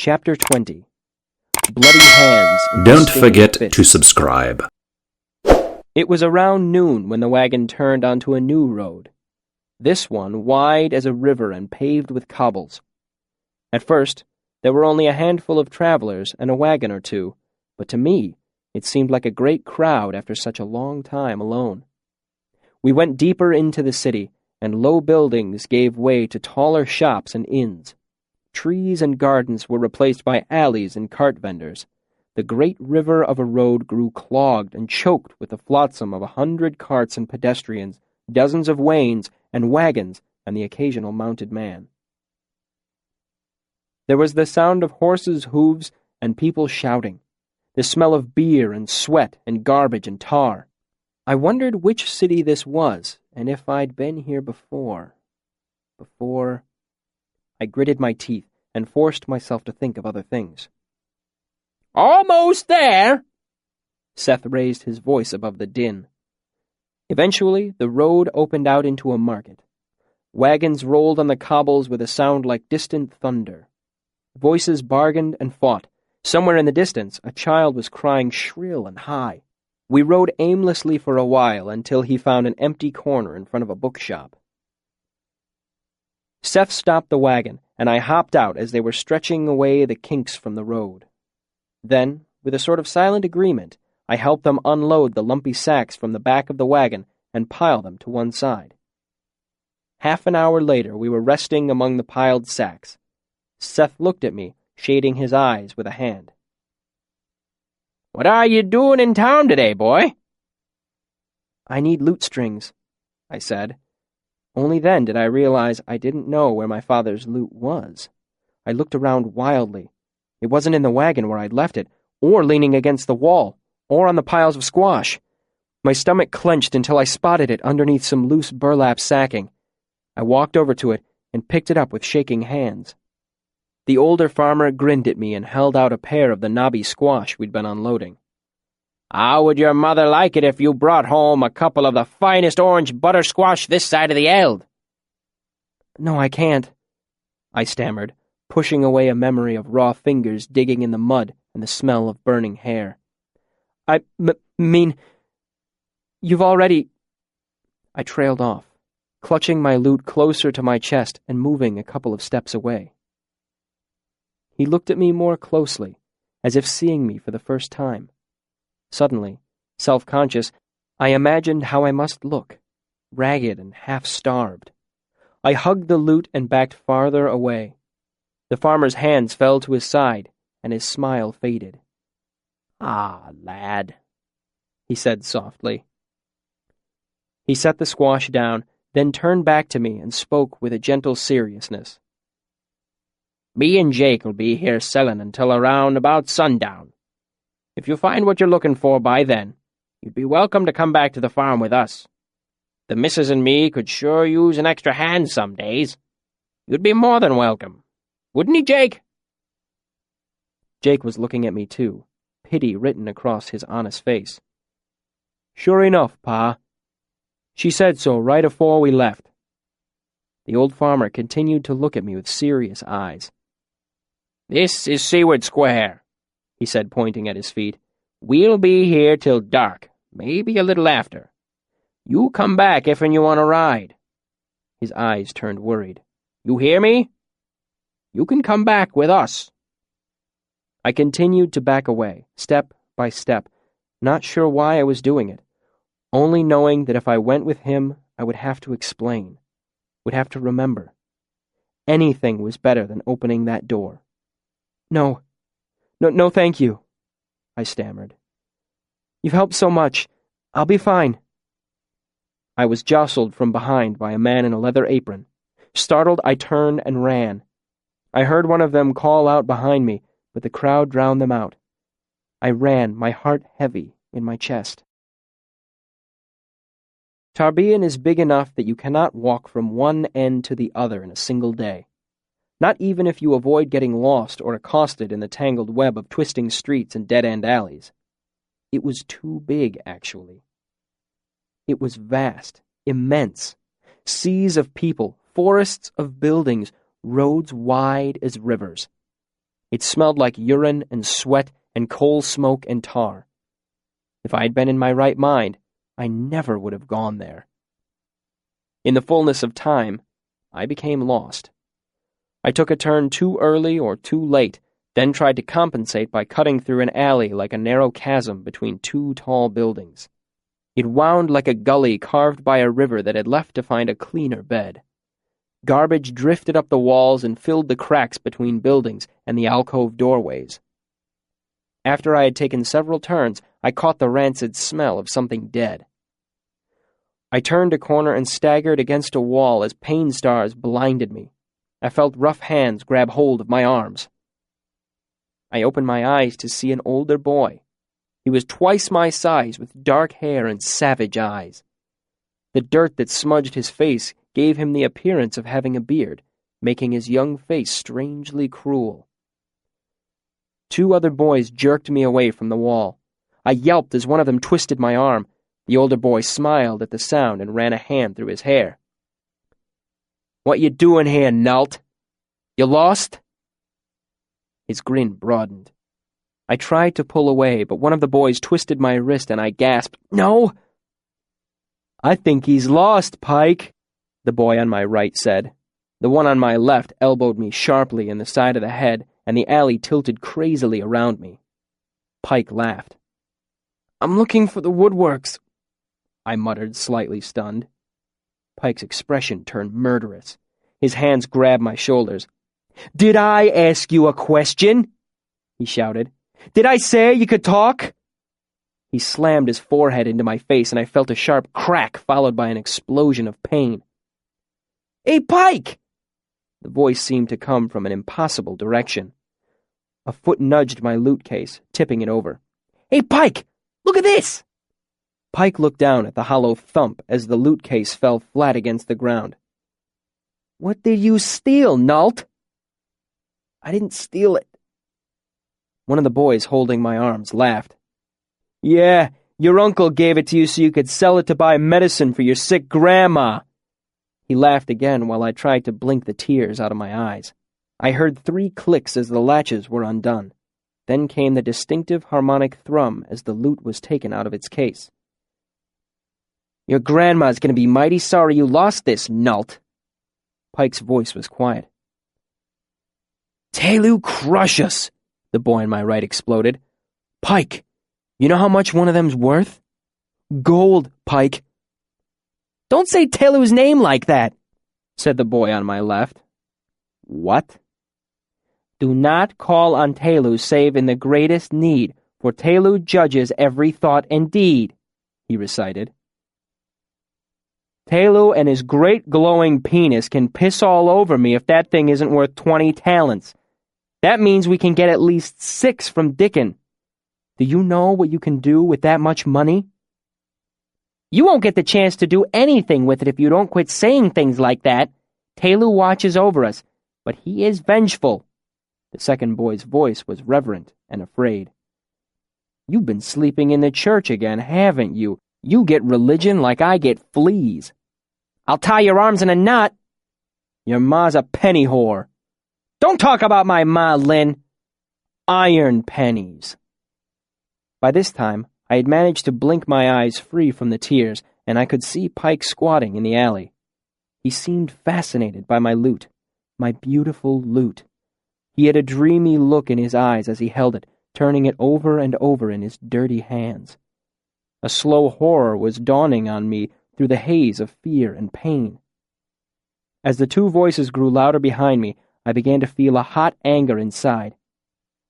Chapter 20. Bloody Hands. Don't forget to subscribe. It was around noon when the wagon turned onto a new road. This one wide as a river and paved with cobbles. At first, there were only a handful of travelers and a wagon or two, but to me, it seemed like a great crowd after such a long time alone. We went deeper into the city, and low buildings gave way to taller shops and inns. Trees and gardens were replaced by alleys and cart vendors. The great river of a road grew clogged and choked with the flotsam of 100 carts and pedestrians, dozens of wains and wagons, and the occasional mounted man. There was the sound of horses' hooves and people shouting, the smell of beer and sweat and garbage and tar. I wondered which city this was, and if I'd been here before. I gritted my teeth and forced myself to think of other things. "Almost there!" Seth raised his voice above the din. Eventually, the road opened out into a market. Wagons rolled on the cobbles with a sound like distant thunder. Voices bargained and fought. Somewhere in the distance, a child was crying shrill and high. We rode aimlessly for a while until he found an empty corner in front of a bookshop. Seth stopped the wagon, and I hopped out as they were stretching away the kinks from the road. Then, with a sort of silent agreement, I helped them unload the lumpy sacks from the back of the wagon and pile them to one side. Half an hour later, we were resting among the piled sacks. Seth looked at me, shading his eyes with a hand. "What are you doing in town today, boy?" "I need lute strings," I said. Only then did I realize I didn't know where my father's lute was. I looked around wildly. It wasn't in the wagon where I'd left it, or leaning against the wall, or on the piles of squash. My stomach clenched until I spotted it underneath some loose burlap sacking. I walked over to it and picked it up with shaking hands. The older farmer grinned at me and held out a pair of the knobby squash we'd been unloading. "How would your mother like it if you brought home a couple of the finest orange buttersquash this side of the Eld?" "No, I can't," I stammered, pushing away a memory of raw fingers digging in the mud and the smell of burning hair. I mean, you've already—" I trailed off, clutching my lute closer to my chest and moving a couple of steps away. He looked at me more closely, as if seeing me for the first time. Suddenly, self-conscious, I imagined how I must look, ragged and half-starved. I hugged the lute and backed farther away. The farmer's hands fell to his side, and his smile faded. "Ah, lad," he said softly. He set the squash down, then turned back to me and spoke with a gentle seriousness. "Me and Jake'll be here selling until around about sundown. If you find what you're looking for by then, you'd be welcome to come back to the farm with us. The missus and me could sure use an extra hand some days. You'd be more than welcome. Wouldn't he, Jake?" Jake was looking at me too, pity written across his honest face. "Sure enough, Pa. She said so right afore we left." The old farmer continued to look at me with serious eyes. "This is Seward Square," he said, pointing at his feet. "We'll be here till dark, maybe a little after. You come back if'n you want to ride." His eyes turned worried. "You hear me? You can come back with us." I continued to back away, step by step, not sure why I was doing it, only knowing that if I went with him, I would have to explain, would have to remember. Anything was better than opening that door. No, thank you," I stammered. "You've helped so much. I'll be fine." I was jostled from behind by a man in a leather apron. Startled, I turned and ran. I heard one of them call out behind me, but the crowd drowned them out. I ran, my heart heavy in my chest. Tarbean is big enough that you cannot walk from one end to the other in a single day. Not even if you avoid getting lost or accosted in the tangled web of twisting streets and dead-end alleys. It was too big, actually. It was vast, immense. Seas of people, forests of buildings, roads wide as rivers. It smelled like urine and sweat and coal smoke and tar. If I had been in my right mind, I never would have gone there. In the fullness of time, I became lost. I took a turn too early or too late, then tried to compensate by cutting through an alley like a narrow chasm between two tall buildings. It wound like a gully carved by a river that had left to find a cleaner bed. Garbage drifted up the walls and filled the cracks between buildings and the alcove doorways. After I had taken several turns, I caught the rancid smell of something dead. I turned a corner and staggered against a wall as pain stars blinded me. I felt rough hands grab hold of my arms. I opened my eyes to see an older boy. He was twice my size, with dark hair and savage eyes. The dirt that smudged his face gave him the appearance of having a beard, making his young face strangely cruel. Two other boys jerked me away from the wall. I yelped as one of them twisted my arm. The older boy smiled at the sound and ran a hand through his hair. "What you doing here, Nalt? You lost?" His grin broadened. I tried to pull away, but one of the boys twisted my wrist and I gasped, "No!" "I think he's lost, Pike," the boy on my right said. The one on my left elbowed me sharply in the side of the head, and the alley tilted crazily around me. Pike laughed. "I'm looking for the woodworks," I muttered, slightly stunned. Pike's expression turned murderous. His hands grabbed my shoulders. "Did I ask you a question?" he shouted. "Did I say you could talk?" He slammed his forehead into my face, and I felt a sharp crack followed by an explosion of pain. "Hey, Pike!" The voice seemed to come from an impossible direction. A foot nudged my loot case, tipping it over. "Hey, Pike! Look at this!" Pike looked down at the hollow thump as the loot case fell flat against the ground. "What did you steal, Nalt?" "I didn't steal it." One of the boys holding my arms laughed. "Yeah, your uncle gave it to you so you could sell it to buy medicine for your sick grandma." He laughed again while I tried to blink the tears out of my eyes. I heard 3 clicks as the latches were undone. Then came the distinctive harmonic thrum as the loot was taken out of its case. "Your grandma's going to be mighty sorry you lost this, Nalt." Pike's voice was quiet. "Telu crush us!" the boy on my right exploded. "Pike, you know how much one of them's worth?" "Gold, Pike." "Don't say Telu's name like that," said the boy on my left. "What?" "Do not call on Telu save in the greatest need, for Telu judges every thought and deed," he recited. "Telu and his great glowing penis can piss all over me if that thing isn't worth 20 talents. That means we can get at least 6 from Dickon. Do you know what you can do with that much money?" "You won't get the chance to do anything with it if you don't quit saying things like that. Telu watches over us, but he is vengeful." The second boy's voice was reverent and afraid. "You've been sleeping in the church again, haven't you? You get religion like I get fleas." "I'll tie your arms in a knot." "Your ma's a penny whore." "Don't talk about my ma, Lynn." "Iron pennies." By this time, I had managed to blink my eyes free from the tears, and I could see Pike squatting in the alley. He seemed fascinated by my loot, my beautiful loot. He had a dreamy look in his eyes as he held it, turning it over and over in his dirty hands. A slow horror was dawning on me through the haze of fear and pain. As the 2 voices grew louder behind me, I began to feel a hot anger inside.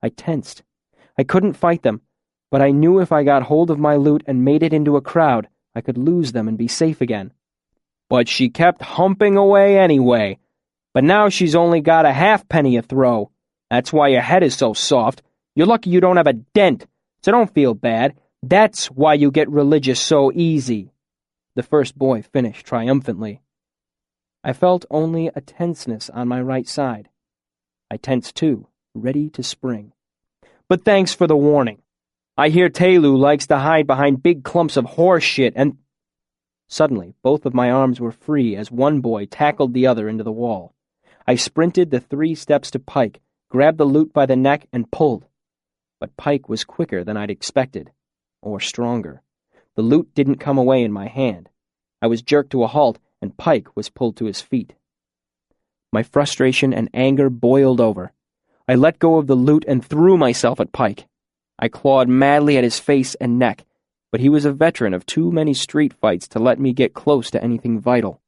I tensed. I couldn't fight them, but I knew if I got hold of my loot and made it into a crowd, I could lose them and be safe again. But she kept humping away anyway. But now she's only got a halfpenny a throw. That's why your head is so soft. You're lucky you don't have a dent, so don't feel bad. That's why you get religious so easy." The first boy finished triumphantly. I felt only a tenseness on my right side. I tensed too, ready to spring. "But thanks for the warning. I hear Telu likes to hide behind big clumps of horse shit and—" Suddenly, both of my arms were free as one boy tackled the other into the wall. I sprinted the 3 steps to Pike, grabbed the loot by the neck, and pulled. But Pike was quicker than I'd expected, or stronger. The loot didn't come away in my hand. I was jerked to a halt, and Pike was pulled to his feet. My frustration and anger boiled over. I let go of the loot and threw myself at Pike. I clawed madly at his face and neck, but he was a veteran of too many street fights to let me get close to anything vital.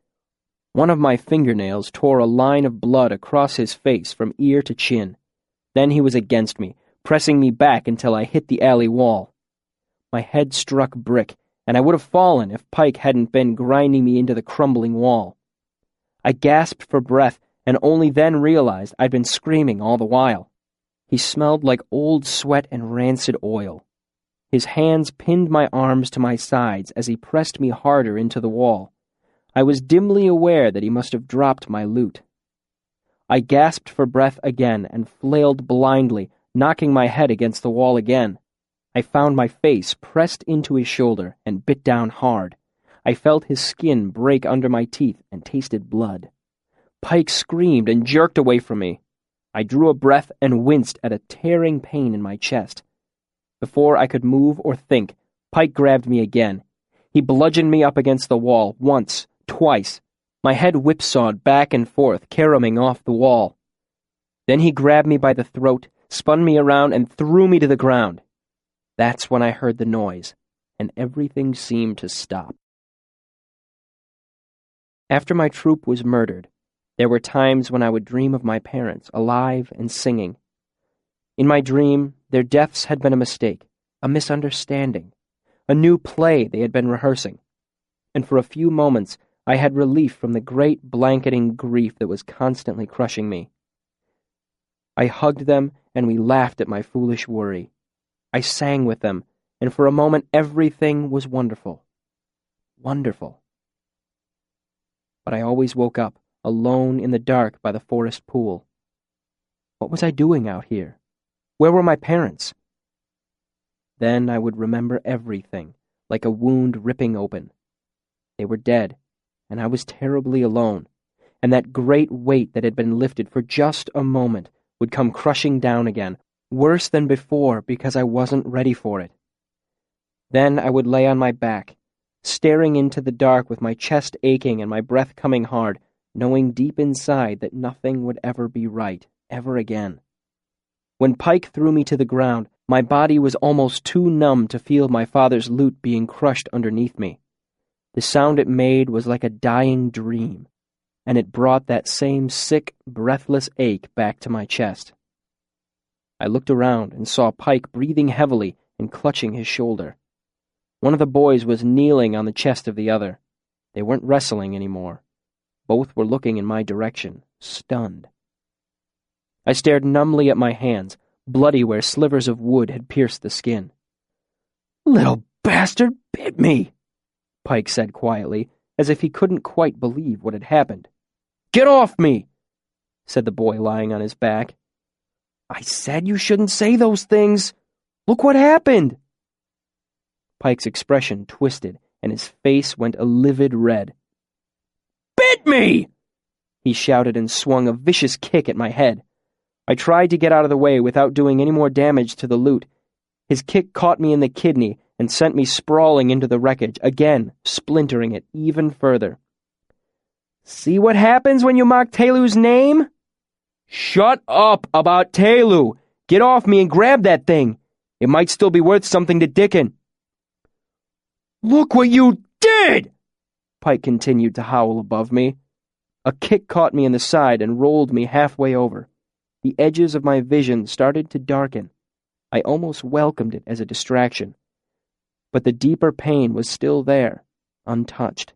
One of my fingernails tore a line of blood across his face from ear to chin. Then he was against me, pressing me back until I hit the alley wall. My head struck brick, and I would have fallen if Pike hadn't been grinding me into the crumbling wall. I gasped for breath and only then realized I'd been screaming all the while. He smelled like old sweat and rancid oil. His hands pinned my arms to my sides as he pressed me harder into the wall. I was dimly aware that he must have dropped my loot. I gasped for breath again and flailed blindly, knocking my head against the wall again. I found my face pressed into his shoulder and bit down hard. I felt his skin break under my teeth and tasted blood. Pike screamed and jerked away from me. I drew a breath and winced at a tearing pain in my chest. Before I could move or think, Pike grabbed me again. He bludgeoned me up against the wall once, twice. My head whipsawed back and forth, caroming off the wall. Then he grabbed me by the throat, spun me around, and threw me to the ground. That's when I heard the noise, and everything seemed to stop. After my troupe was murdered, there were times when I would dream of my parents, alive and singing. In my dream, their deaths had been a mistake, a misunderstanding, a new play they had been rehearsing. And for a few moments, I had relief from the great blanketing grief that was constantly crushing me. I hugged them, and we laughed at my foolish worry. I sang with them, and for a moment everything was wonderful. Wonderful. But I always woke up, alone in the dark by the forest pool. What was I doing out here? Where were my parents? Then I would remember everything, like a wound ripping open. They were dead, and I was terribly alone, and that great weight that had been lifted for just a moment would come crushing down again, worse than before because I wasn't ready for it. Then I would lay on my back, staring into the dark with my chest aching and my breath coming hard, knowing deep inside that nothing would ever be right, ever again. When Pike threw me to the ground, my body was almost too numb to feel my father's loot being crushed underneath me. The sound it made was like a dying dream, and it brought that same sick, breathless ache back to my chest. I looked around and saw Pike breathing heavily and clutching his shoulder. One of the boys was kneeling on the chest of the other. They weren't wrestling anymore. Both were looking in my direction, stunned. I stared numbly at my hands, bloody where slivers of wood had pierced the skin. "Little bastard bit me," Pike said quietly, as if he couldn't quite believe what had happened. "Get off me," said the boy lying on his back. "I said you shouldn't say those things. Look what happened." Pike's expression twisted, and his face went a livid red. "Bit me!" he shouted and swung a vicious kick at my head. I tried to get out of the way without doing any more damage to the loot. His kick caught me in the kidney and sent me sprawling into the wreckage, again splintering it even further. "See what happens when you mock Telu's name?" "Shut up about Telu! Get off me and grab that thing! It might still be worth something to Dickon." "Look what you did!" Pike continued to howl above me. A kick caught me in the side and rolled me halfway over. The edges of my vision started to darken. I almost welcomed it as a distraction. But the deeper pain was still there, untouched.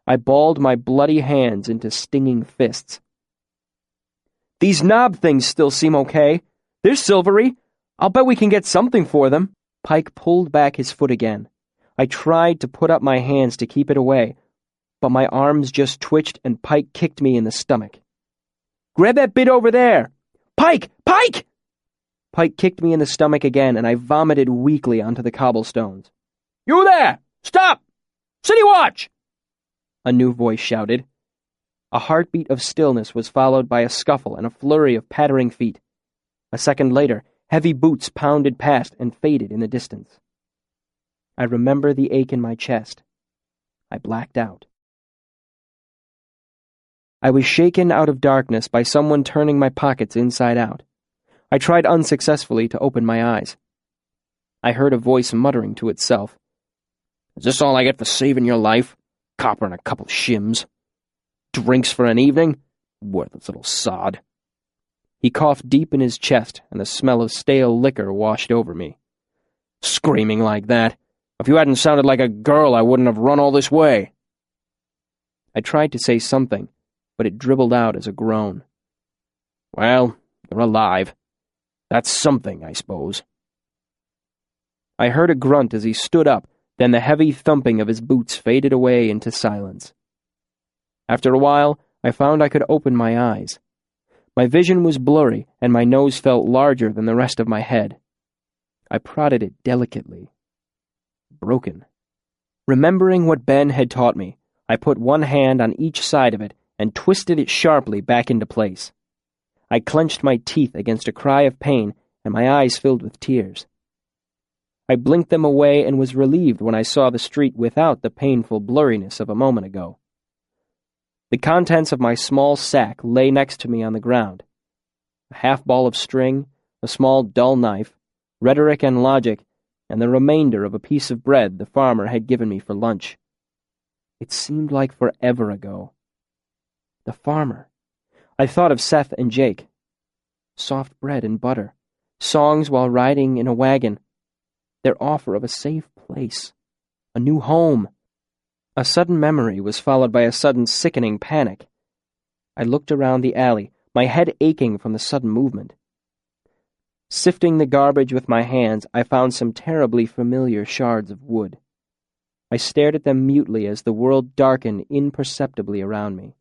I balled my bloody hands into stinging fists. "These knob things still seem okay. They're silvery. I'll bet we can get something for them." Pike pulled back his foot again. I tried to put up my hands to keep it away, but my arms just twitched and Pike kicked me in the stomach. "Grab that bit over there! Pike! Pike!" Pike kicked me in the stomach again, and I vomited weakly onto the cobblestones. "You there! Stop! City watch!" a new voice shouted. A heartbeat of stillness was followed by a scuffle and a flurry of pattering feet. A second later, heavy boots pounded past and faded in the distance. I remember the ache in my chest. I blacked out. I was shaken out of darkness by someone turning my pockets inside out. I tried unsuccessfully to open my eyes. I heard a voice muttering to itself. "Is this all I get for saving your life? Copper and a couple shims. Drinks for an evening? Worthless little sod." He coughed deep in his chest, and the smell of stale liquor washed over me. "Screaming like that. If you hadn't sounded like a girl, I wouldn't have run all this way." I tried to say something, but it dribbled out as a groan. "Well, you're alive. That's something, I suppose." I heard a grunt as he stood up, then the heavy thumping of his boots faded away into silence. After a while, I found I could open my eyes. My vision was blurry, and my nose felt larger than the rest of my head. I prodded it delicately. Broken. Remembering what Ben had taught me, I put one hand on each side of it and twisted it sharply back into place. I clenched my teeth against a cry of pain, and my eyes filled with tears. I blinked them away and was relieved when I saw the street without the painful blurriness of a moment ago. The contents of my small sack lay next to me on the ground. A half ball of string, a small dull knife, rhetoric and logic, and the remainder of a piece of bread the farmer had given me for lunch. It seemed like forever ago. The farmer. I thought of Seth and Jake. Soft bread and butter, songs while riding in a wagon, their offer of a safe place, a new home. A sudden memory was followed by a sudden sickening panic. I looked around the alley, my head aching from the sudden movement. Sifting the garbage with my hands, I found some terribly familiar shards of wood. I stared at them mutely as the world darkened imperceptibly around me.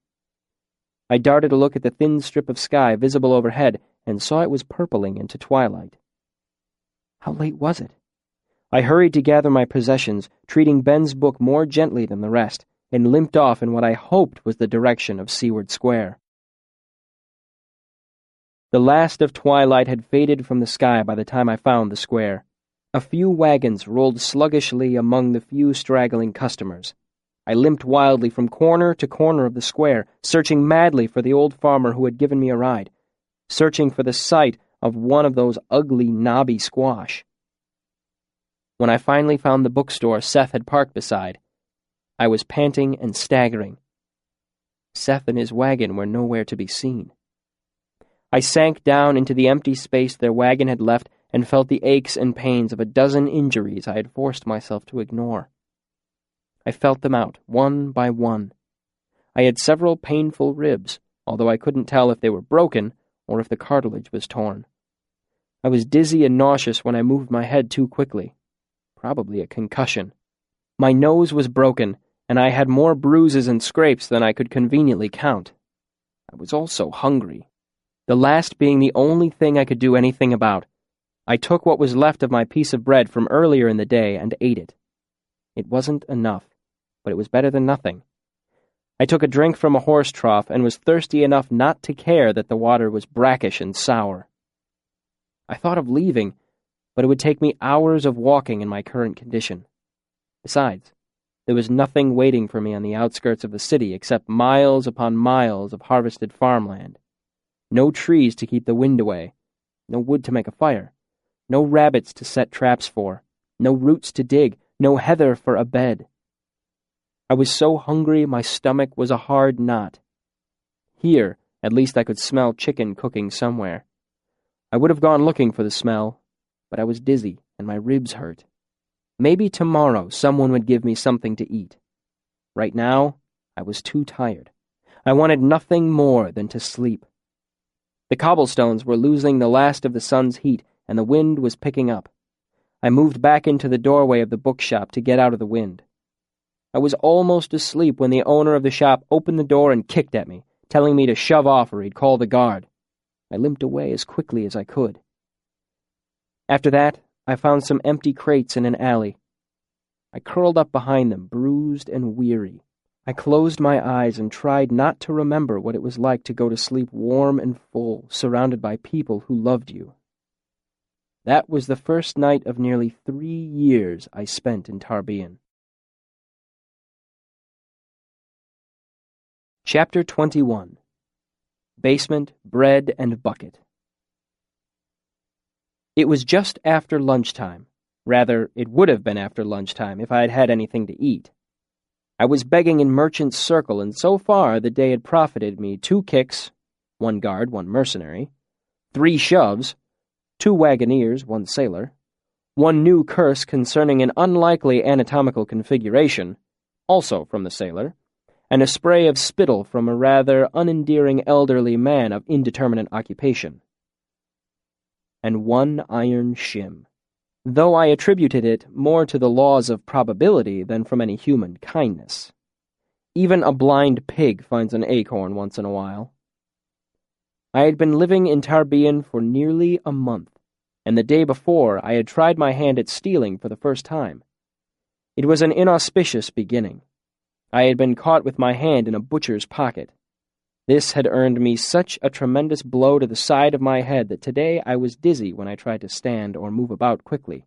I darted a look at the thin strip of sky visible overhead and saw it was purpling into twilight. How late was it? I hurried to gather my possessions, treating Ben's book more gently than the rest, and limped off in what I hoped was the direction of Seward Square. The last of twilight had faded from the sky by the time I found the square. A few wagons rolled sluggishly among the few straggling customers. I limped wildly from corner to corner of the square, searching madly for the old farmer who had given me a ride, searching for the sight of one of those ugly, knobby squash. When I finally found the bookstore Seth had parked beside, I was panting and staggering. Seth and his wagon were nowhere to be seen. I sank down into the empty space their wagon had left and felt the aches and pains of a dozen injuries I had forced myself to ignore. I felt them out, one by one. I had several painful ribs, although I couldn't tell if they were broken or if the cartilage was torn. I was dizzy and nauseous when I moved my head too quickly. Probably a concussion. My nose was broken, and I had more bruises and scrapes than I could conveniently count. I was also hungry. The last being the only thing I could do anything about. I took what was left of my piece of bread from earlier in the day and ate it. It wasn't enough, but it was better than nothing. I took a drink from a horse trough and was thirsty enough not to care that the water was brackish and sour. I thought of leaving, but it would take me hours of walking in my current condition. Besides, there was nothing waiting for me on the outskirts of the city except miles upon miles of harvested farmland. No trees to keep the wind away, no wood to make a fire, no rabbits to set traps for, no roots to dig, no heather for a bed. I was so hungry my stomach was a hard knot. Here, at least I could smell chicken cooking somewhere. I would have gone looking for the smell, but I was dizzy and my ribs hurt. Maybe tomorrow someone would give me something to eat. Right now, I was too tired. I wanted nothing more than to sleep. The cobblestones were losing the last of the sun's heat, and the wind was picking up. I moved back into the doorway of the bookshop to get out of the wind. I was almost asleep when the owner of the shop opened the door and kicked at me, telling me to shove off or he'd call the guard. I limped away as quickly as I could. After that, I found some empty crates in an alley. I curled up behind them, bruised and weary. I closed my eyes and tried not to remember what it was like to go to sleep warm and full, surrounded by people who loved you That was the first night of nearly 3 years I spent in Tarbean. Chapter 21. Basement, Bread, and Bucket. It was just after lunchtime. Rather, it would have been after lunchtime if I had had anything to eat. I was begging in Merchant's Circle, and so far the day had profited me 2 kicks, 1 guard, 1 mercenary, 3 shoves, 2 wagoneers, 1 sailor, 1 new curse concerning an unlikely anatomical configuration, also from the sailor, and a spray of spittle from a rather unendearing elderly man of indeterminate occupation. And 1 iron shim, though I attributed it more to the laws of probability than from any human kindness. Even a blind pig finds an acorn once in a while. I had been living in Tarbean for nearly a month, and the day before I had tried my hand at stealing for the first time. It was an inauspicious beginning. I had been caught with my hand in a butcher's pocket. This had earned me such a tremendous blow to the side of my head that today I was dizzy when I tried to stand or move about quickly.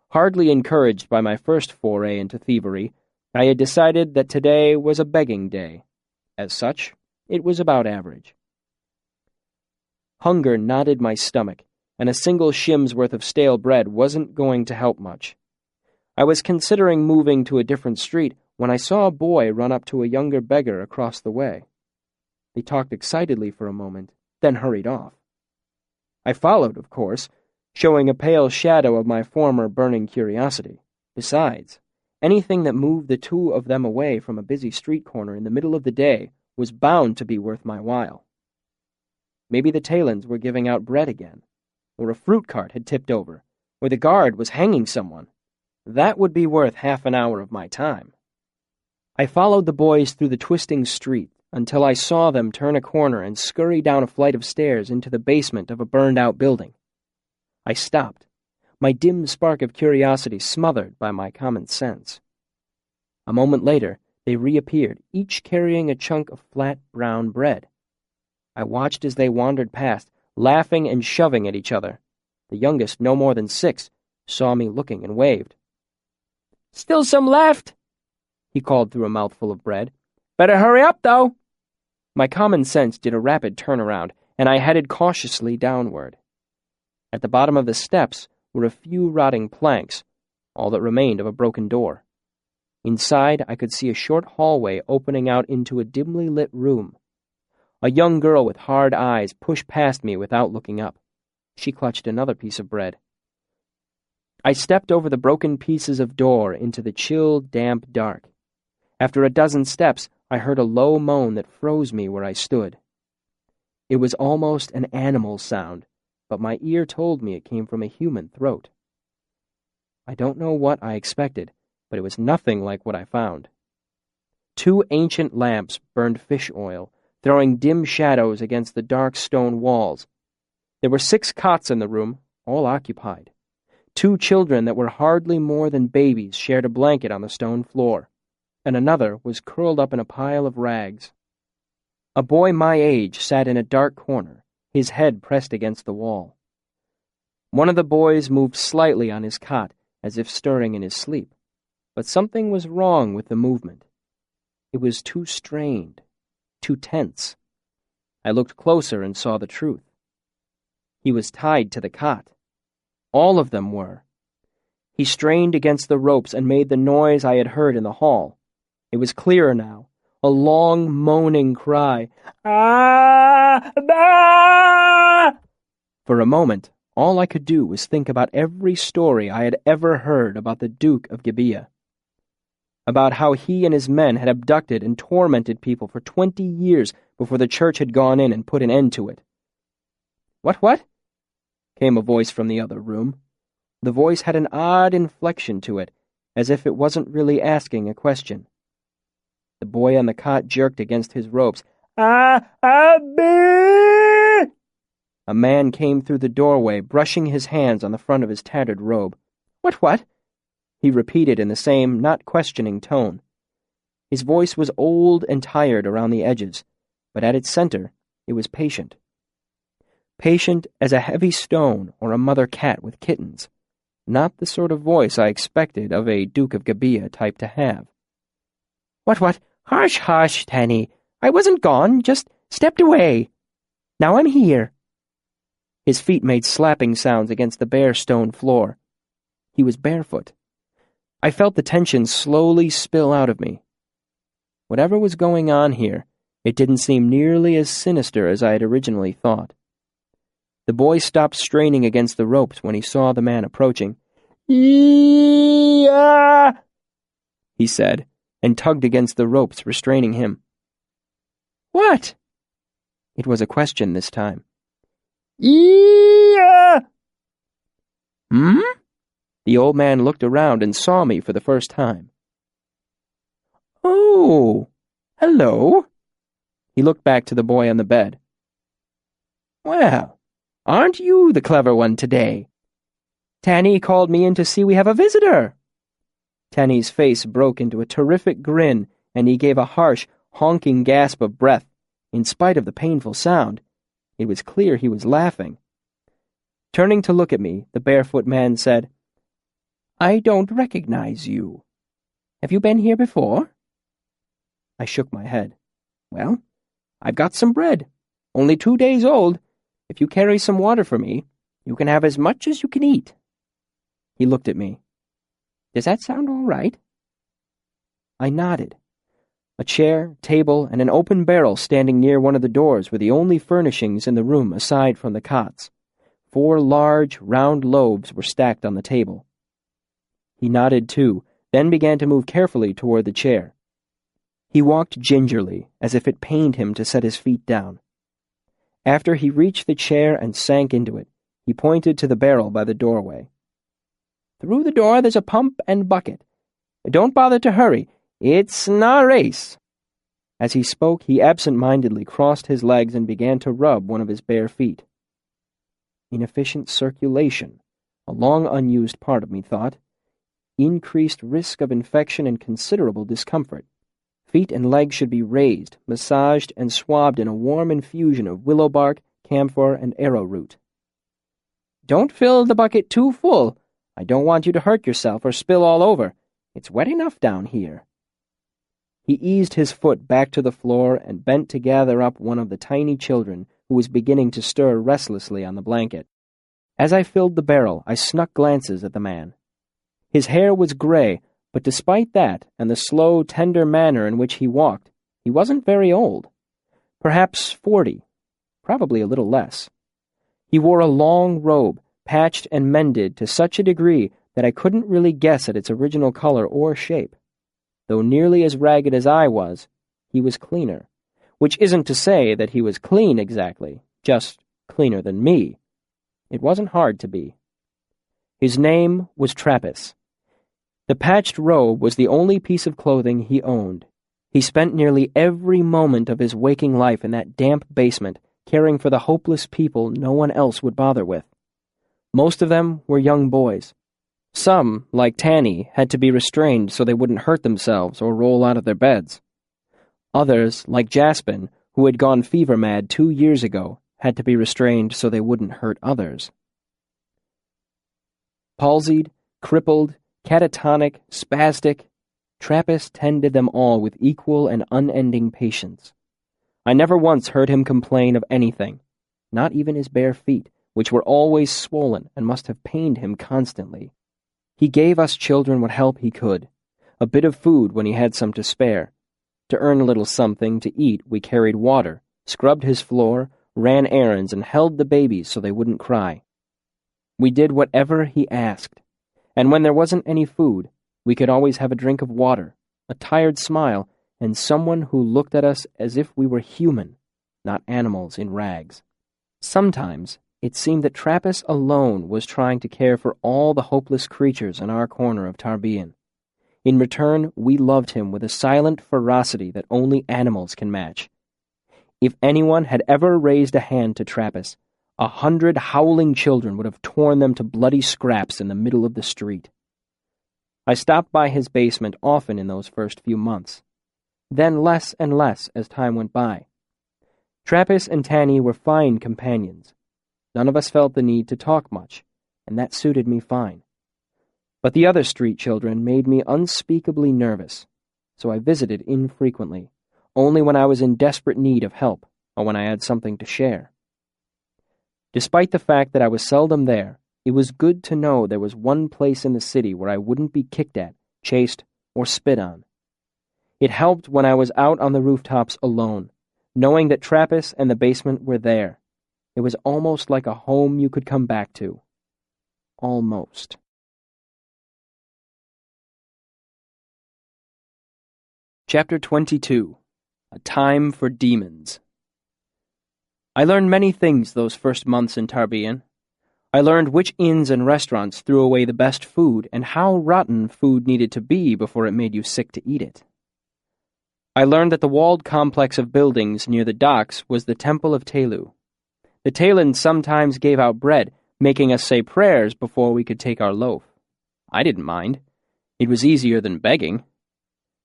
Hardly encouraged by my first foray into thievery, I had decided that today was a begging day. As such, it was about average. Hunger knotted my stomach, and a single shim's worth of stale bread wasn't going to help much. I was considering moving to a different street when I saw a boy run up to a younger beggar across the way. They talked excitedly for a moment, then hurried off. I followed, of course, showing a pale shadow of my former burning curiosity. Besides, anything that moved the 2 of them away from a busy street corner in the middle of the day was bound to be worth my while. Maybe the Talons were giving out bread again, or a fruit cart had tipped over, or the guard was hanging someone. That would be worth half an hour of my time. I followed the boys through the twisting street until I saw them turn a corner and scurry down a flight of stairs into the basement of a burned-out building. I stopped, my dim spark of curiosity smothered by my common sense. A moment later, they reappeared, each carrying a chunk of flat brown bread. I watched as they wandered past, laughing and shoving at each other. The youngest, no more than 6, saw me looking and waved. "Still some left," he called through a mouthful of bread. "Better hurry up, though." My common sense did a rapid turnaround, and I headed cautiously downward. At the bottom of the steps were a few rotting planks, all that remained of a broken door. Inside, I could see a short hallway opening out into a dimly lit room. A young girl with hard eyes pushed past me without looking up. She clutched another piece of bread. I stepped over the broken pieces of door into the chill, damp dark. After a dozen steps, I heard a low moan that froze me where I stood. It was almost an animal sound, but my ear told me it came from a human throat. I don't know what I expected, but it was nothing like what I found. 2 ancient lamps burned fish oil, throwing dim shadows against the dark stone walls. There were 6 cots in the room, all occupied. 2 children that were hardly more than babies shared a blanket on the stone floor, and another was curled up in a pile of rags. A boy my age sat in a dark corner, his head pressed against the wall. One of the boys moved slightly on his cot, as if stirring in his sleep, but something was wrong with the movement. It was too strained, too tense. I looked closer and saw the truth. He was tied to the cot. All of them were. He strained against the ropes and made the noise I had heard in the hall. It was clearer now, a long, moaning cry. "Ah! Ah!" For a moment, all I could do was think about every story I had ever heard about the Duke of Gibeah, about how he and his men had abducted and tormented people for 20 years before the church had gone in and put an end to it. What? Came a voice from the other room. The voice had an odd inflection to it, as if it wasn't really asking a question. The boy on the cot jerked against his ropes. "Ah! A man came through the doorway, brushing his hands on the front of his tattered robe. What? He repeated in the same, not questioning tone. His voice was old and tired around the edges, but at its center, it was patient. patient as a heavy stone or a mother cat with kittens, not the sort of voice I expected of a Duke of Gabia type to have. What? Hush, hush, Tanny. I wasn't gone, just stepped away. Now I'm here. His feet made slapping sounds against the bare stone floor. He was barefoot. I felt the tension slowly spill out of me. Whatever was going on here, it didn't seem nearly as sinister as I had originally thought. The boy stopped straining against the ropes when he saw the man approaching. "Ee-ah!" he said, and tugged against the ropes, restraining him. "What?" It was a question this time. "Ee-ah!" "Hmm?" The old man looked around and saw me for the first time. "Oh, hello." He looked back to the boy on the bed. "Well, aren't you the clever one today? Tanny called me in to see we have a visitor." Tanny's face broke into a terrific grin, and he gave a harsh, honking gasp of breath. In spite of the painful sound, it was clear he was laughing. Turning to look at me, the barefoot man said, "I don't recognize you. Have you been here before?" I shook my head. "Well, I've got some bread. Only 2 days old. If you carry some water for me, you can have as much as you can eat." He looked at me. "Does that sound all right?" I nodded. A chair, table, and an open barrel standing near one of the doors were the only furnishings in the room aside from the cots. 4 large, round loaves were stacked on the table. He nodded too, then began to move carefully toward the chair. He walked gingerly, as if it pained him to set his feet down. After he reached the chair and sank into it, he pointed to the barrel by the doorway. "Through the door there's a pump and bucket. Don't bother to hurry. It's not a race." As he spoke, he absent-mindedly crossed his legs and began to rub one of his bare feet. Inefficient circulation, a long-unused part of me thought. Increased risk of infection and considerable discomfort. Feet and legs should be raised, massaged, and swabbed in a warm infusion of willow bark, camphor, and arrowroot. "Don't fill the bucket too full. I don't want you to hurt yourself or spill all over. It's wet enough down here." He eased his foot back to the floor and bent to gather up one of the tiny children who was beginning to stir restlessly on the blanket. As I filled the barrel, I snuck glances at the man. His hair was gray, but despite that and the slow, tender manner in which he walked, he wasn't very old. Perhaps 40, probably a little less. He wore a long robe, patched and mended to such a degree that I couldn't really guess at its original color or shape. Though nearly as ragged as I was, he was cleaner, which isn't to say that he was clean exactly, just cleaner than me. It wasn't hard to be. His name was Trappist. The patched robe was the only piece of clothing he owned. He spent nearly every moment of his waking life in that damp basement, caring for the hopeless people no one else would bother with. Most of them were young boys. Some, like Tanny, had to be restrained so they wouldn't hurt themselves or roll out of their beds. Others, like Jaspin, who had gone fever-mad 2 years ago, had to be restrained so they wouldn't hurt others. Palsied, crippled, catatonic, spastic, Trappist tended them all with equal and unending patience. I never once heard him complain of anything, not even his bare feet, which were always swollen and must have pained him constantly. He gave us children what help he could, a bit of food when he had some to spare. To earn a little something to eat, we carried water, scrubbed his floor, ran errands, and held the babies so they wouldn't cry. We did whatever he asked, and when there wasn't any food, we could always have a drink of water, a tired smile, and someone who looked at us as if we were human, not animals in rags. Sometimes it seemed that Trappist alone was trying to care for all the hopeless creatures in our corner of Tarbean. In return, we loved him with a silent ferocity that only animals can match. If anyone had ever raised a hand to Trappist, 100 howling children would have torn them to bloody scraps in the middle of the street. I stopped by his basement often in those first few months, then less and less as time went by. Trappist and Tanny were fine companions. None of us felt the need to talk much, and that suited me fine. But the other street children made me unspeakably nervous, so I visited infrequently, only when I was in desperate need of help or when I had something to share. Despite the fact that I was seldom there, it was good to know there was one place in the city where I wouldn't be kicked at, chased, or spit on. It helped when I was out on the rooftops alone, knowing that Trappist and the basement were there. It was almost like a home you could come back to. Almost. Chapter 22. A Time for Demons. I learned many things those first months in Tarbian. I learned which inns and restaurants threw away the best food and how rotten food needed to be before it made you sick to eat it. I learned that the walled complex of buildings near the docks was the Temple of Telu. The Talans sometimes gave out bread, making us say prayers before we could take our loaf. I didn't mind. It was easier than begging.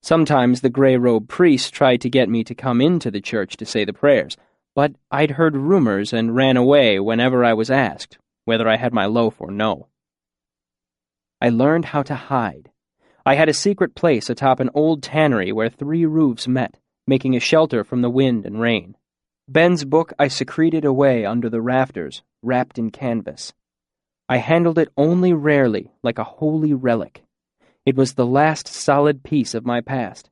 Sometimes the gray-robed priest tried to get me to come into the church to say the prayers, but I'd heard rumors and ran away whenever I was asked, whether I had my loaf or no. I learned how to hide. I had a secret place atop an old tannery where 3 roofs met, making a shelter from the wind and rain. Ben's book I secreted away under the rafters, wrapped in canvas. I handled it only rarely, like a holy relic. It was the last solid piece of my past,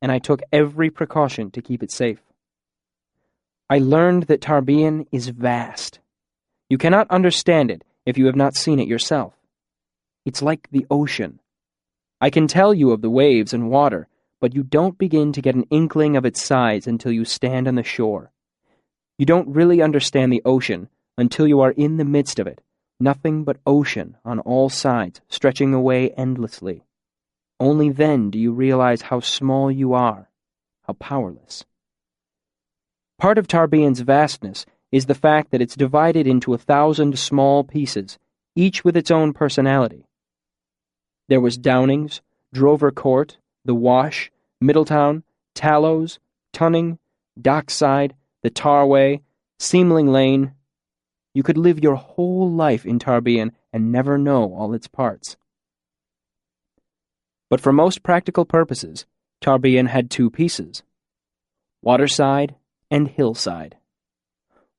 and I took every precaution to keep it safe. I learned that Tarbian is vast. You cannot understand it if you have not seen it yourself. It's like the ocean. I can tell you of the waves and water, but you don't begin to get an inkling of its size until you stand on the shore. You don't really understand the ocean until you are in the midst of it, nothing but ocean on all sides, stretching away endlessly. Only then do you realize how small you are, how powerless. Part of Tarbian's vastness is the fact that it's divided into 1,000 small pieces, each with its own personality. There was Downings, Drover Court, The Wash, Middletown, Tallows, Tunning, Dockside, the Tarway, Seamling Lane. You could live your whole life in Tarbian and never know all its parts. But for most practical purposes, Tarbian had 2 pieces: Waterside and Hillside.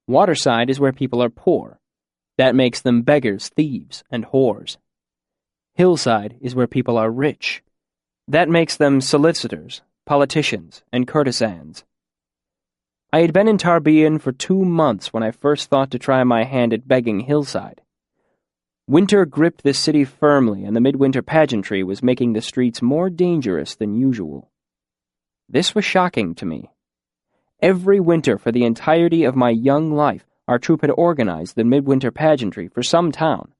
Waterside is where people are poor. That makes them beggars, thieves, and whores. Hillside is where people are rich. That makes them solicitors, politicians, and courtesans. I had been in Tarbian for 2 months when I first thought to try my hand at begging Hillside. Winter gripped the city firmly, and the midwinter pageantry was making the streets more dangerous than usual. This was shocking to me. Every winter for the entirety of my young life, our troupe had organized the midwinter pageantry for some town.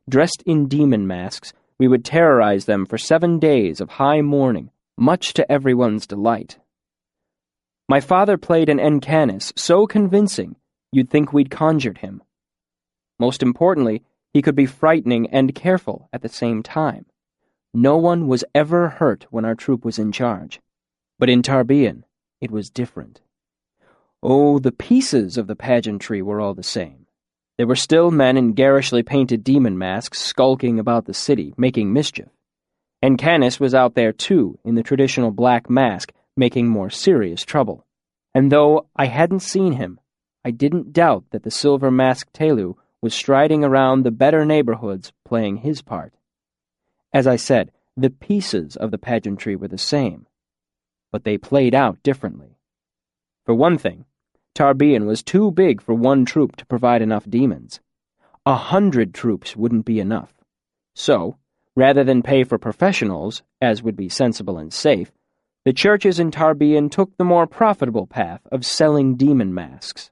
Dressed in demon masks, we would terrorize them for 7 days of high mourning, much to everyone's delight. My father played an Encanis so convincing you'd think we'd conjured him. Most importantly, he could be frightening and careful at the same time. No one was ever hurt when our troupe was in charge. But in Tarbian, it was different. Oh, the pieces of the pageantry were all the same. There were still men in garishly painted demon masks skulking about the city, making mischief. And Canis was out there too, in the traditional black mask, making more serious trouble. And though I hadn't seen him, I didn't doubt that the silver-masked Telu was striding around the better neighborhoods playing his part. As I said, the pieces of the pageantry were the same, but they played out differently. For one thing, Tarbian was too big for one troupe to provide enough demons. 100 troupes wouldn't be enough. So, rather than pay for professionals, as would be sensible and safe, the churches in Tarbian took the more profitable path of selling demon masks.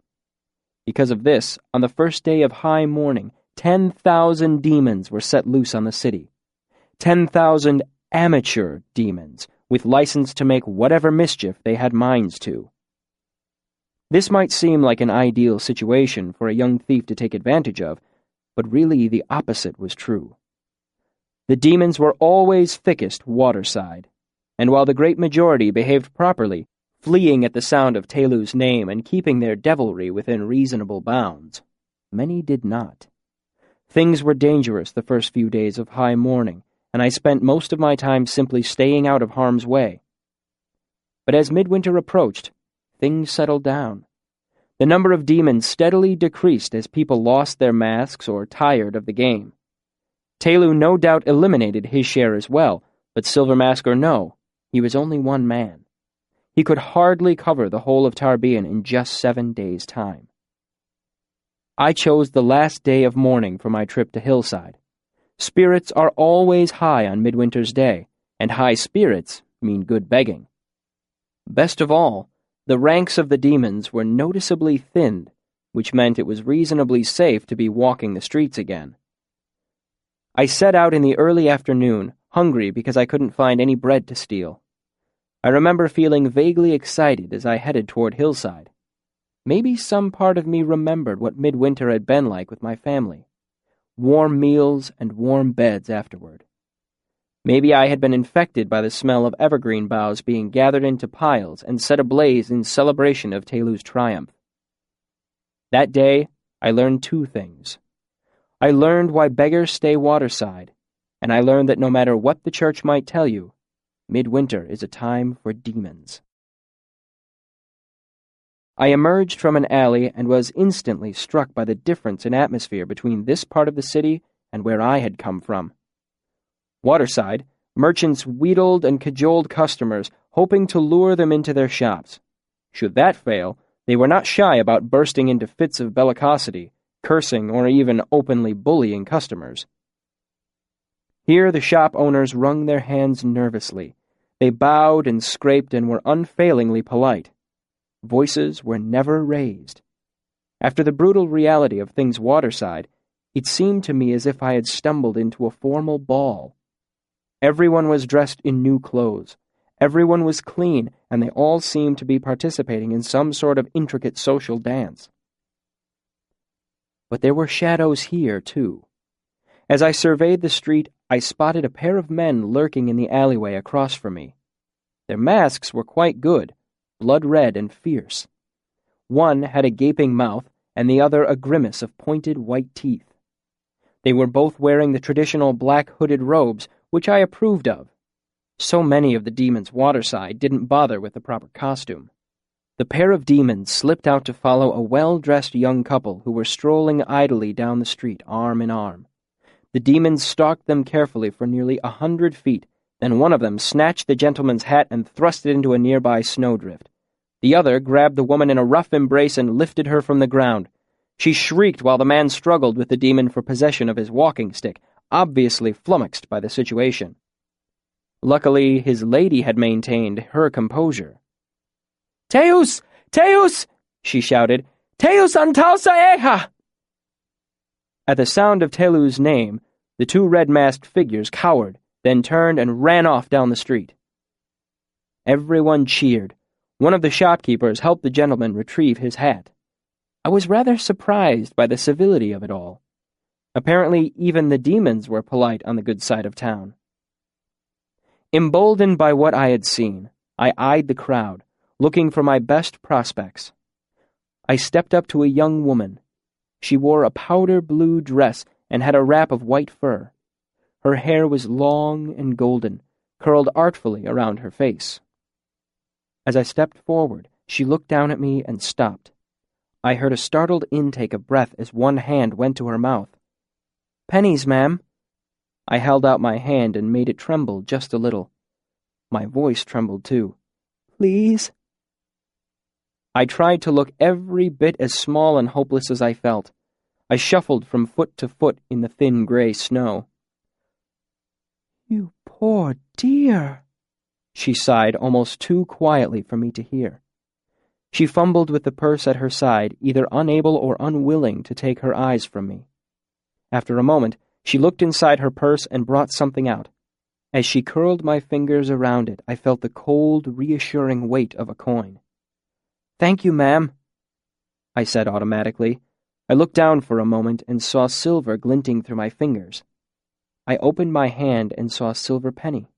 Because of this, on the first day of high mourning, 10,000 demons were set loose on the city. 10,000 amateur demons, with license to make whatever mischief they had minds to. This might seem like an ideal situation for a young thief to take advantage of, but really the opposite was true. The demons were always thickest waterside, and while the great majority behaved properly, fleeing at the sound of Telu's name and keeping their devilry within reasonable bounds, many did not. Things were dangerous the first few days of high mourning, and I spent most of my time simply staying out of harm's way. But as midwinter approached, things settled down. The number of demons steadily decreased as people lost their masks or tired of the game. Telu no doubt eliminated his share as well, but Silver Mask or no, he was only one man. He could hardly cover the whole of Tarbean in just 7 days' time. I chose the last day of mourning for my trip to Hillside. Spirits are always high on Midwinter's Day, and high spirits mean good begging. Best of all, the ranks of the demons were noticeably thinned, which meant it was reasonably safe to be walking the streets again. I set out in the early afternoon, hungry because I couldn't find any bread to steal. I remember feeling vaguely excited as I headed toward Hillside. Maybe some part of me remembered what midwinter had been like with my family. Warm meals and warm beds afterward. Maybe I had been infected by the smell of evergreen boughs being gathered into piles and set ablaze in celebration of Telu's triumph. That day, I learned 2 things. I learned why beggars stay waterside, and I learned that no matter what the church might tell you, midwinter is a time for demons. I emerged from an alley and was instantly struck by the difference in atmosphere between this part of the city and where I had come from. Waterside, merchants wheedled and cajoled customers, hoping to lure them into their shops. Should that fail, they were not shy about bursting into fits of bellicosity, cursing or even openly bullying customers. Here the shop owners wrung their hands nervously. They bowed and scraped and were unfailingly polite. Voices were never raised. After the brutal reality of things waterside, it seemed to me as if I had stumbled into a formal ball. Everyone was dressed in new clothes. Everyone was clean, and they all seemed to be participating in some sort of intricate social dance. But there were shadows here, too. As I surveyed the street, I spotted a pair of men lurking in the alleyway across from me. Their masks were quite good, blood-red and fierce. One had a gaping mouth, and the other a grimace of pointed white teeth. They were both wearing the traditional black hooded robes, which I approved of. So many of the demons waterside didn't bother with the proper costume. The pair of demons slipped out to follow a well-dressed young couple who were strolling idly down the street, arm in arm. The demons stalked them carefully for nearly 100 feet, then one of them snatched the gentleman's hat and thrust it into a nearby snowdrift. The other grabbed the woman in a rough embrace and lifted her from the ground. She shrieked while the man struggled with the demon for possession of his walking stick, obviously flummoxed by the situation. Luckily, his lady had maintained her composure. "Teus! Teus!" she shouted. "Teus antausa eha!" At the sound of Telu's name, the 2 red-masked figures cowered, then turned and ran off down the street. Everyone cheered. One of the shopkeepers helped the gentleman retrieve his hat. I was rather surprised by the civility of it all. Apparently, even the demons were polite on the good side of town. Emboldened by what I had seen, I eyed the crowd, looking for my best prospects. I stepped up to a young woman. She wore a powder blue dress and had a wrap of white fur. Her hair was long and golden, curled artfully around her face. As I stepped forward, she looked down at me and stopped. I heard a startled intake of breath as one hand went to her mouth. "Pennies, ma'am." I held out my hand and made it tremble just a little. My voice trembled too. "Please?" I tried to look every bit as small and hopeless as I felt. I shuffled from foot to foot in the thin gray snow. "You poor dear," she sighed almost too quietly for me to hear. She fumbled with the purse at her side, either unable or unwilling to take her eyes from me. After a moment, she looked inside her purse and brought something out. As she curled my fingers around it, I felt the cold, reassuring weight of a coin. "Thank you, ma'am," I said automatically. I looked down for a moment and saw silver glinting through my fingers. I opened my hand and saw a silver penny.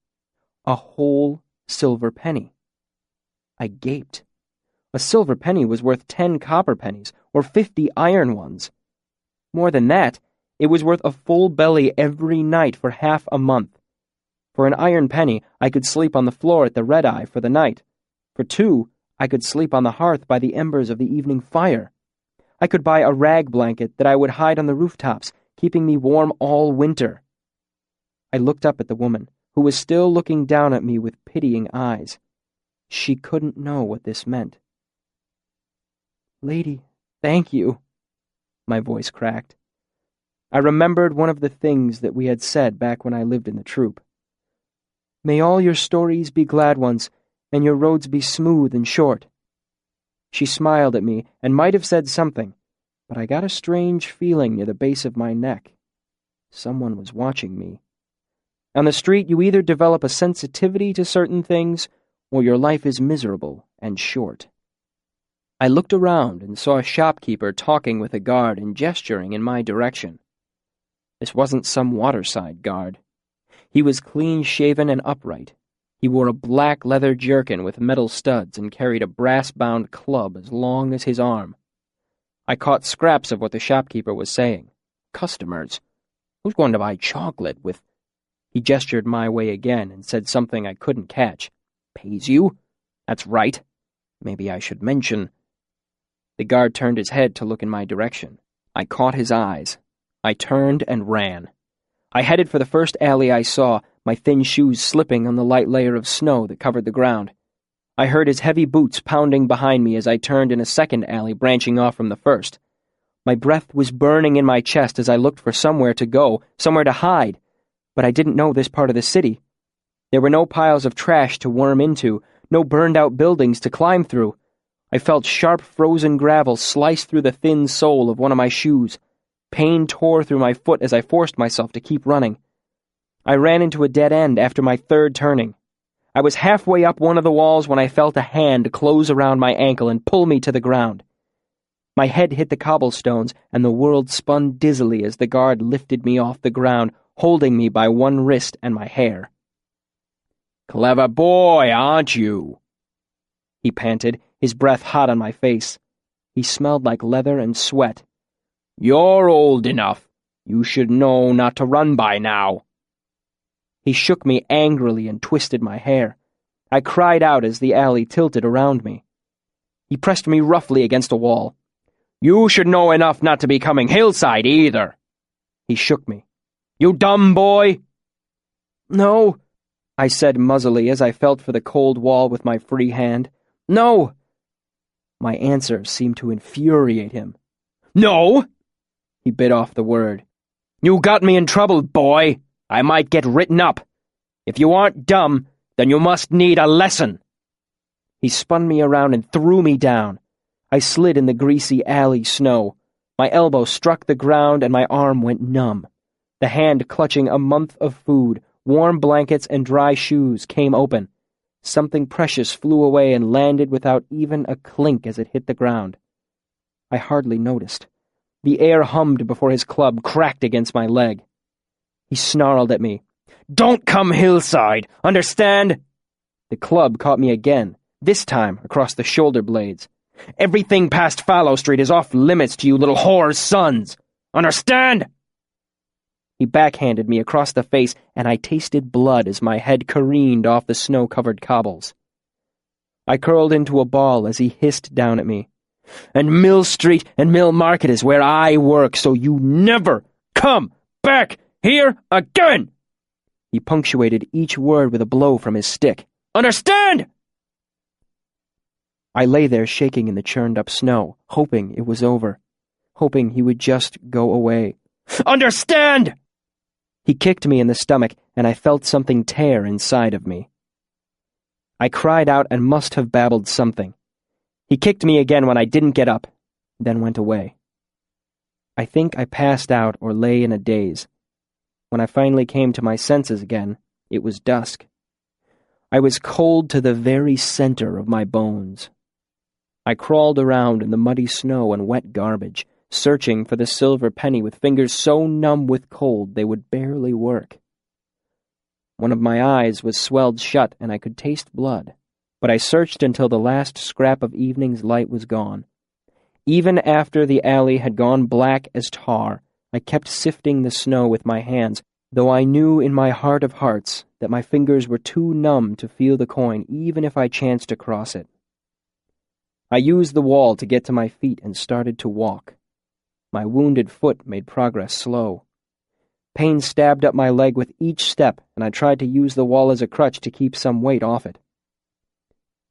A whole silver penny. I gaped. A silver penny was worth 10 copper pennies, or 50 iron ones. More than that, it was worth a full belly every night for half a month. For an iron penny, I could sleep on the floor at the Red Eye for the night. For 2, I could sleep on the hearth by the embers of the evening fire. I could buy a rag blanket that I would hide on the rooftops, keeping me warm all winter. I looked up at the woman, who was still looking down at me with pitying eyes. She couldn't know what this meant. "Lady, thank you," my voice cracked. I remembered one of the things that we had said back when I lived in the troupe. "May all your stories be glad ones, and your roads be smooth and short." She smiled at me and might have said something, but I got a strange feeling near the base of my neck. Someone was watching me. On the street, you either develop a sensitivity to certain things, or your life is miserable and short. I looked around and saw a shopkeeper talking with a guard and gesturing in my direction. This wasn't some waterside guard. He was clean-shaven and upright. He wore a black leather jerkin with metal studs and carried a brass-bound club as long as his arm. I caught scraps of what the shopkeeper was saying. Customers. Who's going to buy chocolate with... He gestured my way again and said something I couldn't catch. "Pays you? That's right. Maybe I should mention..." The guard turned his head to look in my direction. I caught his eyes. I turned and ran. I headed for the first alley I saw, my thin shoes slipping on the light layer of snow that covered the ground. I heard his heavy boots pounding behind me as I turned in a second alley branching off from the first. My breath was burning in my chest as I looked for somewhere to go, somewhere to hide, but I didn't know this part of the city. There were no piles of trash to worm into, no burned-out buildings to climb through. I felt sharp frozen gravel slice through the thin sole of one of my shoes. Pain tore through my foot as I forced myself to keep running. I ran into a dead end after my third turning. I was halfway up one of the walls when I felt a hand close around my ankle and pull me to the ground. My head hit the cobblestones, and the world spun dizzily as the guard lifted me off the ground, holding me by one wrist and my hair. "Clever boy, aren't you?" he panted, his breath hot on my face. He smelled like leather and sweat. "You're old enough. You should know not to run by now." He shook me angrily and twisted my hair. I cried out as the alley tilted around me. He pressed me roughly against a wall. "You should know enough not to be coming hillside either." He shook me. "You dumb boy!" "No," I said muzzily as I felt for the cold wall with my free hand. "No!" My answer seemed to infuriate him. "No?" He bit off the word. "You got me in trouble, boy. I might get written up. If you aren't dumb, then you must need a lesson." He spun me around and threw me down. I slid in the greasy alley snow. My elbow struck the ground and my arm went numb. The hand clutching a month of food, warm blankets, and dry shoes came open. Something precious flew away and landed without even a clink as it hit the ground. I hardly noticed. The air hummed before his club cracked against my leg. He snarled at me. "Don't come hillside, understand?" The club caught me again, this time across the shoulder blades. "Everything past Fallow Street is off limits to you little whore's sons. Understand?" He backhanded me across the face, and I tasted blood as my head careened off the snow-covered cobbles. I curled into a ball as he hissed down at me. "And Mill Street and Mill Market is where I work, so you never come back here again!" He punctuated each word with a blow from his stick. "Understand?" I lay there shaking in the churned-up snow, hoping it was over, hoping he would just go away. "Understand!" He kicked me in the stomach, and I felt something tear inside of me. I cried out and must have babbled something. He kicked me again when I didn't get up, then went away. I think I passed out or lay in a daze. When I finally came to my senses again, it was dusk. I was cold to the very center of my bones. I crawled around in the muddy snow and wet garbage, searching for the silver penny with fingers so numb with cold they would barely work. One of my eyes was swelled shut and I could taste blood, but I searched until the last scrap of evening's light was gone. Even after the alley had gone black as tar, I kept sifting the snow with my hands, though I knew in my heart of hearts that my fingers were too numb to feel the coin even if I chanced to cross it. I used the wall to get to my feet and started to walk. My wounded foot made progress slow. Pain stabbed up my leg with each step, and I tried to use the wall as a crutch to keep some weight off it.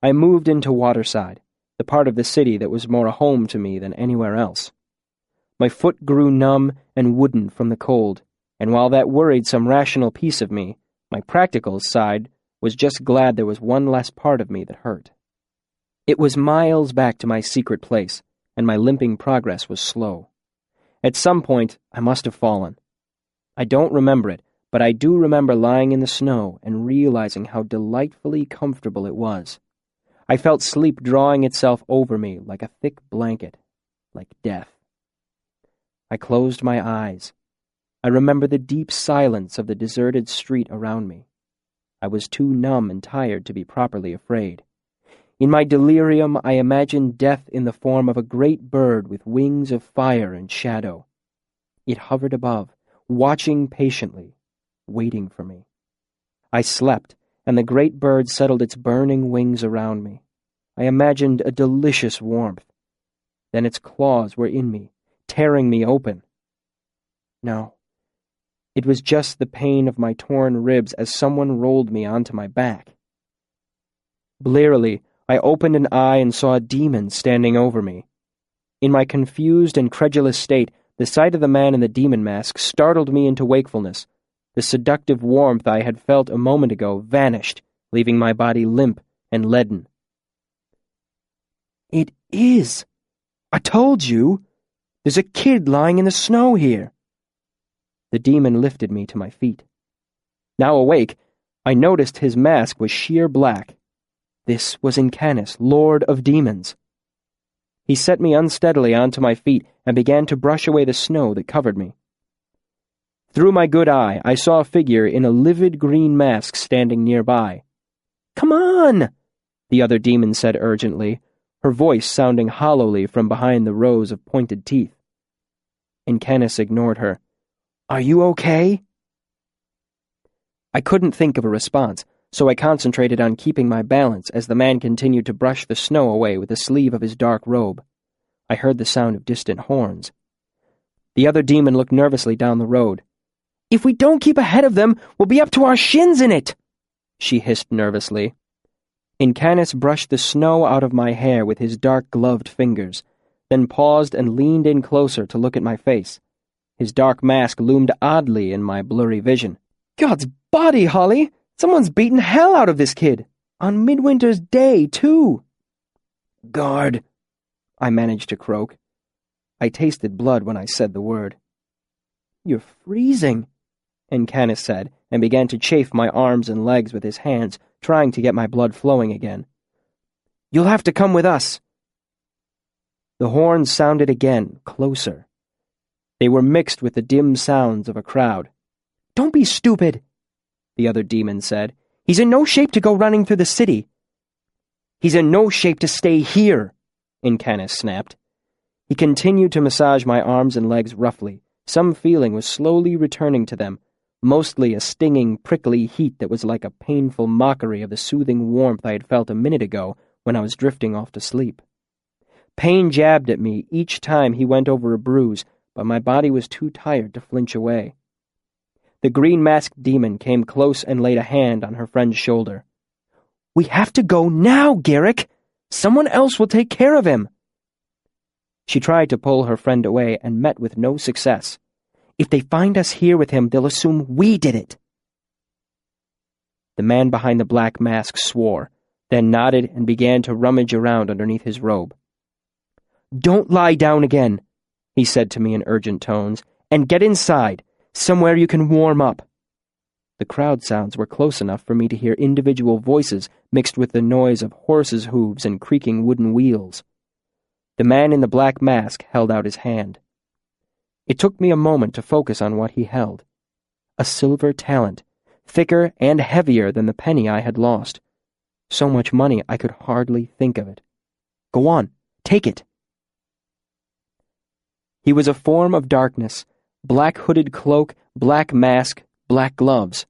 I moved into Waterside, the part of the city that was more a home to me than anywhere else. My foot grew numb and wooden from the cold, and while that worried some rational piece of me, my practical side was just glad there was one less part of me that hurt. It was miles back to my secret place, and my limping progress was slow. At some point, I must have fallen. I don't remember it, but I do remember lying in the snow and realizing how delightfully comfortable it was. I felt sleep drawing itself over me like a thick blanket, like death. I closed my eyes. I remember the deep silence of the deserted street around me. I was too numb and tired to be properly afraid. In my delirium, I imagined death in the form of a great bird with wings of fire and shadow. It hovered above, watching patiently, waiting for me. I slept, and the great bird settled its burning wings around me. I imagined a delicious warmth. Then its claws were in me, tearing me open. No, it was just the pain of my torn ribs as someone rolled me onto my back. Blearily, I opened an eye and saw a demon standing over me. In my confused and credulous state, the sight of the man in the demon mask startled me into wakefulness. The seductive warmth I had felt a moment ago vanished, leaving my body limp and leaden. "It is! I told you! There's a kid lying in the snow here!" The demon lifted me to my feet. Now awake, I noticed his mask was sheer black. This was Incanus, Lord of Demons. He set me unsteadily onto my feet and began to brush away the snow that covered me. Through my good eye, I saw a figure in a livid green mask standing nearby. "Come on!" the other demon said urgently, her voice sounding hollowly from behind the rows of pointed teeth. Incanus ignored her. "Are you okay?" I couldn't think of a response, so I concentrated on keeping my balance as the man continued to brush the snow away with the sleeve of his dark robe. I heard the sound of distant horns. The other demon looked nervously down the road. "If we don't keep ahead of them, we'll be up to our shins in it," she hissed nervously. Incanus brushed the snow out of my hair with his dark-gloved fingers, then paused and leaned in closer to look at my face. His dark mask loomed oddly in my blurry vision. "God's body, Holly! Someone's beaten hell out of this kid! On Midwinter's Day, too!" "Guard," I managed to croak. I tasted blood when I said the word. "You're freezing," Incanus said, and began to chafe my arms and legs with his hands, trying to get my blood flowing again. "You'll have to come with us." The horns sounded again, closer. They were mixed with the dim sounds of a crowd. "Don't be stupid," the other demon said. "He's in no shape to go running through the city." "He's in no shape to stay here," Incanus snapped. He continued to massage my arms and legs roughly. Some feeling was slowly returning to them, mostly a stinging, prickly heat that was like a painful mockery of the soothing warmth I had felt a minute ago when I was drifting off to sleep. Pain jabbed at me each time he went over a bruise, but my body was too tired to flinch away. The green-masked demon came close and laid a hand on her friend's shoulder. "We have to go now, Garrick! Someone else will take care of him!" She tried to pull her friend away and met with no success. "If they find us here with him, they'll assume we did it." The man behind the black mask swore, then nodded and began to rummage around underneath his robe. "Don't lie down again," he said to me in urgent tones, "and get inside, somewhere you can warm up." The crowd sounds were close enough for me to hear individual voices mixed with the noise of horses' hooves and creaking wooden wheels. The man in the black mask held out his hand. It took me a moment to focus on what he held. A silver talent, thicker and heavier than the penny I had lost. So much money I could hardly think of it. "Go on, take it." He was a form of darkness, Black hooded cloak, black mask, black gloves.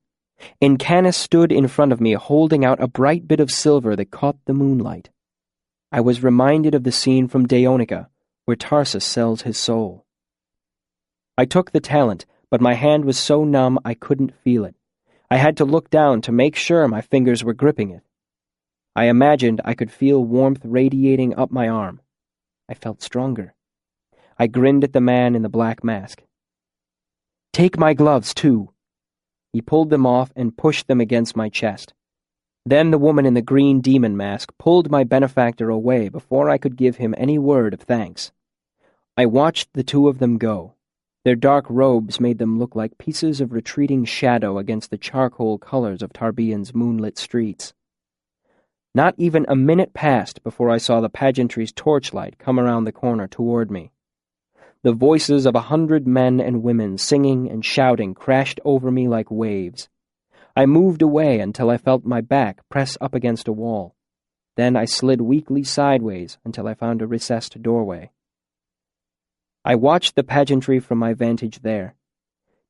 Incanus stood in front of me, holding out a bright bit of silver that caught the moonlight. I was reminded of the scene from Daonica, where Tarsus sells his soul. I took the talent, but my hand was so numb I couldn't feel it. I had to look down to make sure my fingers were gripping it. I imagined I could feel warmth radiating up my arm. I felt stronger. I grinned at the man in the black mask. "Take my gloves, too." He pulled them off and pushed them against my chest. Then the woman in the green demon mask pulled my benefactor away before I could give him any word of thanks. I watched the two of them go. Their dark robes made them look like pieces of retreating shadow against the charcoal colors of Tarbean's moonlit streets. Not even a minute passed before I saw the pageantry's torchlight come around the corner toward me. The voices of 100 men and women singing and shouting crashed over me like waves. I moved away until I felt my back press up against a wall. Then I slid weakly sideways until I found a recessed doorway. I watched the pageantry from my vantage there.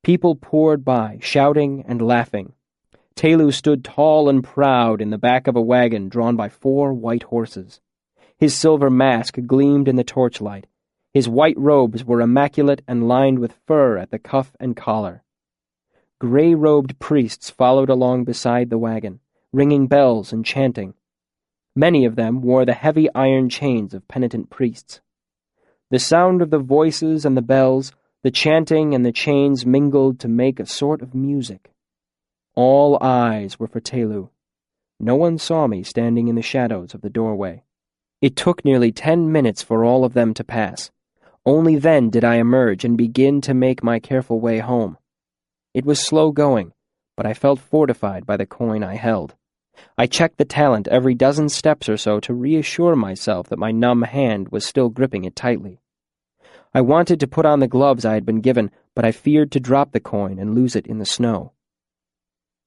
People poured by, shouting and laughing. Telu stood tall and proud in the back of a wagon drawn by 4 white horses. His silver mask gleamed in the torchlight. His white robes were immaculate and lined with fur at the cuff and collar. Gray-robed priests followed along beside the wagon, ringing bells and chanting. Many of them wore the heavy iron chains of penitent priests. The sound of the voices and the bells, the chanting and the chains mingled to make a sort of music. All eyes were for Telu. No one saw me standing in the shadows of the doorway. It took nearly 10 minutes for all of them to pass. Only then did I emerge and begin to make my careful way home. It was slow going, but I felt fortified by the coin I held. I checked the talent every dozen steps or so to reassure myself that my numb hand was still gripping it tightly. I wanted to put on the gloves I had been given, but I feared to drop the coin and lose it in the snow.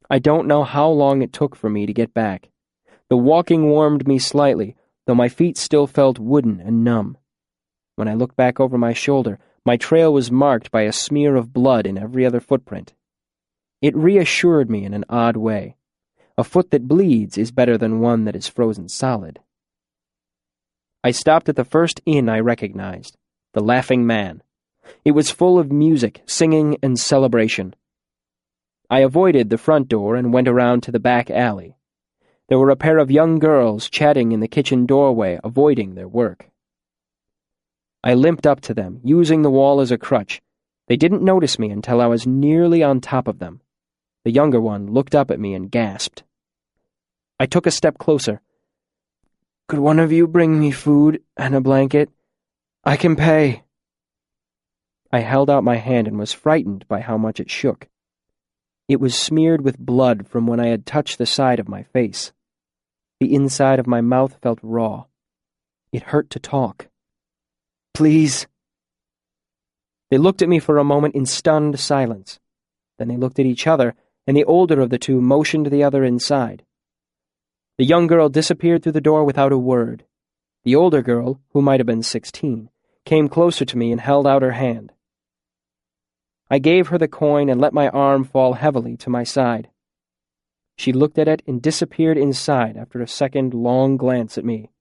I don't know how long it took for me to get back. The walking warmed me slightly, though my feet still felt wooden and numb. When I looked back over my shoulder, my trail was marked by a smear of blood in every other footprint. It reassured me in an odd way. A foot that bleeds is better than one that is frozen solid. I stopped at the first inn I recognized, the Laughing Man. It was full of music, singing, and celebration. I avoided the front door and went around to the back alley. There were a pair of young girls chatting in the kitchen doorway, avoiding their work. I limped up to them, using the wall as a crutch. They didn't notice me until I was nearly on top of them. The younger one looked up at me and gasped. I took a step closer. "Could one of you bring me food and a blanket? I can pay." I held out my hand and was frightened by how much it shook. It was smeared with blood from when I had touched the side of my face. The inside of my mouth felt raw. It hurt to talk. "Please." They looked at me for a moment in stunned silence. Then they looked at each other, and the older of the two motioned the other inside. The young girl disappeared through the door without a word. The older girl, who might have been 16, came closer to me and held out her hand. I gave her the coin and let my arm fall heavily to my side. She looked at it and disappeared inside after a second long glance at me.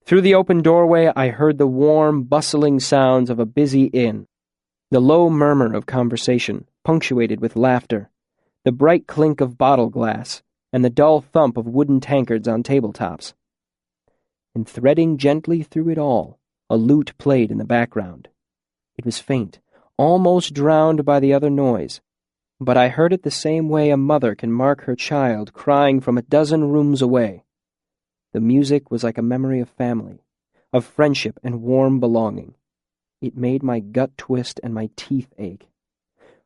Through the open doorway, I heard the warm, bustling sounds of a busy inn, the low murmur of conversation, punctuated with laughter, the bright clink of bottle glass, and the dull thump of wooden tankards on tabletops. And threading gently through it all, a lute played in the background. It was faint, almost drowned by the other noise, but I heard it the same way a mother can mark her child crying from a dozen rooms away. The music was like a memory of family, of friendship and warm belonging. It made my gut twist and my teeth ache.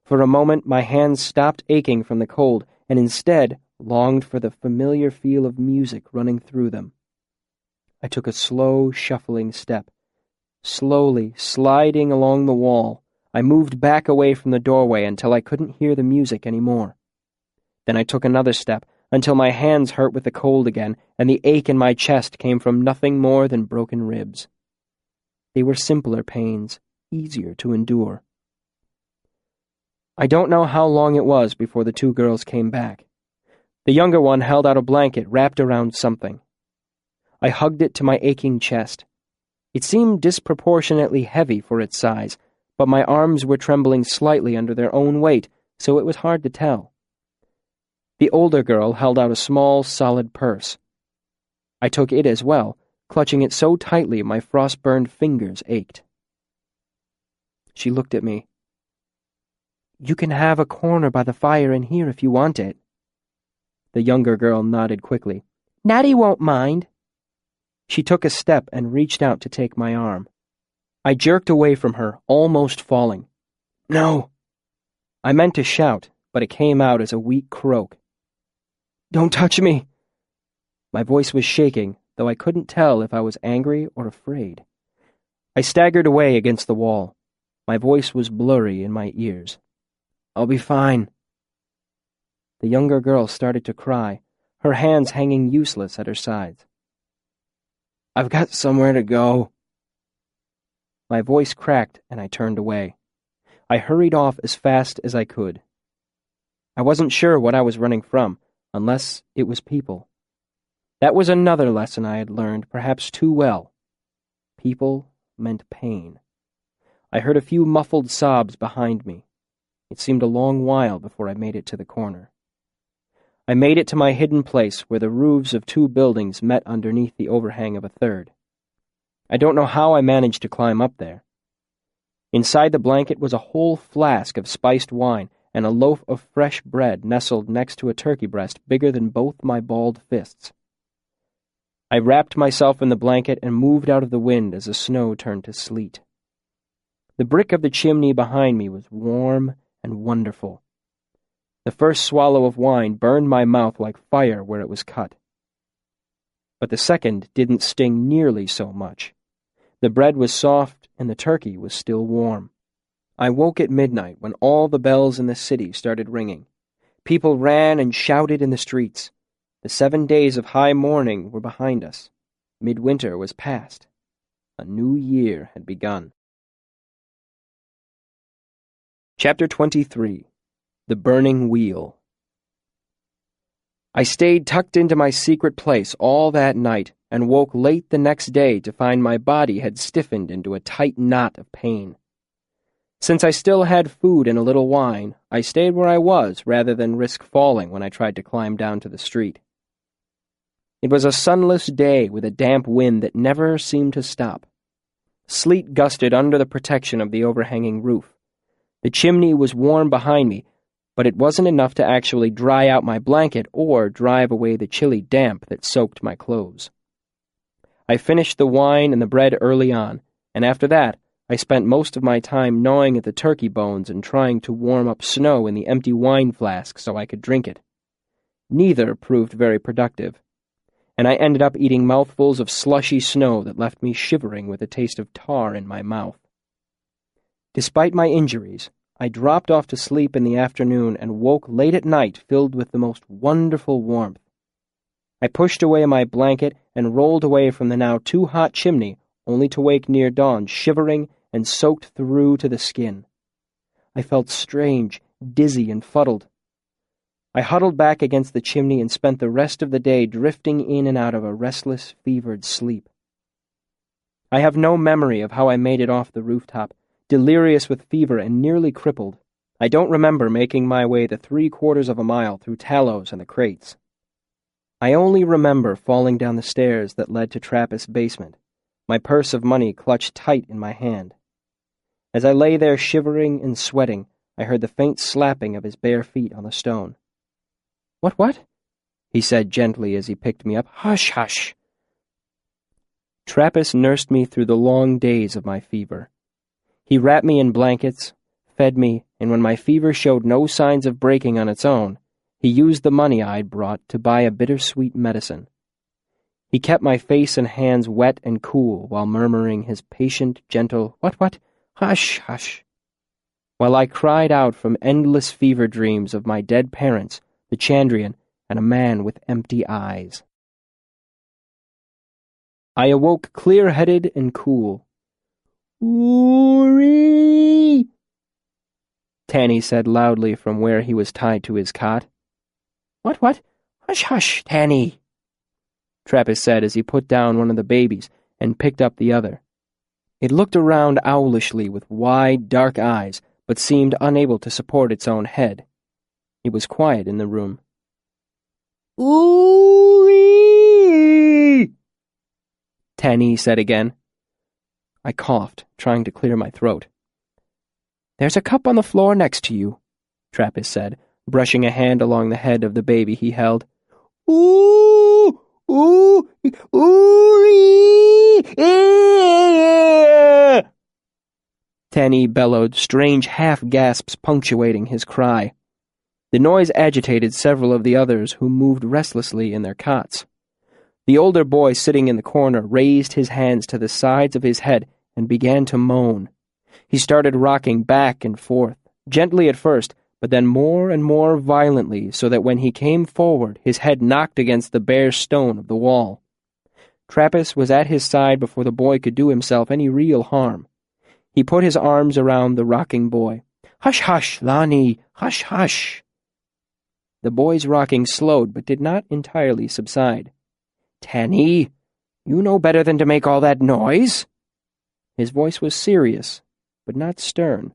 For a moment my hands stopped aching from the cold, and instead longed for the familiar feel of music running through them. I took a slow, shuffling step. Slowly, sliding along the wall, I moved back away from the doorway until I couldn't hear the music anymore. Then I took another step, until my hands hurt with the cold again, and the ache in my chest came from nothing more than broken ribs. They were simpler pains, easier to endure. I don't know how long it was before the two girls came back. The younger one held out a blanket wrapped around something. I hugged it to my aching chest. It seemed disproportionately heavy for its size, but my arms were trembling slightly under their own weight, so it was hard to tell. The older girl held out a small, solid purse. I took it as well, clutching it so tightly my frost-burned fingers ached. She looked at me. "You can have a corner by the fire in here if you want it." The younger girl nodded quickly. "Natty won't mind." She took a step and reached out to take my arm. I jerked away from her, almost falling. "No!" I meant to shout, but it came out as a weak croak. "Don't touch me!" My voice was shaking, though I couldn't tell if I was angry or afraid. I staggered away against the wall. My voice was blurry in my ears. "I'll be fine." The younger girl started to cry, her hands hanging useless at her sides. "I've got somewhere to go." My voice cracked and I turned away. I hurried off as fast as I could. I wasn't sure what I was running from, unless it was people. That was another lesson I had learned, perhaps too well. People meant pain. I heard a few muffled sobs behind me. It seemed a long while before I made it to the corner. I made it to my hidden place where the roofs of two buildings met underneath the overhang of a third. I don't know how I managed to climb up there. Inside the blanket was a whole flask of spiced wine and a loaf of fresh bread nestled next to a turkey breast bigger than both my balled fists. I wrapped myself in the blanket and moved out of the wind as the snow turned to sleet. The brick of the chimney behind me was warm and wonderful. The first swallow of wine burned my mouth like fire where it was cut. But the second didn't sting nearly so much. The bread was soft and the turkey was still warm. I woke at midnight when all the bells in the city started ringing. People ran and shouted in the streets. The 7 days of high mourning were behind us. Midwinter was past. A new year had begun. Chapter 23. The Burning Wheel. I stayed tucked into my secret place all that night and woke late the next day to find my body had stiffened into a tight knot of pain. Since I still had food and a little wine, I stayed where I was rather than risk falling when I tried to climb down to the street. It was a sunless day with a damp wind that never seemed to stop. Sleet gusted under the protection of the overhanging roof. The chimney was warm behind me, but it wasn't enough to actually dry out my blanket or drive away the chilly damp that soaked my clothes. I finished the wine and the bread early on, and after that, I spent most of my time gnawing at the turkey bones and trying to warm up snow in the empty wine flask so I could drink it. Neither proved very productive, and I ended up eating mouthfuls of slushy snow that left me shivering with a taste of tar in my mouth. Despite my injuries, I dropped off to sleep in the afternoon and woke late at night filled with the most wonderful warmth. I pushed away my blanket and rolled away from the now too hot chimney, only to wake near dawn shivering and soaked through to the skin. I felt strange, dizzy, and fuddled. I huddled back against the chimney and spent the rest of the day drifting in and out of a restless, fevered sleep. I have no memory of how I made it off the rooftop, delirious with fever and nearly crippled. I don't remember making my way the 3/4 of a mile through tallows and the crates. I only remember falling down the stairs that led to Trappist's basement, my purse of money clutched tight in my hand. As I lay there shivering and sweating, I heard the faint slapping of his bare feet on the stone. What? He said gently as he picked me up. "Hush, hush." Trappist nursed me through the long days of my fever. He wrapped me in blankets, fed me, and when my fever showed no signs of breaking on its own, he used the money I'd brought to buy a bittersweet medicine. He kept my face and hands wet and cool while murmuring his patient, gentle, What? Hush, hush. While I cried out from endless fever dreams of my dead parents, the Chandrian, and a man with empty eyes. I awoke clear-headed and cool. "Uri!" Tanny said loudly from where he was tied to his cot. What? Hush, hush, Tanny," Trappist said as he put down one of the babies and picked up the other. It looked around owlishly with wide, dark eyes, but seemed unable to support its own head. It was quiet in the room. "Ooh-wee!" Tanny said again. I coughed, trying to clear my throat. "There's a cup on the floor next to you," Trappist said, brushing a hand along the head of the baby he held. "Ooh! Ooh! Ooh-wee! Tanny bellowed, strange half-gasps punctuating his cry. The noise agitated several of the others who moved restlessly in their cots. The older boy sitting in the corner raised his hands to the sides of his head and began to moan. He started rocking back and forth, gently at first, but then more and more violently, so that when he came forward, his head knocked against the bare stone of the wall. Trappist was at his side before the boy could do himself any real harm. He put his arms around the rocking boy. "Hush, hush, Lonnie, hush, hush." The boy's rocking slowed, but did not entirely subside. "Tanny, you know better than to make all that noise." His voice was serious, but not stern.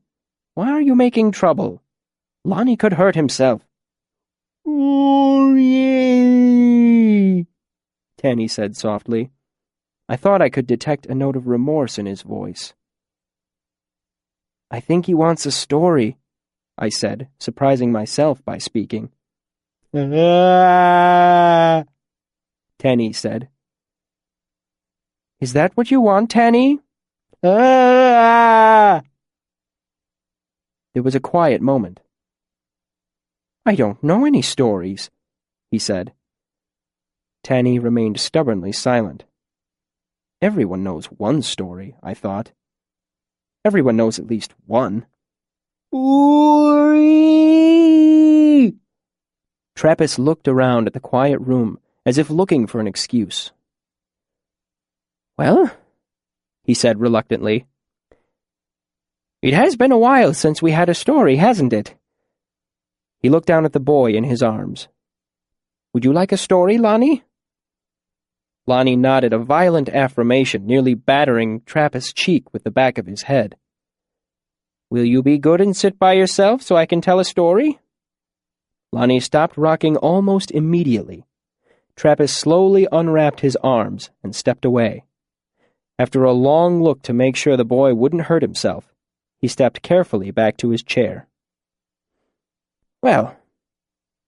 "Why are you making trouble? Lonnie could hurt himself." "Ooh-yay," Tanny said softly. I thought I could detect a note of remorse in his voice. "I think he wants a story," I said, surprising myself by speaking. "Ah," Tanny said. "Is that what you want, Tanny?" "Ah." There was a quiet moment. "I don't know any stories," he said. Tanny remained stubbornly silent. Everyone knows one story, I thought. Everyone knows at least one. "Uri!" Trappist looked around at the quiet room, as if looking for an excuse. "Well," he said reluctantly, "it has been a while since we had a story, hasn't it?" He looked down at the boy in his arms. "Would you like a story, Lonnie?" Lonnie nodded a violent affirmation, nearly battering Trappist's cheek with the back of his head. "Will you be good and sit by yourself so I can tell a story?" Lonnie stopped rocking almost immediately. Trappist slowly unwrapped his arms and stepped away. After a long look to make sure the boy wouldn't hurt himself, he stepped carefully back to his chair. "Well,"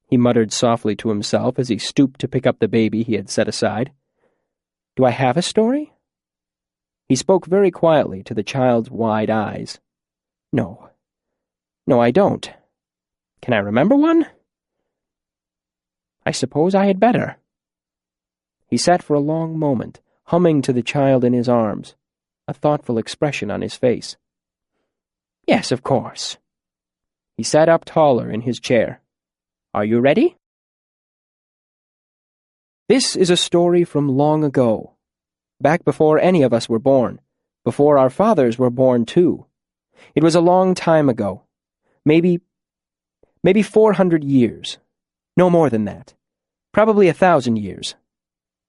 he muttered softly to himself as he stooped to pick up the baby he had set aside. "Do I have a story?" He spoke very quietly to the child's wide eyes. No, I don't. Can I remember one? I suppose I had better." He sat for a long moment, humming to the child in his arms, a thoughtful expression on his face. "Yes, of course." He sat up taller in his chair. "Are you ready?" This is a story from long ago, back before any of us were born, before our fathers were born too. It was a long time ago, maybe 400 years, no more than that, probably 1,000 years,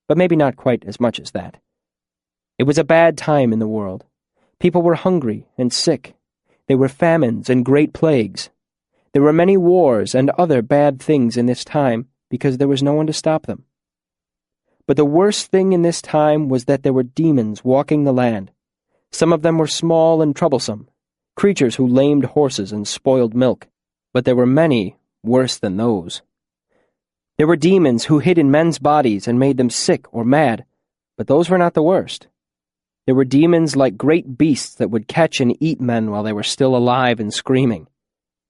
but maybe not quite as much as that. It was a bad time in the world. People were hungry and sick. There were famines and great plagues. There were many wars and other bad things in this time because there was no one to stop them. But the worst thing in this time was that there were demons walking the land. Some of them were small and troublesome, creatures who lamed horses and spoiled milk, but there were many worse than those. There were demons who hid in men's bodies and made them sick or mad, but those were not the worst. There were demons like great beasts that would catch and eat men while they were still alive and screaming,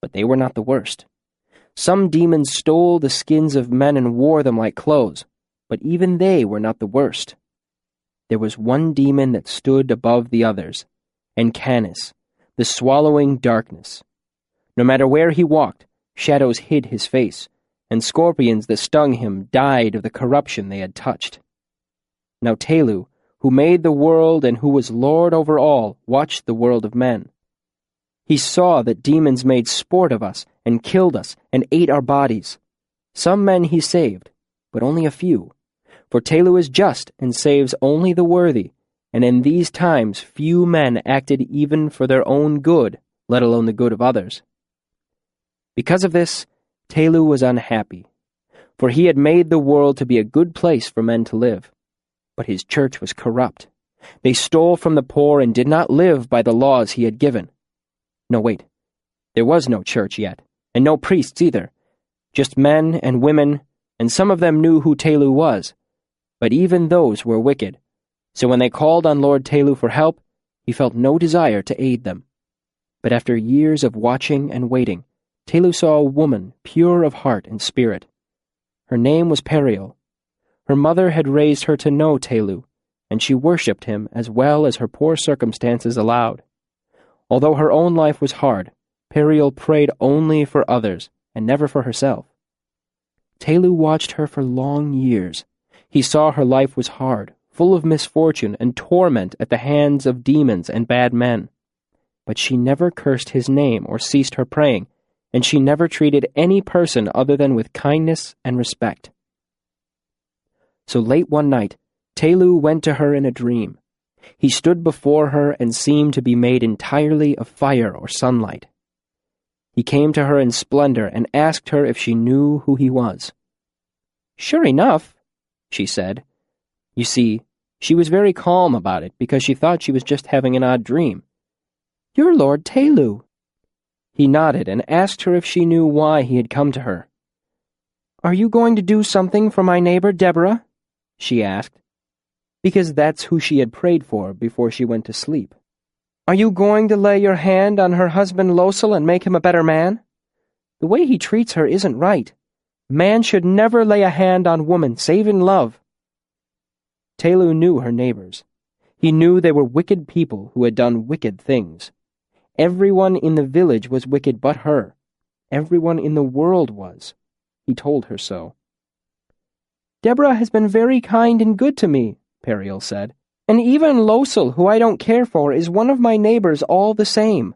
but they were not the worst. Some demons stole the skins of men and wore them like clothes, but even they were not the worst. There was one demon that stood above the others, Encanis, the swallowing darkness. No matter where he walked, shadows hid his face, and scorpions that stung him died of the corruption they had touched. Now Telu who made the world and who was Lord over all, watched the world of men. He saw that demons made sport of us and killed us and ate our bodies. Some men he saved, but only a few. For Telu is just and saves only the worthy, and in these times few men acted even for their own good, let alone the good of others. Because of this, Telu was unhappy, for he had made the world to be a good place for men to live. But his church was corrupt. They stole from the poor and did not live by the laws he had given. No, wait. There was no church yet, and no priests either. Just men and women, and some of them knew who Telu was. But even those were wicked. So when they called on Lord Telu for help, he felt no desire to aid them. But after years of watching and waiting, Telu saw a woman pure of heart and spirit. Her name was Periel. Her mother had raised her to know Telu, and she worshipped him as well as her poor circumstances allowed. Although her own life was hard, Periel prayed only for others and never for herself. Telu watched her for long years. He saw her life was hard, full of misfortune and torment at the hands of demons and bad men. But she never cursed his name or ceased her praying, and she never treated any person other than with kindness and respect. So late one night, Telu went to her in a dream. He stood before her and seemed to be made entirely of fire or sunlight. He came to her in splendor and asked her if she knew who he was. "Sure enough," she said. You see, she was very calm about it because she thought she was just having an odd dream. "You're Lord Telu." He nodded and asked her if she knew why he had come to her. "Are you going to do something for my neighbor Deborah?" she asked, because that's who she had prayed for before she went to sleep. "Are you going to lay your hand on her husband Losel and make him a better man? The way he treats her isn't right. Man should never lay a hand on woman save in love." Telu knew her neighbors. He knew they were wicked people who had done wicked things. Everyone in the village was wicked but her. Everyone in the world was. He told her so. "Deborah has been very kind and good to me," Periel said. "And even Losel, who I don't care for, is one of my neighbors all the same."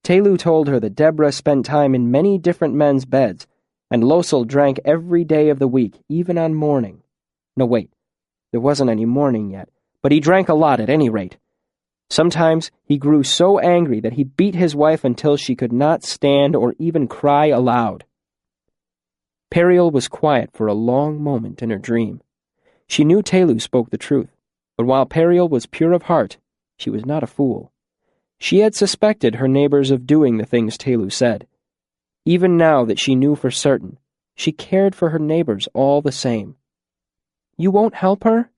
Telu told her that Deborah spent time in many different men's beds, and Losel drank every day of the week, even on morning. No, wait, there wasn't any morning yet, but he drank a lot at any rate. Sometimes he grew so angry that he beat his wife until she could not stand or even cry aloud. Periel was quiet for a long moment in her dream. She knew Telu spoke the truth, but while Periel was pure of heart, she was not a fool. She had suspected her neighbors of doing the things Telu said. Even now that she knew for certain, she cared for her neighbors all the same. "You won't help her?"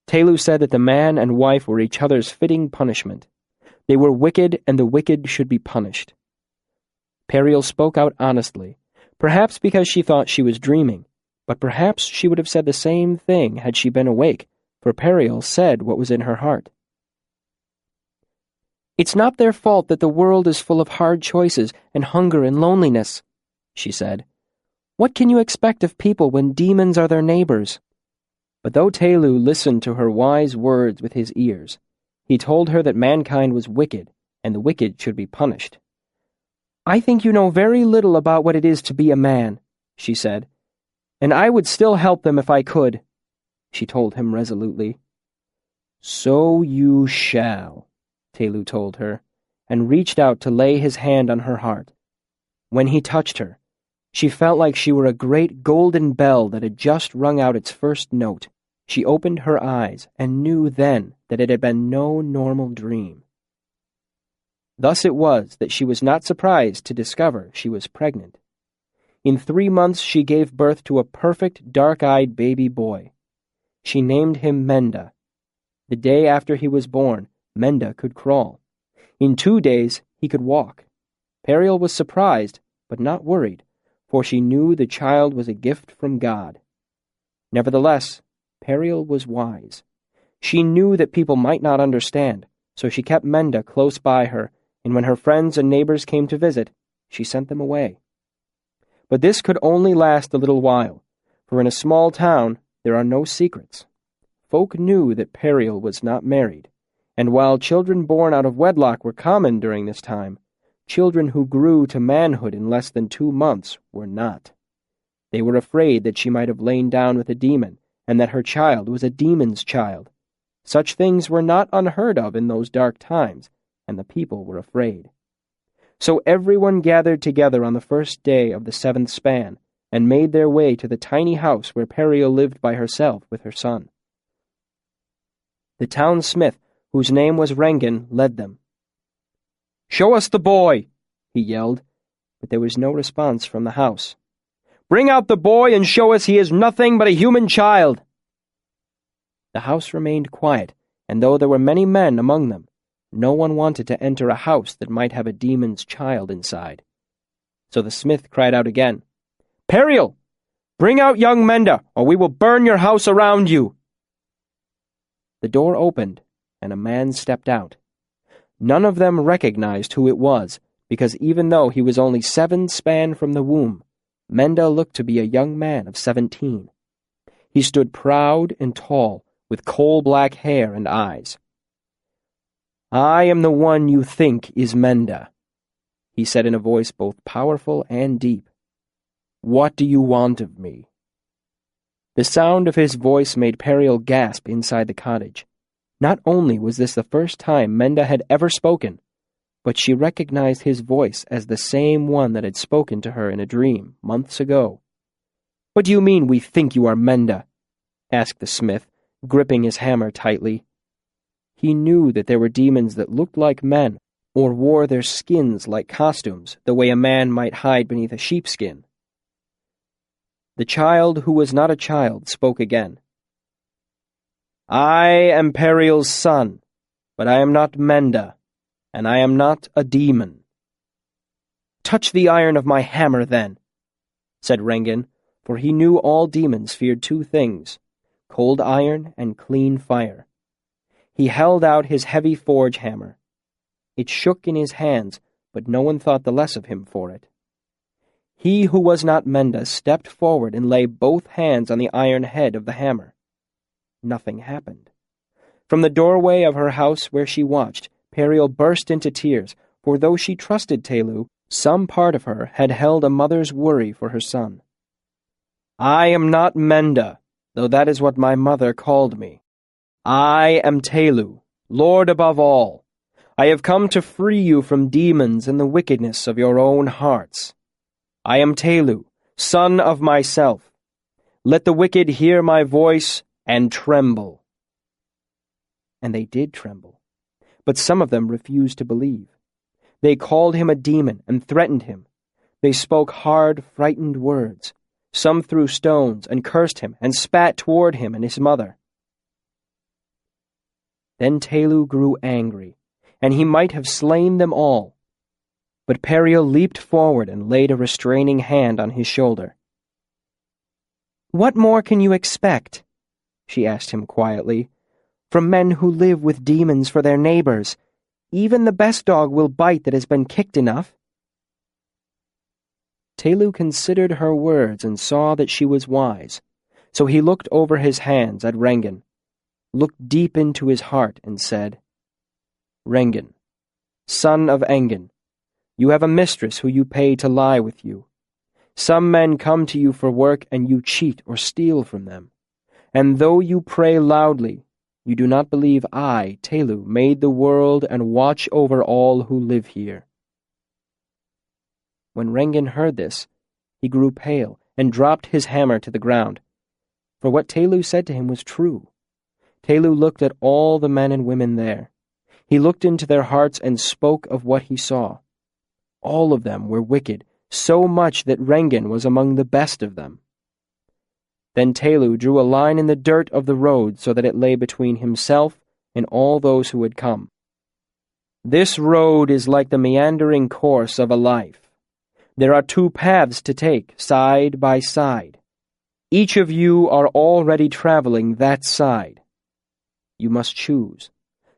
Telu said that the man and wife were each other's fitting punishment. They were wicked, and the wicked should be punished. Periel spoke out honestly, perhaps because she thought she was dreaming, but perhaps she would have said the same thing had she been awake, for Periel said what was in her heart. "It's not their fault that the world is full of hard choices and hunger and loneliness," she said. "What can you expect of people when demons are their neighbors?" But though Telu listened to her wise words with his ears, he told her that mankind was wicked, and the wicked should be punished. "I think you know very little about what it is to be a man," she said, "and I would still help them if I could," she told him resolutely. "So you shall," Telu told her, and reached out to lay his hand on her heart. When he touched her, she felt like she were a great golden bell that had just rung out its first note. She opened her eyes and knew then that it had been no normal dream. Thus it was that she was not surprised to discover she was pregnant. In 3 months she gave birth to a perfect, dark-eyed baby boy. She named him Menda. The day after he was born, Menda could crawl. In 2 days, he could walk. Periel was surprised, but not worried, for she knew the child was a gift from God. Nevertheless, Periel was wise. She knew that people might not understand, so she kept Menda close by her, and when her friends and neighbors came to visit, she sent them away. But this could only last a little while, for in a small town there are no secrets. folk knew that Periel was not married, and while children born out of wedlock were common during this time, children who grew to manhood in less than 2 months were not. They were afraid that she might have lain down with a demon, and that her child was a demon's child. Such things were not unheard of in those dark times, and the people were afraid. So everyone gathered together on the first day of the 7th span, and made their way to the tiny house where Periel lived by herself with her son. The town smith, whose name was Rengen, led them. "Show us the boy," he yelled, but there was no response from the house. "Bring out the boy and show us he is nothing but a human child." The house remained quiet, and though there were many men among them, no one wanted to enter a house that might have a demon's child inside. So the smith cried out again, "Periel, bring out young Menda, or we will burn your house around you." The door opened, and a man stepped out. None of them recognized who it was, because even though he was only 7 span from the womb, Menda looked to be a young man of 17. He stood proud and tall, with coal-black hair and eyes. "I am the one you think is Menda," he said in a voice both powerful and deep. "What do you want of me?" The sound of his voice made Periel gasp inside the cottage. Not only was this the first time Menda had ever spoken, but she recognized his voice as the same one that had spoken to her in a dream months ago. "What do you mean, we think you are Menda?" asked the smith, gripping his hammer tightly. He knew that there were demons that looked like men, or wore their skins like costumes, the way a man might hide beneath a sheepskin. The child who was not a child spoke again. "I am Periel's son, but I am not Menda, and I am not a demon." "Touch the iron of my hammer, then," said Rengen, for he knew all demons feared 2 things, cold iron and clean fire. He held out his heavy forge hammer. It shook in his hands, but no one thought the less of him for it. He who was not Menda stepped forward and laid both hands on the iron head of the hammer. Nothing happened. From the doorway of her house where she watched, Periel burst into tears, for though she trusted Telu, some part of her had held a mother's worry for her son. "I am not Menda, though that is what my mother called me. I am Telu, Lord above all. I have come to free you from demons and the wickedness of your own hearts. I am Telu, son of myself. Let the wicked hear my voice and tremble." And they did tremble, but some of them refused to believe. They called him a demon and threatened him. They spoke hard, frightened words. Some threw stones and cursed him and spat toward him and his mother. Then Telu grew angry, and he might have slain them all. But Periel leaped forward and laid a restraining hand on his shoulder. "What more can you expect?" she asked him quietly. "From men who live with demons for their neighbors. Even the best dog will bite that has been kicked enough." Telu considered her words and saw that she was wise, so he looked over his hands at Rengen, looked deep into his heart and said, "Rengen, son of Engen, you have a mistress who you pay to lie with you. Some men come to you for work and you cheat or steal from them. And though you pray loudly, you do not believe I, Telu, made the world and watch over all who live here." When Rengen heard this, he grew pale and dropped his hammer to the ground. For what Telu said to him was true. Telu looked at all the men and women there. He looked into their hearts and spoke of what he saw. All of them were wicked, so much that Rengen was among the best of them. Then Telu drew a line in the dirt of the road so that it lay between himself and all those who had come. "This road is like the meandering course of a life. There are 2 paths to take, side by side. Each of you are already traveling that side. You must choose.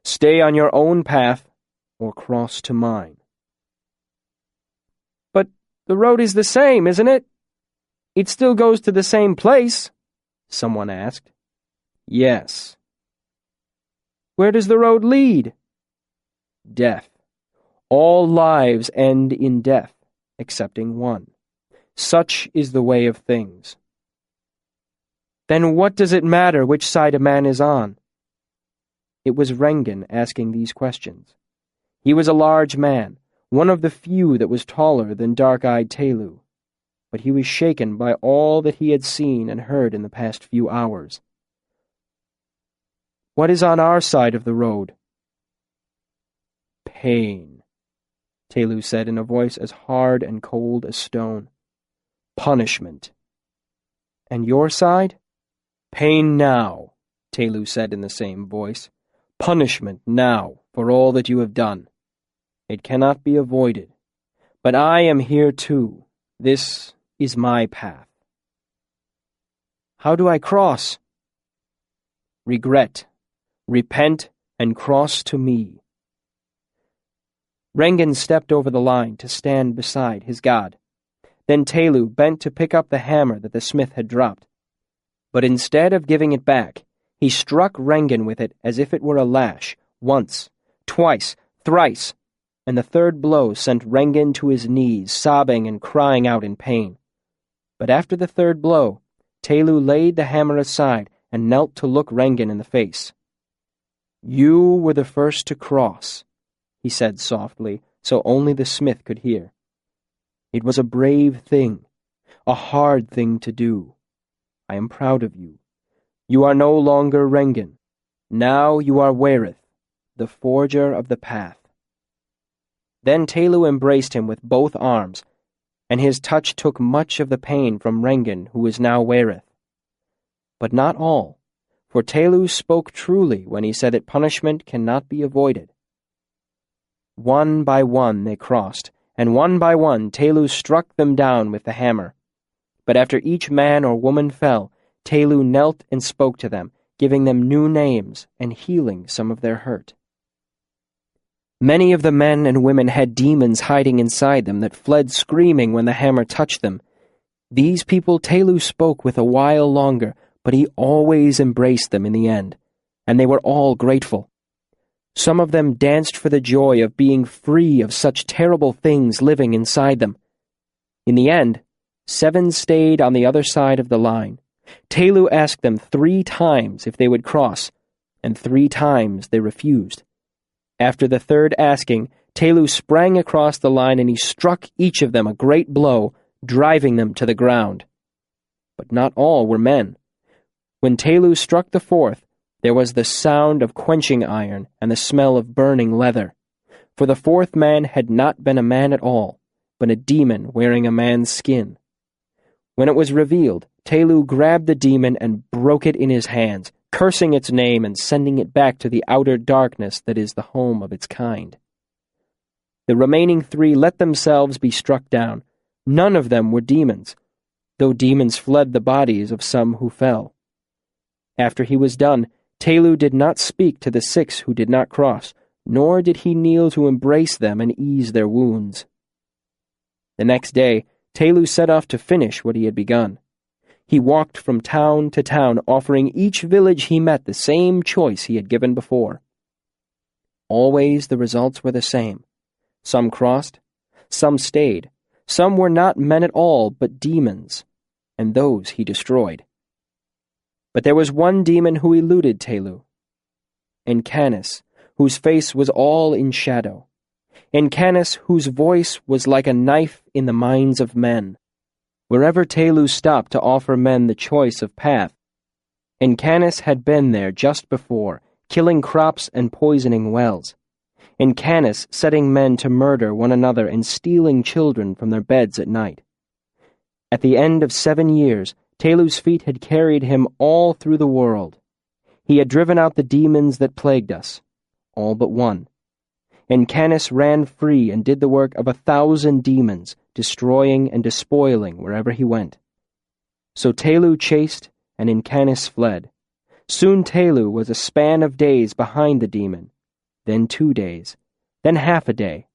Stay on your own path or cross to mine." "But the road is the same, isn't it? It still goes to the same place," someone asked. "Yes," Where does the road lead? Death. All lives end in death, excepting one. Such is the way of things. Then what does it matter which side a man is on? It was Rengen asking these questions. He was a large man, one of the few that was taller than dark-eyed Telu, but he was shaken by all that he had seen and heard in the past few hours. What is on our side of the road? Pain, Telu said in a voice as hard and cold as stone. Punishment. And your side? Pain now, Telu said in the same voice. Punishment now for all that you have done. It cannot be avoided. But I am here too. This is my path. How do I cross? Regret, repent, and cross to me. Rengen stepped over the line to stand beside his god. Then Telu bent to pick up the hammer that the smith had dropped. But instead of giving it back, he struck Rengen with it as if it were a lash, once, twice, thrice, and the third blow sent Rengen to his knees, sobbing and crying out in pain. But after the third blow, Telu laid the hammer aside and knelt to look Rengen in the face. You were the first to cross, he said softly, so only the smith could hear. It was a brave thing, a hard thing to do. I am proud of you. You are no longer Rengen. Now you are Wereth, the forger of the path. Then Telu embraced him with both arms, and his touch took much of the pain from Rengen, who is now Wereth. But not all, for Telu spoke truly when he said that punishment cannot be avoided. One by one they crossed, and one by one Telu struck them down with the hammer. But after each man or woman fell, Telu knelt and spoke to them, giving them new names and healing some of their hurt. Many of the men and women had demons hiding inside them that fled screaming when the hammer touched them. These people Telu spoke with a while longer, but he always embraced them in the end, and they were all grateful. Some of them danced for the joy of being free of such terrible things living inside them. In the end, 7 stayed on the other side of the line. Telu asked them 3 times if they would cross, and 3 times they refused. After the third asking, Telu sprang across the line and he struck each of them a great blow, driving them to the ground. But not all were men. When Telu struck the 4th, there was the sound of quenching iron and the smell of burning leather. For the 4th man had not been a man at all, but a demon wearing a man's skin. When it was revealed, Telu grabbed the demon and broke it in his hands, cursing its name and sending it back to the outer darkness that is the home of its kind. The remaining 3 let themselves be struck down. None of them were demons, though demons fled the bodies of some who fell. After he was done, Telu did not speak to the 6 who did not cross, nor did he kneel to embrace them and ease their wounds. The next day, Telu set off to finish what he had begun. He walked from town to town, offering each village he met the same choice he had given before. Always the results were the same. Some crossed, some stayed, some were not men at all but demons, and those he destroyed. But there was one demon who eluded Telu, Encanis, whose face was all in shadow, Encanis, whose voice was like a knife in the minds of men. Wherever Telu stopped to offer men the choice of path, Encanis had been there just before, killing crops and poisoning wells. Encanis setting men to murder one another and stealing children from their beds at night. At the end of 7 years, Telu's feet had carried him all through the world. He had driven out the demons that plagued us, all but one. Encanis ran free and did the work of 1,000 demons, destroying and despoiling wherever he went. So Telu chased, and Encanis fled. Soon Telu was a span of days behind the demon, then 2 days, then half a day.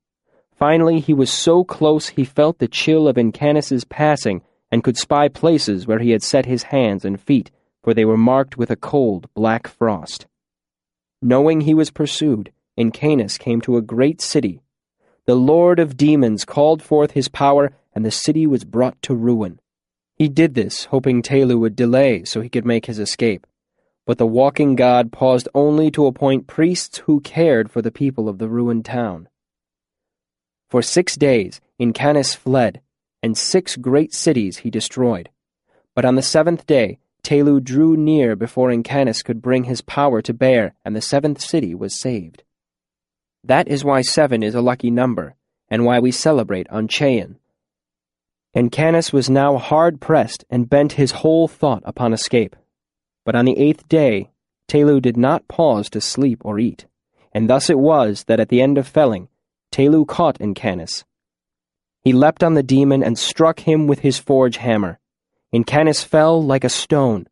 Finally, he was so close he felt the chill of Encanis's passing and could spy places where he had set his hands and feet, for they were marked with a cold black frost. Knowing he was pursued, Incanus came to a great city. The Lord of Demons called forth his power, and the city was brought to ruin. He did this, hoping Telu would delay so he could make his escape. But the walking god paused only to appoint priests who cared for the people of the ruined town. For 6 days, Incanus fled, and 6 great cities he destroyed. But on the 7th day, Telu drew near before Incanus could bring his power to bear, and the 7th city was saved. That is why 7 is a lucky number, and why we celebrate on Chayan. Incanus was now hard-pressed and bent his whole thought upon escape. But on the 8th day, Telu did not pause to sleep or eat, and thus it was that at the end of felling, Telu caught Incanus. He leapt on the demon and struck him with his forge hammer. Incanus fell like a stone,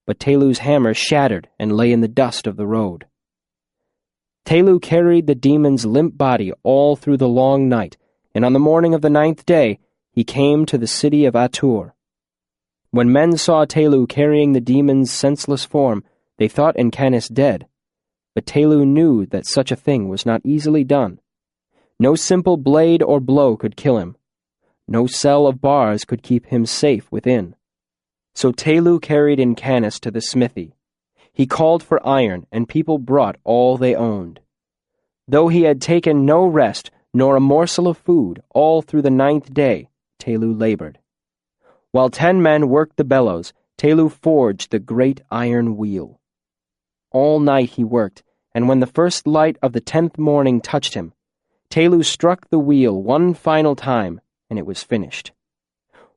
but Telu's hammer shattered and lay in the dust of the road. Telu carried the demon's limp body all through the long night, and on the morning of the 9th day, he came to the city of Atur. When men saw Telu carrying the demon's senseless form, they thought Incanus dead, but Telu knew that such a thing was not easily done. No simple blade or blow could kill him. No cell of bars could keep him safe within. So Telu carried Incanus to the smithy. He called for iron, and people brought all they owned. Though he had taken no rest, nor a morsel of food, all through the 9th day, Telu labored. While 10 men worked the bellows, Telu forged the great iron wheel. All night he worked, and when the first light of the 10th morning touched him, Telu struck the wheel one final time, and it was finished.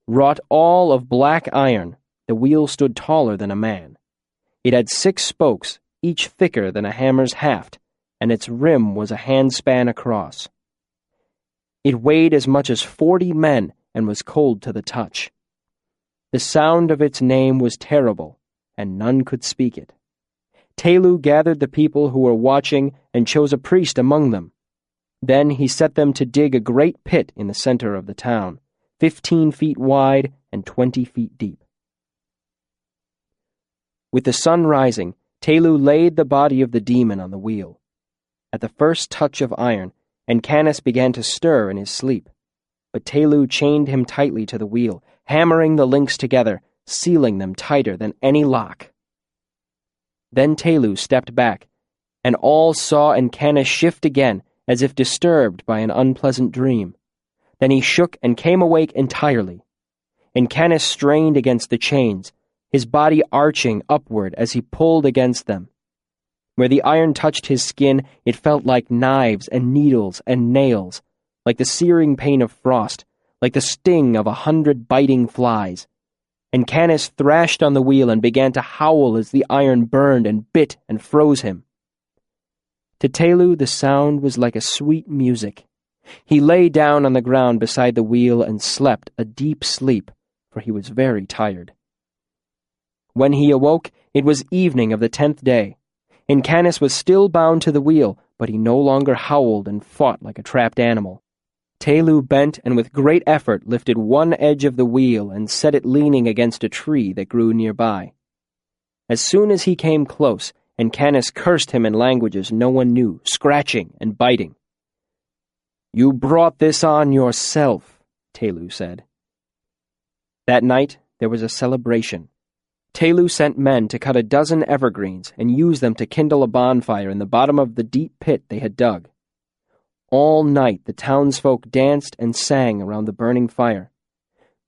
Wrought all of black iron, the wheel stood taller than a man. It had 6 spokes, each thicker than a hammer's haft, and its rim was a handspan across. It weighed as much as 40 men and was cold to the touch. The sound of its name was terrible, and none could speak it. Telu gathered the people who were watching and chose a priest among them. Then he set them to dig a great pit in the center of the town, 15 feet wide and 20 feet deep. With the sun rising, Telu laid the body of the demon on the wheel. At the first touch of iron, Incanus began to stir in his sleep, but Telu chained him tightly to the wheel, hammering the links together, sealing them tighter than any lock. Then Telu stepped back, and all saw Incanus shift again, as if disturbed by an unpleasant dream. Then he shook and came awake entirely. Incanus strained against the chains, his body arching upward as he pulled against them. Where the iron touched his skin, it felt like knives and needles and nails, like the searing pain of frost, like the sting of 100 biting flies. Incanus thrashed on the wheel and began to howl as the iron burned and bit and froze him. To Telu, the sound was like a sweet music. He lay down on the ground beside the wheel and slept a deep sleep, for he was very tired. When he awoke, it was evening of the 10th day. Incanus was still bound to the wheel, but he no longer howled and fought like a trapped animal. Telu bent and with great effort lifted one edge of the wheel and set it leaning against a tree that grew nearby. As soon as he came close, Incanus cursed him in languages no one knew, scratching and biting. "You brought this on yourself," Telu said. That night there was a celebration. Telu sent men to cut 12 evergreens and use them to kindle a bonfire in the bottom of the deep pit they had dug. All night the townsfolk danced and sang around the burning fire.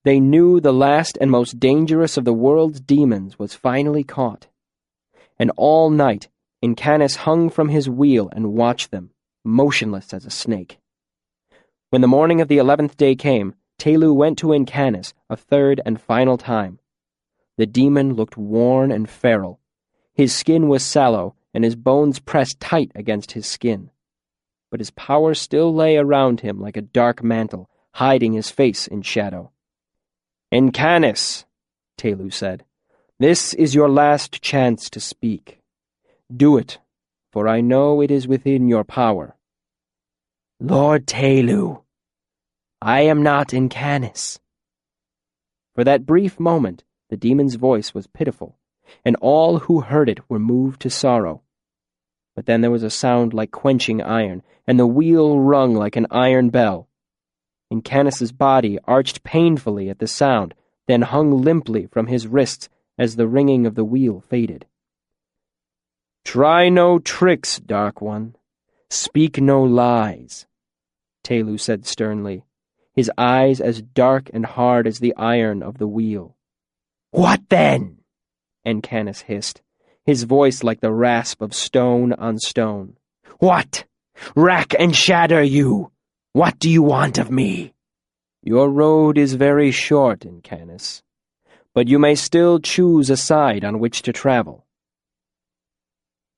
They knew the last and most dangerous of the world's demons was finally caught. And all night Incanus hung from his wheel and watched them, motionless as a snake. When the morning of the 11th day came, Telu went to Incanus a 3rd and final time. The demon looked worn and feral. His skin was sallow, and his bones pressed tight against his skin. But his power still lay around him like a dark mantle, hiding his face in shadow. "Incanus," Telu said, "this is your last chance to speak. Do it, for I know it is within your power." "Lord Telu, I am not Incanus." For that brief moment, the demon's voice was pitiful, and all who heard it were moved to sorrow. But then there was a sound like quenching iron, and the wheel rung like an iron bell. Incanis's body arched painfully at the sound, then hung limply from his wrists as the ringing of the wheel faded. "Try no tricks, Dark One. Speak no lies," Telu said sternly, his eyes as dark and hard as the iron of the wheel. "What then?" Incanis hissed, his voice like the rasp of stone on stone. "What? Rack and shatter you! What do you want of me?" "Your road is very short, Incanis, but you may still choose a side on which to travel."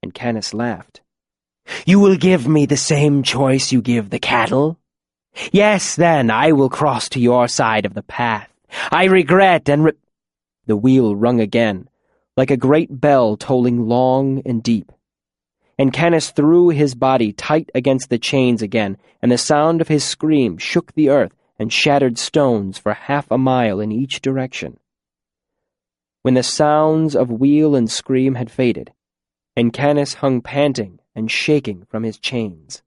Incanis laughed. "You will give me the same choice you give the cattle? Yes, then, I will cross to your side of the path. I regret and The wheel rung again, like a great bell tolling long and deep. Incanis threw his body tight against the chains again, and the sound of his scream shook the earth and shattered stones for 1/2 mile in each direction. When the sounds of wheel and scream had faded, Incanis hung panting and shaking from his chains.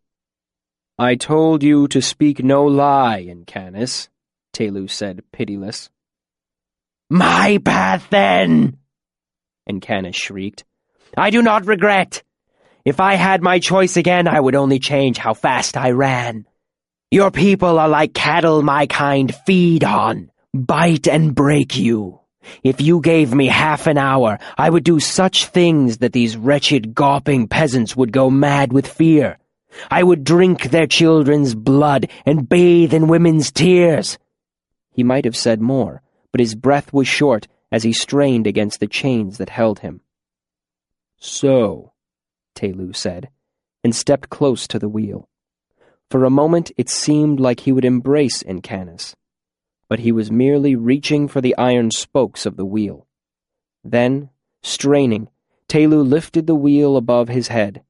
"I told you to speak no lie, Incanis," Telu said, pitiless. "My path, then!" Incanis shrieked. "I do not regret. If I had my choice again, I would only change how fast I ran. Your people are like cattle my kind feed on, bite and break you. If you gave me 1/2 an hour, I would do such things that these wretched, gawping peasants would go mad with fear. I would drink their children's blood and bathe in women's tears." He might have said more, but his breath was short as he strained against the chains that held him. "So," Telu said, and stepped close to the wheel. For a moment it seemed like he would embrace Incanis, but he was merely reaching for the iron spokes of the wheel. Then, straining, Telu lifted the wheel above his head.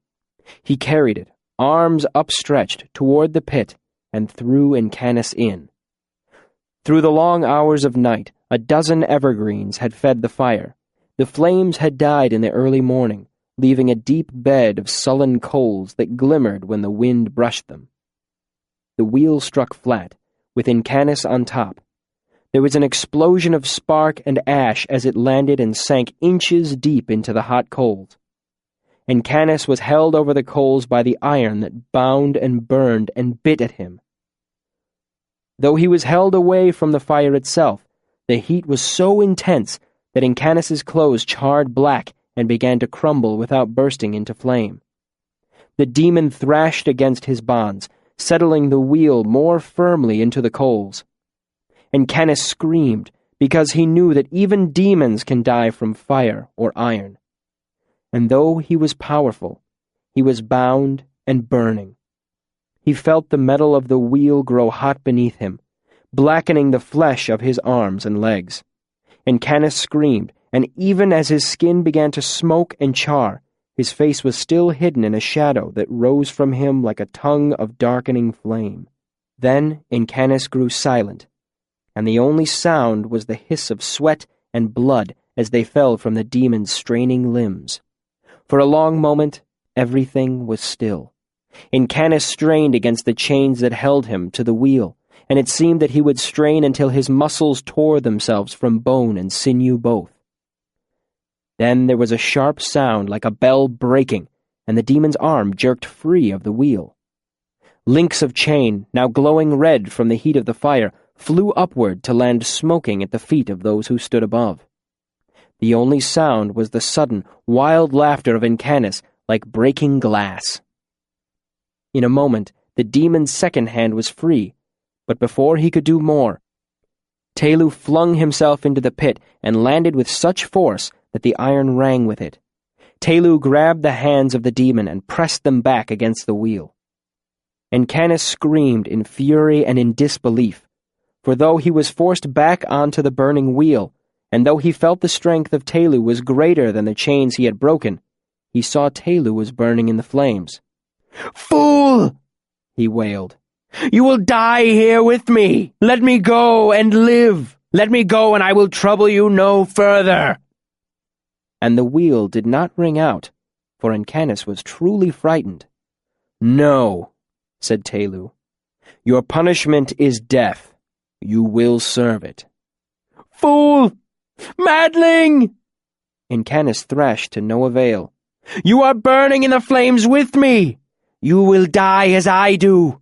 He carried it, arms upstretched, toward the pit, and threw Incanis in. Through the long hours of night, a dozen evergreens had fed the fire. The flames had died in the early morning, leaving a deep bed of sullen coals that glimmered when the wind brushed them. The wheel struck flat, with Incanis on top. There was an explosion of spark and ash as it landed and sank inches deep into the hot coals. Incanis was held over the coals by the iron that bound and burned and bit at him. Though he was held away from the fire itself, the heat was so intense that Incanis's clothes charred black and began to crumble without bursting into flame. The demon thrashed against his bonds, settling the wheel more firmly into the coals. Incanis screamed, because he knew that even demons can die from fire or iron. And though he was powerful, he was bound and burning. He felt the metal of the wheel grow hot beneath him, blackening the flesh of his arms and legs. Incanis screamed, and even as his skin began to smoke and char, his face was still hidden in a shadow that rose from him like a tongue of darkening flame. Then Incanis grew silent, and the only sound was the hiss of sweat and blood as they fell from the demon's straining limbs. For a long moment, everything was still. Incanis strained against the chains that held him to the wheel, and it seemed that he would strain until his muscles tore themselves from bone and sinew both. Then there was a sharp sound like a bell breaking, and the demon's arm jerked free of the wheel. Links of chain, now glowing red from the heat of the fire, flew upward to land smoking at the feet of those who stood above. The only sound was the sudden, wild laughter of Incanis, like breaking glass. In a moment, the demon's second hand was free, but before he could do more, Telu flung himself into the pit and landed with such force that the iron rang with it. Telu grabbed the hands of the demon and pressed them back against the wheel. Incanis screamed in fury and in disbelief, for though he was forced back onto the burning wheel, and though he felt the strength of Telu was greater than the chains he had broken, he saw Telu was burning in the flames. "Fool!" he wailed. "You will die here with me! Let me go and live! Let me go and I will trouble you no further!" And the wheel did not ring out, for Encanis was truly frightened. "No," said Telu. "Your punishment is death. You will serve it." "Fool! Madling!" Encanis thrashed to no avail. "You are burning in the flames with me! You will die as I do!"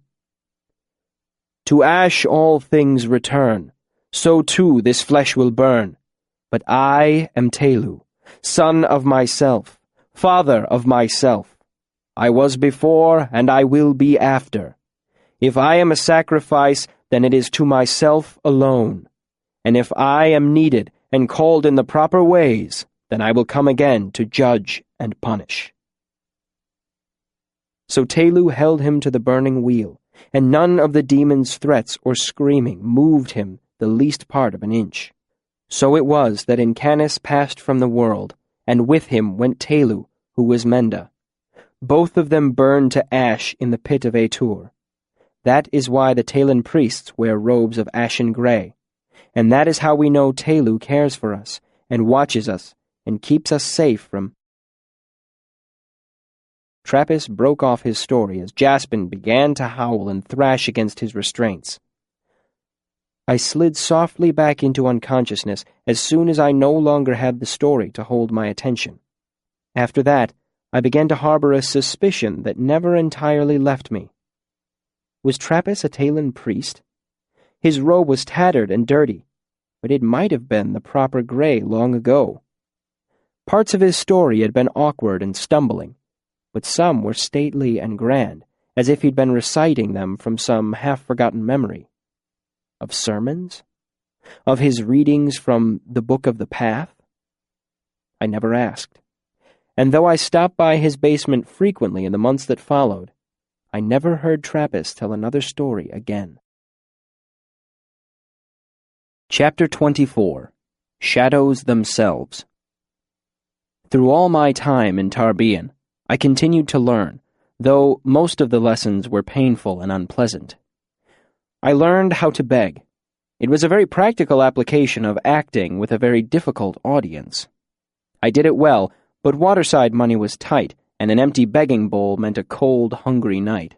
"To ash all things return, so too this flesh will burn. But I am Telu, son of myself, father of myself. I was before, and I will be after. If I am a sacrifice, then it is to myself alone. And if I am needed and called in the proper ways, then I will come again to judge and punish." So Telu held him to the burning wheel, and none of the demon's threats or screaming moved him the least part of an inch. So it was that Encanis passed from the world, and with him went Telu, who was Menda. Both of them burned to ash in the pit of Atur. That is why the Talin priests wear robes of ashen gray, and that is how we know Telu cares for us, and watches us, and keeps us safe from... Trappist broke off his story as Jaspin began to howl and thrash against his restraints. I slid softly back into unconsciousness as soon as I no longer had the story to hold my attention. After that, I began to harbor a suspicion that never entirely left me. Was Trappist a Talin priest? His robe was tattered and dirty, but it might have been the proper gray long ago. Parts of his story had been awkward and stumbling, but some were stately and grand, as if he'd been reciting them from some half-forgotten memory. Of sermons? Of his readings from the Book of the Path? I never asked. And though I stopped by his basement frequently in the months that followed, I never heard Trappist tell another story again. Chapter 24. Shadows Themselves. Through all my time in Tarbean, I continued to learn, though most of the lessons were painful and unpleasant. I learned how to beg. It was a very practical application of acting with a very difficult audience. I did it well, but waterside money was tight, and an empty begging bowl meant a cold, hungry night.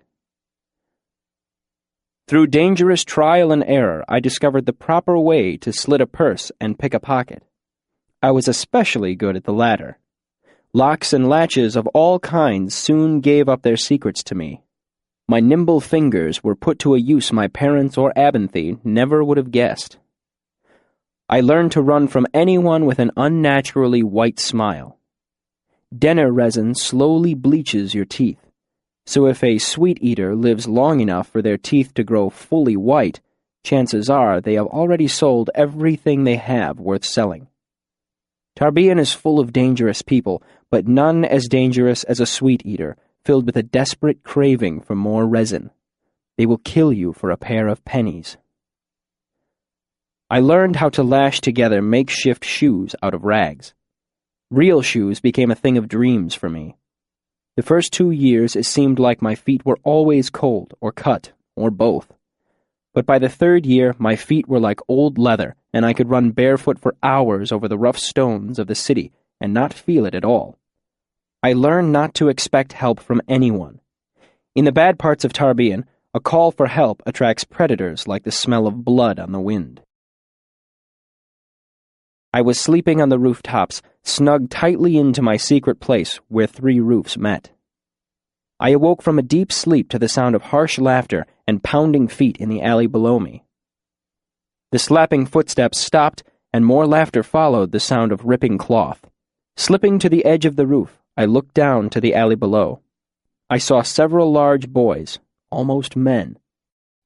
Through dangerous trial and error, I discovered the proper way to slit a purse and pick a pocket. I was especially good at the latter. Locks and latches of all kinds soon gave up their secrets to me. My nimble fingers were put to a use my parents or Abinthy never would have guessed. I learned to run from anyone with an unnaturally white smile. Denner resin slowly bleaches your teeth, so if a sweet eater lives long enough for their teeth to grow fully white, chances are they have already sold everything they have worth selling. Tarbean is full of dangerous people, but none as dangerous as a sweet eater, filled with a desperate craving for more resin. They will kill you for a pair of pennies. I learned how to lash together makeshift shoes out of rags. Real shoes became a thing of dreams for me. The first 2 years it seemed like my feet were always cold, or cut, or both. But by the 3rd year my feet were like old leather, and I could run barefoot for hours over the rough stones of the city and not feel it at all. I learned not to expect help from anyone. In the bad parts of Tarbean, a call for help attracts predators like the smell of blood on the wind. I was sleeping on the rooftops, snug tightly into my secret place where 3 roofs met. I awoke from a deep sleep to the sound of harsh laughter and pounding feet in the alley below me. The slapping footsteps stopped, and more laughter followed the sound of ripping cloth. Slipping to the edge of the roof, I looked down to the alley below. I saw several large boys, almost men.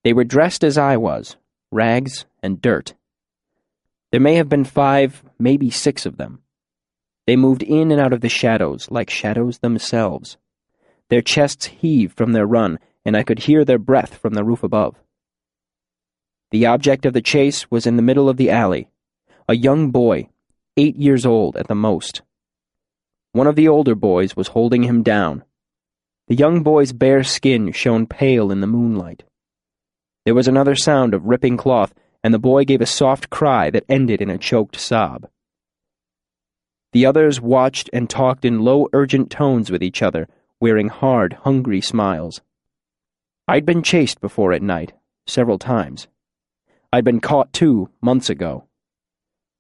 They were dressed as I was, rags and dirt. There may have been 5, maybe 6 of them. They moved in and out of the shadows like shadows themselves. Their chests heaved from their run, and I could hear their breath from the roof above. The object of the chase was in the middle of the alley, a young boy, 8 years old at the most. One of the older boys was holding him down. The young boy's bare skin shone pale in the moonlight. There was another sound of ripping cloth, and the boy gave a soft cry that ended in a choked sob. The others watched and talked in low, urgent tones with each other, wearing hard, hungry smiles. I'd been chased before at night, several times. I'd been caught too, months ago.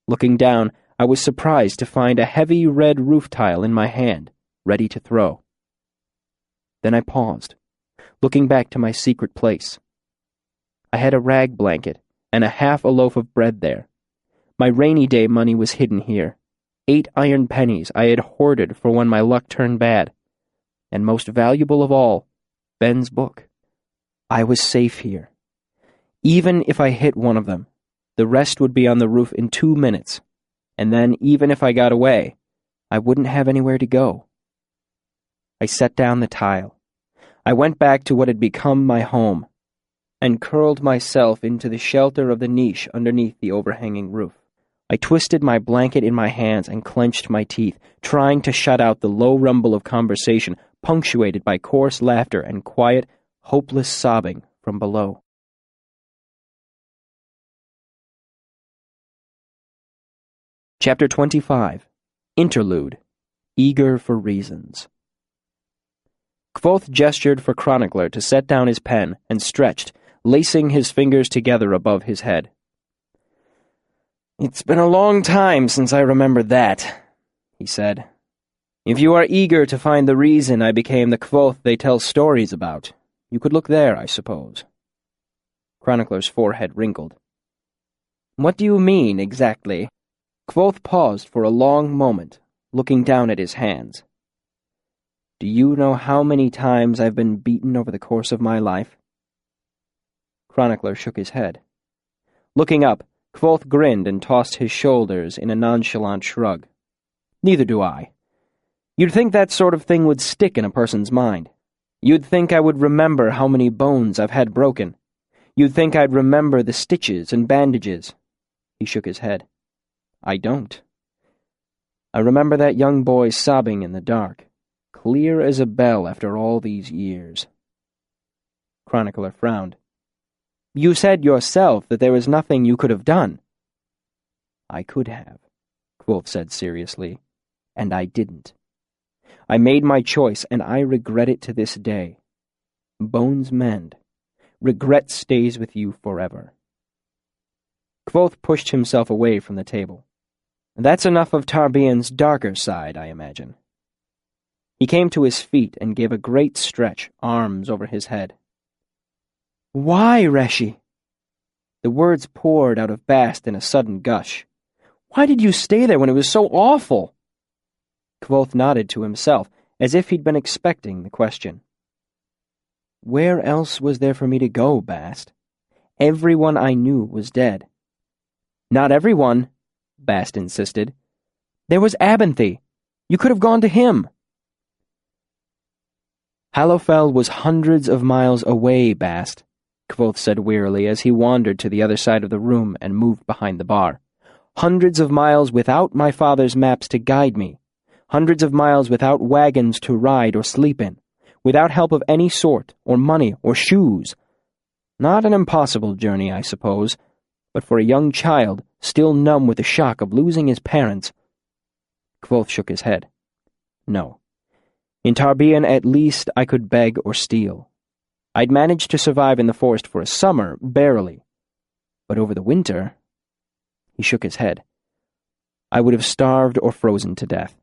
Looking down, I was surprised to find a heavy red roof tile in my hand, ready to throw. Then I paused, looking back to my secret place. I had a rag blanket and half a loaf of bread there. My rainy day money was hidden here. 8 iron pennies I had hoarded for when my luck turned bad. And most valuable of all, Ben's book. I was safe here. Even if I hit one of them, the rest would be on the roof in 2 minutes. And then, even if I got away, I wouldn't have anywhere to go. I set down the tile. I went back to what had become my home, and curled myself into the shelter of the niche underneath the overhanging roof. I twisted my blanket in my hands and clenched my teeth, trying to shut out the low rumble of conversation, punctuated by coarse laughter and quiet, hopeless sobbing from below. Chapter 25. Interlude. Eager for Reasons. Kvothe gestured for Chronicler to set down his pen and stretched, lacing his fingers together above his head. "It's been a long time since I remember that," he said. "If you are eager to find the reason I became the Kvothe they tell stories about, you could look there, I suppose." Chronicler's forehead wrinkled. "What do you mean, exactly?" Kvothe paused for a long moment, looking down at his hands. "Do you know how many times I've been beaten over the course of my life?" Chronicler shook his head. Looking up, Kvothe grinned and tossed his shoulders in a nonchalant shrug. "Neither do I. You'd think that sort of thing would stick in a person's mind. You'd think I would remember how many bones I've had broken. You'd think I'd remember the stitches and bandages." He shook his head. "I don't. I remember that young boy sobbing in the dark, clear as a bell after all these years." Chronicler frowned. "You said yourself that there was nothing you could have done." "I could have," Kvothe said seriously, "and I didn't. I made my choice, and I regret it to this day. Bones mend. Regret stays with you forever." Kvothe pushed himself away from the table. "That's enough of Tarbean's darker side, I imagine." He came to his feet and gave a great stretch, arms over his head. "Why, Reshi?" The words poured out of Bast in a sudden gush. "Why did you stay there when it was so awful?" Kvothe nodded to himself, as if he'd been expecting the question. "Where else was there for me to go, Bast? Everyone I knew was dead." "Not everyone," Bast insisted. "There was Abinthy. You could have gone to him." "Hallowfell was hundreds of miles away, Bast," Kvothe said wearily as he wandered to the other side of the room and moved behind the bar. "Hundreds of miles without my father's maps to guide me. Hundreds of miles without wagons to ride or sleep in. Without help of any sort, or money, or shoes. Not an impossible journey, I suppose, but for a young child, still numb with the shock of losing his parents." Kvothe shook his head. "No. In Tarbean, at least, I could beg or steal. I'd managed to survive in the forest for a summer, barely. But over the winter—" He shook his head. "I would have starved or frozen to death."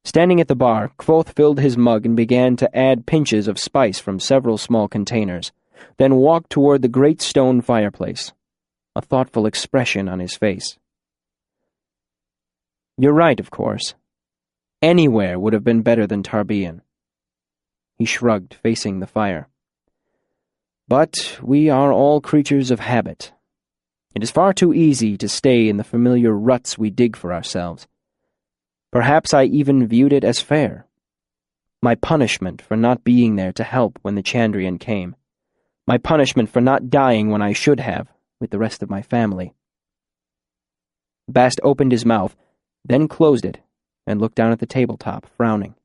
Standing at the bar, Kvothe filled his mug and began to add pinches of spice from several small containers, then walked toward the great stone fireplace, a thoughtful expression on his face. "You're right, of course. Anywhere would have been better than Tarbean." He shrugged, facing the fire. "But we are all creatures of habit. It is far too easy to stay in the familiar ruts we dig for ourselves. Perhaps I even viewed it as fair. My punishment for not being there to help when the Chandrian came. My punishment for not dying when I should have, with the rest of my family." Bast opened his mouth, then closed it, and looked down at the tabletop, frowning.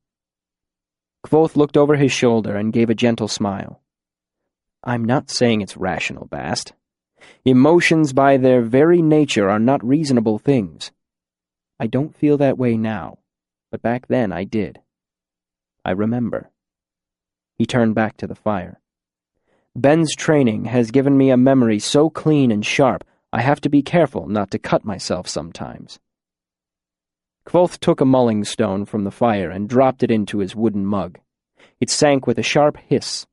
Kvothe looked over his shoulder and gave a gentle smile. "I'm not saying it's rational, Bast. Emotions by their very nature are not reasonable things. I don't feel that way now, but back then I did. I remember." He turned back to the fire. "Ben's training has given me a memory so clean and sharp, I have to be careful not to cut myself sometimes." Kvothe took a mulling stone from the fire and dropped it into his wooden mug. It sank with a sharp hiss.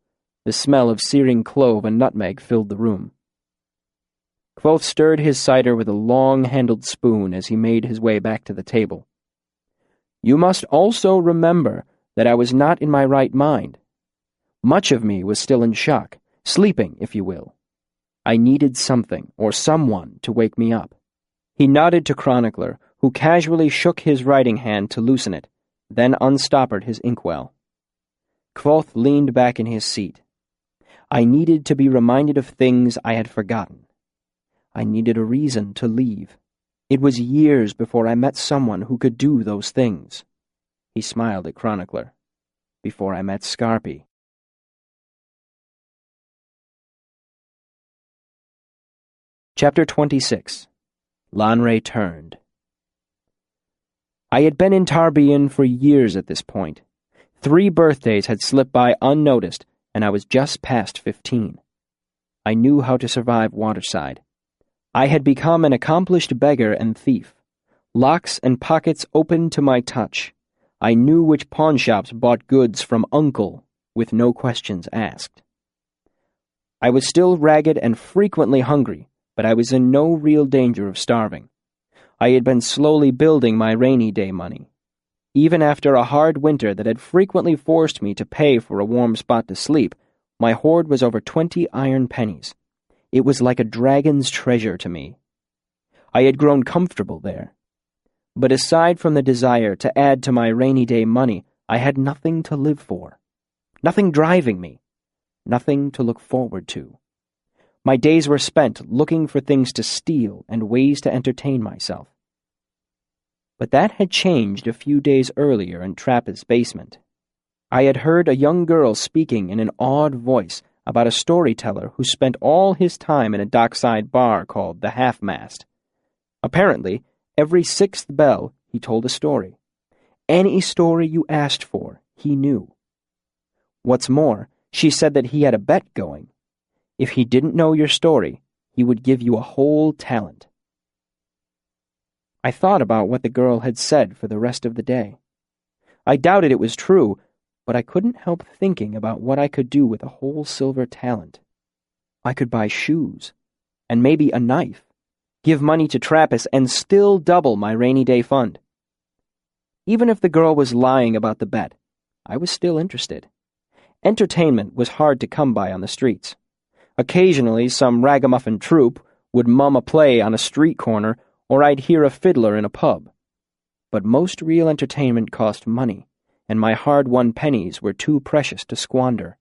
The smell of searing clove and nutmeg filled the room. Kvothe stirred his cider with a long-handled spoon as he made his way back to the table. "You must also remember that I was not in my right mind. Much of me was still in shock, sleeping, if you will. I needed something or someone to wake me up." He nodded to Chronicler, who casually shook his writing hand to loosen it, then unstoppered his inkwell. Kvothe leaned back in his seat. "I needed to be reminded of things I had forgotten. I needed a reason to leave. It was years before I met someone who could do those things." He smiled at Chronicler. "Before I met Scarpy." Chapter 26. Lanre Turned. I had been in Tarbean for years at this point. 3 birthdays had slipped by unnoticed, and I was just past 15. I knew how to survive waterside. I had become an accomplished beggar and thief. Locks and pockets open to my touch. I knew which pawnshops bought goods from Uncle, with no questions asked. I was still ragged and frequently hungry, but I was in no real danger of starving. I had been slowly building my rainy day money. Even after a hard winter that had frequently forced me to pay for a warm spot to sleep, my hoard was over 20 iron pennies. It was like a dragon's treasure to me. I had grown comfortable there. But aside from the desire to add to my rainy day money, I had nothing to live for. Nothing driving me. Nothing to look forward to. My days were spent looking for things to steal and ways to entertain myself. But that had changed a few days earlier in Trapp's basement. I had heard a young girl speaking in an awed voice about a storyteller who spent all his time in a dockside bar called the Half-Mast. Apparently, every 6th bell he told a story. Any story you asked for, he knew. What's more, she said that he had a bet going. If he didn't know your story, he would give you a whole talent. I thought about what the girl had said for the rest of the day. I doubted it was true, but I couldn't help thinking about what I could do with a whole silver talent. I could buy shoes, and maybe a knife, give money to Trappist, and still double my rainy day fund. Even if the girl was lying about the bet, I was still interested. Entertainment was hard to come by on the streets. Occasionally, some ragamuffin troupe would mum a play on a street corner, or I'd hear a fiddler in a pub. But most real entertainment cost money, and my hard-won pennies were too precious to squander.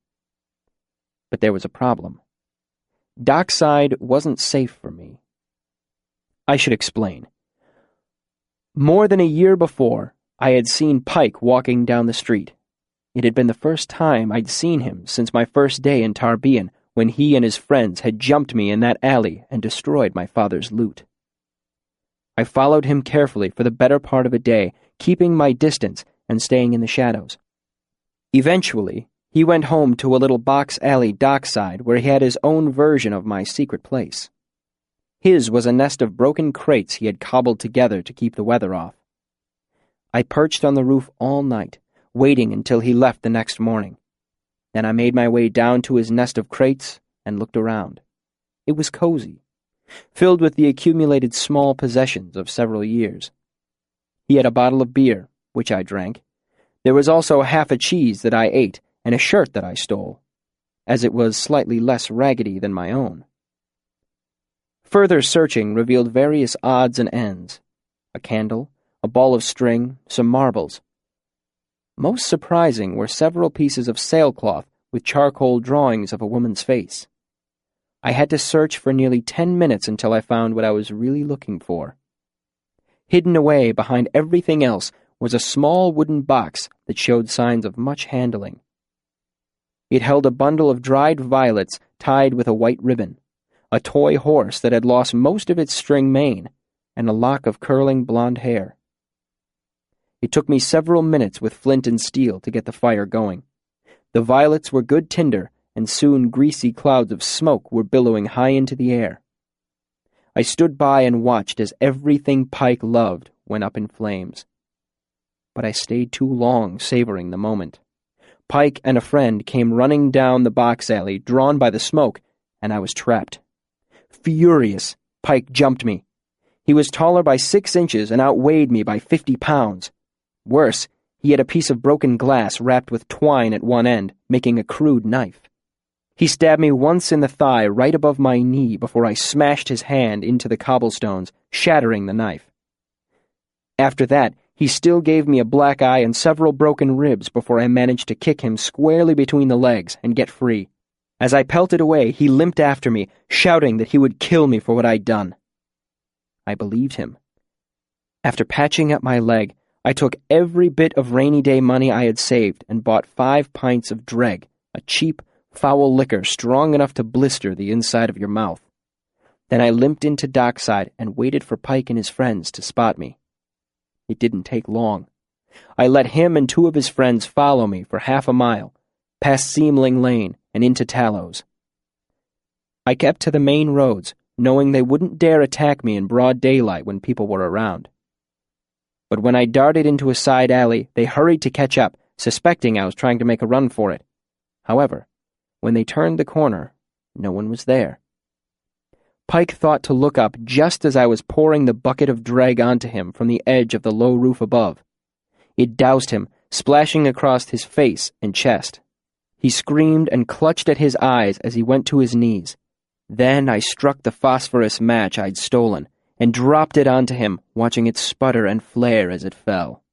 But there was a problem. Dockside wasn't safe for me. I should explain. More than a year before, I had seen Pike walking down the street. It had been the first time I'd seen him since my first day in Tarbean, when he and his friends had jumped me in that alley and destroyed my father's loot. I followed him carefully for the better part of a day, keeping my distance and staying in the shadows. Eventually, he went home to a little box alley dockside where he had his own version of my secret place. His was a nest of broken crates he had cobbled together to keep the weather off. I perched on the roof all night, waiting until he left the next morning. Then I made my way down to his nest of crates and looked around. It was cozy, filled with the accumulated small possessions of several years. He had a bottle of beer, which I drank. There was also half a cheese that I ate and a shirt that I stole, as it was slightly less raggedy than my own. Further searching revealed various odds and ends: a candle, a ball of string, some marbles. Most surprising were several pieces of sailcloth with charcoal drawings of a woman's face. I had to search for nearly 10 minutes until I found what I was really looking for. Hidden away behind everything else was a small wooden box that showed signs of much handling. It held a bundle of dried violets tied with a white ribbon, a toy horse that had lost most of its string mane, and a lock of curling blonde hair. It took me several minutes with flint and steel to get the fire going. The violets were good tinder, and soon greasy clouds of smoke were billowing high into the air. I stood by and watched as everything Pike loved went up in flames. But I stayed too long savoring the moment. Pike and a friend came running down the box alley, drawn by the smoke, and I was trapped. Furious, Pike jumped me. He was taller by 6 inches and outweighed me by 50 pounds. Worse, he had a piece of broken glass wrapped with twine at one end, making a crude knife. He stabbed me once in the thigh right above my knee before I smashed his hand into the cobblestones, shattering the knife. After that, he still gave me a black eye and several broken ribs before I managed to kick him squarely between the legs and get free. As I pelted away, he limped after me, shouting that he would kill me for what I'd done. I believed him. After patching up my leg, I took every bit of rainy day money I had saved and bought 5 pints of Dreg, a cheap, foul liquor strong enough to blister the inside of your mouth. Then I limped into dockside and waited for Pike and his friends to spot me. It didn't take long. I let him and 2 of his friends follow me for half a mile, past Seamling Lane and into Tallows. I kept to the main roads, knowing they wouldn't dare attack me in broad daylight when people were around. But when I darted into a side alley, they hurried to catch up, suspecting I was trying to make a run for it. However, when they turned the corner, no one was there. Pike thought to look up just as I was pouring the bucket of Dreg onto him from the edge of the low roof above. It doused him, splashing across his face and chest. He screamed and clutched at his eyes as he went to his knees. Then I struck the phosphorus match I'd stolen and dropped it onto him, watching it sputter and flare as it fell.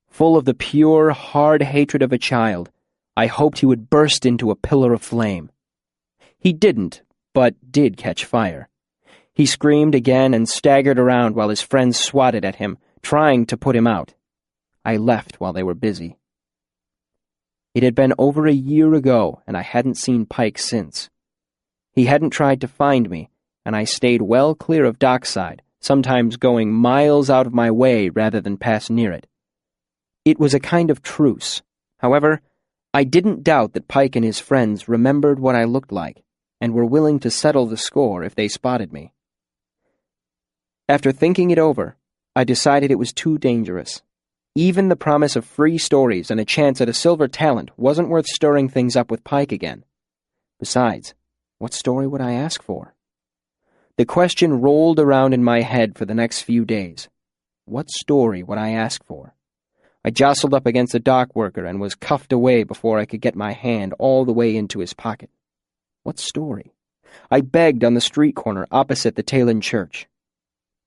Full of the pure, hard hatred of a child, I hoped he would burst into a pillar of flame. He didn't, but did catch fire. He screamed again and staggered around while his friends swatted at him, trying to put him out. I left while they were busy. It had been over a year ago, and I hadn't seen Pike since. He hadn't tried to find me, and I stayed well clear of dockside, sometimes going miles out of my way rather than pass near it. It was a kind of truce. However, I didn't doubt that Pike and his friends remembered what I looked like, and were willing to settle the score if they spotted me. After thinking it over, I decided it was too dangerous. Even the promise of free stories and a chance at a silver talent wasn't worth stirring things up with Pike again. Besides, what story would I ask for? The question rolled around in my head for the next few days. What story would I ask for? I jostled up against a dock worker and was cuffed away before I could get my hand all the way into his pocket. What story? I begged on the street corner opposite the Talon Church.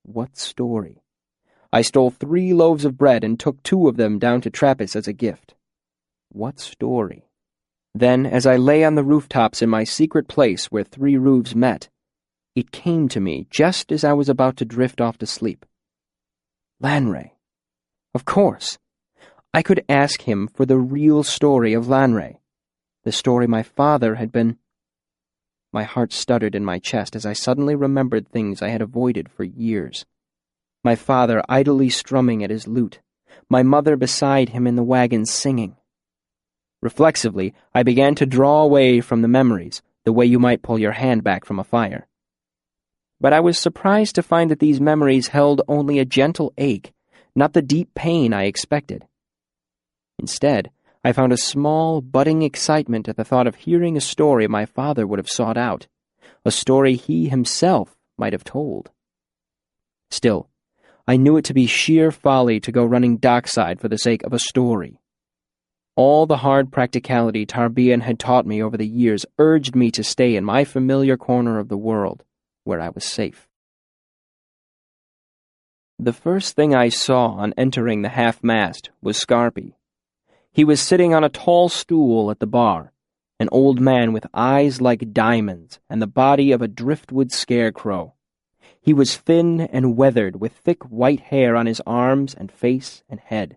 What story? I stole 3 loaves of bread and took 2 of them down to Trappist as a gift. What story? Then, as I lay on the rooftops in my secret place where 3 roofs met, it came to me just as I was about to drift off to sleep. Lanray. Of course. I could ask him for the real story of Lanray, the story my father had been... My heart stuttered in my chest as I suddenly remembered things I had avoided for years. My father idly strumming at his lute, my mother beside him in the wagon singing. Reflexively, I began to draw away from the memories, the way you might pull your hand back from a fire. But I was surprised to find that these memories held only a gentle ache, not the deep pain I expected. Instead, I found a small, budding excitement at the thought of hearing a story my father would have sought out, a story he himself might have told. Still, I knew it to be sheer folly to go running dockside for the sake of a story. All the hard practicality Tarbean had taught me over the years urged me to stay in my familiar corner of the world, where I was safe. The first thing I saw on entering the half-mast was Scarpy. He was sitting on a tall stool at the bar, an old man with eyes like diamonds and the body of a driftwood scarecrow. He was thin and weathered, with thick white hair on his arms and face and head.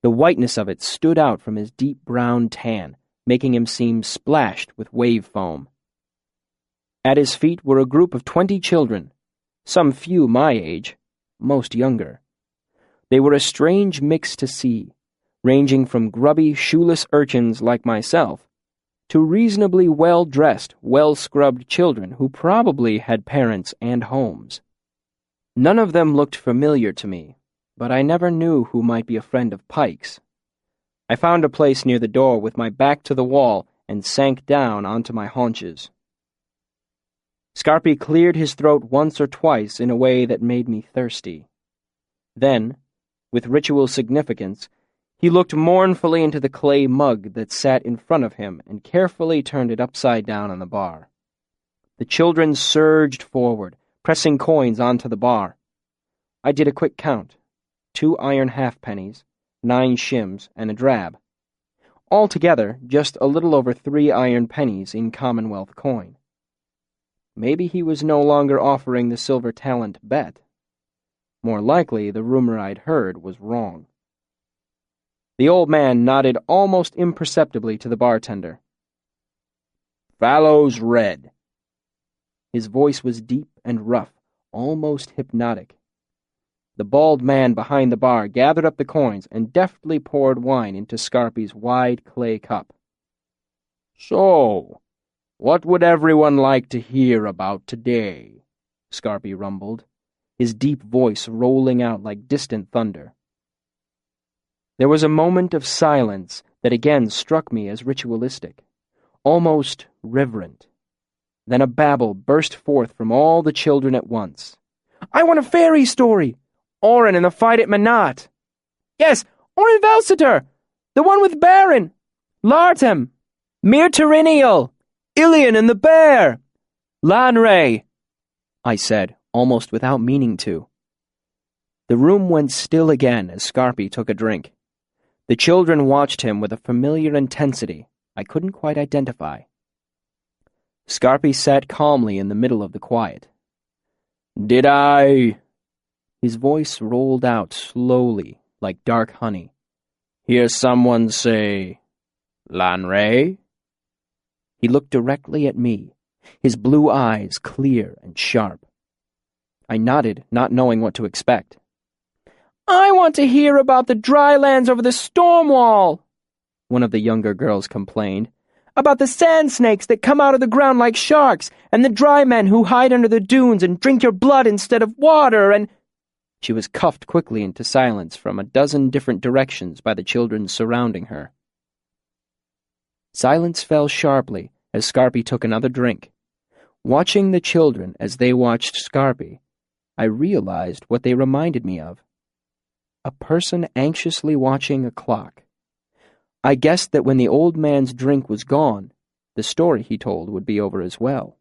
The whiteness of it stood out from his deep brown tan, making him seem splashed with wave foam. At his feet were a group of 20 children, some few my age, most younger. They were a strange mix to see, ranging from grubby, shoeless urchins like myself to reasonably well-dressed, well-scrubbed children who probably had parents and homes. None of them looked familiar to me, but I never knew who might be a friend of Pike's. I found a place near the door with my back to the wall and sank down onto my haunches. Scarpy cleared his throat once or twice in a way that made me thirsty. Then, with ritual significance, he looked mournfully into the clay mug that sat in front of him and carefully turned it upside down on the bar. The children surged forward, pressing coins onto the bar. I did a quick count: 2 iron halfpennies, 9 shims, and a drab. Altogether, just a little over 3 iron pennies in Commonwealth coin. Maybe he was no longer offering the silver talent bet. More likely, the rumor I'd heard was wrong. The old man nodded almost imperceptibly to the bartender. "Fallow's red." His voice was deep and rough, almost hypnotic. The bald man behind the bar gathered up the coins and deftly poured wine into Scarpy's wide clay cup. "So, what would everyone like to hear about today?" Scarpy rumbled, his deep voice rolling out like distant thunder. There was a moment of silence that again struck me as ritualistic, almost reverent. Then a babble burst forth from all the children at once. "I want a fairy story! Oren and the fight at Manat! Yes, Oren Valsiter! The one with Baron! Lartem! Mir Tyrinnial! Ilion and the bear! Lanray!" I said, almost without meaning to. The room went still again as Scarpy took a drink. The children watched him with a familiar intensity I couldn't quite identify. Scarpy sat calmly in the middle of the quiet. "Did I—" His voice rolled out slowly, like dark honey. "Hear someone say, Lanray?" He looked directly at me, his blue eyes clear and sharp. I nodded, not knowing what to expect. "I want to hear about the dry lands over the storm wall," one of the younger girls complained. "About the sand snakes that come out of the ground like sharks, and the dry men who hide under the dunes and drink your blood instead of water, and—" She was cuffed quickly into silence from a dozen different directions by the children surrounding her. Silence fell sharply as Scarpy took another drink. Watching the children as they watched Scarpy, I realized what they reminded me of. A person anxiously watching a clock. I guessed that when the old man's drink was gone, the story he told would be over as well.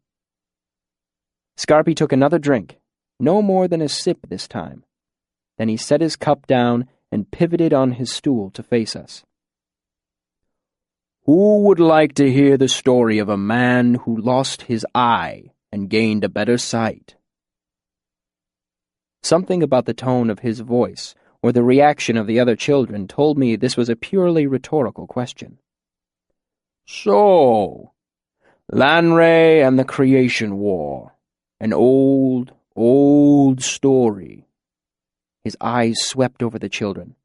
Scarpy took another drink, no more than a sip this time. Then he set his cup down and pivoted on his stool to face us. "Who would like to hear the story of a man who lost his eye and gained a better sight?" Something about the tone of his voice or the reaction of the other children told me this was a purely rhetorical question. "So, Lanray and the Creation War. An old, old story." His eyes swept over the children.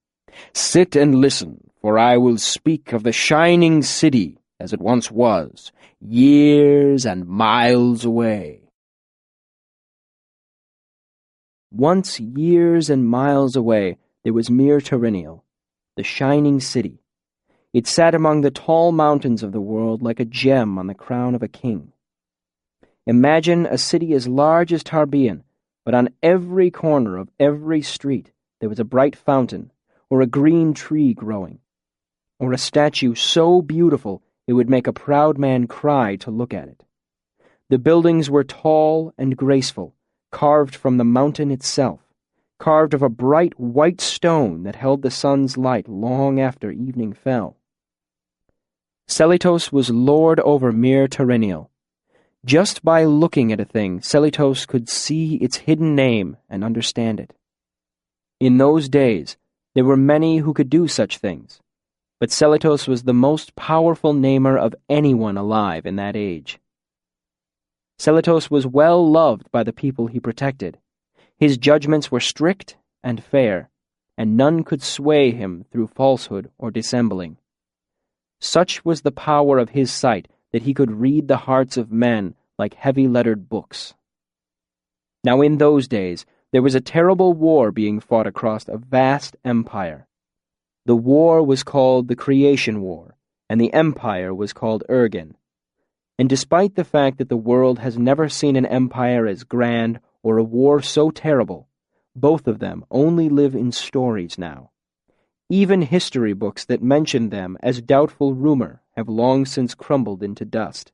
"Sit and listen, for I will speak of the shining city as it once was, years and miles away." Once years and miles away, there was Mir Tyrinnial, the shining city. It sat among the tall mountains of the world like a gem on the crown of a king. Imagine a city as large as Tarbean, but on every corner of every street there was a bright fountain, or a green tree growing, or a statue so beautiful it would make a proud man cry to look at it. The buildings were tall and graceful, carved from the mountain itself, carved of a bright white stone that held the sun's light long after evening fell. Selitos was lord over Mir Tyrinnial. Just by looking at a thing, Selitos could see its hidden name and understand it. In those days, there were many who could do such things, but Selitos was the most powerful namer of anyone alive in that age. Selitos was well loved by the people he protected. His judgments were strict and fair, and none could sway him through falsehood or dissembling. Such was the power of his sight that he could read the hearts of men like heavy-lettered books. Now in those days there was a terrible war being fought across a vast empire. The war was called the Creation War, and the empire was called Urgen. And despite the fact that the world has never seen an empire as grand or a war so terrible, both of them only live in stories now. Even history books that mention them as doubtful rumor have long since crumbled into dust.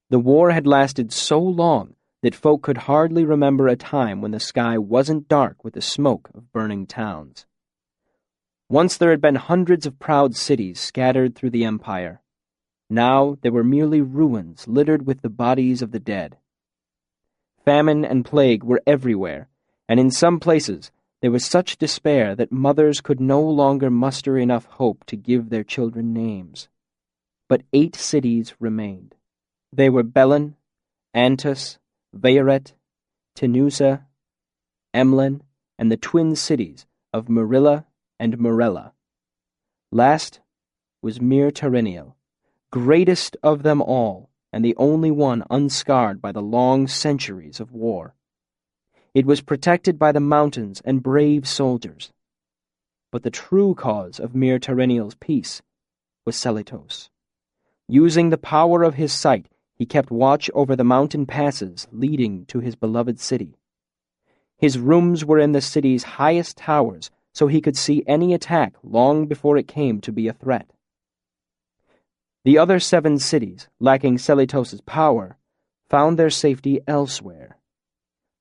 The war had lasted so long that folk could hardly remember a time when the sky wasn't dark with the smoke of burning towns. Once there had been hundreds of proud cities scattered through the empire. Now there were merely ruins littered with the bodies of the dead. Famine and plague were everywhere, and in some places there was such despair that mothers could no longer muster enough hope to give their children names. But 8 cities remained. They were Belen, Antus, Vayaret, Tenusa, Emlyn, and the twin cities of Marilla and Morella. Last was Mir Tereniel, greatest of them all, and the only one unscarred by the long centuries of war. It was protected by the mountains and brave soldiers. But the true cause of Mir Tereniel's peace was Selitos. Using the power of his sight, he kept watch over the mountain passes leading to his beloved city. His rooms were in the city's highest towers, so he could see any attack long before it came to be a threat. The other 7 cities, lacking Selitos' power, found their safety elsewhere.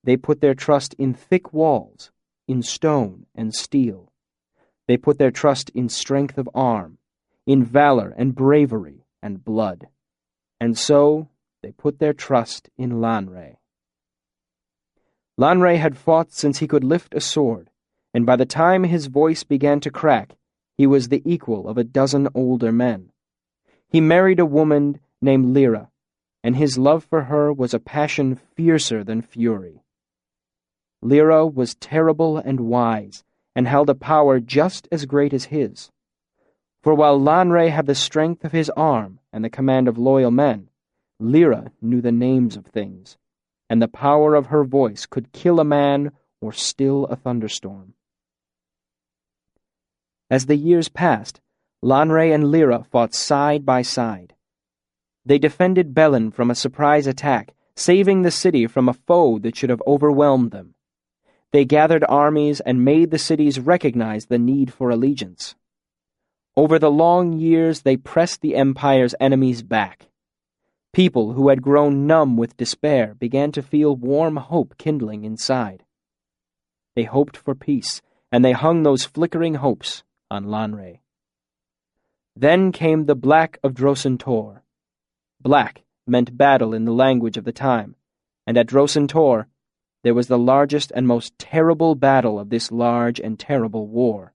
They put their trust in thick walls, in stone and steel. They put their trust in strength of arm, in valor and bravery and blood. And so they put their trust in Lanre. Lanre had fought since he could lift a sword, and by the time his voice began to crack, he was the equal of a dozen older men. He married a woman named Lyra, and his love for her was a passion fiercer than fury. Lyra was terrible and wise, and held a power just as great as his. For while Lanre had the strength of his arm and the command of loyal men, Lyra knew the names of things, and the power of her voice could kill a man or still a thunderstorm. As the years passed, Lanre and Lyra fought side by side. They defended Belen from a surprise attack, saving the city from a foe that should have overwhelmed them. They gathered armies and made the cities recognize the need for allegiance. Over the long years, they pressed the empire's enemies back. People who had grown numb with despair began to feel warm hope kindling inside. They hoped for peace, and they hung those flickering hopes on Lanre. Then came the Black of Drosentor. Black meant battle in the language of the time, and at Drosentor there was the largest and most terrible battle of this large and terrible war.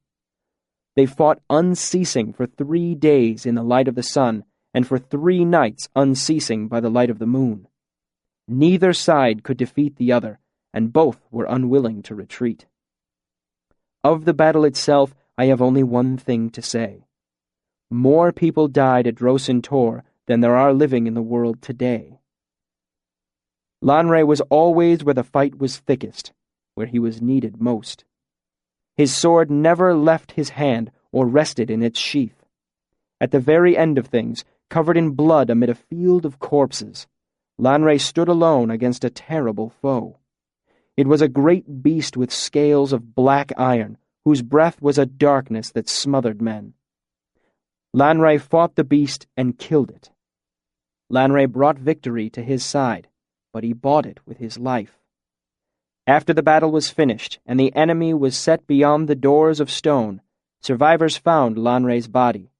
They fought unceasing for 3 days in the light of the sun, and for 3 nights unceasing by the light of the moon. Neither side could defeat the other, and both were unwilling to retreat. Of the battle itself, I have only one thing to say. More people died at Drosentor than there are living in the world today. Lanre was always where the fight was thickest, where he was needed most. His sword never left his hand or rested in its sheath. At the very end of things, covered in blood amid a field of corpses, Lanre stood alone against a terrible foe. It was a great beast with scales of black iron, whose breath was a darkness that smothered men. Lanre fought the beast and killed it. Lanre brought victory to his side, but he bought it with his life. After the battle was finished and the enemy was set beyond the doors of stone, survivors found Lanre's body,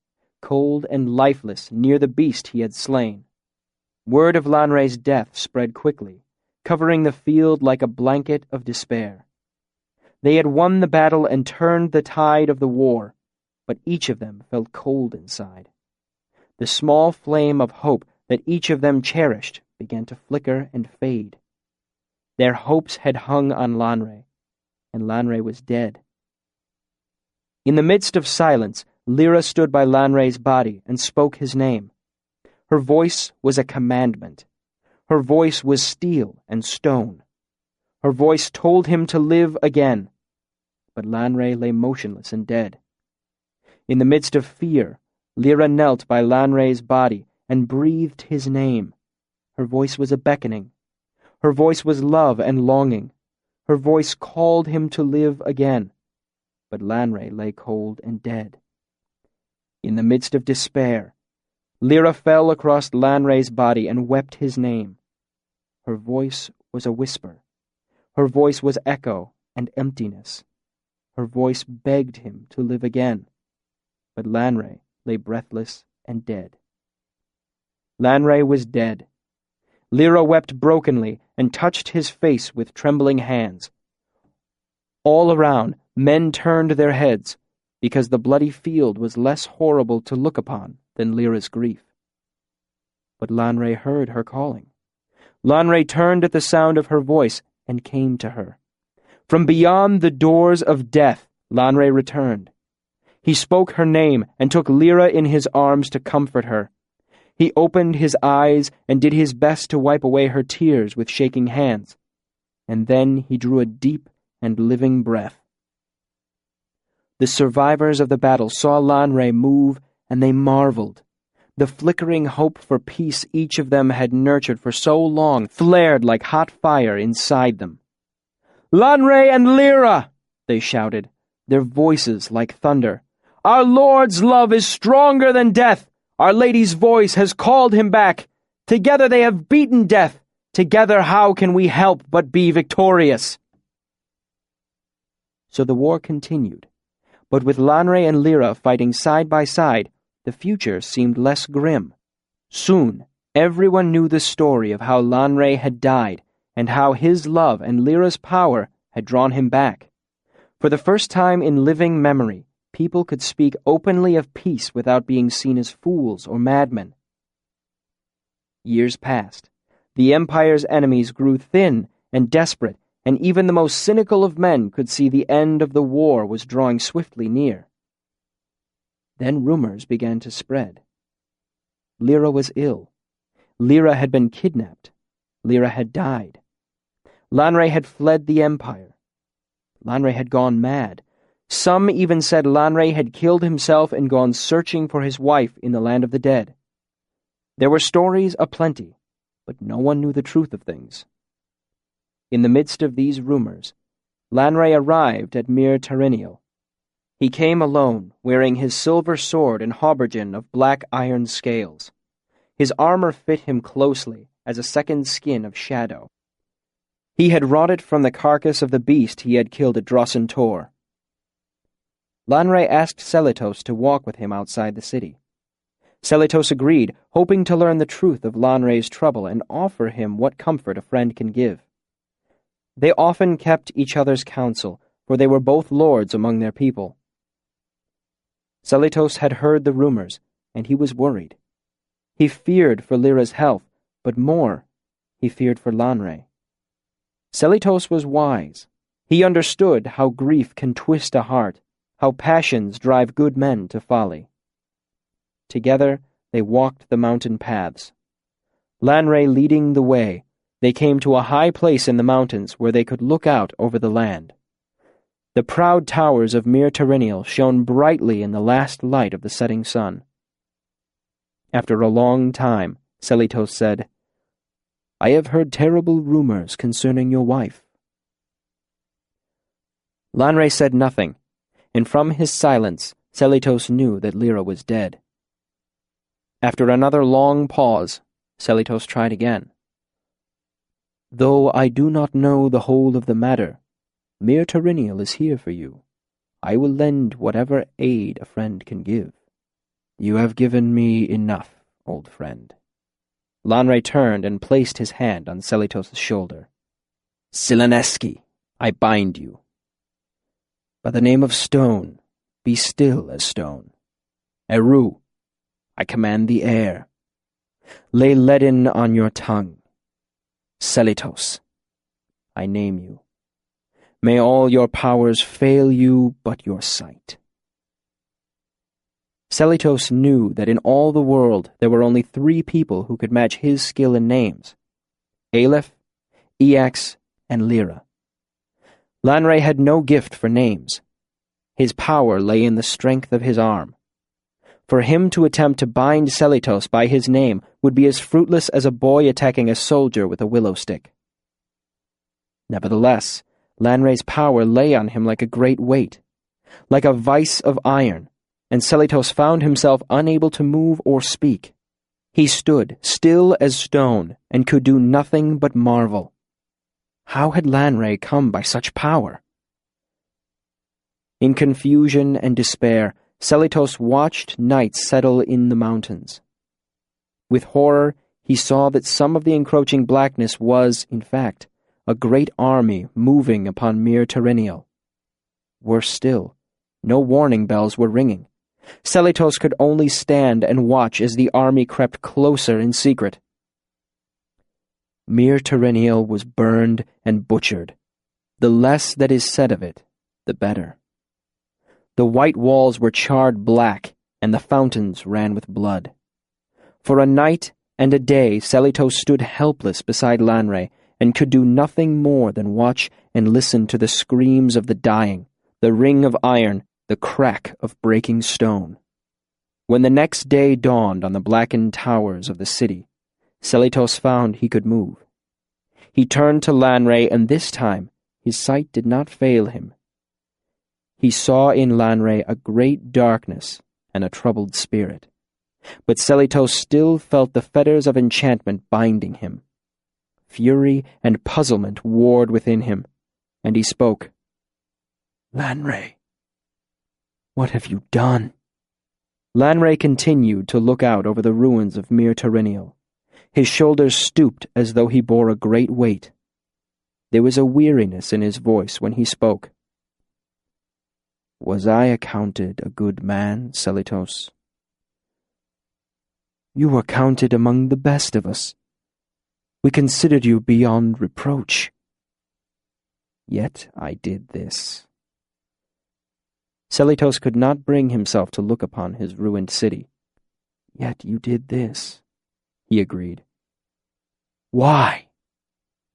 cold and lifeless near the beast he had slain. Word of Lanre's death spread quickly, covering the field like a blanket of despair. They had won the battle and turned the tide of the war, but each of them felt cold inside. The small flame of hope that each of them cherished began to flicker and fade. Their hopes had hung on Lanre, and Lanre was dead. In the midst of silence, Lyra stood by Lanre's body and spoke his name. Her voice was a commandment. Her voice was steel and stone. Her voice told him to live again. But Lanre lay motionless and dead. In the midst of fear, Lyra knelt by Lanre's body and breathed his name. Her voice was a beckoning. Her voice was love and longing. Her voice called him to live again. But Lanre lay cold and dead. In the midst of despair, Lyra fell across Lanre's body and wept his name. Her voice was a whisper. Her voice was echo and emptiness. Her voice begged him to live again. But Lanre lay breathless and dead. Lanre was dead. Lyra wept brokenly and touched his face with trembling hands. All around, men turned their heads, because the bloody field was less horrible to look upon than Lyra's grief. But Lanre heard her calling. Lanre turned at the sound of her voice and came to her. From beyond the doors of death, Lanre returned. He spoke her name and took Lyra in his arms to comfort her. He opened his eyes and did his best to wipe away her tears with shaking hands. And then he drew a deep and living breath. The survivors of the battle saw Lanre move, and they marveled. The flickering hope for peace each of them had nurtured for so long flared like hot fire inside them. "Lanre and Lyra!" they shouted, their voices like thunder. "Our Lord's love is stronger than death! Our Lady's voice has called him back! Together they have beaten death! Together how can we help but be victorious?" So the war continued, but with Lanre and Lyra fighting side by side, the future seemed less grim. Soon, everyone knew the story of how Lanre had died and how his love and Lyra's power had drawn him back. For the first time in living memory, people could speak openly of peace without being seen as fools or madmen. Years passed. The Empire's enemies grew thin and desperate, and even the most cynical of men could see the end of the war was drawing swiftly near. Then rumors began to spread. Lyra was ill. Lyra had been kidnapped. Lyra had died. Lanre had fled the Empire. Lanre had gone mad. Some even said Lanre had killed himself and gone searching for his wife in the land of the dead. There were stories aplenty, but no one knew the truth of things. In the midst of these rumors, Lanre arrived at Mir Terenial. He came alone, wearing his silver sword and haubergeon of black iron scales. His armor fit him closely as a second skin of shadow. He had wrought it from the carcass of the beast he had killed at Drossen Tor. Lanre asked Selitos to walk with him outside the city. Selitos agreed, hoping to learn the truth of Lanre's trouble and offer him what comfort a friend can give. They often kept each other's counsel, for they were both lords among their people. Selitos had heard the rumors, and he was worried. He feared for Lyra's health, but more, he feared for Lanre. Selitos was wise. He understood how grief can twist a heart, how passions drive good men to folly. Together they walked the mountain paths. Lanre leading the way, they came to a high place in the mountains where they could look out over the land. The proud towers of Mir Terenial shone brightly in the last light of the setting sun. After a long time, Selitos said, "I have heard terrible rumors concerning your wife." Lanre said nothing, and from his silence, Selitos knew that Lyra was dead. After another long pause, Selitos tried again. "Though I do not know the whole of the matter, Mir Terenial is here for you. I will lend whatever aid a friend can give." "You have given me enough, old friend." Lanre turned and placed his hand on Selitos' shoulder. "Silaneski, I bind you. By the name of stone, be still as stone. Eru, I command the air. Lay leaden on your tongue. Selitos, I name you. May all your powers fail you but your sight. Selitos knew that in all the world there were only 3 people who could match his skill in names: Aleph, Eax, and Lyra. Lanre had no gift for names. His power lay in the strength of his arm. For him to attempt to bind Selitos by his name would be as fruitless as a boy attacking a soldier with a willow stick. Nevertheless, Lanre's power lay on him like a great weight, like a vice of iron, and Selitos found himself unable to move or speak. He stood still as stone and could do nothing but marvel. How had Lanre come by such power? In confusion and despair, Selitos watched night settle in the mountains. With horror, he saw that some of the encroaching blackness was, in fact, a great army moving upon Mir Terenial. Worse still, no warning bells were ringing. Selitos could only stand and watch as the army crept closer in secret. Mir Terenial was burned and butchered. The less that is said of it, the better. The white walls were charred black, and the fountains ran with blood. For a night and a day Selitos stood helpless beside Lanre, and could do nothing more than watch and listen to the screams of the dying, the ring of iron, the crack of breaking stone. When the next day dawned on the blackened towers of the city, Selitos found he could move. He turned to Lanre, and this time his sight did not fail him. He saw in Lanre a great darkness and a troubled spirit, but Selitos still felt the fetters of enchantment binding him. Fury and puzzlement warred within him, and he spoke. "Lanre, what have you done?" Lanre continued to look out over the ruins of Mir Terenial. His shoulders stooped as though he bore a great weight. There was a weariness in his voice when he spoke. "Was I accounted a good man, Selitos?" "You were counted among the best of us. We considered you beyond reproach. Yet I did this." Selitos could not bring himself to look upon his ruined city. "Yet you did this," he agreed. "Why?"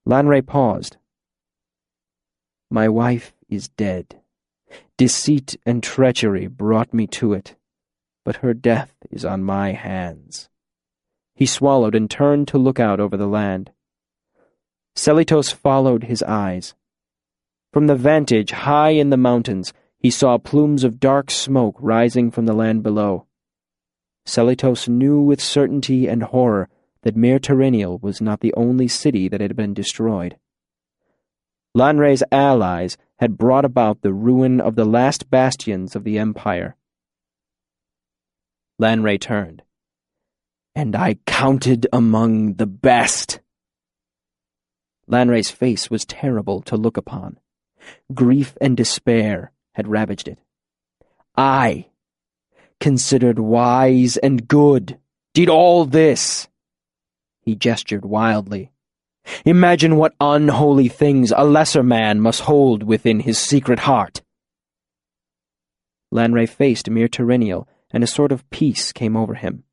Lanre paused. "My wife is dead. Deceit and treachery brought me to it, but her death is on my hands." He swallowed and turned to look out over the land. Selitos followed his eyes. From the vantage high in the mountains, he saw plumes of dark smoke rising from the land below. Selitos knew with certainty and horror that Mir Terenial was not the only city that had been destroyed. Lanre's allies had brought about the ruin of the last bastions of the empire. Lanre turned. "And I counted among the best." Lanre's face was terrible to look upon. Grief and despair had ravaged it. "I, considered wise and good, did all this." He gestured wildly. "Imagine what unholy things a lesser man must hold within his secret heart." Lanre faced Mir Terenial, and a sort of peace came over him.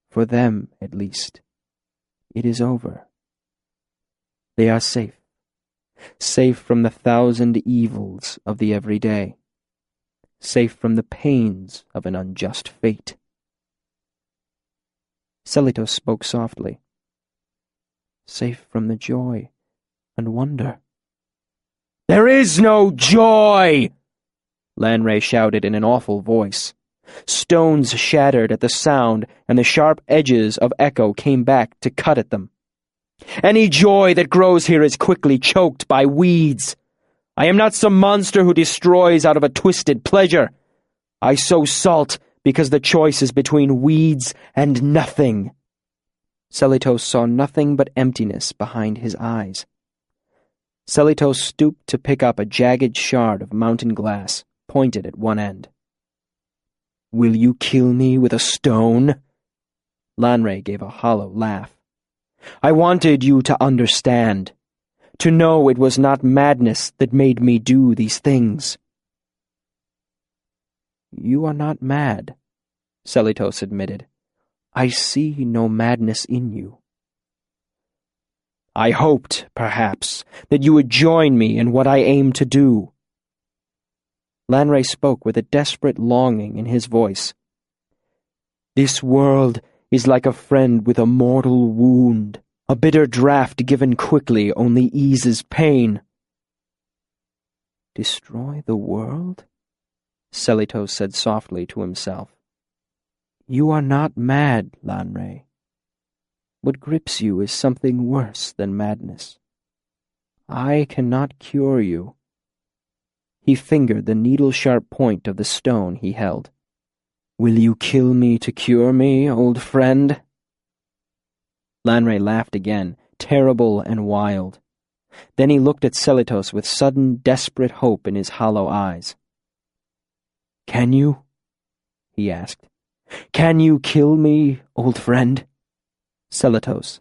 For them, at least, it is over. They are safe, safe from the 1,000 evils of the everyday, safe from the pains of an unjust fate. Selitos spoke softly. "Safe from the joy and wonder." "There is no joy!" Lanre shouted in an awful voice. Stones shattered at the sound, and the sharp edges of echo came back to cut at them. "Any joy that grows here is quickly choked by weeds. I am not some monster who destroys out of a twisted pleasure. I sow salt because the choice is between weeds and nothing." Selitos saw nothing but emptiness behind his eyes. Selitos stooped to pick up a jagged shard of mountain glass, pointed at one end. "Will you kill me with a stone?" Lanre gave a hollow laugh. "I wanted you to understand, to know it was not madness that made me do these things." "You are not mad," Selitos admitted. "I see no madness in you." "I hoped, perhaps, that you would join me in what I aim to do." Lanray spoke with a desperate longing in his voice. "This world is like a friend with a mortal wound. A bitter draught given quickly only eases pain." "Destroy the world?" Selitos said softly to himself. "You are not mad, Lanray. What grips you is something worse than madness. I cannot cure you." He fingered the needle-sharp point of the stone he held. "Will you kill me to cure me, old friend?" Lanray laughed again, terrible and wild. Then he looked at Selitos with sudden, desperate hope in his hollow eyes. "Can you?" he asked. "Can you kill me, old friend?" Selitos,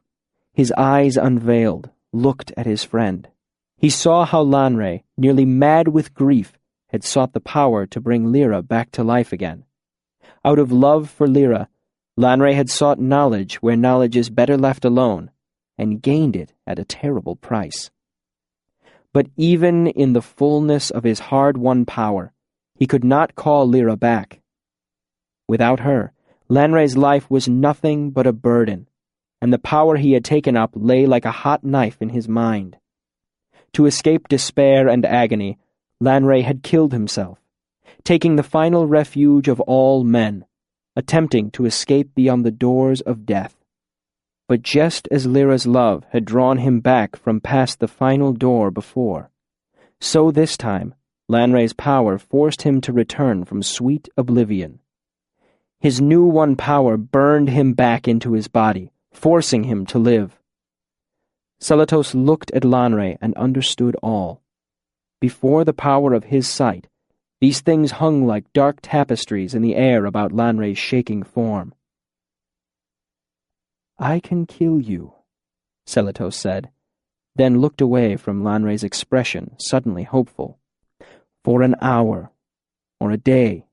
his eyes unveiled, looked at his friend. He saw how Lanray, nearly mad with grief, had sought the power to bring Lyra back to life again. Out of love for Lyra, Lanray had sought knowledge where knowledge is better left alone, and gained it at a terrible price. But even in the fullness of his hard-won power, he could not call Lyra back. Without her, Lanray's life was nothing but a burden, and the power he had taken up lay like a hot knife in his mind. To escape despair and agony, Lanray had killed himself, taking the final refuge of all men, attempting to escape beyond the doors of death. But just as Lyra's love had drawn him back from past the final door before, so this time Lanray's power forced him to return from sweet oblivion. His new-won power burned him back into his body, forcing him to live. Selitos looked at Lanray and understood all. Before the power of his sight, these things hung like dark tapestries in the air about Lanray's shaking form. "I can kill you," Selitos said, then looked away from Lanray's expression, suddenly hopeful. "For an hour, or a day.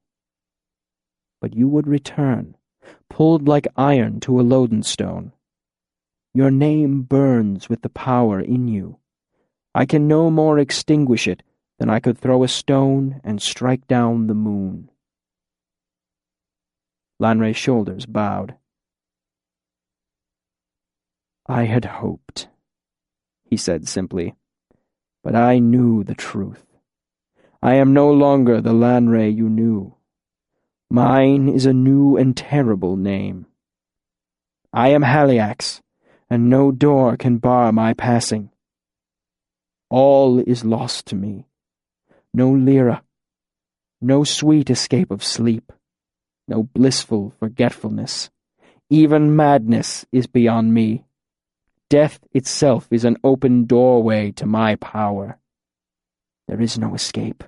But you would return, pulled like iron to a lodestone. Your name burns with the power in you. I can no more extinguish it than I could throw a stone and strike down the moon." Lanray's shoulders bowed. "I had hoped," he said simply, "but I knew the truth. I am no longer the Lanray you knew. Mine is a new and terrible name. I am Haliax, and no door can bar my passing. All is lost to me. No Lyra, no sweet escape of sleep, no blissful forgetfulness. Even madness is beyond me. Death itself is an open doorway to my power. There is no escape.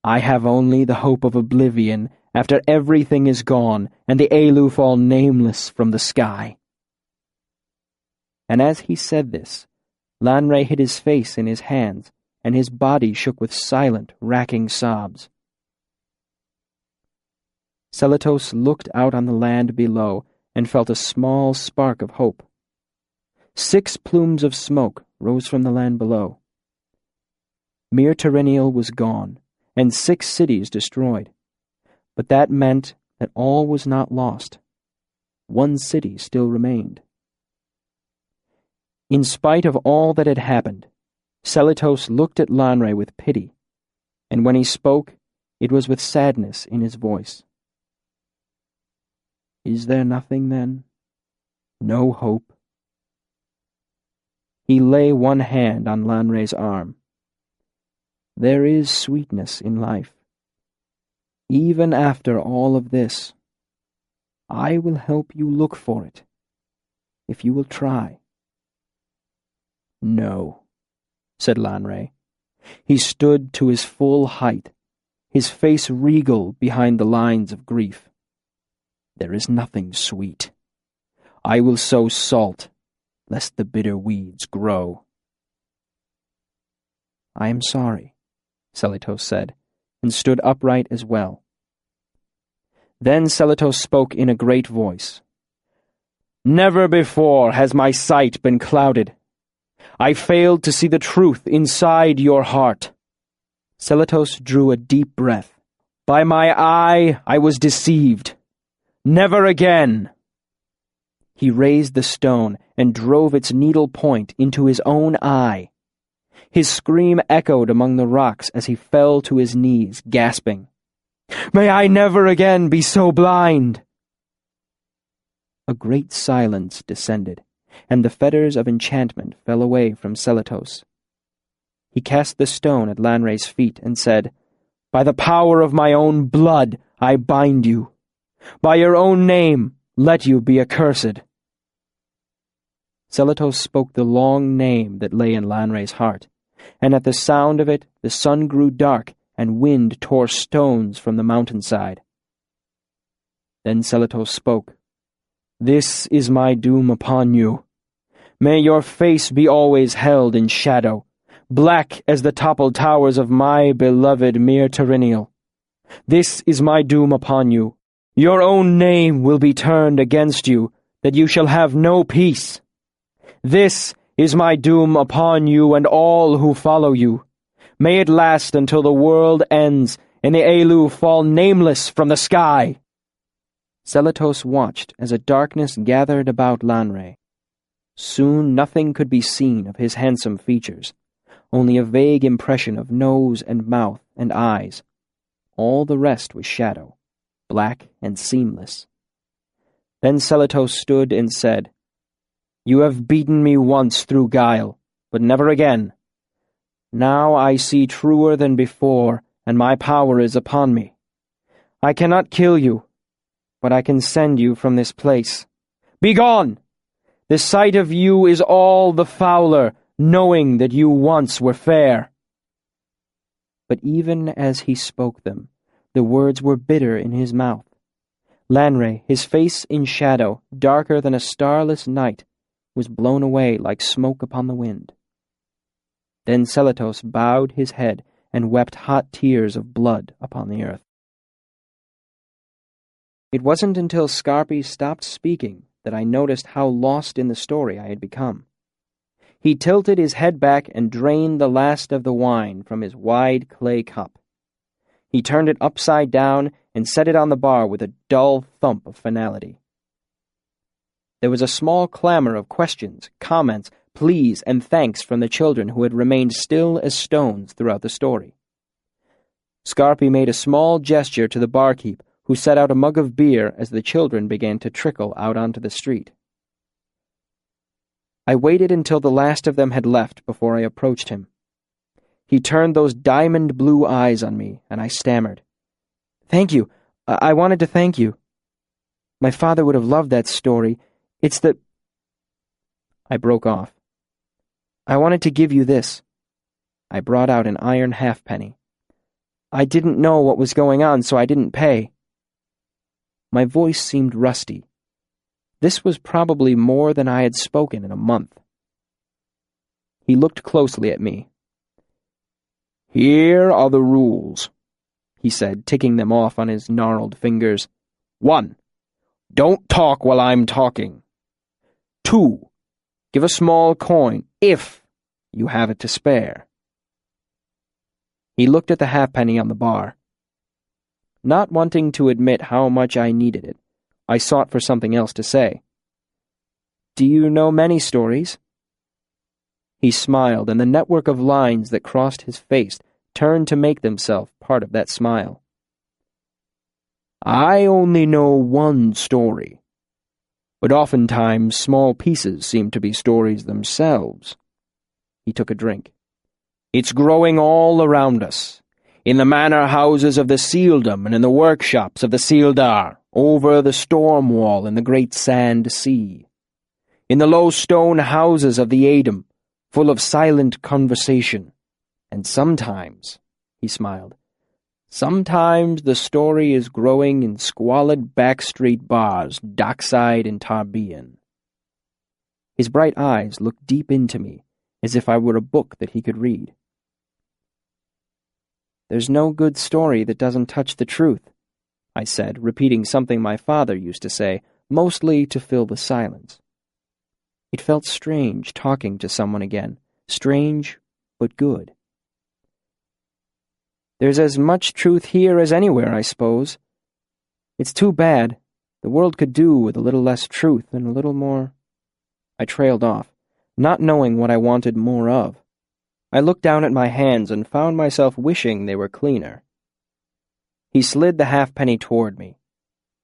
I have only the hope of oblivion after everything is gone and the Aelu fall nameless from the sky." And as he said this, Lanray hid his face in his hands, and his body shook with silent, racking sobs. Selitos looked out on the land below and felt a small spark of hope. 6 plumes of smoke rose from the land below. Mir Terrenial was gone, and 6 cities destroyed. But that meant that all was not lost. 1 city still remained. In spite of all that had happened, Selitos looked at Lanray with pity, and when he spoke, it was with sadness in his voice. "Is there nothing, then? No hope?" He lay one hand on Lanray's arm. "There is sweetness in life. Even after all of this, I will help you look for it, if you will try." "No," said Lanray. He stood to his full height, his face regal behind the lines of grief. "There is nothing sweet. I will sow salt, lest the bitter weeds grow." I am sorry, Selitos said, and stood upright as well. Then Selitos spoke in a great voice. Never before has my sight been clouded. I failed to see the truth inside your heart. Selitos drew a deep breath. By my eye I was deceived. Never again. He raised the stone and drove its needle point into his own eye. His scream echoed among the rocks as he fell to his knees, gasping, May I never again be so blind! A great silence descended, and the fetters of enchantment fell away from Selitos. He cast the stone at Lanray's feet and said, By the power of my own blood I bind you. By your own name let you be accursed. Selitos spoke the long name that lay in Lanray's heart, and at the sound of it the sun grew dark and wind tore stones from the mountainside. Then Selitos spoke, This is my doom upon you. May your face be always held in shadow, black as the toppled towers of my beloved Mir Terinial. This is my doom upon you. Your own name will be turned against you, that you shall have no peace. This is my doom upon you and all who follow you. May it last until the world ends and the Elu fall nameless from the sky. Selitos watched as a darkness gathered about Lanray. Soon nothing could be seen of his handsome features, only a vague impression of nose and mouth and eyes. All the rest was shadow, black and seamless. Then Selitos stood and said, You have beaten me once through guile, but never again. Now I see truer than before, and my power is upon me. I cannot kill you, but I can send you from this place. Begone! The sight of you is all the fouler, knowing that you once were fair. But even as he spoke them, the words were bitter in his mouth. Lanray, his face in shadow, darker than a starless night, was blown away like smoke upon the wind. Then Selitos bowed his head and wept hot tears of blood upon the earth. It wasn't until Scarpi stopped speaking that I noticed how lost in the story I had become. He tilted his head back and drained the last of the wine from his wide clay cup. He turned it upside down and set it on the bar with a dull thump of finality. There was a small clamor of questions, comments, pleas, and thanks from the children who had remained still as stones throughout the story. Scarpi made a small gesture to the barkeep, who set out a mug of beer as the children began to trickle out onto the street. I waited until the last of them had left before I approached him. He turned those diamond-blue eyes on me, and I stammered, Thank you. I wanted to thank you. My father would have loved that story. It's the... I broke off. I wanted to give you this. I brought out an iron halfpenny. I didn't know what was going on, so I didn't pay. My voice seemed rusty. This was probably more than I had spoken in a month. He looked closely at me. Here are the rules, he said, ticking them off on his gnarled fingers. 1. Don't talk while I'm talking. 2. Give a small coin, if you have it to spare. He looked at the halfpenny on the bar. Not wanting to admit how much I needed it, I sought for something else to say. Do you know many stories? He smiled, and the network of lines that crossed his face turned to make themselves part of that smile. I only know one story, but oftentimes small pieces seem to be stories themselves. He took a drink. It's growing all around us, in the manor houses of the Sealdom and in the workshops of the Sealdar, over the storm wall in the great sand sea, in the low stone houses of the Adem, full of silent conversation. And sometimes, he smiled, sometimes the story is growing in squalid backstreet bars, dockside in Tarbean. His bright eyes looked deep into me, as if I were a book that he could read. "There's no good story that doesn't touch the truth," I said, repeating something my father used to say, mostly to fill the silence. It felt strange talking to someone again, strange but good. "There's as much truth here as anywhere, I suppose. It's too bad. The world could do with a little less truth and a little more—" I trailed off, not knowing what I wanted more of. I looked down at my hands and found myself wishing they were cleaner. He slid the halfpenny toward me.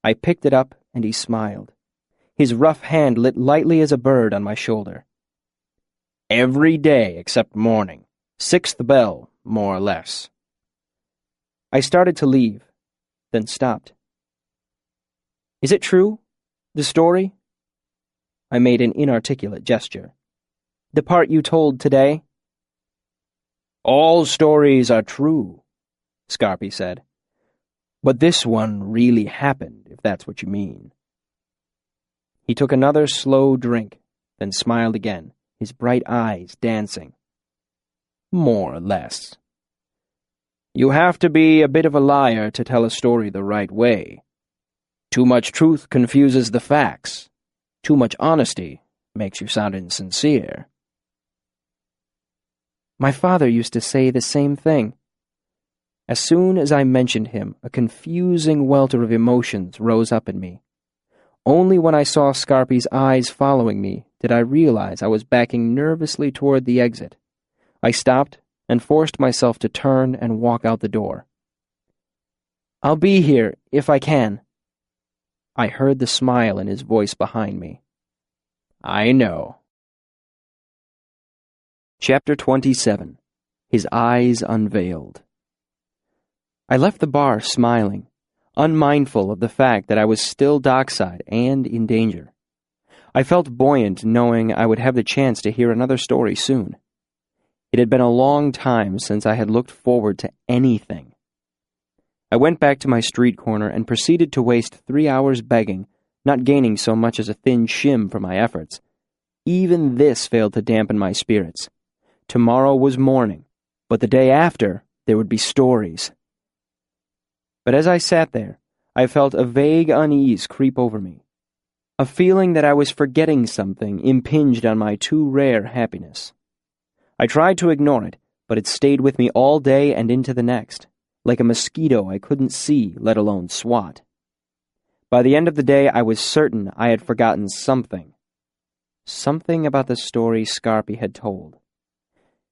I picked it up, and he smiled. His rough hand lit lightly as a bird on my shoulder. "Every day except morning. 6th bell, more or less." I started to leave, then stopped. "Is it true? The story?" I made an inarticulate gesture. "The part you told today?" "All stories are true," Scarpy said. "But this one really happened, if that's what you mean." He took another slow drink, then smiled again, his bright eyes dancing. "More or less. You have to be a bit of a liar to tell a story the right way. Too much truth confuses the facts. Too much honesty makes you sound insincere." My father used to say the same thing. As soon as I mentioned him, a confusing welter of emotions rose up in me. Only when I saw Scarpy's eyes following me did I realize I was backing nervously toward the exit. I stopped and forced myself to turn and walk out the door. "I'll be here, if I can." I heard the smile in his voice behind me. "I know." Chapter 27. His Eyes Unveiled. I left the bar smiling, unmindful of the fact that I was still dockside and in danger. I felt buoyant knowing I would have the chance to hear another story soon. It had been a long time since I had looked forward to anything. I went back to my street corner and proceeded to waste 3 hours begging, not gaining so much as a thin shim for my efforts. Even this failed to dampen my spirits. Tomorrow was morning, but the day after there would be stories. But as I sat there, I felt a vague unease creep over me. A feeling that I was forgetting something impinged on my too rare happiness. I tried to ignore it, but it stayed with me all day and into the next, like a mosquito I couldn't see, let alone swat. By the end of the day, I was certain I had forgotten something. Something about the story Scarpy had told.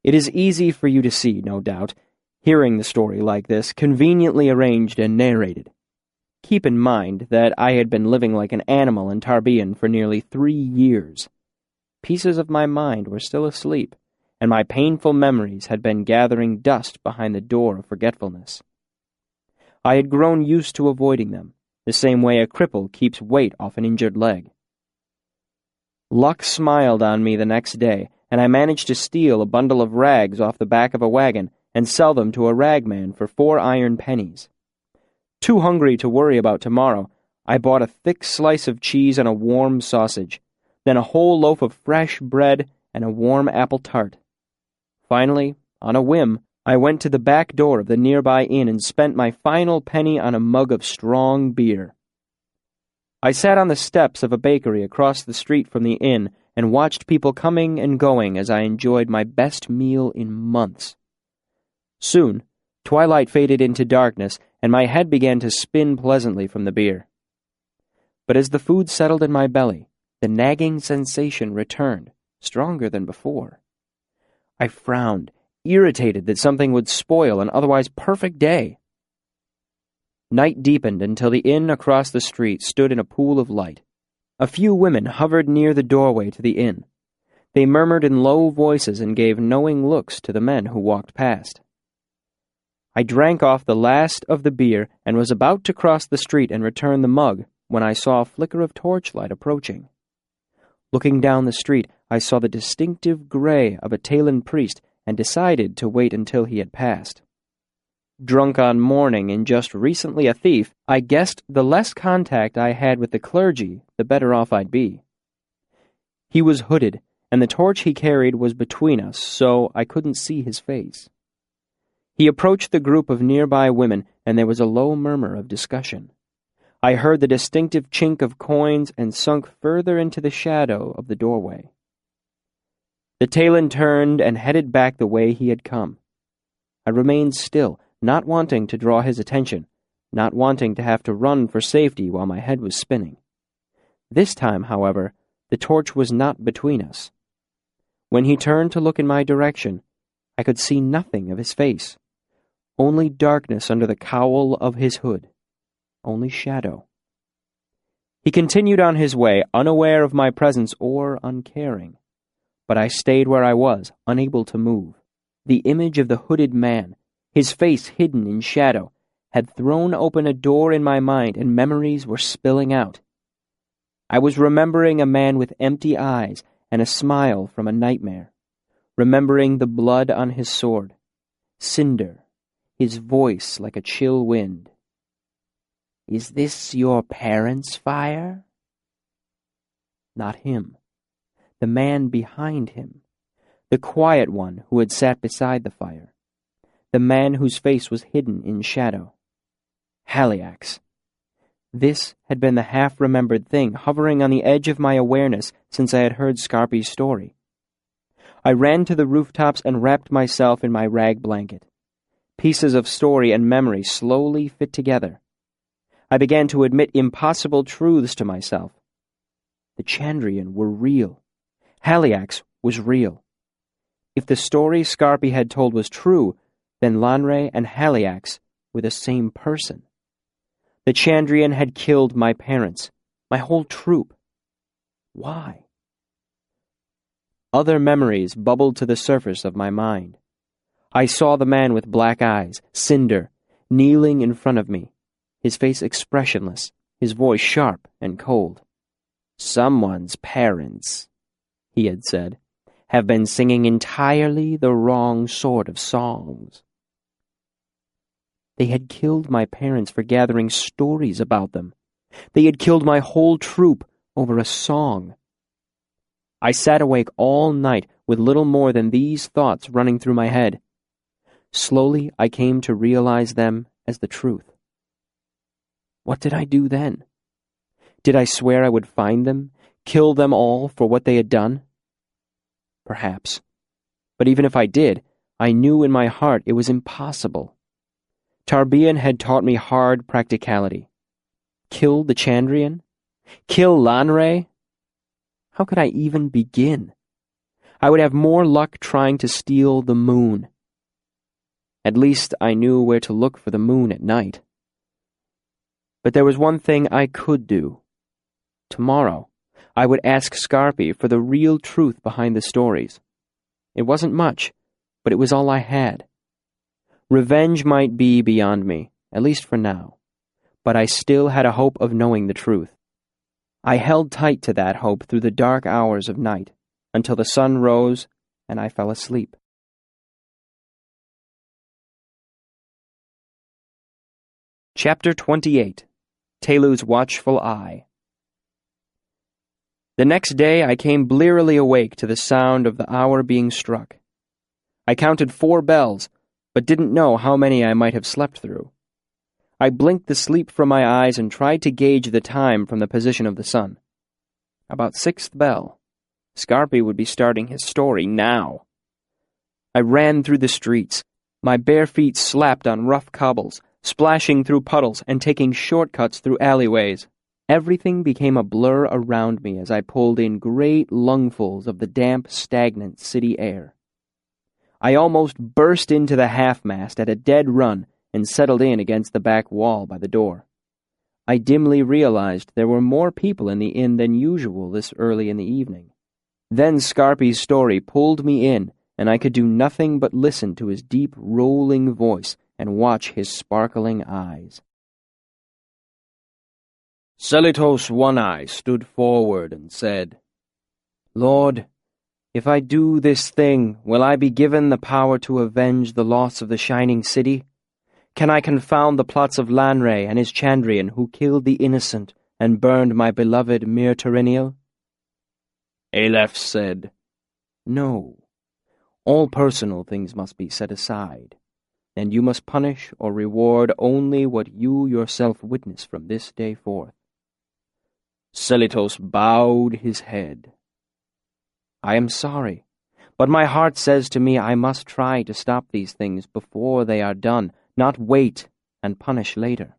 It is easy for you to see, no doubt, hearing the story like this, conveniently arranged and narrated. Keep in mind that I had been living like an animal in Tarbean for nearly 3 years. Pieces of my mind were still asleep, and my painful memories had been gathering dust behind the door of forgetfulness. I had grown used to avoiding them, the same way a cripple keeps weight off an injured leg. Luck smiled on me the next day, and I managed to steal a bundle of rags off the back of a wagon and sell them to a ragman for 4 iron pennies. Too hungry to worry about tomorrow, I bought a thick slice of cheese and a warm sausage, then a whole loaf of fresh bread and a warm apple tart. Finally, on a whim, I went to the back door of the nearby inn and spent my final penny on a mug of strong beer. I sat on the steps of a bakery across the street from the inn and watched people coming and going as I enjoyed my best meal in months. Soon, twilight faded into darkness, and my head began to spin pleasantly from the beer. But as the food settled in my belly, the nagging sensation returned, stronger than before. I frowned, irritated that something would spoil an otherwise perfect day. Night deepened until the inn across the street stood in a pool of light. A few women hovered near the doorway to the inn. They murmured in low voices and gave knowing looks to the men who walked past. I drank off the last of the beer and was about to cross the street and return the mug when I saw a flicker of torchlight approaching. Looking down the street, I saw the distinctive gray of a Talon priest and decided to wait until he had passed. Drunk on mourning and just recently a thief, I guessed the less contact I had with the clergy, the better off I'd be. He was hooded, and the torch he carried was between us, so I couldn't see his face. He approached the group of nearby women, and there was a low murmur of discussion. I heard the distinctive chink of coins and sunk further into the shadow of the doorway. The Talon turned and headed back the way he had come. I remained still, not wanting to draw his attention, not wanting to have to run for safety while my head was spinning. This time, however, the torch was not between us. When he turned to look in my direction, I could see nothing of his face, only darkness under the cowl of his hood, only shadow. He continued on his way, unaware of my presence or uncaring, but I stayed where I was, unable to move. The image of the hooded man, his face hidden in shadow, had thrown open a door in my mind, and memories were spilling out. I was remembering a man with empty eyes and a smile from a nightmare, remembering the blood on his sword, cinder, his voice like a chill wind. "Is this your parents' fire?" Not him. The man behind him. The quiet one who had sat beside the fire. The man whose face was hidden in shadow. Haliax. This had been the half-remembered thing hovering on the edge of my awareness since I had heard Scarpy's story. I ran to the rooftops and wrapped myself in my rag blanket. Pieces of story and memory slowly fit together. I began to admit impossible truths to myself. The Chandrian were real. Haliax was real. If the story Scarpy had told was true, then Lanre and Haliax were the same person. The Chandrian had killed my parents, my whole troupe. Why? Other memories bubbled to the surface of my mind. I saw the man with black eyes, Cinder, kneeling in front of me, his face expressionless, his voice sharp and cold. "Someone's parents," he had said, "have been singing entirely the wrong sort of songs." They had killed my parents for gathering stories about them. They had killed my whole troupe over a song. I sat awake all night with little more than these thoughts running through my head. Slowly I came to realize them as the truth. What did I do then? Did I swear I would find them, kill them all for what they had done? Perhaps. But even if I did, I knew in my heart it was impossible. Tarbean had taught me hard practicality. Kill the Chandrian? Kill Lanre? How could I even begin? I would have more luck trying to steal the moon. At least I knew where to look for the moon at night. But there was one thing I could do. Tomorrow, I would ask Scarpy for the real truth behind the stories. It wasn't much, but it was all I had. Revenge might be beyond me, at least for now, but I still had a hope of knowing the truth. I held tight to that hope through the dark hours of night, until the sun rose and I fell asleep. Chapter 28. Telu's Watchful Eye. The next day I came blearily awake to the sound of the hour being struck. I counted 4 bells, but didn't know how many I might have slept through. I blinked the sleep from my eyes and tried to gauge the time from the position of the sun. About 6th bell. Scarpy would be starting his story now. I ran through the streets. My bare feet slapped on rough cobbles, splashing through puddles and taking shortcuts through alleyways. Everything became a blur around me as I pulled in great lungfuls of the damp, stagnant city air. I almost burst into the half-mast at a dead run and settled in against the back wall by the door. I dimly realized there were more people in the inn than usual this early in the evening. Then Scarpy's story pulled me in, and I could do nothing but listen to his deep, rolling voice and watch his sparkling eyes. Selitos One-Eye stood forward and said, "Lord, if I do this thing, will I be given the power to avenge the loss of the Shining City? Can I confound the plots of Lanre and his Chandrian who killed the innocent and burned my beloved Mir Terenial?" Aleph said, "No. All personal things must be set aside. and you must punish or reward only what you yourself witness from this day forth." Selitos bowed his head. "I am sorry, but my heart says to me I must try to stop these things before they are done, not wait and punish later."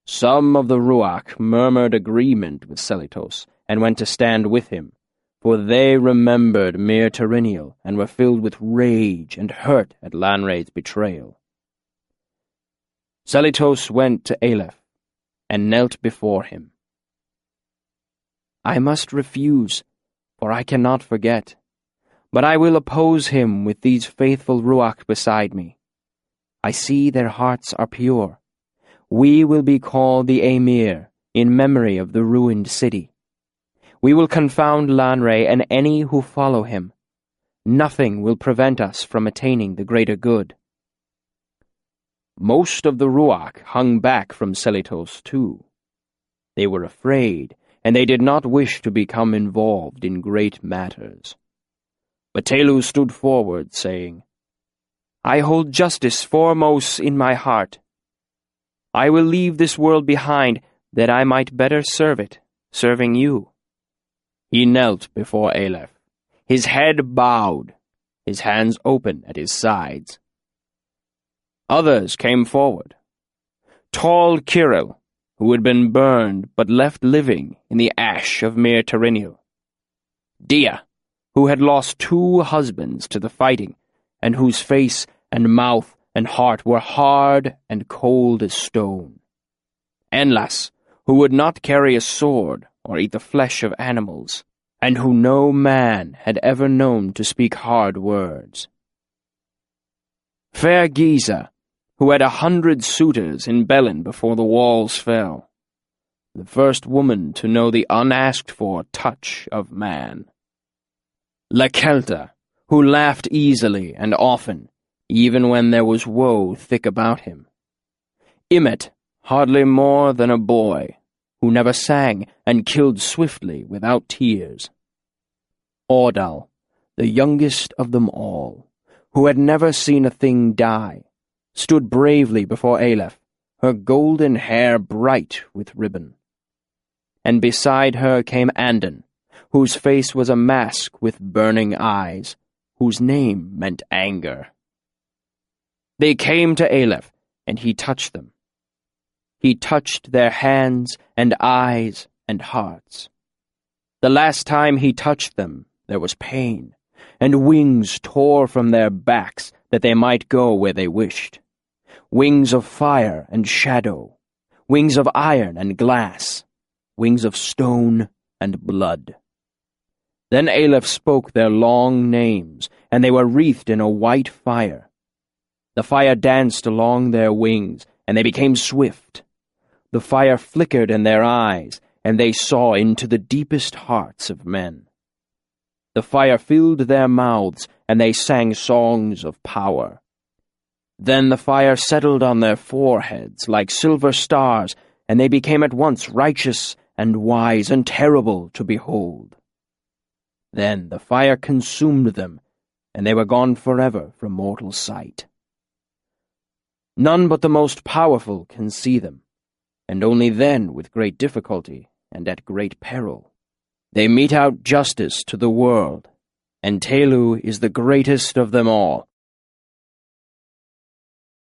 Some of the Ruach murmured agreement with Selitos and went to stand with him, for they remembered Mir Teriniel and were filled with rage and hurt at Lanray's betrayal. Selitos went to Aleph and knelt before him. "I must refuse, for I cannot forget, but I will oppose him with these faithful Ruach beside me. I see their hearts are pure. We will be called the Emir, in memory of the ruined city. We will confound Lanray and any who follow him. Nothing will prevent us from attaining the greater good." Most of the Ruach hung back from Selitos too. They were afraid, and they did not wish to become involved in great matters. But Telu stood forward, saying, "I hold justice foremost in my heart. I will leave this world behind that I might better serve it, serving you." He knelt before Aleph, his head bowed, his hands open at his sides. Others came forward. Tall Kirill, who had been burned but left living in the ash of Mir Teriniel. Dia, who had lost 2 husbands to the fighting, and whose face and mouth and heart were hard and cold as stone. Enlas, who would not carry a sword or eat the flesh of animals, and who no man had ever known to speak hard words. Fair Giza, who had 100 suitors in Belen before the walls fell, the first woman to know the unasked-for touch of man. Lakelta, who laughed easily and often, even when there was woe thick about him. Imet, hardly more than a boy, who never sang and killed swiftly without tears. Ordal, the youngest of them all, who had never seen a thing die, stood bravely before Aleph, her golden hair bright with ribbon. And beside her came Andon, whose face was a mask with burning eyes, whose name meant anger. They came to Aleph, and he touched them. He touched their hands and eyes and hearts. The last time he touched them, there was pain, and wings tore from their backs that they might go where they wished. Wings of fire and shadow, wings of iron and glass, wings of stone and blood. Then Aleph spoke their long names, and they were wreathed in a white fire. The fire danced along their wings, and they became swift. The fire flickered in their eyes, and they saw into the deepest hearts of men. The fire filled their mouths, and they sang songs of power. Then the fire settled on their foreheads like silver stars, and they became at once righteous and wise and terrible to behold. Then the fire consumed them, and they were gone forever from mortal sight. None but the most powerful can see them, and only then with great difficulty and at great peril. They mete out justice to the world, and Telu is the greatest of them all.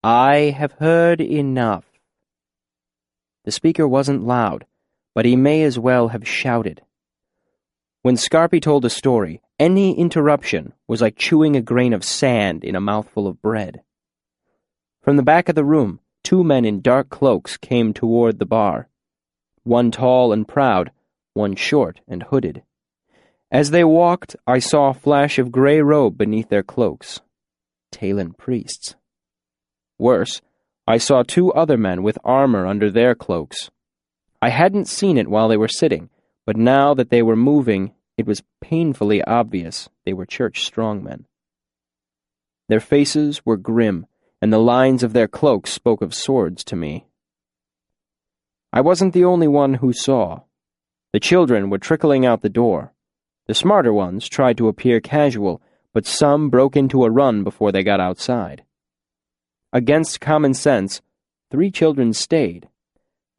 I have heard enough. The speaker wasn't loud, but he may as well have shouted. When Scarpy told a story, any interruption was like chewing a grain of sand in a mouthful of bread. From the back of the room, 2 men in dark cloaks came toward the bar. One tall and proud, one short and hooded. As they walked, I saw a flash of gray robe beneath their cloaks. Talon priests. Worse, I saw 2 other men with armor under their cloaks. I hadn't seen it while they were sitting, but now that they were moving, it was painfully obvious they were church strongmen. Their faces were grim, and the lines of their cloaks spoke of swords to me. I wasn't the only one who saw. The children were trickling out the door. The smarter ones tried to appear casual, but some broke into a run before they got outside. against common sense, 3 children stayed.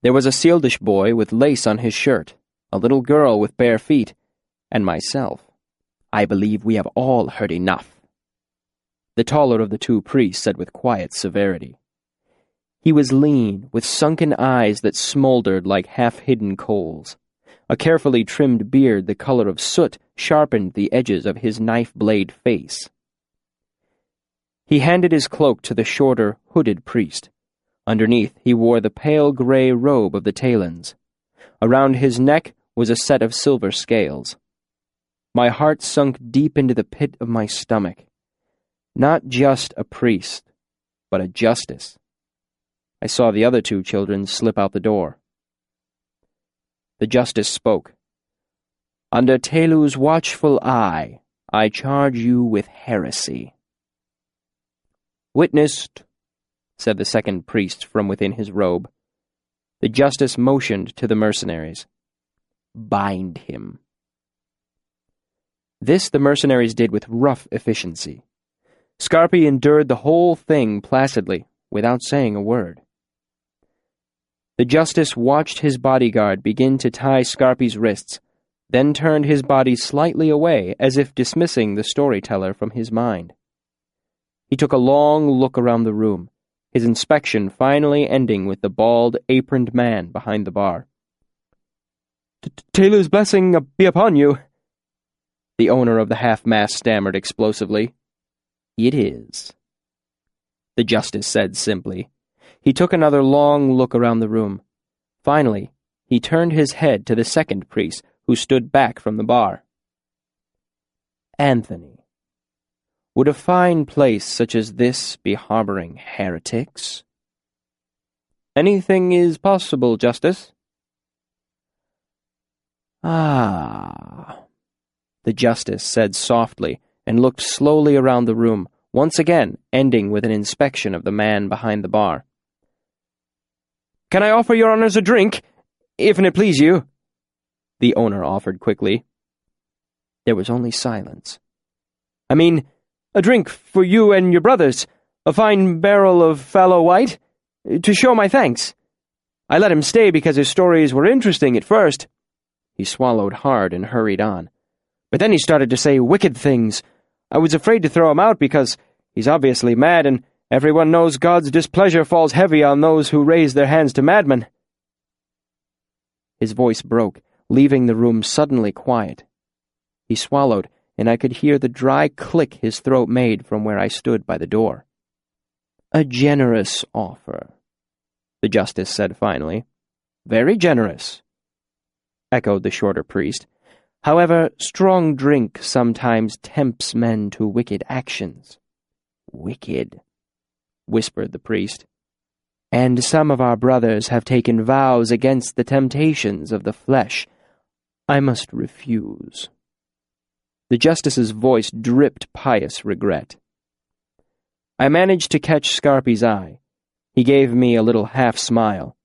There was a Sealdish boy with lace on his shirt, a little girl with bare feet, and myself. "I believe we have all heard enough," the taller of the 2 priests said with quiet severity. He was lean, with sunken eyes that smoldered like half-hidden coals. A carefully trimmed beard the color of soot sharpened the edges of his knife-blade face. He handed his cloak to the shorter, hooded priest. Underneath, he wore the pale gray robe of the Talons. Around his neck was a set of silver scales. My heart sunk deep into the pit of my stomach. Not just a priest, but a justice. I saw the other 2 children slip out the door. The justice spoke. "Under Telu's watchful eye, I charge you with heresy." "Witnessed," said the second priest from within his robe. The justice motioned to the mercenaries. "Bind him." This the mercenaries did with rough efficiency. Scarpi endured the whole thing placidly, without saying a word. The justice watched his bodyguard begin to tie Scarpi's wrists, then turned his body slightly away as if dismissing the storyteller from his mind. He took a long look around the room, his inspection finally ending with the bald, aproned man behind the bar. "Taylor's blessing be upon you," the owner of the half-mast stammered explosively. "It is," the justice said simply. He took another long look around the room. Finally, he turned his head to the second priest, who stood back from the bar. "Anthony, would a fine place such as this be harboring heretics?" "Anything is possible, Justice." "Ah," the justice said softly, and looked slowly around the room, once again ending with an inspection of the man behind the bar. "Can I offer your honors a drink, if it please you?" the owner offered quickly. There was only silence. "I mean, a drink for you and your brothers, a fine barrel of fallow white, to show my thanks. I let him stay because his stories were interesting at first." He swallowed hard and hurried on. "But then he started to say wicked things. I was afraid to throw him out because he's obviously mad, and everyone knows God's displeasure falls heavy on those who raise their hands to madmen." His voice broke, leaving the room suddenly quiet. He swallowed, and I could hear the dry click his throat made from where I stood by the door. "A generous offer," the justice said finally. "Very generous," echoed the shorter priest. "However, strong drink sometimes tempts men to wicked actions." "Wicked," whispered the priest. "And some of our brothers have taken vows against the temptations of the flesh. I must refuse." The justice's voice dripped pious regret. I managed to catch Scarpi's eye. He gave me a little half-smile.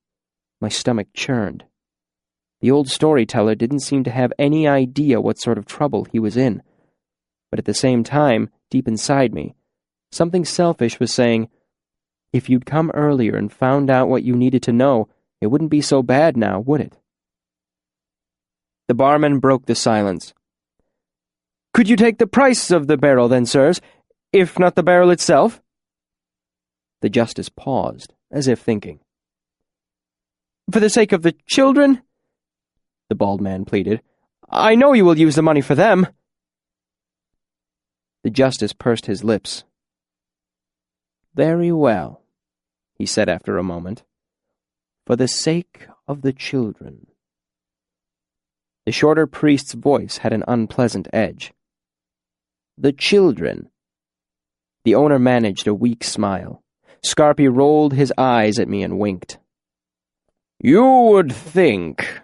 My stomach churned. The old storyteller didn't seem to have any idea what sort of trouble he was in. But at the same time, deep inside me, something selfish was saying, if you'd come earlier and found out what you needed to know, it wouldn't be so bad now, would it? The barman broke the silence. "Could you take the price of the barrel then, sirs, if not the barrel itself?" The justice paused, as if thinking. "For the sake of the children?" the bald man pleaded. "I know you will use the money for them." The justice pursed his lips. "Very well," he said after a moment. "For the sake of the children." The shorter priest's voice had an unpleasant edge. "The children." The owner managed a weak smile. Scarpi rolled his eyes at me and winked. "You would think,"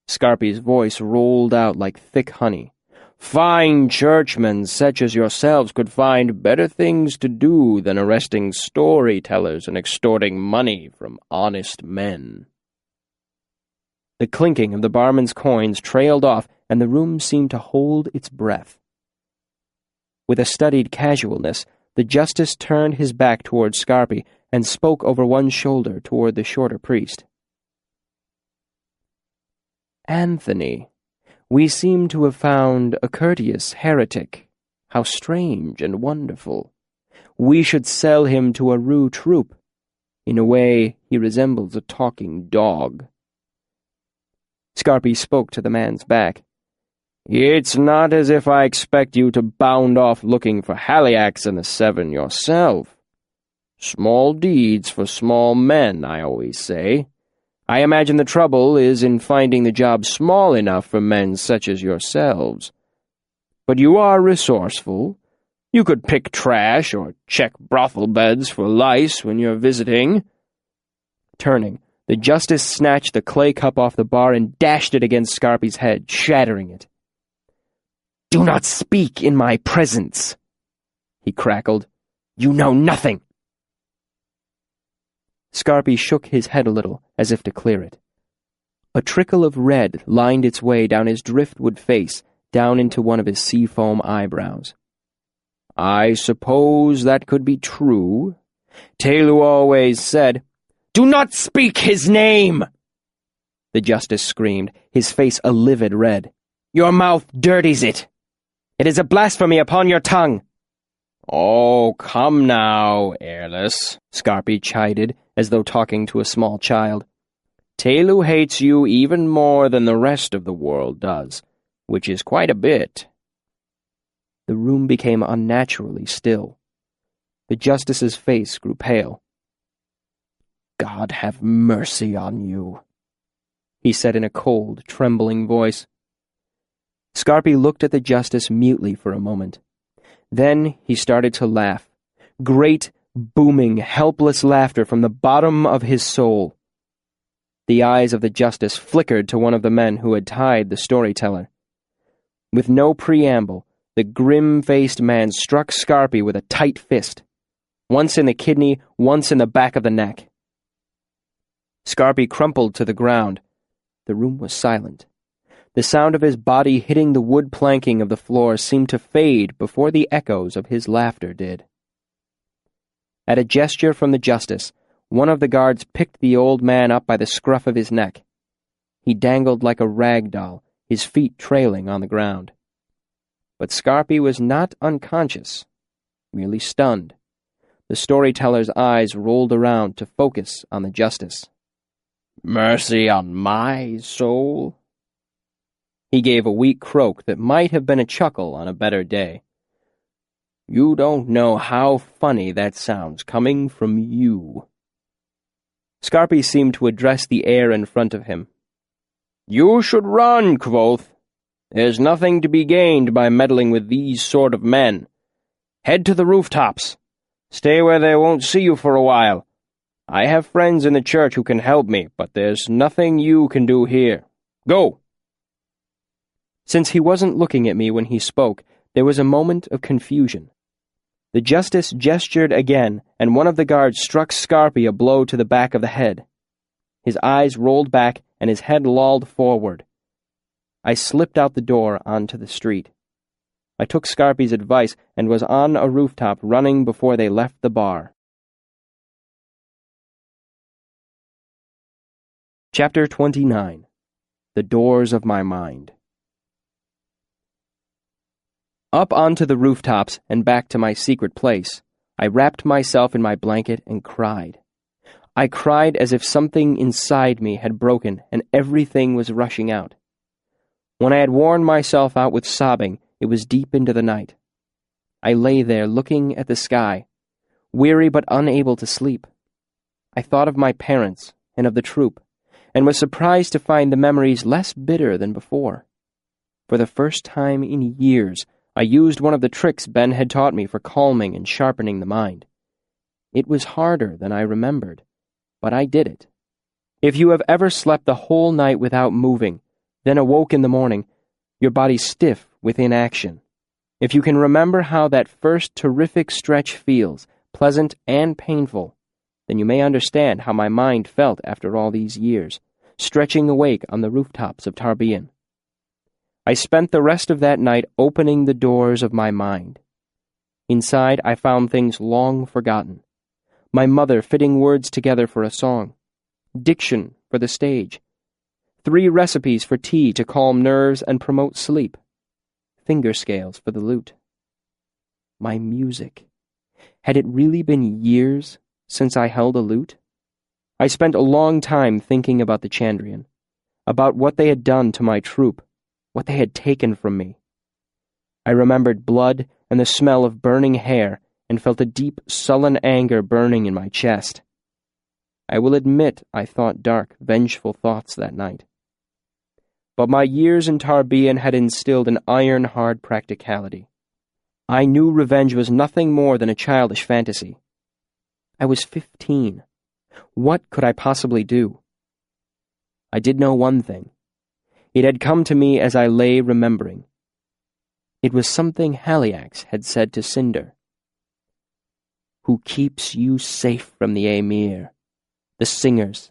Scarpi's voice rolled out like thick honey, "fine churchmen such as yourselves could find better things to do than arresting storytellers and extorting money from honest men." The clinking of the barman's coins trailed off, and the room seemed to hold its breath. With a studied casualness, the justice turned his back towards Scarpi and spoke over one shoulder toward the shorter priest. "Anthony, we seem to have found a courteous heretic. How strange and wonderful. We should sell him to a rue troupe. In a way, he resembles a talking dog." Scarpy spoke to the man's back. "It's not as if I expect you to bound off looking for Haliax and the Seven yourself. Small deeds for small men, I always say. I imagine the trouble is in finding the job small enough for men such as yourselves. But you are resourceful. You could pick trash or check brothel beds for lice when you're visiting." Turning, the justice snatched the clay cup off the bar and dashed it against Scarpy's head, shattering it. "Do not speak in my presence," he crackled. "You know nothing." Scarpy shook his head a little, as if to clear it. A trickle of red lined its way down his driftwood face, down into one of his seafoam eyebrows. "I suppose that could be true. Telu always said—" "Do not speak his name!" the justice screamed, his face a livid red. "Your mouth dirties it. It is a blasphemy upon your tongue." "Oh, come now, Airless," Scarpy chided, as though talking to a small child. "Telu hates you even more than the rest of the world does, which is quite a bit." The room became unnaturally still. The justice's face grew pale. "God have mercy on you," he said in a cold, trembling voice. Scarpy looked at the justice mutely for a moment. Then he started to laugh. Great, booming, helpless laughter from the bottom of his soul. The eyes of the justice flickered to one of the men who had tied the storyteller. With no preamble, the grim-faced man struck Scarpy with a tight fist. Once in the kidney, once in the back of the neck. Scarpy crumpled to the ground. The room was silent. The sound of his body hitting the wood planking of the floor seemed to fade before the echoes of his laughter did. At a gesture from the justice, one of the guards picked the old man up by the scruff of his neck. He dangled like a rag doll, his feet trailing on the ground. But Scarpy was not unconscious, merely stunned. The storyteller's eyes rolled around to focus on the justice. "Mercy on my soul?" He gave a weak croak that might have been a chuckle on a better day. "You don't know how funny that sounds coming from you." Scarpy seemed to address the air in front of him. "You should run, quoth. There's nothing to be gained by meddling with these sort of men. Head to the rooftops. Stay where they won't see you for a while. I have friends in the church who can help me, but there's nothing you can do here. Go!" Since he wasn't looking at me when he spoke, there was a moment of confusion. The justice gestured again, and one of the guards struck Scarpy a blow to the back of the head. His eyes rolled back, and his head lolled forward. I slipped out the door onto the street. I took Scarpy's advice and was on a rooftop running before they left the bar. Chapter 29. The Doors of My Mind. Up onto the rooftops and back to my secret place, I wrapped myself in my blanket and cried. I cried as if something inside me had broken and everything was rushing out. When I had worn myself out with sobbing, it was deep into the night. I lay there looking at the sky, weary but unable to sleep. I thought of my parents and of the troupe, and was surprised to find the memories less bitter than before. For the first time in years, I used one of the tricks Ben had taught me for calming and sharpening the mind. It was harder than I remembered, but I did it. If you have ever slept the whole night without moving, then awoke in the morning, your body stiff with inaction. If you can remember how that first terrific stretch feels, pleasant and painful, then you may understand how my mind felt after all these years, stretching awake on the rooftops of Tarbean. I spent the rest of that night opening the doors of my mind. Inside, I found things long forgotten. my mother fitting words together for a song, diction for the stage, 3 recipes for tea to calm nerves and promote sleep, finger scales for the lute. My music. Had it really been years since I held a lute? I spent a long time thinking about the Chandrian, about what they had done to my troupe, what they had taken from me. I remembered blood and the smell of burning hair and felt a deep, sullen anger burning in my chest. I will admit I thought dark, vengeful thoughts that night. But my years in Tarbean had instilled an iron-hard practicality. I knew revenge was nothing more than a childish fantasy. I was 15. What could I possibly do? I did know one thing. It had come to me as I lay remembering. It was something Haliax had said to Cinder. Who keeps you safe from the Emir, the singers,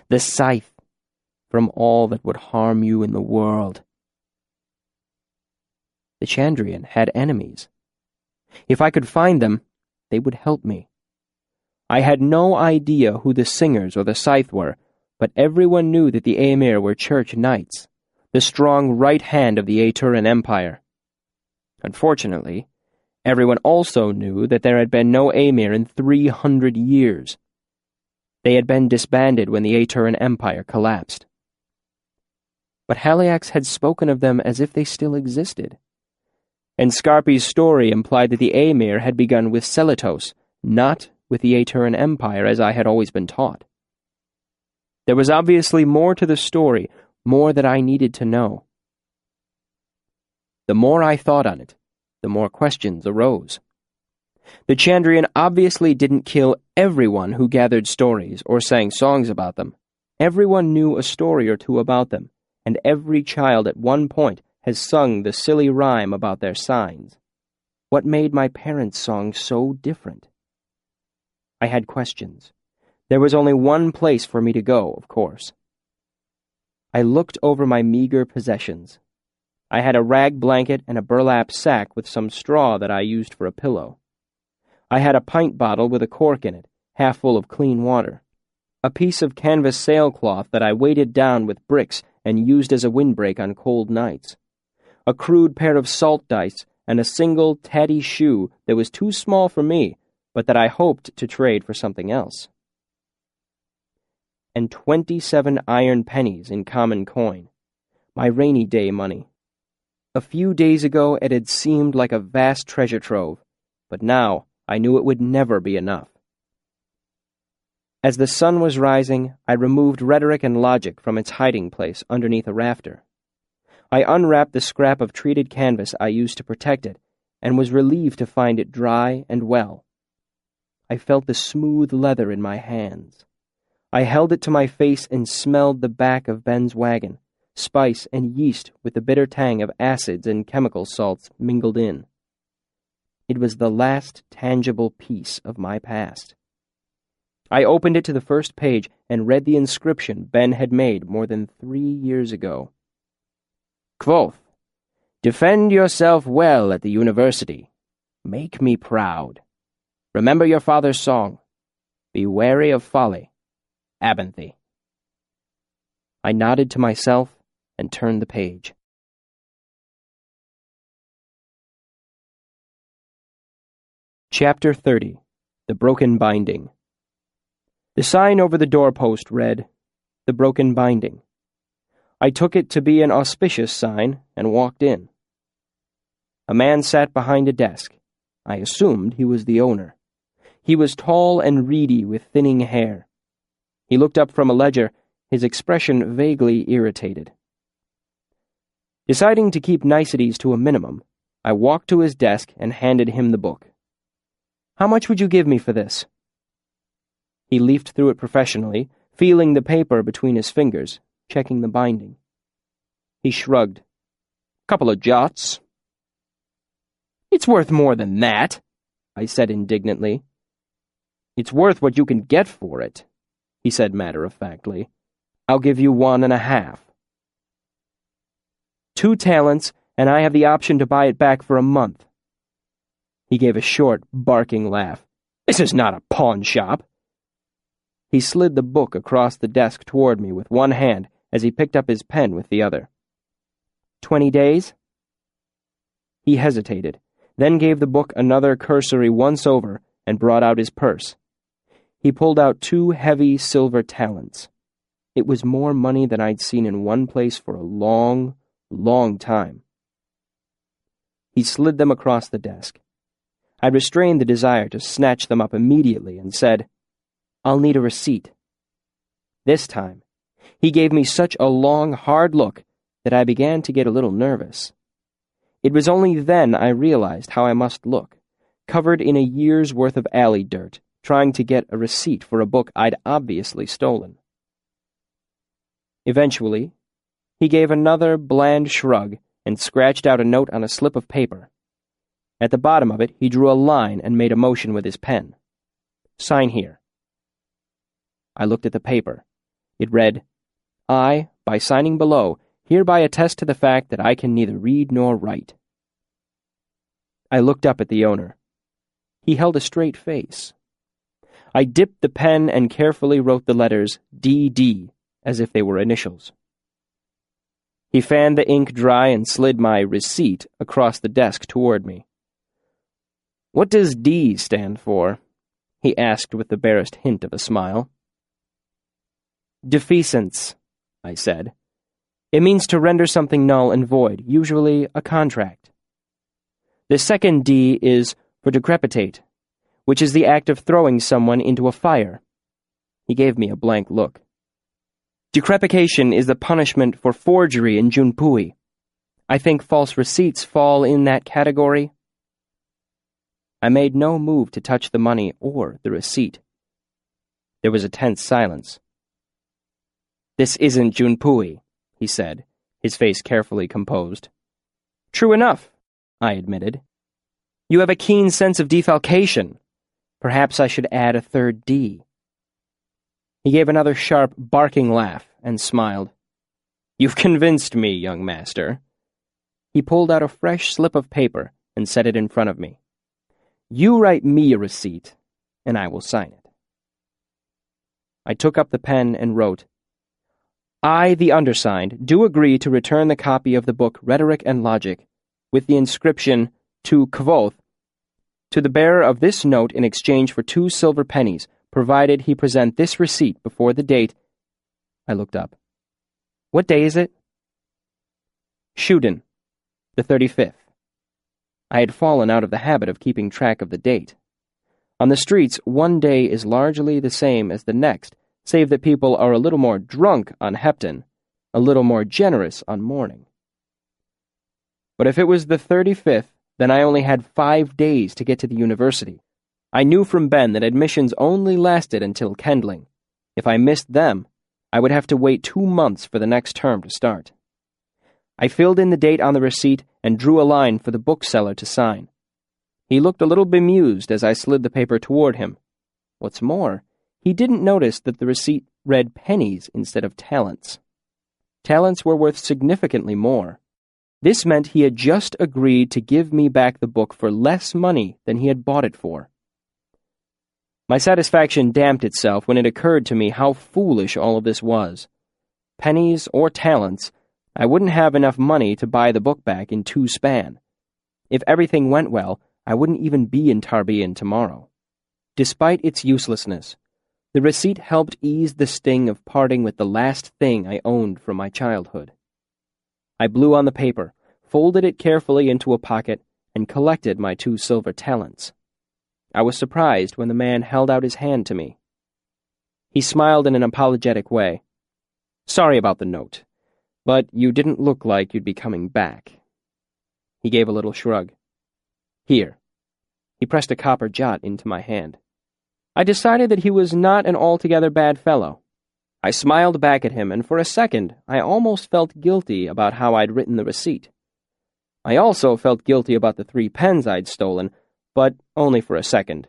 the scythe, from all that would harm you in the world. The Chandrian had enemies. If I could find them, they would help me. I had no idea who the singers or the scythe were, but everyone knew that the Emir were church knights, the strong right hand of the Aeturan Empire. Unfortunately, everyone also knew that there had been no Emir in 300 years. They had been disbanded when the Aeturan Empire collapsed. But Haliax had spoken of them as if they still existed. And Scarpi's story implied that the Emir had begun with Seletos, not with the Aeturan Empire as I had always been taught. There was obviously more to the story, more that I needed to know. The more I thought on it, the more questions arose. The Chandrian obviously didn't kill everyone who gathered stories or sang songs about them. Everyone knew a story or two about them, and every child at one point has sung the silly rhyme about their signs. What made my parents' song so different? I had questions. There was only one place for me to go, of course. I looked over my meager possessions. I had a rag blanket and a burlap sack with some straw that I used for a pillow. I had a pint bottle with a cork in it, half full of clean water. A piece of canvas sailcloth that I weighted down with bricks and used as a windbreak on cold nights. A crude pair of salt dice and a single tatty shoe that was too small for me, but that I hoped to trade for something else. And 27 iron pennies in common coin, my rainy day money. A few days ago it had seemed like a vast treasure trove, but now I knew it would never be enough. As the sun was rising, I removed rhetoric and logic from its hiding place underneath a rafter. I unwrapped the scrap of treated canvas I used to protect it, and was relieved to find it dry and well. I felt the smooth leather in my hands. I held it to my face and smelled the back of Ben's wagon, spice and yeast with the bitter tang of acids and chemical salts mingled in. It was the last tangible piece of my past. I opened it to the first page and read the inscription Ben had made more than 3 years ago. Quoth, defend yourself well at the university. Make me proud. Remember your father's song. Be wary of folly. Abinthy. I nodded to myself and turned the page. Chapter 30. The Broken Binding. The sign over the doorpost read, The Broken Binding. I took it to be an auspicious sign and walked in. A man sat behind a desk. I assumed he was the owner. He was tall and reedy with thinning hair. He looked up from a ledger, his expression vaguely irritated. Deciding to keep niceties to a minimum, I walked to his desk and handed him the book. How much would you give me for this? He leafed through it professionally, feeling the paper between his fingers, checking the binding. He shrugged. Couple of jots. It's worth more than that, I said indignantly. It's worth what you can get for it, he said matter-of-factly. I'll give you 1.5. 2 talents, and I have the option to buy it back for a month. He gave a short, barking laugh. This is not a pawn shop." He slid the book across the desk toward me with one hand as he picked up his pen with the other. 20 days? He hesitated, then gave the book another cursory once-over and brought out his purse. He pulled out 2 heavy silver talents. It was more money than I'd seen in one place for a long, long time. He slid them across the desk. I restrained the desire to snatch them up immediately and said, "I'll need a receipt." This time, he gave me such a long, hard look that I began to get a little nervous. It was only then I realized how I must look, covered in a year's worth of alley dirt, trying to get a receipt for a book I'd obviously stolen. Eventually, he gave another bland shrug and scratched out a note on a slip of paper. At the bottom of it, he drew a line and made a motion with his pen. "Sign here." I looked at the paper. It read, "I, by signing below, hereby attest to the fact that I can neither read nor write." I looked up at the owner. He held a straight face. I dipped the pen and carefully wrote the letters D.D. as if they were initials. He fanned the ink dry and slid my receipt across the desk toward me. "What does D stand for?" he asked with the barest hint of a smile. "Defeasance," I said. "It means to render something null and void, usually a contract. The second D is for decrepitate, which is the act of throwing someone into a fire." He gave me a blank look. "Decrepitation is the punishment for forgery in Junpui. I think false receipts fall in that category." I made no move to touch the money or the receipt. There was a tense silence. "This isn't Junpui," he said, his face carefully composed. "True enough," I admitted. "You have a keen sense of defalcation. Perhaps I should add a third D." He gave another sharp, barking laugh and smiled. "You've convinced me, young master." He pulled out a fresh slip of paper and set it in front of me. "You write me a receipt, and I will sign it." I took up the pen and wrote, "I, the undersigned, do agree to return the copy of the book Rhetoric and Logic, with the inscription, to Quoth, to the bearer of this note in exchange for 2 silver pennies, provided he present this receipt before the date—" I looked up. "What day is it?" "Shuden, the 35th. I had fallen out of the habit of keeping track of the date. On the streets, one day is largely the same as the next, save that people are a little more drunk on Hepton, a little more generous on morning. But if it was the 35th, then I only had 5 days to get to the university. I knew from Ben that admissions only lasted until Kendling. If I missed them, I would have to wait 2 months for the next term to start. I filled in the date on the receipt and drew a line for the bookseller to sign. He looked a little bemused as I slid the paper toward him. What's more, he didn't notice that the receipt read pennies instead of talents. Talents were worth significantly more. This meant he had just agreed to give me back the book for less money than he had bought it for. My satisfaction damped itself when it occurred to me how foolish all of this was. Pennies or talents, I wouldn't have enough money to buy the book back in 2 span. If everything went well, I wouldn't even be in Tarbean tomorrow. Despite its uselessness, the receipt helped ease the sting of parting with the last thing I owned from my childhood. I blew on the paper, folded it carefully into a pocket, and collected my 2 silver talents. I was surprised when the man held out his hand to me. He smiled in an apologetic way. "Sorry about the note, but you didn't look like you'd be coming back." He gave a little shrug. "Here." He pressed a copper jot into my hand. I decided that he was not an altogether bad fellow. I smiled back at him, and for a second I almost felt guilty about how I'd written the receipt. I also felt guilty about the 3 pens I'd stolen, but only for a second,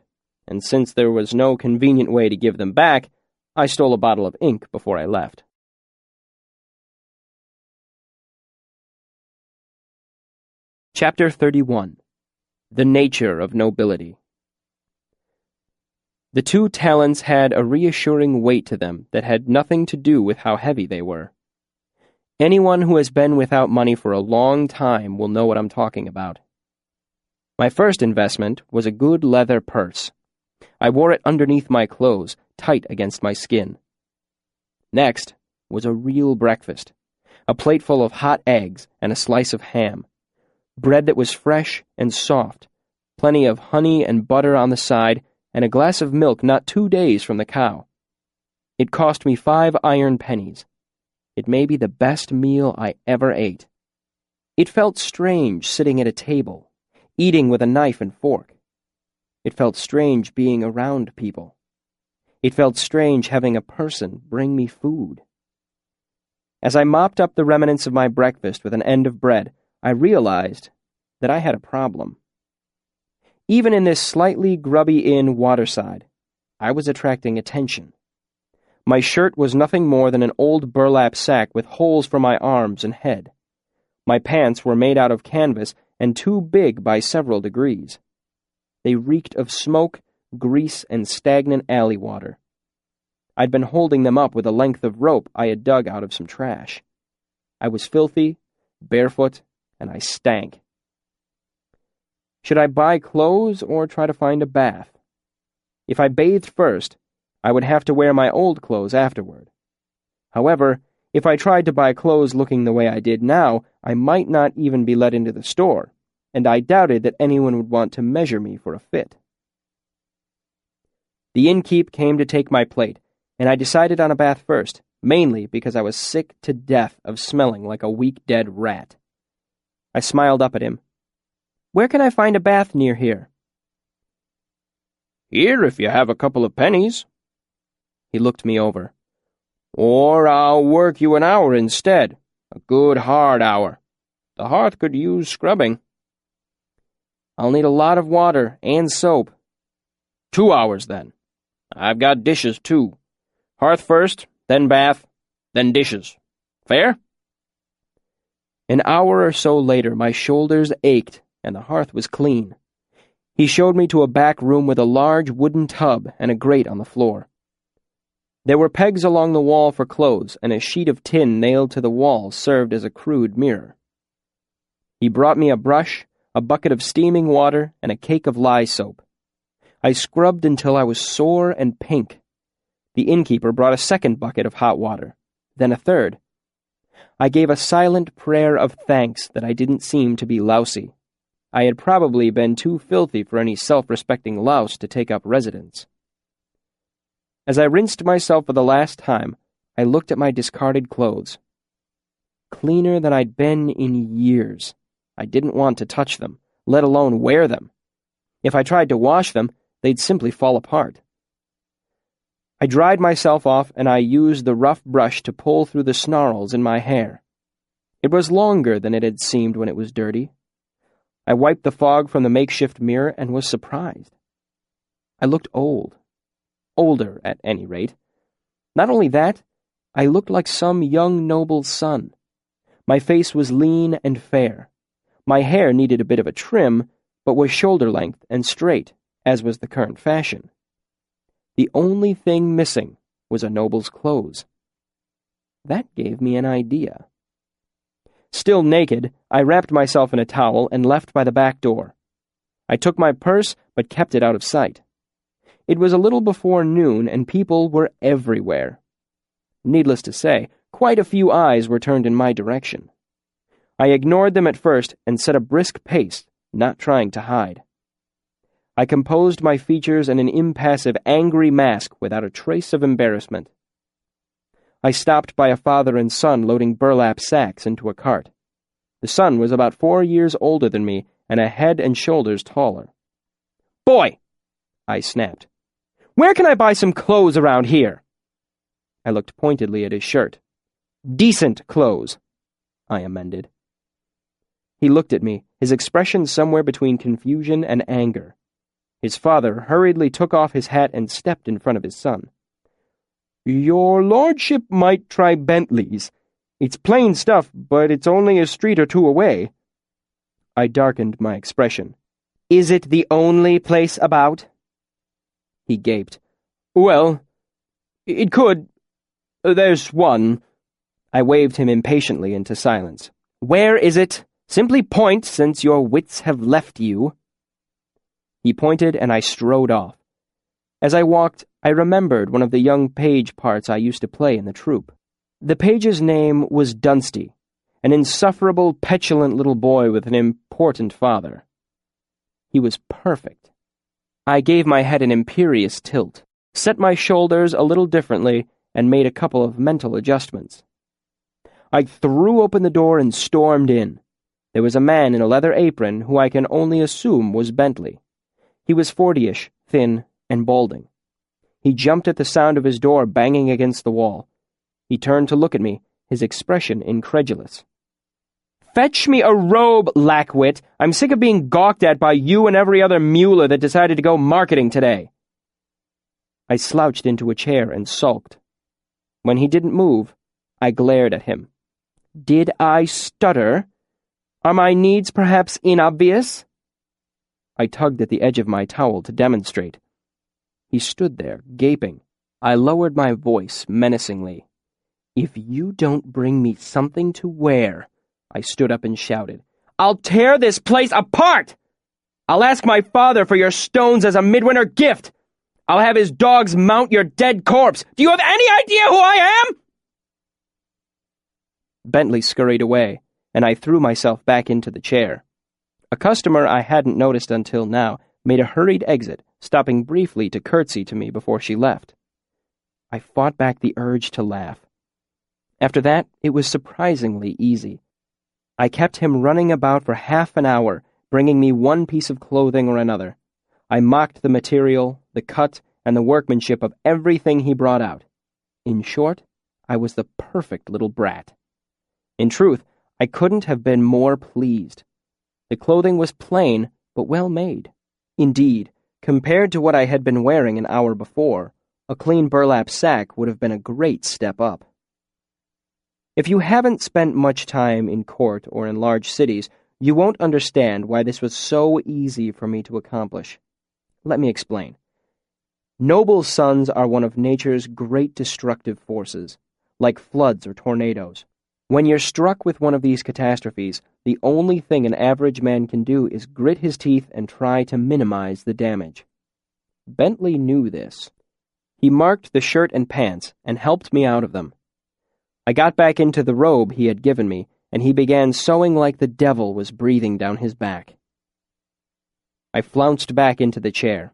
and since there was no convenient way to give them back, I stole a bottle of ink before I left. Chapter 31. The Nature of Nobility. The 2 talents had a reassuring weight to them that had nothing to do with how heavy they were. Anyone who has been without money for a long time will know what I'm talking about. My first investment was a good leather purse. I wore it underneath my clothes, tight against my skin. Next was a real breakfast, a plateful of hot eggs and a slice of ham, bread that was fresh and soft, plenty of honey and butter on the side, and a glass of milk not 2 days from the cow. It cost me 5 iron pennies. It may be the best meal I ever ate. It felt strange sitting at a table, eating with a knife and fork. It felt strange being around people. It felt strange having a person bring me food. As I mopped up the remnants of my breakfast with an end of bread, I realized that I had a problem. Even in this slightly grubby inn waterside, I was attracting attention. My shirt was nothing more than an old burlap sack with holes for my arms and head. My pants were made out of canvas and too big by several degrees. They reeked of smoke, grease, and stagnant alley water. I'd been holding them up with a length of rope I had dug out of some trash. I was filthy, barefoot, and I stank. Should I buy clothes or try to find a bath? If I bathed first, I would have to wear my old clothes afterward. However, if I tried to buy clothes looking the way I did now, I might not even be let into the store, and I doubted that anyone would want to measure me for a fit. The innkeep came to take my plate, and I decided on a bath first, mainly because I was sick to death of smelling like a weak dead rat. I smiled up at him. "Where can I find a bath near here?" "Here, if you have a couple of pennies." He looked me over. "Or I'll work you an hour instead, a good hard hour. The hearth could use scrubbing." "I'll need a lot of water and soap." 2 hours, then. I've got dishes, too. Hearth first, then bath, then dishes. Fair?" An hour or so later, my shoulders ached, and the hearth was clean. He showed me to a back room with a large wooden tub and a grate on the floor. There were pegs along the wall for clothes, and a sheet of tin nailed to the wall served as a crude mirror. He brought me a brush, a bucket of steaming water, and a cake of lye soap. I scrubbed until I was sore and pink. The innkeeper brought a second bucket of hot water, then a third. I gave a silent prayer of thanks that I didn't seem to be lousy. I had probably been too filthy for any self-respecting louse to take up residence. As I rinsed myself for the last time, I looked at my discarded clothes. Cleaner than I'd been in years. I didn't want to touch them, let alone wear them. If I tried to wash them, they'd simply fall apart. I dried myself off, and I used the rough brush to pull through the snarls in my hair. It was longer than it had seemed when it was dirty. I wiped the fog from the makeshift mirror and was surprised. I looked old. Older, at any rate. Not only that, I looked like some young noble's son. My face was lean and fair. My hair needed a bit of a trim, but was shoulder-length and straight, as was the current fashion. The only thing missing was a noble's clothes. That gave me an idea. Still naked, I wrapped myself in a towel and left by the back door. I took my purse, but kept it out of sight. It was a little before noon, and people were everywhere. Needless to say, quite a few eyes were turned in my direction. I ignored them at first and set a brisk pace, not trying to hide. I composed my features in an impassive, angry mask without a trace of embarrassment. I stopped by a father and son loading burlap sacks into a cart. The son was about 4 years older than me and a head and shoulders taller. "Boy!" I snapped. "Where can I buy some clothes around here?" I looked pointedly at his shirt. "Decent clothes," I amended. He looked at me, his expression somewhere between confusion and anger. His father hurriedly took off his hat and stepped in front of his son. "Your lordship might try Bentley's. It's plain stuff, but it's only a street or two away." I darkened my expression. "Is it the only place about?" He gaped. Well, it could. There's one. I waved him impatiently into silence. Where is it? Simply point, since your wits have left you. He pointed, and I strode off. As I walked, I remembered one of the young page parts I used to play in the troupe. The page's name was Dunsty, an insufferable, petulant little boy with an important father. He was perfect. I gave my head an imperious tilt, set my shoulders a little differently, and made a couple of mental adjustments. I threw open the door and stormed in. There was a man in a leather apron who I can only assume was Bentley. He was 40-ish, thin, and balding. He jumped at the sound of his door banging against the wall. He turned to look at me, his expression incredulous. Fetch me a robe, lackwit. I'm sick of being gawked at by you and every other muler that decided to go marketing today. I slouched into a chair and sulked. When he didn't move, I glared at him. Did I stutter? Are my needs perhaps inobvious? I tugged at the edge of my towel to demonstrate. He stood there, gaping. I lowered my voice menacingly. If you don't bring me something to wear, I stood up and shouted, I'll tear this place apart! I'll ask my father for your stones as a midwinter gift! I'll have his dogs mount your dead corpse! Do you have any idea who I am? Bentley scurried away, and I threw myself back into the chair. A customer I hadn't noticed until now made a hurried exit, stopping briefly to curtsy to me before she left. I fought back the urge to laugh. After that, it was surprisingly easy. I kept him running about for half an hour, bringing me one piece of clothing or another. I mocked the material, the cut, and the workmanship of everything he brought out. In short, I was the perfect little brat. In truth, I couldn't have been more pleased. The clothing was plain, but well made. Indeed, compared to what I had been wearing an hour before, a clean burlap sack would have been a great step up. If you haven't spent much time in court or in large cities, you won't understand why this was so easy for me to accomplish. Let me explain. Noble sons are one of nature's great destructive forces, like floods or tornadoes. When you're struck with one of these catastrophes, the only thing an average man can do is grit his teeth and try to minimize the damage. Bentley knew this. He marked the shirt and pants and helped me out of them. I got back into the robe he had given me, and he began sewing like the devil was breathing down his back. I flounced back into the chair.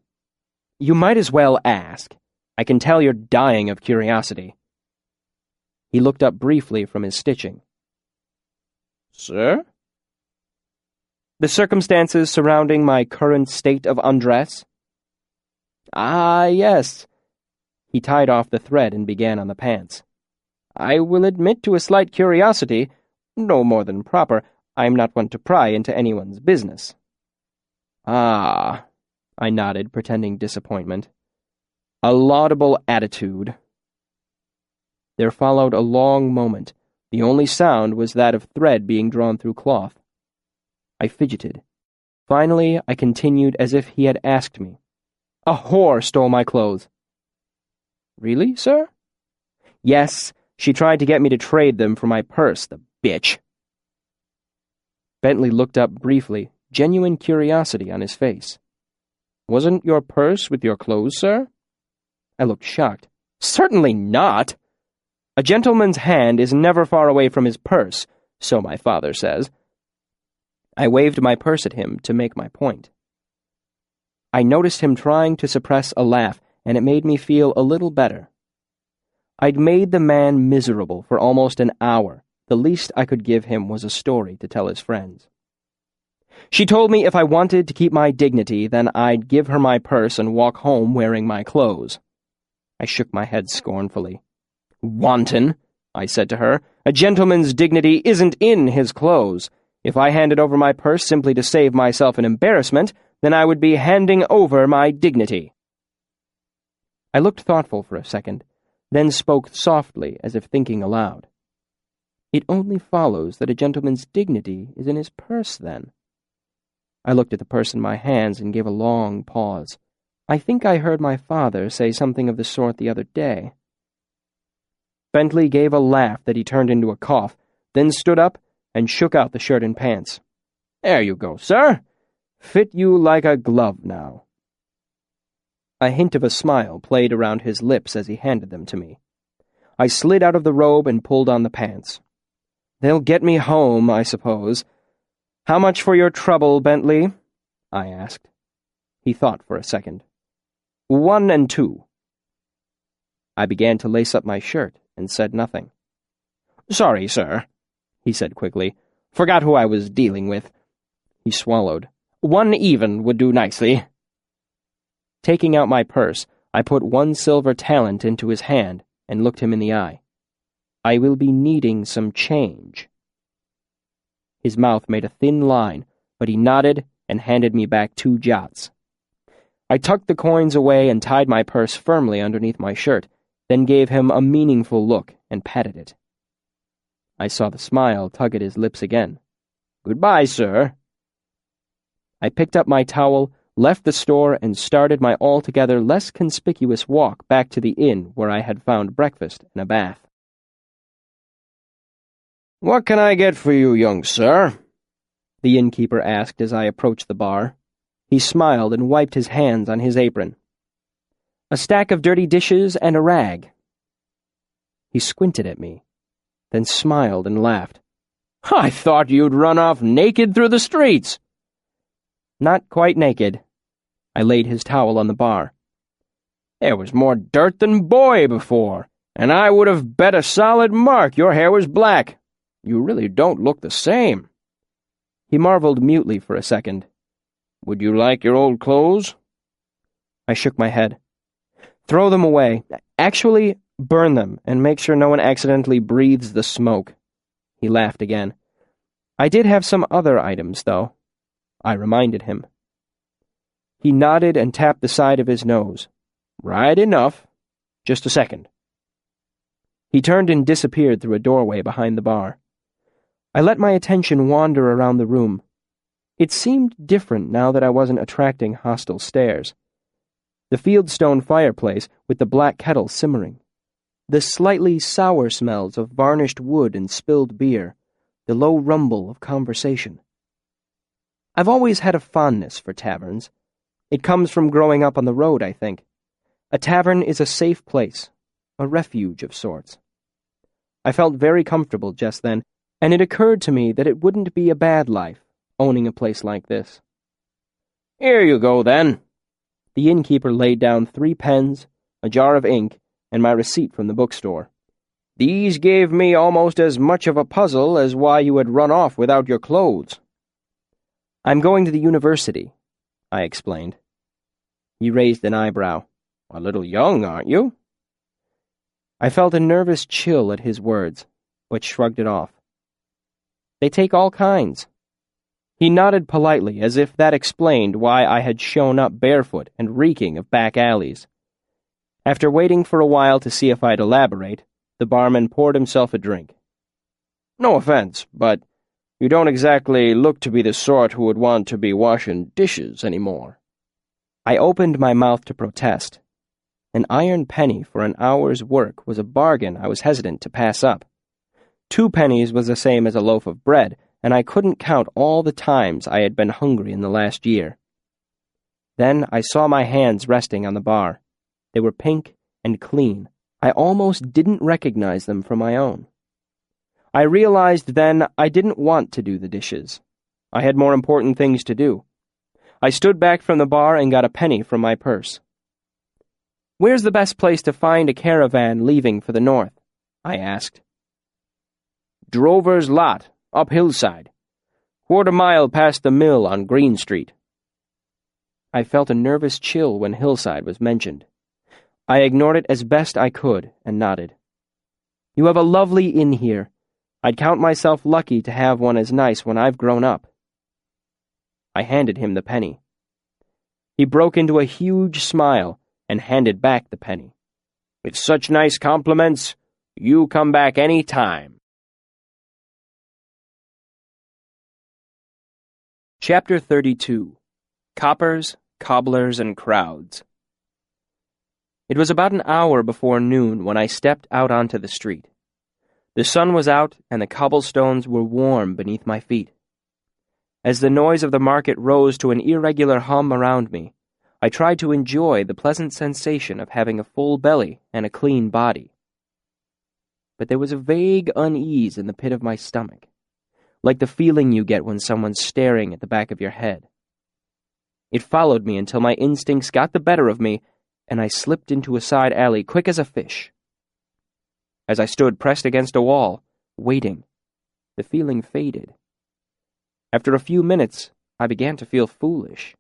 You might as well ask. I can tell you're dying of curiosity. He looked up briefly from his stitching. Sir? The circumstances surrounding my current state of undress? Ah, yes. He tied off the thread and began on the pants. I will admit to a slight curiosity, no more than proper. I'm not one to pry into anyone's business. Ah, I nodded, pretending disappointment. A laudable attitude. There followed a long moment. The only sound was that of thread being drawn through cloth. I fidgeted. Finally, I continued as if he had asked me. A whore stole my clothes. Really, sir? Yes, she tried to get me to trade them for my purse, the bitch. Bentley looked up briefly, genuine curiosity on his face. Wasn't your purse with your clothes, sir? I looked shocked. Certainly not. A gentleman's hand is never far away from his purse, so my father says. I waved my purse at him to make my point. I noticed him trying to suppress a laugh, and it made me feel a little better. I'd made the man miserable for almost an hour. The least I could give him was a story to tell his friends. She told me if I wanted to keep my dignity, then I'd give her my purse and walk home wearing my clothes. I shook my head scornfully. Wanton, I said to her. A gentleman's dignity isn't in his clothes. If I handed over my purse simply to save myself an embarrassment, then I would be handing over my dignity. I looked thoughtful for a second, then spoke softly as if thinking aloud. It only follows that a gentleman's dignity is in his purse, then. I looked at the purse in my hands and gave a long pause. I think I heard my father say something of the sort the other day." Bentley gave a laugh that he turned into a cough, then stood up and shook out the shirt and pants. "There you go, sir. Fit you like a glove now." A hint of a smile played around his lips as he handed them to me. I slid out of the robe and pulled on the pants. "They'll get me home, I suppose. How much for your trouble, Bentley?" I asked. He thought for a second. 1 and 2. I began to lace up my shirt and said nothing. "Sorry, sir," he said quickly. "Forgot who I was dealing with." He swallowed. 1 even would do nicely." Taking out my purse, I put 1 silver talent into his hand and looked him in the eye. "I will be needing some change." His mouth made a thin line, but he nodded and handed me back 2 jots. I tucked the coins away and tied my purse firmly underneath my shirt, then gave him a meaningful look and patted it. I saw the smile tug at his lips again. "Goodbye, sir." I picked up my towel, left the store, and started my altogether less conspicuous walk back to the inn where I had found breakfast and a bath. "What can I get for you, young sir?" the innkeeper asked as I approached the bar. He smiled and wiped his hands on his apron. "A stack of dirty dishes and a rag." He squinted at me, then smiled and laughed. "I thought you'd run off naked through the streets." "Not quite naked." I laid his towel on the bar. "There was more dirt than boy before, and I would have bet a solid mark your hair was black. You really don't look the same." He marveled mutely for a second. "Would you like your old clothes?" I shook my head. "Throw them away. Actually, burn them and make sure no one accidentally breathes the smoke." He laughed again. "I did have some other items, though," I reminded him. He nodded and tapped the side of his nose. "Right enough. Just a second." He turned and disappeared through a doorway behind the bar. I let my attention wander around the room. It seemed different now that I wasn't attracting hostile stares. The fieldstone fireplace with the black kettle simmering. The slightly sour smells of varnished wood and spilled beer. The low rumble of conversation. I've always had a fondness for taverns. It comes from growing up on the road, I think. A tavern is a safe place, a refuge of sorts. I felt very comfortable just then, and it occurred to me that it wouldn't be a bad life, owning a place like this. "Here you go, then." The innkeeper laid down 3 pens, a jar of ink, and my receipt from the bookstore. "These gave me almost as much of a puzzle as why you had run off without your clothes." "I'm going to the university," I explained. He raised an eyebrow. "A little young, aren't you?" I felt a nervous chill at his words, but shrugged it off. "They take all kinds." He nodded politely, as if that explained why I had shown up barefoot and reeking of back alleys. After waiting for a while to see if I'd elaborate, the barman poured himself a drink. "No offense, but you don't exactly look to be the sort who would want to be washing dishes anymore." I opened my mouth to protest. An iron penny for an hour's work was a bargain I was hesitant to pass up. 2 pennies was the same as a loaf of bread, and I couldn't count all the times I had been hungry in the last year. Then I saw my hands resting on the bar. They were pink and clean. I almost didn't recognize them from my own. I realized then I didn't want to do the dishes. I had more important things to do. I stood back from the bar and got a penny from my purse. "Where's the best place to find a caravan leaving for the north?" I asked. "Drover's Lot, up hillside. 1/4 mile past the mill on Green Street." I felt a nervous chill when hillside was mentioned. I ignored it as best I could and nodded. "You have a lovely inn here. I'd count myself lucky to have one as nice when I've grown up." I handed him the penny. He broke into a huge smile and handed back the penny. "With such nice compliments, you come back any time." Chapter 32. Coppers, Cobblers, and Crowds. It was about an hour before noon when I stepped out onto the street. The sun was out and the cobblestones were warm beneath my feet. As the noise of the market rose to an irregular hum around me, I tried to enjoy the pleasant sensation of having a full belly and a clean body. But there was a vague unease in the pit of my stomach, like the feeling you get when someone's staring at the back of your head. It followed me until my instincts got the better of me, and I slipped into a side alley quick as a fish. As I stood pressed against a wall, waiting, the feeling faded. After a few minutes, I began to feel foolish.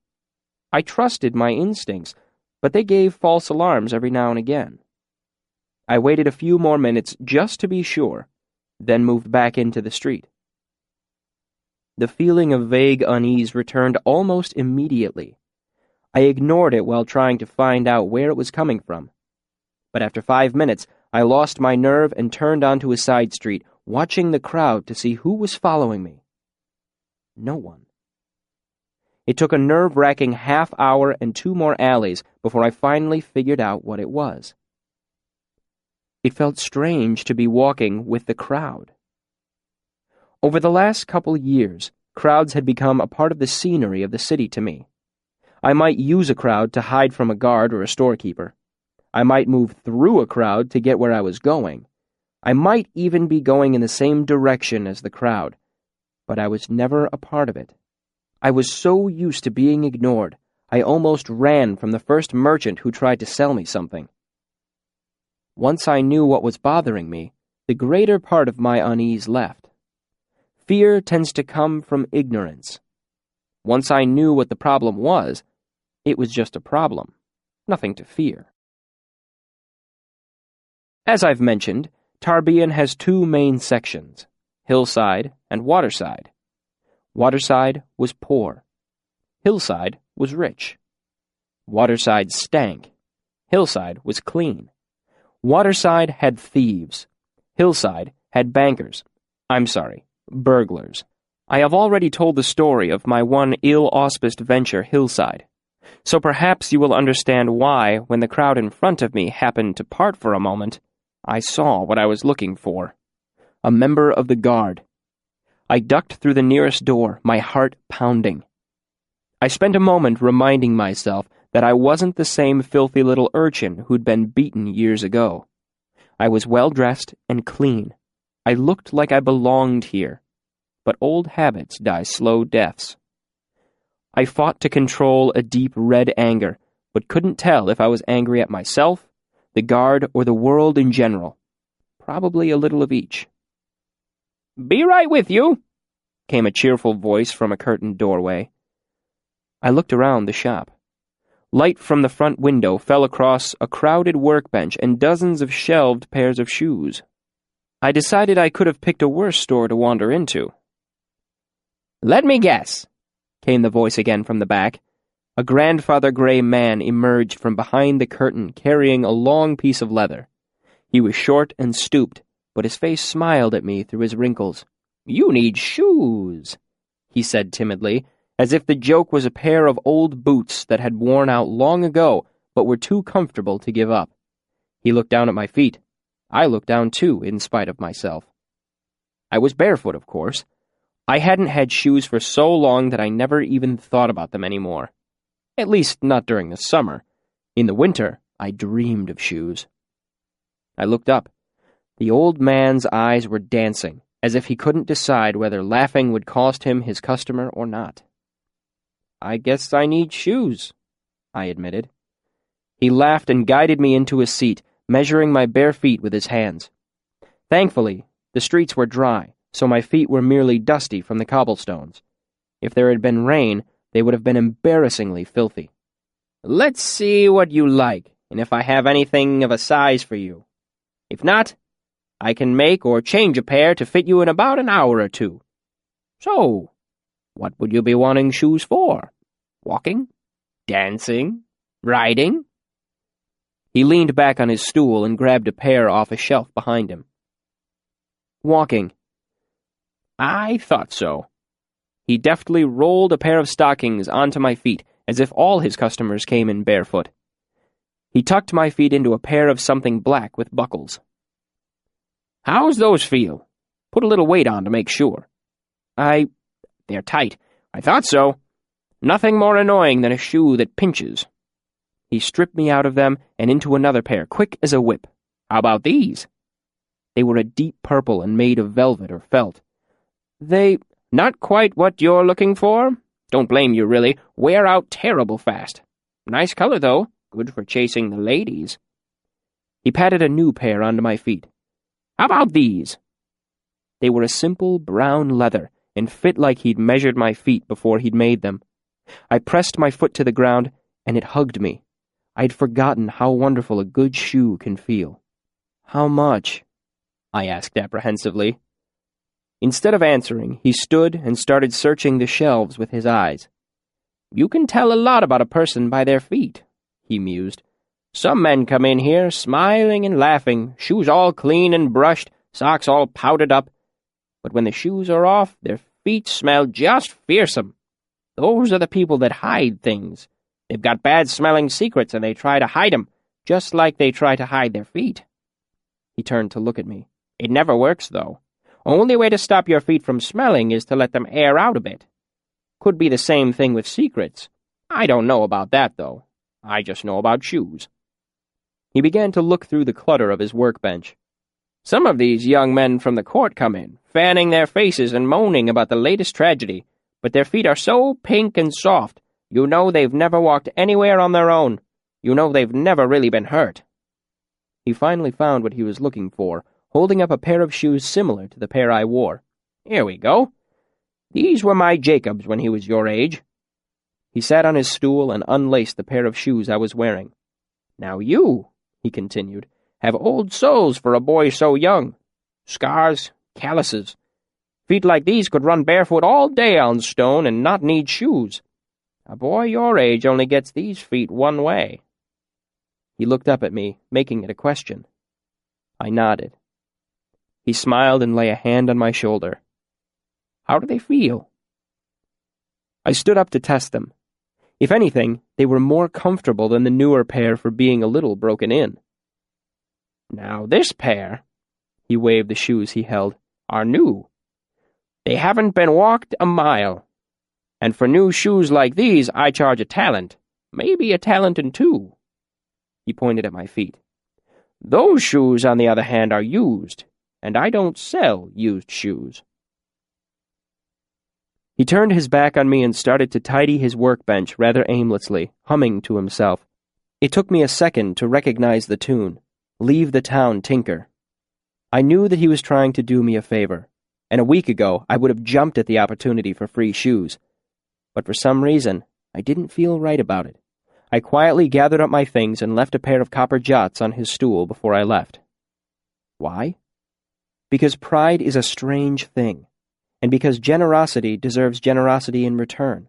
I trusted my instincts, but they gave false alarms every now and again. I waited a few more minutes just to be sure, then moved back into the street. The feeling of vague unease returned almost immediately. I ignored it while trying to find out where it was coming from. But after 5 minutes, I lost my nerve and turned onto a side street, watching the crowd to see who was following me. No one. It took a nerve-wracking half hour and 2 more alleys before I finally figured out what it was. It felt strange to be walking with the crowd. Over the last couple years, crowds had become a part of the scenery of the city to me. I might use a crowd to hide from a guard or a storekeeper. I might move through a crowd to get where I was going. I might even be going in the same direction as the crowd, but I was never a part of it. I was so used to being ignored, I almost ran from the first merchant who tried to sell me something. Once I knew what was bothering me, the greater part of my unease left. Fear tends to come from ignorance. Once I knew what the problem was, it was just a problem, nothing to fear. As I've mentioned, Tarbean has 2 main sections, hillside and waterside. Waterside was poor. Hillside was rich. Waterside stank. Hillside was clean. Waterside had thieves. Hillside had burglars. I have already told the story of my one ill-auspiced venture, Hillside, so perhaps you will understand why, when the crowd in front of me happened to part for a moment, I saw what I was looking for. A member of the guard. I ducked through the nearest door, my heart pounding. I spent a moment reminding myself that I wasn't the same filthy little urchin who'd been beaten years ago. I was well-dressed and clean. I looked like I belonged here. But old habits die slow deaths. I fought to control a deep red anger, but couldn't tell if I was angry at myself, the guard, or the world in general. Probably a little of each. "Be right with you," came a cheerful voice from a curtained doorway. I looked around the shop. Light from the front window fell across a crowded workbench and dozens of shelved pairs of shoes. I decided I could have picked a worse store to wander into. "Let me guess," came the voice again from the back. A grandfather gray man emerged from behind the curtain carrying a long piece of leather. He was short and stooped, but his face smiled at me through his wrinkles. "You need shoes," he said timidly, as if the joke was a pair of old boots that had worn out long ago but were too comfortable to give up. He looked down at my feet. I looked down too, in spite of myself. I was barefoot, of course. I hadn't had shoes for so long that I never even thought about them anymore. At least not during the summer. In the winter, I dreamed of shoes. I looked up. The old man's eyes were dancing, as if he couldn't decide whether laughing would cost him his customer or not. "I guess I need shoes," I admitted. He laughed and guided me into a seat, measuring my bare feet with his hands. Thankfully, the streets were dry, so my feet were merely dusty from the cobblestones. If there had been rain, they would have been embarrassingly filthy. "Let's see what you like, and if I have anything of a size for you. If not, I can make or change a pair to fit you in about an hour or 2. So, what would you be wanting shoes for? Walking? Dancing? Riding?" He leaned back on his stool and grabbed a pair off a shelf behind him. "Walking." "I thought so." He deftly rolled a pair of stockings onto my feet, as if all his customers came in barefoot. He tucked my feet into a pair of something black with buckles. "How's those feel? Put a little weight on to make sure." They're tight. I thought so. Nothing more annoying than a shoe that pinches." He stripped me out of them and into another pair, quick as a whip. "How about these?" They were a deep purple and made of velvet or felt. Not quite what you're looking for. Don't blame you, really. Wear out terrible fast. Nice color, though. Good for chasing the ladies." He patted a new pair onto my feet. "How about these?" They were a simple brown leather and fit like he'd measured my feet before he'd made them. I pressed my foot to the ground, and it hugged me. I'd forgotten how wonderful a good shoe can feel. "How much?" I asked apprehensively. Instead of answering, he stood and started searching the shelves with his eyes. "You can tell a lot about a person by their feet," he mused. "Some men come in here smiling and laughing, shoes all clean and brushed, socks all powdered up. But when the shoes are off, their feet smell just fearsome. Those are the people that hide things. They've got bad-smelling secrets, and they try to hide 'em, just like they try to hide their feet." He turned to look at me. "It never works, though. Only way to stop your feet from smelling is to let them air out a bit. Could be the same thing with secrets. I don't know about that, though. I just know about shoes." He began to look through the clutter of his workbench. "Some of these young men from the court come in, fanning their faces and moaning about the latest tragedy, but their feet are so pink and soft, you know they've never walked anywhere on their own. You know they've never really been hurt." He finally found what he was looking for, holding up a pair of shoes similar to the pair I wore. "Here we go. These were my Jacobs when he was your age." He sat on his stool and unlaced the pair of shoes I was wearing. "Now you," he continued, "have old soles for a boy so young. Scars, calluses. Feet like these could run barefoot all day on stone and not need shoes. A boy your age only gets these feet one way." He looked up at me, making it a question. I nodded. He smiled and lay a hand on my shoulder. "How do they feel?" I stood up to test them. If anything, they were more comfortable than the newer pair for being a little broken in. "Now this pair," he waved the shoes he held, "are new. They haven't been walked a mile. And for new shoes like these, I charge a talent, maybe a talent and two." He pointed at my feet. "Those shoes, on the other hand, are used, and I don't sell used shoes." He turned his back on me and started to tidy his workbench rather aimlessly, humming to himself. It took me a second to recognize the tune, "Leave the Town, Tinker." I knew that he was trying to do me a favor, and a week ago I would have jumped at the opportunity for free shoes. But for some reason, I didn't feel right about it. I quietly gathered up my things and left a pair of copper jots on his stool before I left. Why? Because pride is a strange thing, and because generosity deserves generosity in return.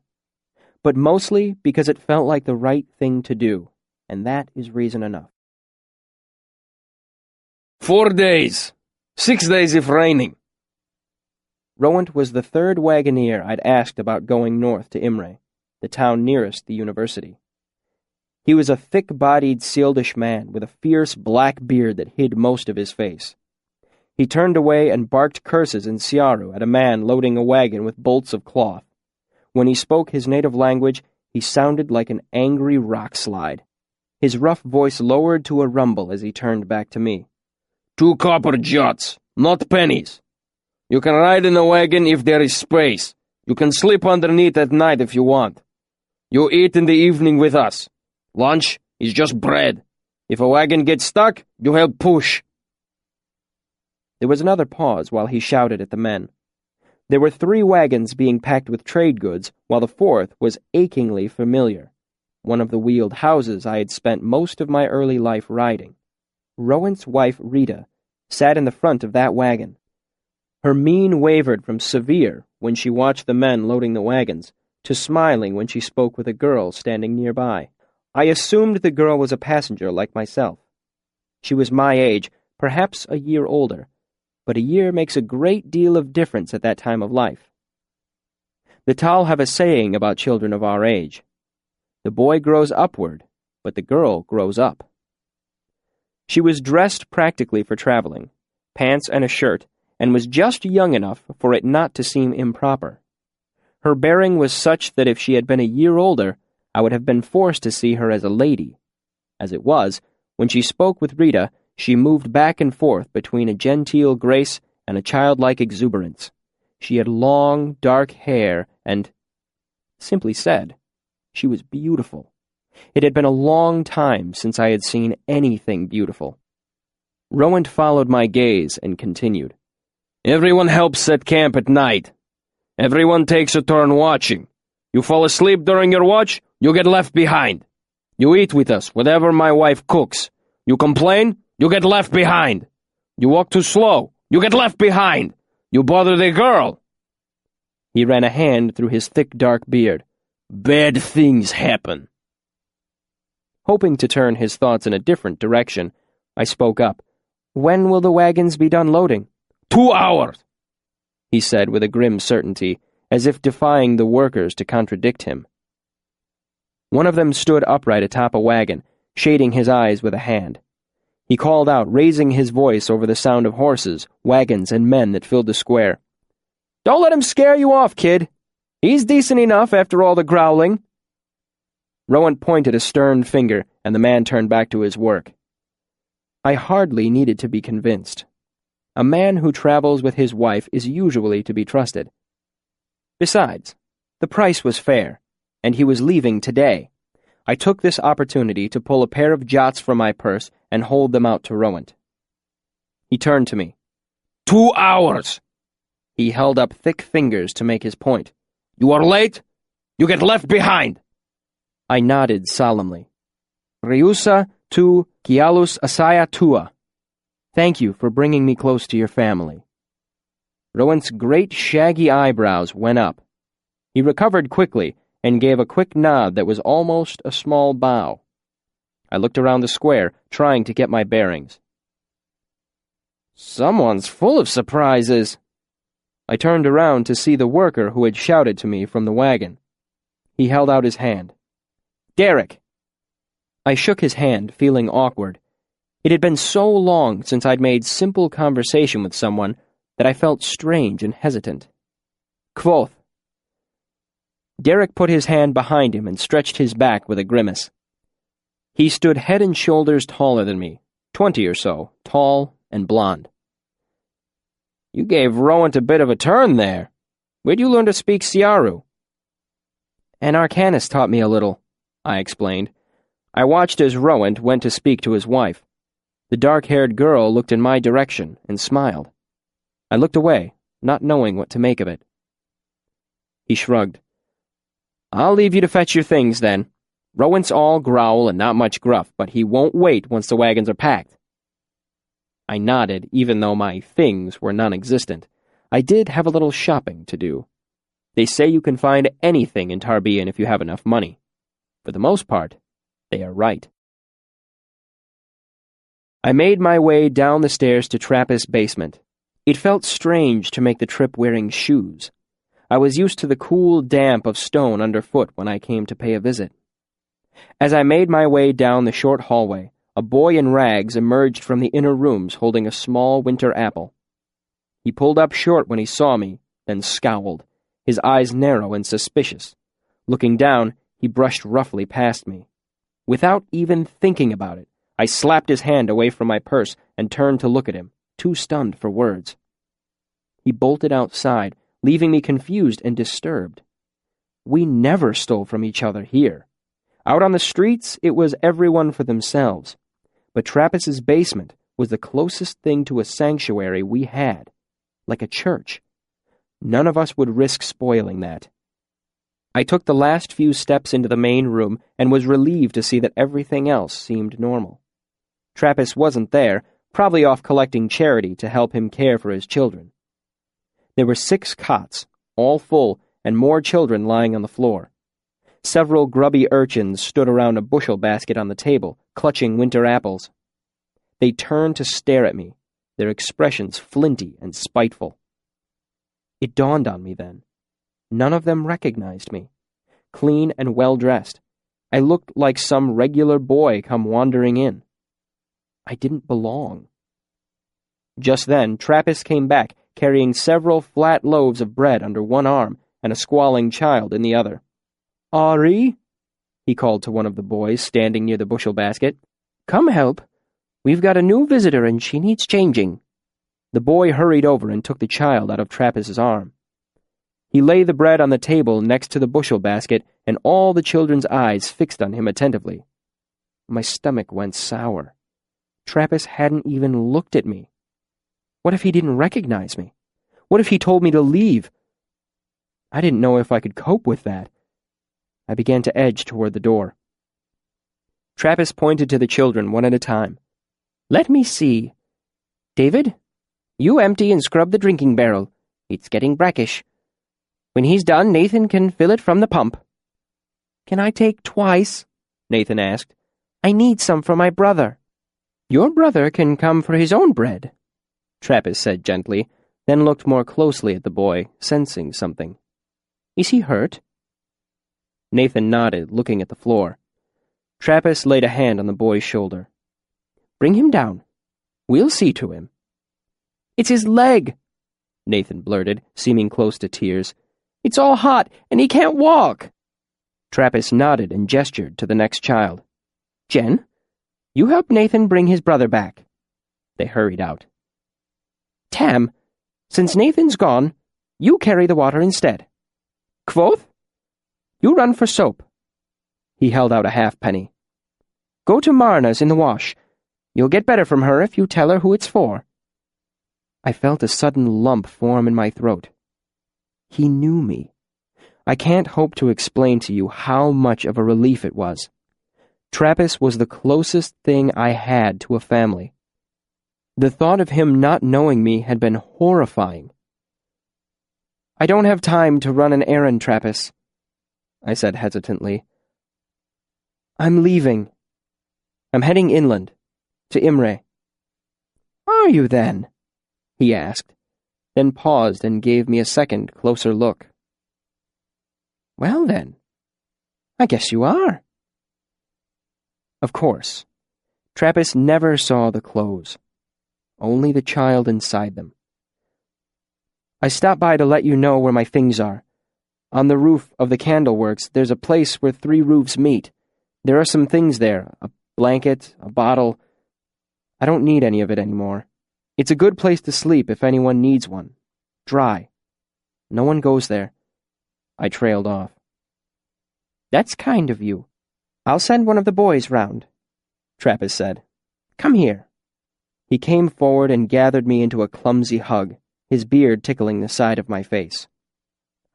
But mostly because it felt like the right thing to do, and that is reason enough. 4 days. 6 days if raining. Rowant was the third wagoner I'd asked about going north to Imre, the town nearest the university. He was a thick-bodied Sealdish man with a fierce black beard that hid most of his face. He turned away and barked curses in Siaru at a man loading a wagon with bolts of cloth. When he spoke his native language, he sounded like an angry rock slide. His rough voice lowered to a rumble as he turned back to me. 2 copper jots, not pennies. You can ride in the wagon if there is space. You can sleep underneath at night if you want. You eat in the evening with us. Lunch is just bread. If a wagon gets stuck, you help push." There was another pause while he shouted at the men. There were 3 wagons being packed with trade goods, while the 4th was achingly familiar, one of the wheeled houses I had spent most of my early life riding. Rowant's wife, Rita, sat in the front of that wagon. Her mien wavered from severe when she watched the men loading the wagons to smiling when she spoke with a girl standing nearby. I assumed the girl was a passenger like myself. She was my age, perhaps a year older, but a year makes a great deal of difference at that time of life. The Tal have a saying about children of our age. The boy grows upward, but the girl grows up. She was dressed practically for traveling, pants and a shirt, and was just young enough for it not to seem improper. Her bearing was such that if she had been a year older, I would have been forced to see her as a lady. As it was, when she spoke with Rita, she moved back and forth between a genteel grace and a childlike exuberance. She had long, dark hair and, simply said, she was beautiful. It had been a long time since I had seen anything beautiful. Rowant followed my gaze and continued. Everyone helps set camp at night. Everyone takes a turn watching. You fall asleep during your watch, you get left behind. You eat with us, whatever my wife cooks. You complain, you get left behind. You walk too slow, you get left behind. You bother the girl. He ran a hand through his thick, dark beard. Bad things happen. Hoping to turn his thoughts in a different direction, I spoke up. When will the wagons be done loading? 2 hours, he said with a grim certainty, as if defying the workers to contradict him. One of them stood upright atop a wagon, shading his eyes with a hand. He called out, raising his voice over the sound of horses, wagons, and men that filled the square. Don't let him scare you off, kid. He's decent enough after all the growling. Rowant pointed a stern finger, and the man turned back to his work. I hardly needed to be convinced. A man who travels with his wife is usually to be trusted. Besides, the price was fair, and he was leaving today. I took this opportunity to pull a pair of jots from my purse and hold them out to Rowant. He turned to me. 2 hours! He held up thick fingers to make his point. You are late, you get left behind. I nodded solemnly. Reusa tu kialus asaya tua. Thank you for bringing me close to your family. Rowant's great shaggy eyebrows went up. He recovered quickly and gave a quick nod that was almost a small bow. I looked around the square, trying to get my bearings. Someone's full of surprises. I turned around to see the worker who had shouted to me from the wagon. He held out his hand. Derek! I shook his hand, feeling awkward. It had been so long since I'd made simple conversation with someone that I felt strange and hesitant. Quoth. Derek put his hand behind him and stretched his back with a grimace. He stood head and shoulders taller than me, 20 or so, tall and blond. You gave Rowant a bit of a turn there. Where'd you learn to speak Siaru? An arcanist taught me a little, I explained. I watched as Rowant went to speak to his wife. The dark-haired girl looked in my direction and smiled. I looked away, not knowing what to make of it. He shrugged. I'll leave you to fetch your things, then. Rowant's all growl and not much gruff, but he won't wait once the wagons are packed. I nodded, even though my things were non-existent. I did have a little shopping to do. They say you can find anything in Tarbean if you have enough money. For the most part, they are right. I made my way down the stairs to Trappist's basement. It felt strange to make the trip wearing shoes. I was used to the cool damp of stone underfoot when I came to pay a visit. As I made my way down the short hallway, a boy in rags emerged from the inner rooms holding a small winter apple. He pulled up short when he saw me, then scowled, his eyes narrow and suspicious. Looking down, he brushed roughly past me. Without even thinking about it, I slapped his hand away from my purse and turned to look at him, too stunned for words. He bolted outside, leaving me confused and disturbed. We never stole from each other here. Out on the streets, it was everyone for themselves. But Trappist's basement was the closest thing to a sanctuary we had, like a church. None of us would risk spoiling that. I took the last few steps into the main room and was relieved to see that everything else seemed normal. Trappist wasn't there, probably off collecting charity to help him care for his children. There were 6 cots, all full, and more children lying on the floor. Several grubby urchins stood around a bushel basket on the table, clutching winter apples. They turned to stare at me, their expressions flinty and spiteful. It dawned on me then. None of them recognized me. Clean and well-dressed, I looked like some regular boy come wandering in. I didn't belong. Just then, Trappist came back, carrying several flat loaves of bread under one arm and a squalling child in the other. "Ari," he called to one of the boys standing near the bushel basket, "come help. We've got a new visitor and she needs changing." The boy hurried over and took the child out of Trappist's arm. He laid the bread on the table next to the bushel basket, and all the children's eyes fixed on him attentively. My stomach went sour. Trappist hadn't even looked at me. What if he didn't recognize me? What if he told me to leave? I didn't know if I could cope with that. I began to edge toward the door. Trappist pointed to the children one at a time. "Let me see. David, you empty and scrub the drinking barrel. It's getting brackish. When he's done, Nathan can fill it from the pump." "Can I take twice?" Nathan asked. "I need some for my brother." "Your brother can come for his own bread," Trappist said gently, then looked more closely at the boy, sensing something. "Is he hurt?" Nathan nodded, looking at the floor. Trappist laid a hand on the boy's shoulder. "Bring him down. We'll see to him." "It's his leg," Nathan blurted, seeming close to tears. "It's all hot, and he can't walk." Trappist nodded and gestured to the next child. "Jen, you help Nathan bring his brother back." They hurried out. "Tam, since Nathan's gone, you carry the water instead. Quoth, you run for soap." He held out a halfpenny. "Go to Marna's in the wash. You'll get better from her if you tell her who it's for." I felt a sudden lump form in my throat. He knew me. I can't hope to explain to you how much of a relief it was. Trappist was the closest thing I had to a family. The thought of him not knowing me had been horrifying. "I don't have time to run an errand, Trappist," I said hesitantly. "I'm leaving. I'm heading inland, to Imre." "Are you then?" he asked, then paused and gave me a second, closer look. "Well then, I guess you are." Of course, Trappist never saw the clothes, only the child inside them. "I stopped by to let you know where my things are. On the roof of the candle works, there's a place where 3 roofs meet. There are some things there, a blanket, a bottle. I don't need any of it anymore. It's a good place to sleep if anyone needs one. Dry. No one goes there." I trailed off. "That's kind of you. I'll send one of the boys round," Trappist said. "Come here." He came forward and gathered me into a clumsy hug, his beard tickling the side of my face.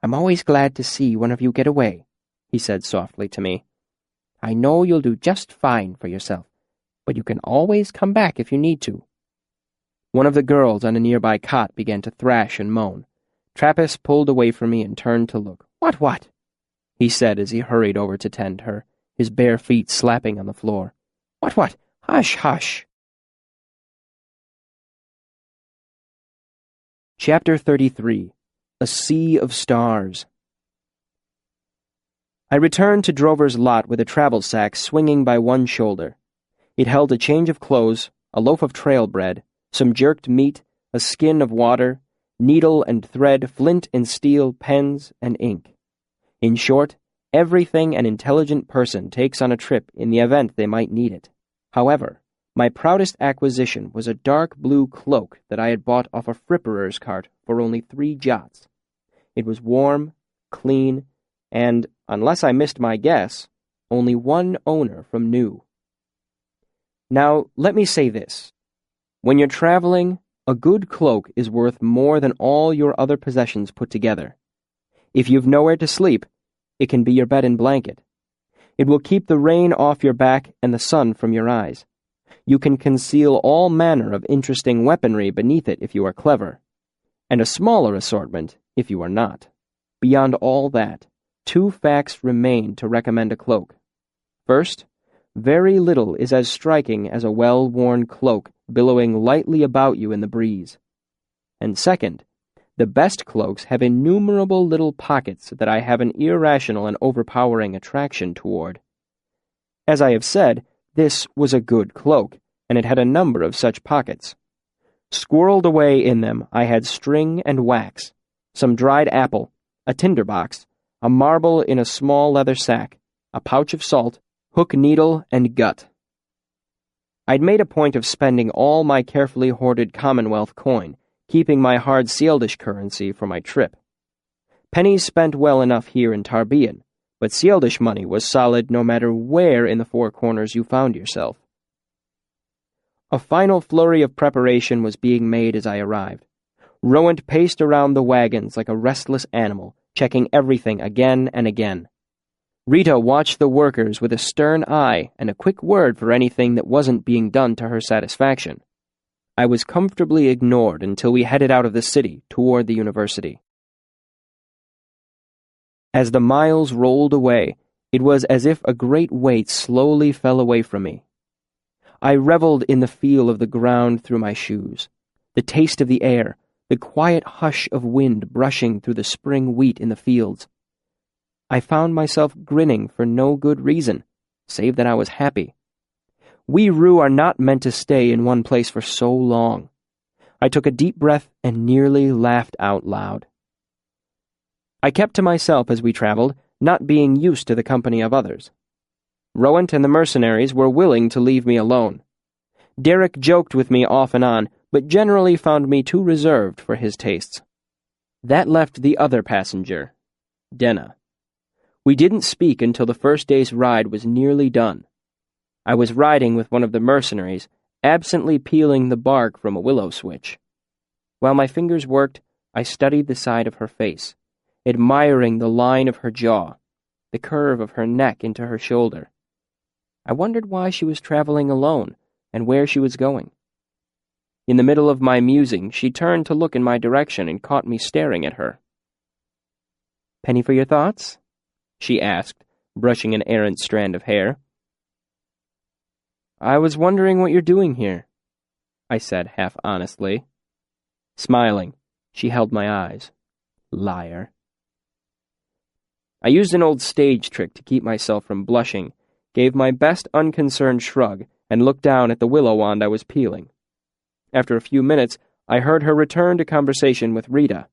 "I'm always glad to see one of you get away," he said softly to me. "I know you'll do just fine for yourself, but you can always come back if you need to." One of the girls on a nearby cot began to thrash and moan. Trappist pulled away from me and turned to look. What? He said as he hurried over to tend her, his bare feet slapping on the floor. What? Hush, hush. Chapter 33. A Sea of Stars. I returned to Drover's lot with a travel sack swinging by one shoulder. It held a change of clothes, a loaf of trail bread, some jerked meat, a skin of water, needle and thread, flint and steel, pens, and ink. In short, everything an intelligent person takes on a trip in the event they might need it. However, my proudest acquisition was a dark blue cloak that I had bought off a fripperer's cart for only 3 jots. It was warm, clean, and, unless I missed my guess, only one owner from New. Now, let me say this. When you're traveling, a good cloak is worth more than all your other possessions put together. If you've nowhere to sleep, it can be your bed and blanket. It will keep the rain off your back and the sun from your eyes. You can conceal all manner of interesting weaponry beneath it if you are clever, and a smaller assortment if you are not. Beyond all that, 2 facts remain to recommend a cloak. First, very little is as striking as a well-worn cloak billowing lightly about you in the breeze. And second, the best cloaks have innumerable little pockets that I have an irrational and overpowering attraction toward. As I have said, this was a good cloak, and it had a number of such pockets. Squirreled away in them I had string and wax, some dried apple, a tinderbox, a marble in a small leather sack, a pouch of salt, hook, needle, and gut. I'd made a point of spending all my carefully hoarded Commonwealth coin, keeping my hard Sealdish currency for my trip. Pennies spent well enough here in Tarbean, but Sealdish money was solid no matter where in the four corners you found yourself. A final flurry of preparation was being made as I arrived. Rowant paced around the wagons like a restless animal, checking everything again and again. Rita watched the workers with a stern eye and a quick word for anything that wasn't being done to her satisfaction. I was comfortably ignored until we headed out of the city toward the university. As the miles rolled away, it was as if a great weight slowly fell away from me. I reveled in the feel of the ground through my shoes, the taste of the air, the quiet hush of wind brushing through the spring wheat in the fields. I found myself grinning for no good reason, save that I was happy. We Rue are not meant to stay in one place for so long. I took a deep breath and nearly laughed out loud. I kept to myself as we traveled, not being used to the company of others. Rowant and the mercenaries were willing to leave me alone. Derek joked with me off and on, but generally found me too reserved for his tastes. That left the other passenger, Denna. We didn't speak until the first day's ride was nearly done. I was riding with one of the mercenaries, absently peeling the bark from a willow switch. While my fingers worked, I studied the side of her face, admiring the line of her jaw, the curve of her neck into her shoulder. I wondered why she was traveling alone and where she was going. In the middle of my musing, she turned to look in my direction and caught me staring at her. "Penny for your thoughts?" she asked, brushing an errant strand of hair. "I was wondering what you're doing here," I said half honestly. Smiling, she held my eyes. Liar. I used an old stage trick to keep myself from blushing, gave my best unconcerned shrug, and looked down at the willow wand I was peeling. After a few minutes, I heard her return to conversation with Rita.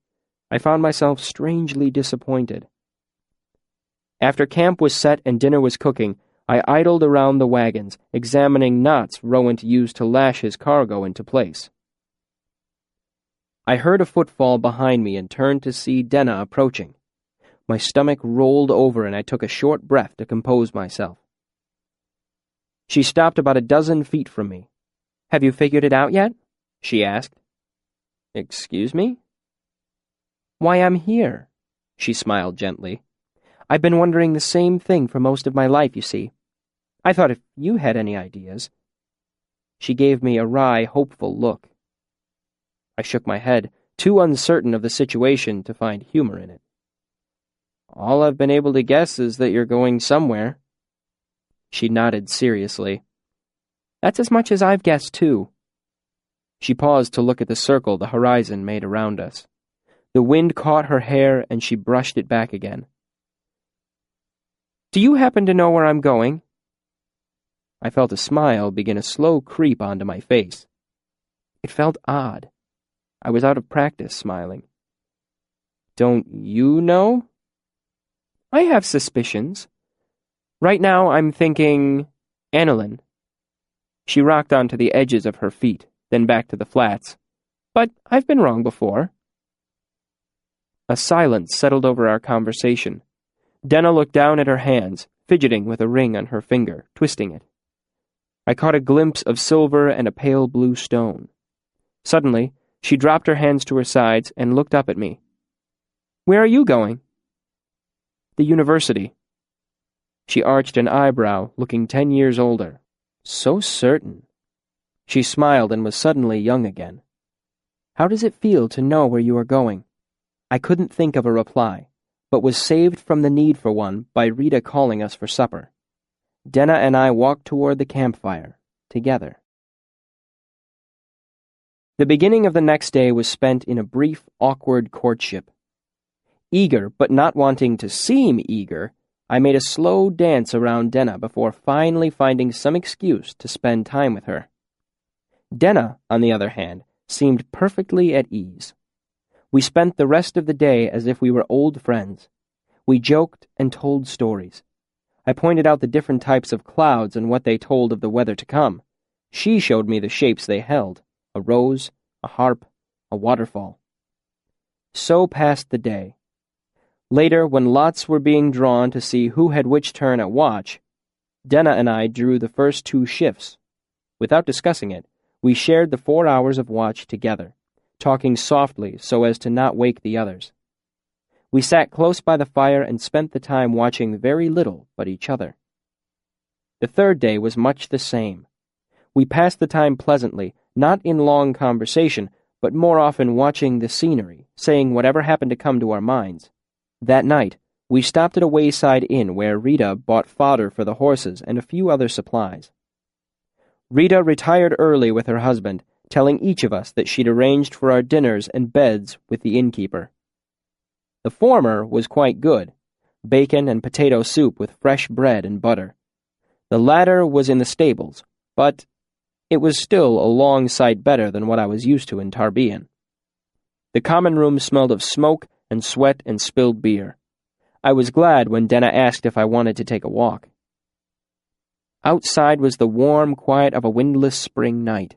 I found myself strangely disappointed. After camp was set and dinner was cooking, I idled around the wagons, examining knots Rowant used to lash his cargo into place. I heard a footfall behind me and turned to see Denna approaching. My stomach rolled over and I took a short breath to compose myself. She stopped about a dozen feet from me. "Have you figured it out yet?" she asked. "Excuse me?" "Why I'm here," she smiled gently. "I've been wondering the same thing for most of my life, you see. I thought if you had any ideas." She gave me a wry, hopeful look. I shook my head, too uncertain of the situation to find humor in it. "All I've been able to guess is that you're going somewhere." She nodded seriously. "That's as much as I've guessed, too." She paused to look at the circle the horizon made around us. The wind caught her hair and she brushed it back again. "Do you happen to know where I'm going?" I felt a smile begin a slow creep onto my face. It felt odd. I was out of practice smiling. "Don't you know?" "I have suspicions. Right now I'm thinking Annalyn." She rocked onto the edges of her feet, then back to the flats. "But I've been wrong before." A silence settled over our conversation. Denna looked down at her hands, fidgeting with a ring on her finger, twisting it. I caught a glimpse of silver and a pale blue stone. Suddenly, she dropped her hands to her sides and looked up at me. "Where are you going?" "The university." She arched an eyebrow, looking 10 years older. So certain. She smiled and was suddenly young again. "How does it feel to know where you are going?" I couldn't think of a reply, but was saved from the need for one by Rita calling us for supper. Denna and I walked toward the campfire, together. The beginning of the next day was spent in a brief, awkward courtship. Eager, but not wanting to seem eager, I made a slow dance around Denna before finally finding some excuse to spend time with her. Denna, on the other hand, seemed perfectly at ease. We spent the rest of the day as if we were old friends. We joked and told stories. I pointed out the different types of clouds and what they told of the weather to come. She showed me the shapes they held: a rose, a harp, a waterfall. So passed the day. Later, when lots were being drawn to see who had which turn at watch, Denna and I drew the first 2 shifts. Without discussing it, we shared the 4 hours of watch together, talking softly so as to not wake the others. We sat close by the fire and spent the time watching very little but each other. The 3rd day was much the same. We passed the time pleasantly, not in long conversation, but more often watching the scenery, saying whatever happened to come to our minds. That night, we stopped at a wayside inn where Rita bought fodder for the horses and a few other supplies. Rita retired early with her husband, telling each of us that she'd arranged for our dinners and beds with the innkeeper. The former was quite good: bacon and potato soup with fresh bread and butter. The latter was in the stables, but it was still a long sight better than what I was used to in Tarbean. The common room smelled of smoke and sweat and spilled beer. I was glad when Denna asked if I wanted to take a walk. Outside was the warm quiet of a windless spring night.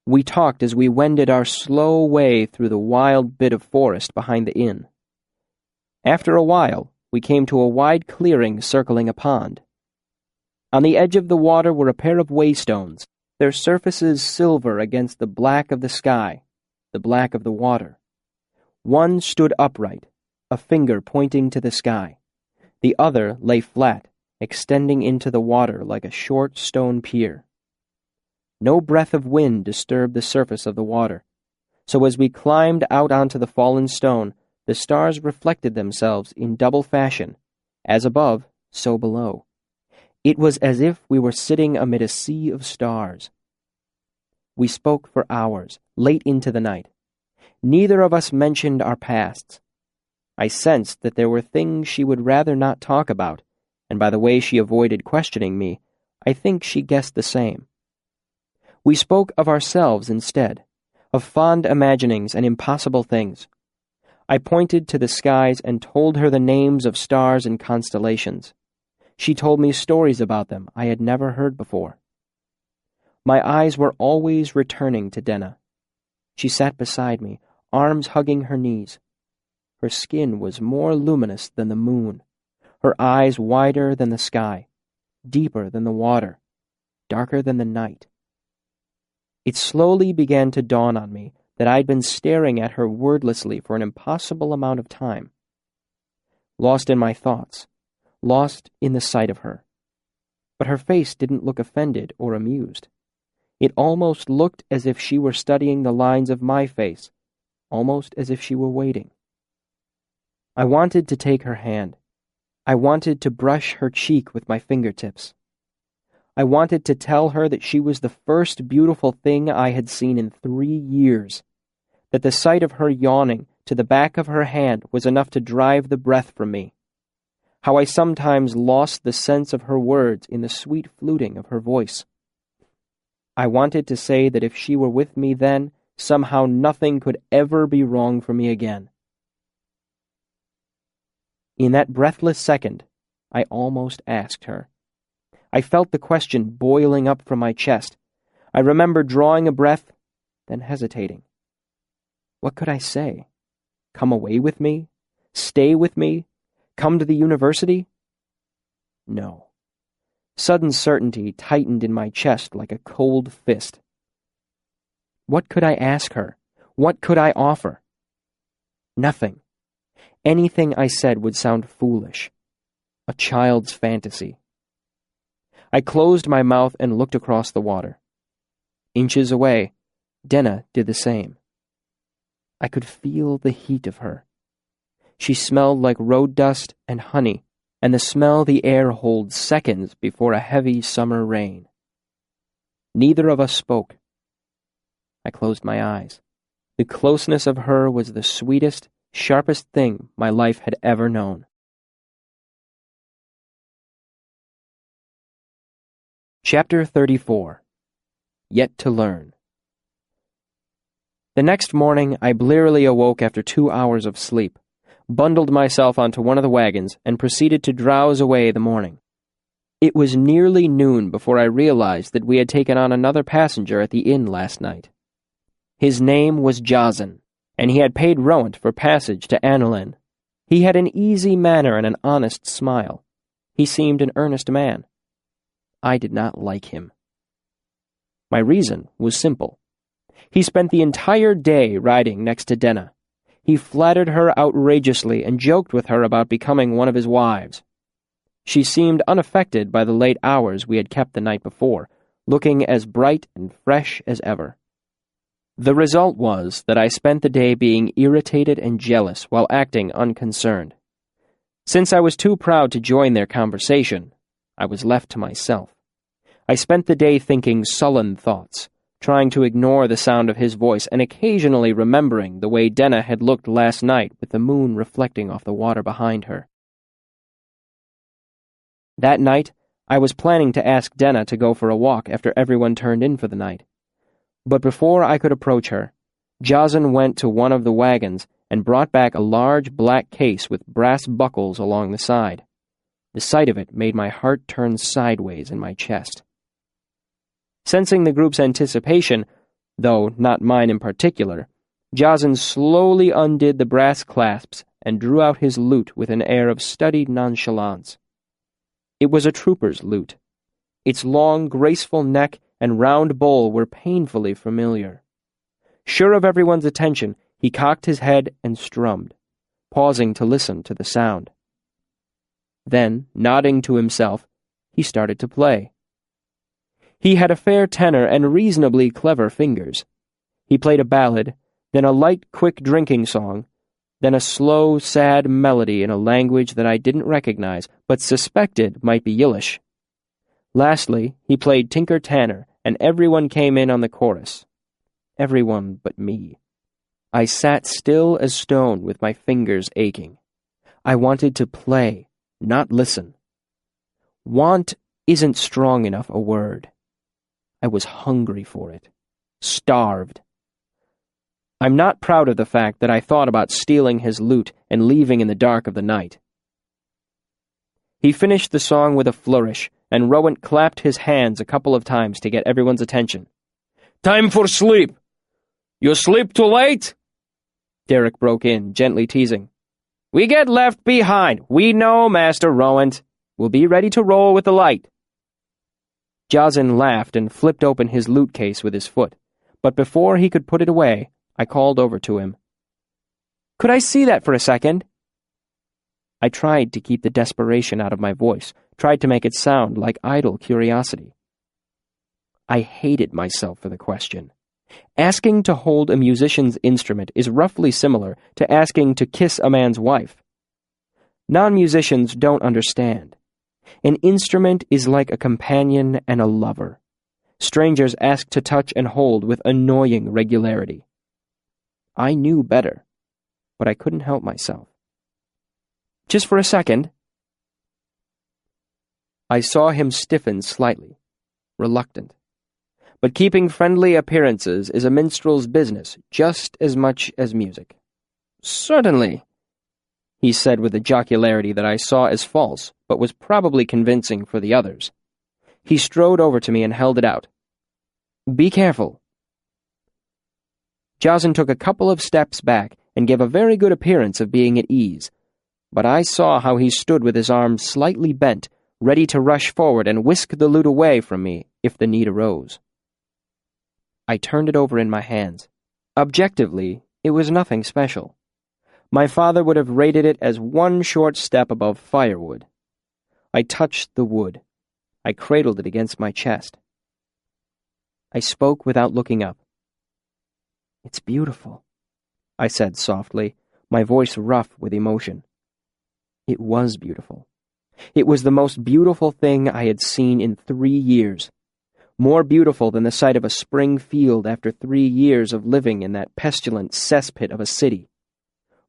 We talked as we wended our slow way through the wild bit of forest behind the inn. After a while, we came to a wide clearing circling a pond. On the edge of the water were a pair of waystones, their surfaces silver against the black of the sky, the black of the water. One stood upright, a finger pointing to the sky. The other lay flat, extending into the water like a short stone pier. No breath of wind disturbed the surface of the water, so as we climbed out onto the fallen stone, the stars reflected themselves in double fashion, as above, so below. It was as if we were sitting amid a sea of stars. We spoke for hours, late into the night. Neither of us mentioned our pasts. I sensed that there were things she would rather not talk about, and by the way she avoided questioning me, I think she guessed the same. We spoke of ourselves instead, of fond imaginings and impossible things. I pointed to the skies and told her the names of stars and constellations. She told me stories about them I had never heard before. My eyes were always returning to Denna. She sat beside me, arms hugging her knees. Her skin was more luminous than the moon, her eyes wider than the sky, deeper than the water, darker than the night. It slowly began to dawn on me that I'd been staring at her wordlessly for an impossible amount of time. Lost in my thoughts, lost in the sight of her. But her face didn't look offended or amused. It almost looked as if she were studying the lines of my face, almost as if she were waiting. I wanted to take her hand. I wanted to brush her cheek with my fingertips. I wanted to tell her that she was the first beautiful thing I had seen in 3 years, that the sight of her yawning to the back of her hand was enough to drive the breath from me, how I sometimes lost the sense of her words in the sweet fluting of her voice. I wanted to say that if she were with me then, somehow nothing could ever be wrong for me again. In that breathless second, I almost asked her. I felt the question boiling up from my chest. I remember drawing a breath, then hesitating. What could I say? Come away with me? Stay with me? Come to the university? No. Sudden certainty tightened in my chest like a cold fist. What could I ask her? What could I offer? Nothing. Anything I said would sound foolish. A child's fantasy. I closed my mouth and looked across the water. Inches away, Denna did the same. I could feel the heat of her. She smelled like road dust and honey, and the smell the air holds seconds before a heavy summer rain. Neither of us spoke. I closed my eyes. The closeness of her was the sweetest, sharpest thing my life had ever known. Chapter 34. Yet to Learn. The next morning, I blearily awoke after 2 hours of sleep, bundled myself onto one of the wagons, and proceeded to drowse away the morning. It was nearly noon before I realized that we had taken on another passenger at the inn last night. His name was Jazen, and he had paid Rowant for passage to Annalyn. He had an easy manner and an honest smile. He seemed an earnest man. I did not like him. My reason was simple. He spent the entire day riding next to Denna. He flattered her outrageously and joked with her about becoming one of his wives. She seemed unaffected by the late hours we had kept the night before, looking as bright and fresh as ever. The result was that I spent the day being irritated and jealous while acting unconcerned. Since I was too proud to join their conversation, I was left to myself. I spent the day thinking sullen thoughts, trying to ignore the sound of his voice and occasionally remembering the way Denna had looked last night with the moon reflecting off the water behind her. That night, I was planning to ask Denna to go for a walk after everyone turned in for the night. But before I could approach her, Jazen went to one of the wagons and brought back a large black case with brass buckles along the side. The sight of it made my heart turn sideways in my chest. Sensing the group's anticipation, though not mine in particular, Jazen slowly undid the brass clasps and drew out his lute with an air of studied nonchalance. It was a trooper's lute. Its long, graceful neck and round bowl were painfully familiar. Sure of everyone's attention, he cocked his head and strummed, pausing to listen to the sound. Then, nodding to himself, he started to play. He had a fair tenor and reasonably clever fingers. He played a ballad, then a light, quick drinking song, then a slow, sad melody in a language that I didn't recognize, but suspected might be Yiddish. Lastly, he played Tinker Tanner, and everyone came in on the chorus. Everyone but me. I sat still as stone with my fingers aching. I wanted to play, not listen. Want isn't strong enough a word. I was hungry for it. Starved. I'm not proud of the fact that I thought about stealing his lute and leaving in the dark of the night. He finished the song with a flourish, and Rowant clapped his hands a couple of times to get everyone's attention. Time for sleep! You sleep too late? Derek broke in, gently teasing. We get left behind. We know, Master Rowant. We'll be ready to roll with the light. Jazen laughed and flipped open his lute case with his foot, but before he could put it away, I called over to him. Could I see that for a second? I tried to keep the desperation out of my voice, tried to make it sound like idle curiosity. I hated myself for the question. Asking to hold a musician's instrument is roughly similar to asking to kiss a man's wife. Non-musicians don't understand. An instrument is like a companion and a lover. Strangers ask to touch and hold with annoying regularity. I knew better, but I couldn't help myself. Just for a second. I saw him stiffen slightly, reluctant. But keeping friendly appearances is a minstrel's business just as much as music. Certainly, he said with a jocularity that I saw as false, but was probably convincing for the others. He strode over to me and held it out. Be careful. Jazen took a couple of steps back and gave a very good appearance of being at ease, but I saw how he stood with his arms slightly bent, ready to rush forward and whisk the lute away from me if the need arose. I turned it over in my hands. Objectively, it was nothing special. My father would have rated it as one short step above firewood. I touched the wood. I cradled it against my chest. I spoke without looking up. It's beautiful, I said softly, my voice rough with emotion. It was beautiful. It was the most beautiful thing I had seen in 3 years. More beautiful than the sight of a spring field after 3 years of living in that pestilent cesspit of a city.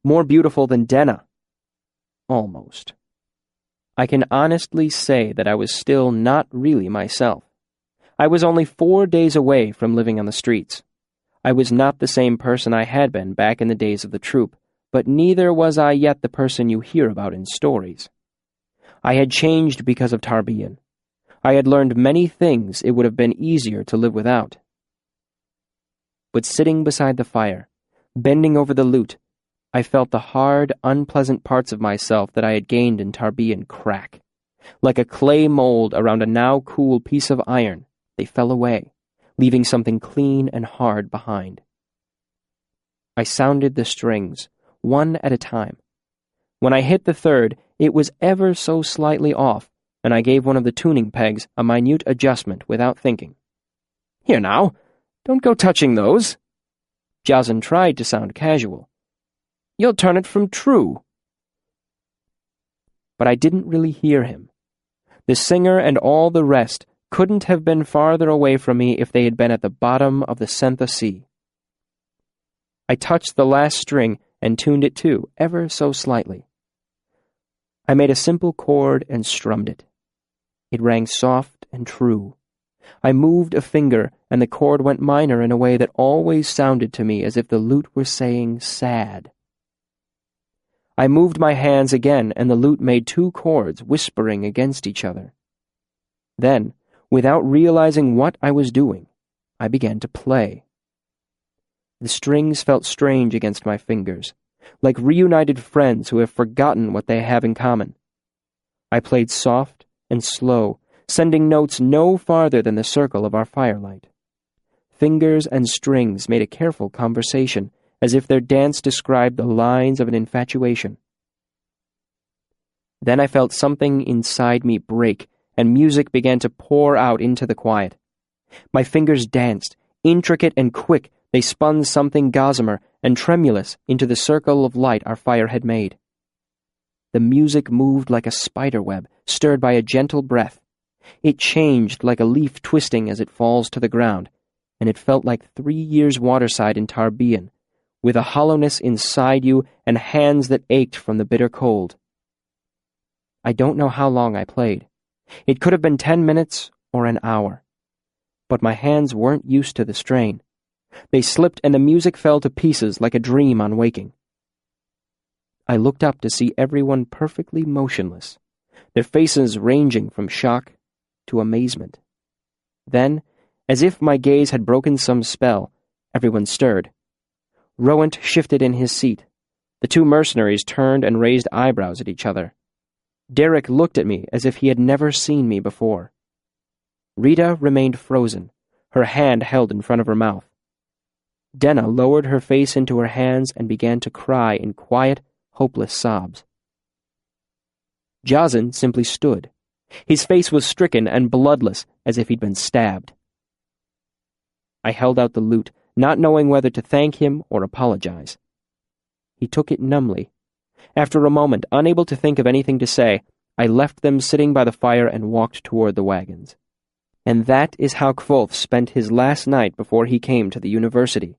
More beautiful than Denna. Almost. I can honestly say that I was still not really myself. I was only 4 days away from living on the streets. I was not the same person I had been back in the days of the troupe, but neither was I yet the person you hear about in stories. I had changed because of Tarbean. I had learned many things it would have been easier to live without. But sitting beside the fire, bending over the lute, I felt the hard, unpleasant parts of myself that I had gained in Tarbean crack. Like a clay mold around a now cool piece of iron, they fell away, leaving something clean and hard behind. I sounded the strings, one at a time. When I hit the third, it was ever so slightly off, and I gave one of the tuning pegs a minute adjustment without thinking. "Here now, don't go touching those." Jason tried to sound casual. "You'll turn it from true." But I didn't really hear him. The singer and all the rest couldn't have been farther away from me if they had been at the bottom of the Sentha Sea. I touched the last string and tuned it too, ever so slightly. I made a simple chord and strummed it. It rang soft and true. I moved a finger, and the chord went minor in a way that always sounded to me as if the lute were saying sad. I moved my hands again, and the lute made two chords whispering against each other. Then, without realizing what I was doing, I began to play. The strings felt strange against my fingers, like reunited friends who have forgotten what they have in common. I played soft and slow, sending notes no farther than the circle of our firelight. Fingers and strings made a careful conversation, as if their dance described the lines of an infatuation. Then I felt something inside me break, and music began to pour out into the quiet. My fingers danced, intricate and quick. They spun something gossamer and tremulous into the circle of light our fire had made. The music moved like a spider web, stirred by a gentle breath. It changed like a leaf twisting as it falls to the ground, and it felt like 3 years waterside in Tarbean, with a hollowness inside you and hands that ached from the bitter cold. I don't know how long I played. It could have been 10 minutes or an hour. But my hands weren't used to the strain. They slipped and the music fell to pieces like a dream on waking. I looked up to see everyone perfectly motionless, their faces ranging from shock to amazement. Then, as if my gaze had broken some spell, everyone stirred. Rowant shifted in his seat. The two mercenaries turned and raised eyebrows at each other. Derek looked at me as if he had never seen me before. Rita remained frozen, her hand held in front of her mouth. Denna lowered her face into her hands and began to cry in quiet, hopeless sobs. Jason simply stood. His face was stricken and bloodless, as if he'd been stabbed. I held out the lute, not knowing whether to thank him or apologize. He took it numbly. After a moment, unable to think of anything to say, I left them sitting by the fire and walked toward the wagons. And that is how Kvothe spent his last night before he came to the university,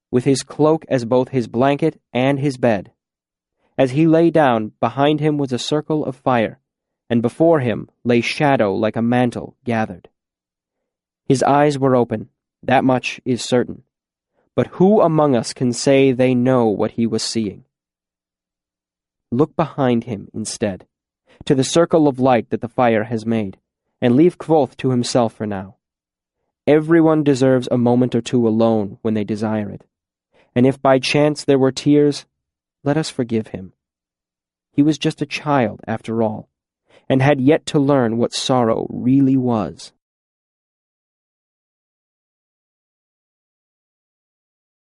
with his cloak as both his blanket and his bed. As he lay down, behind him was a circle of fire, and before him lay shadow like a mantle gathered. His eyes were open, that much is certain. But who among us can say they know what he was seeing? Look behind him instead, to the circle of light that the fire has made, and leave Kvothe to himself for now. Everyone deserves a moment or two alone when they desire it, and if by chance there were tears, let us forgive him. He was just a child, after all, and had yet to learn what sorrow really was.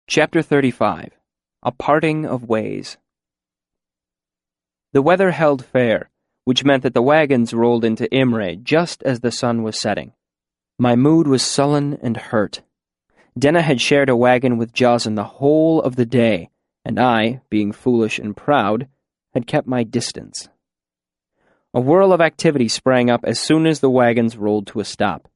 Chapter 35. A Parting of Ways. The weather held fair, which meant that the wagons rolled into Imre just as the sun was setting. My mood was sullen and hurt. Denna had shared a wagon with Jason the whole of the day, and I, being foolish and proud, had kept my distance. A whirl of activity sprang up as soon as the wagons rolled to a stop.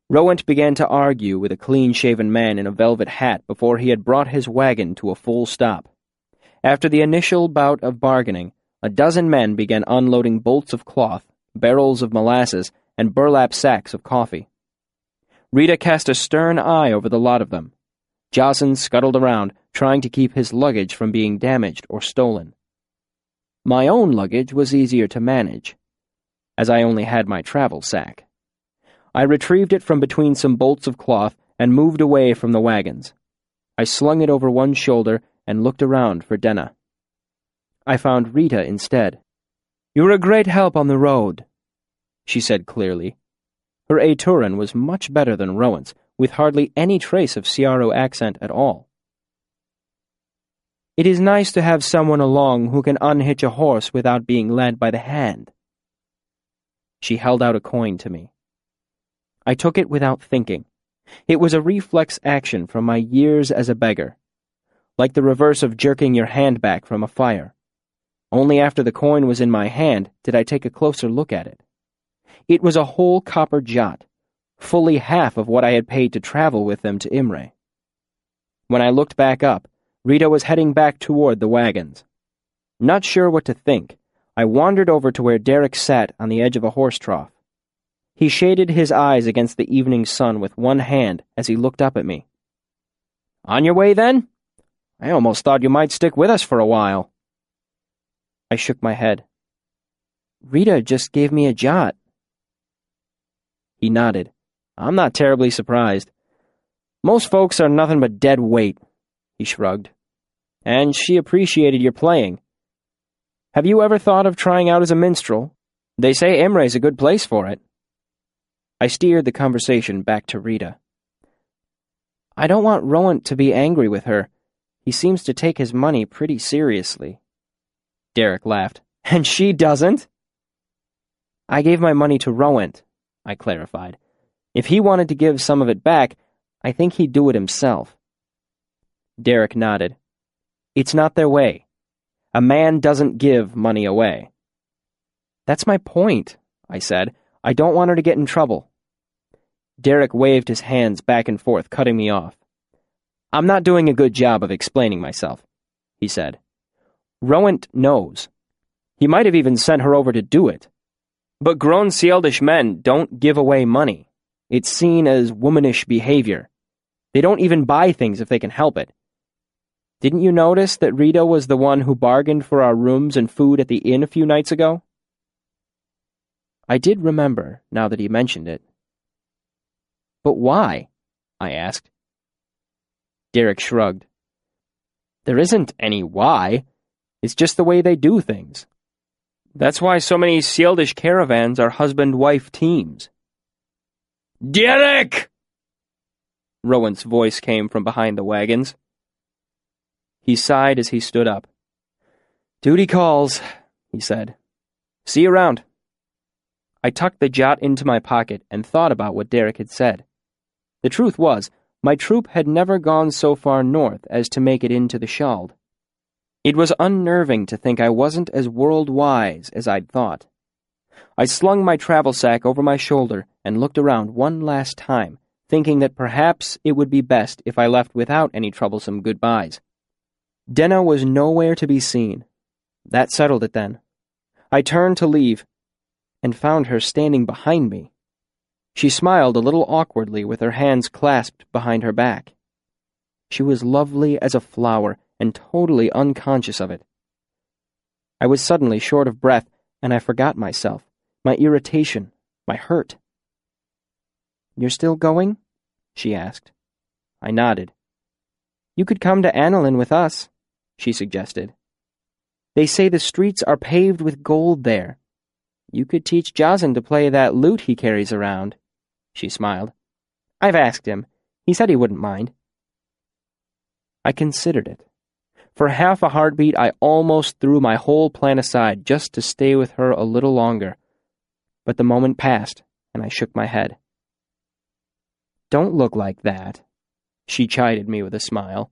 Rowant began to argue with a clean-shaven man in a velvet hat before he had brought his wagon to a full stop. After the initial bout of bargaining, a dozen men began unloading bolts of cloth, barrels of molasses, and burlap sacks of coffee. Rita cast a stern eye over the lot of them. Jocelyn scuttled around, trying to keep his luggage from being damaged or stolen. My own luggage was easier to manage, as I only had my travel sack. I retrieved it from between some bolts of cloth and moved away from the wagons. I slung it over one shoulder and looked around for Denna. I found Rita instead. "You were a great help on the road," she said clearly. Her Turan was much better than Rowan's, with hardly any trace of Siaro accent at all. "It is nice to have someone along who can unhitch a horse without being led by the hand." She held out a coin to me. I took it without thinking. It was a reflex action from my years as a beggar, like the reverse of jerking your hand back from a fire. Only after the coin was in my hand did I take a closer look at it. It was a whole copper jot, fully half of what I had paid to travel with them to Imre. When I looked back up, Rita was heading back toward the wagons. Not sure what to think, I wandered over to where Derek sat on the edge of a horse trough. He shaded his eyes against the evening sun with one hand as he looked up at me. "On your way, then? I almost thought you might stick with us for a while." I shook my head. "Rita just gave me a jot." He nodded. "I'm not terribly surprised. Most folks are nothing but dead weight," he shrugged. "And she appreciated your playing. Have you ever thought of trying out as a minstrel? They say Imre's a good place for it." I steered the conversation back to Rita. "I don't want Rowan to be angry with her. He seems to take his money pretty seriously." Derek laughed. "And she doesn't?" "I gave my money to Rowan," I clarified. "If he wanted to give some of it back, I think he'd do it himself." Derek nodded. "It's not their way. A man doesn't give money away." "That's my point," I said. "I don't want her to get in trouble." Derek waved his hands back and forth, cutting me off. "I'm not doing a good job of explaining myself," he said. "Rowan knows. He might have even sent her over to do it. But grown Sieldish men don't give away money. It's seen as womanish behavior. They don't even buy things if they can help it. Didn't you notice that Rita was the one who bargained for our rooms and food at the inn a few nights ago?" I did remember, now that he mentioned it. "But why?" I asked. Derek shrugged. "There isn't any why. It's just the way they do things. That's why so many Sieldish caravans are husband-wife teams." "Derek!" Rowan's voice came from behind the wagons. He sighed as he stood up. "Duty calls," he said. "See you around." I tucked the jot into my pocket and thought about what Derek had said. The truth was, my troupe had never gone so far north as to make it into the Skjold. It was unnerving to think I wasn't as world-wise as I'd thought. I slung my travel sack over my shoulder and looked around one last time, thinking that perhaps it would be best if I left without any troublesome goodbyes. Denna was nowhere to be seen. That settled it then. I turned to leave, and found her standing behind me. She smiled a little awkwardly with her hands clasped behind her back. She was lovely as a flower and totally unconscious of it. I was suddenly short of breath, and I forgot myself, my irritation, my hurt. "You're still going?" she asked. I nodded. "You could come to Annalyn with us," she suggested. "They say the streets are paved with gold there. You could teach Jazen to play that lute he carries around." She smiled. "I've asked him. He said he wouldn't mind." I considered it. For half a heartbeat, I almost threw my whole plan aside just to stay with her a little longer. But the moment passed, and I shook my head. "Don't look like that," she chided me with a smile.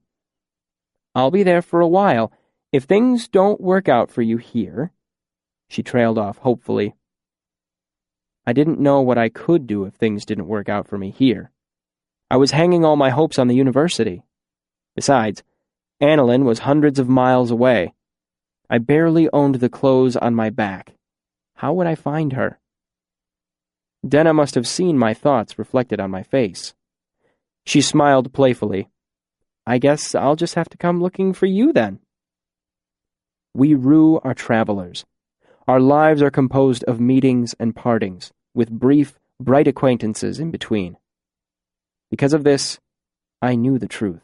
"I'll be there for a while. If things don't work out for you here..." She trailed off hopefully. I didn't know what I could do if things didn't work out for me here. I was hanging all my hopes on the university. Besides, Annalyn was hundreds of miles away. I barely owned the clothes on my back. How would I find her? Denna must have seen my thoughts reflected on my face. She smiled playfully. I guess I'll just have to come looking for you then. We rue are travelers. Our lives are composed of meetings and partings, with brief, bright acquaintances in between. Because of this, I knew the truth.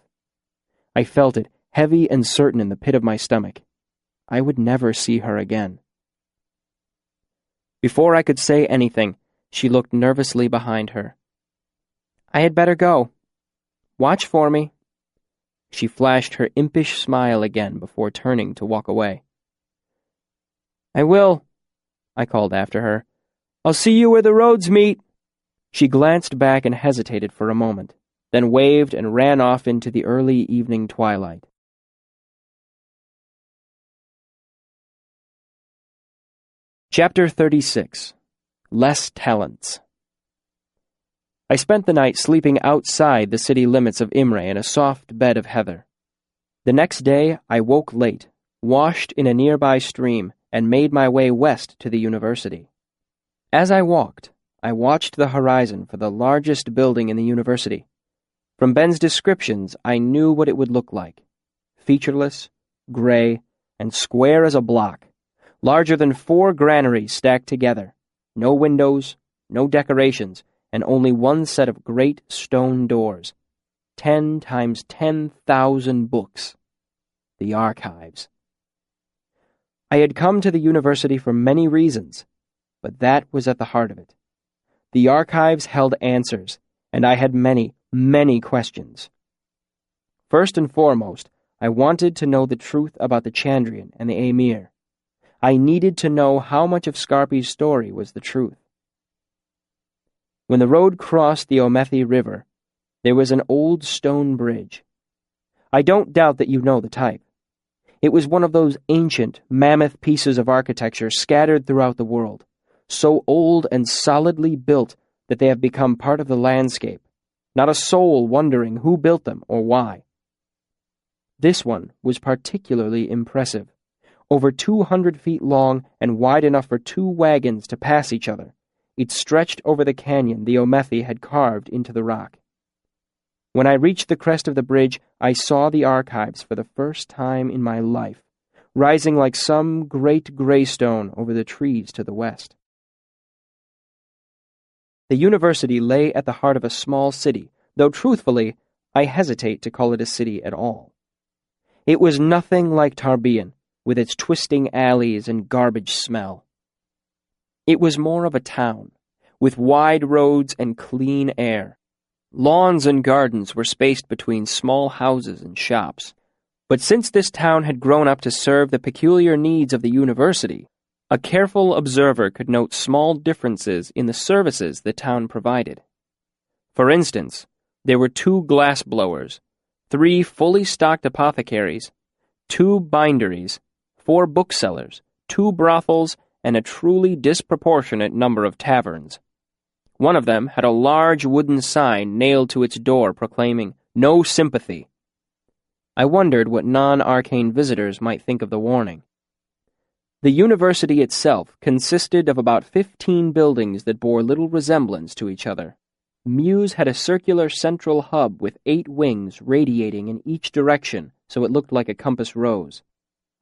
I felt it, heavy and certain in the pit of my stomach. I would never see her again. Before I could say anything, she looked nervously behind her. I had better go. Watch for me. She flashed her impish smile again before turning to walk away. I will, I called after her. I'll see you where the roads meet. She glanced back and hesitated for a moment, then waved and ran off into the early evening twilight. Chapter 36. Less Talents. I spent the night sleeping outside the city limits of Imre in a soft bed of heather. The next day I woke late, washed in a nearby stream, and made my way west to the university. As I walked, I watched the horizon for the largest building in the university. From Ben's descriptions, I knew what it would look like. Featureless, gray, and square as a block, larger than 4 granaries stacked together. No windows, no decorations, and only one set of great stone doors. 10 times 10,000 books. The archives. I had come to the university for many reasons, but that was at the heart of it. The archives held answers, and I had many, many questions. First and foremost, I wanted to know the truth about the Chandrian and the Emir. I needed to know how much of Scarpi's story was the truth. When the road crossed the Omethi River, there was an old stone bridge. I don't doubt that you know the type. It was one of those ancient, mammoth pieces of architecture scattered throughout the world, so old and solidly built that they have become part of the landscape, not a soul wondering who built them or why. This one was particularly impressive. Over 200 feet long and wide enough for 2 wagons to pass each other, it stretched over the canyon the Omethi had carved into the rock. When I reached the crest of the bridge, I saw the archives for the first time in my life, rising like some great greystone over the trees to the west. The university lay at the heart of a small city, though truthfully, I hesitate to call it a city at all. It was nothing like Tarbian, with its twisting alleys and garbage smell. It was more of a town, with wide roads and clean air. Lawns and gardens were spaced between small houses and shops. But since this town had grown up to serve the peculiar needs of the university, a careful observer could note small differences in the services the town provided. For instance, there were 2 glass blowers, 3 fully stocked apothecaries, 2 binderies, 4 booksellers, 2 brothels, and a truly disproportionate number of taverns. One of them had a large wooden sign nailed to its door proclaiming, "No sympathy." I wondered what non-arcane visitors might think of the warning. The university itself consisted of about 15 buildings that bore little resemblance to each other. Muse had a circular central hub with 8 wings radiating in each direction so it looked like a compass rose.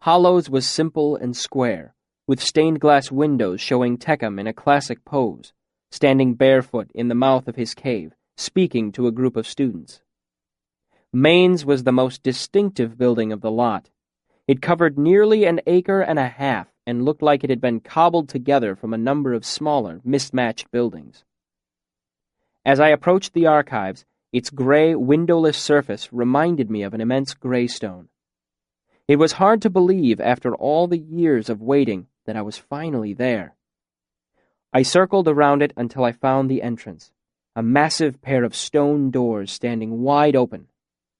Hollows was simple and square, with stained glass windows showing Tecum in a classic pose, standing barefoot in the mouth of his cave, speaking to a group of students. Main's was the most distinctive building of the lot. It covered nearly 1.5 acres and looked like it had been cobbled together from a number of smaller, mismatched buildings. As I approached the archives, its gray, windowless surface reminded me of an immense greystone. It was hard to believe, after all the years of waiting, that I was finally there. I circled around it until I found the entrance, a massive pair of stone doors standing wide open.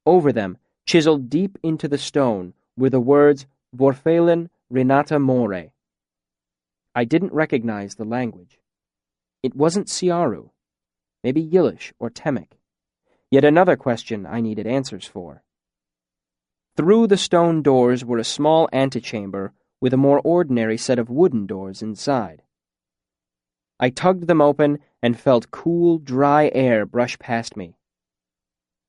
Over them, chiseled deep into the stone, were the words Vorfalen Renata More. I didn't recognize the language. It wasn't Siaru, maybe Yiddish or Temic. Yet another question I needed answers for. Through the stone doors were a small antechamber with a more ordinary set of wooden doors inside. I tugged them open and felt cool, dry air brush past me.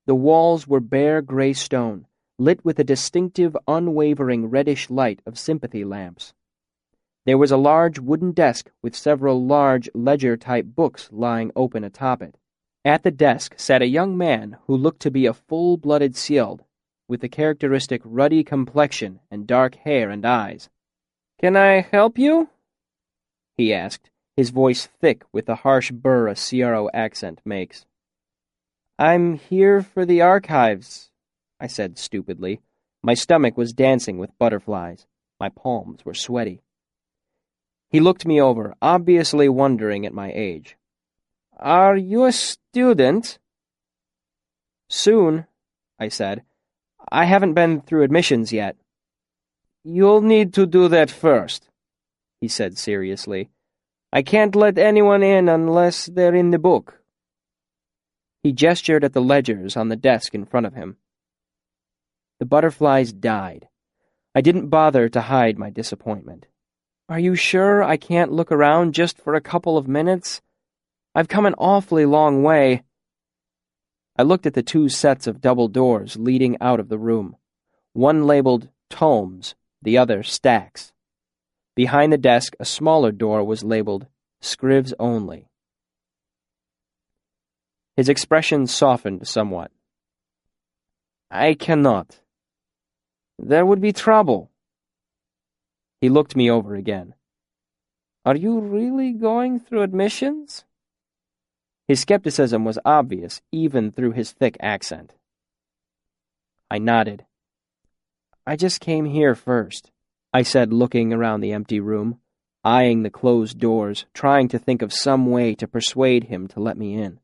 The walls were bare gray stone, lit with a distinctive, unwavering reddish light of sympathy lamps. There was a large wooden desk with several large ledger-type books lying open atop it. At the desk sat a young man who looked to be a full-blooded Sield, with the characteristic ruddy complexion and dark hair and eyes. "Can I help you?" he asked, his voice thick with the harsh burr a Sierra accent makes. "I'm here for the archives," I said stupidly. My stomach was dancing with butterflies. My palms were sweaty. He looked me over, obviously wondering at my age. "Are you a student?" "Soon," I said. "I haven't been through admissions yet." "You'll need to do that first," he said seriously. "I can't let anyone in unless they're in the book." He gestured at the ledgers on the desk in front of him. The butterflies died. I didn't bother to hide my disappointment. "Are you sure I can't look around just for a couple of minutes? I've come an awfully long way." I looked at the two sets of double doors leading out of the room, one labeled Tomes, the other Stacks. Behind the desk, a smaller door was labeled Scrivs Only. His expression softened somewhat. "I cannot. There would be trouble." He looked me over again. "Are you really going through admissions?" His skepticism was obvious, even through his thick accent. I nodded. "I just came here first," I said, looking around the empty room, eyeing the closed doors, trying to think of some way to persuade him to let me in.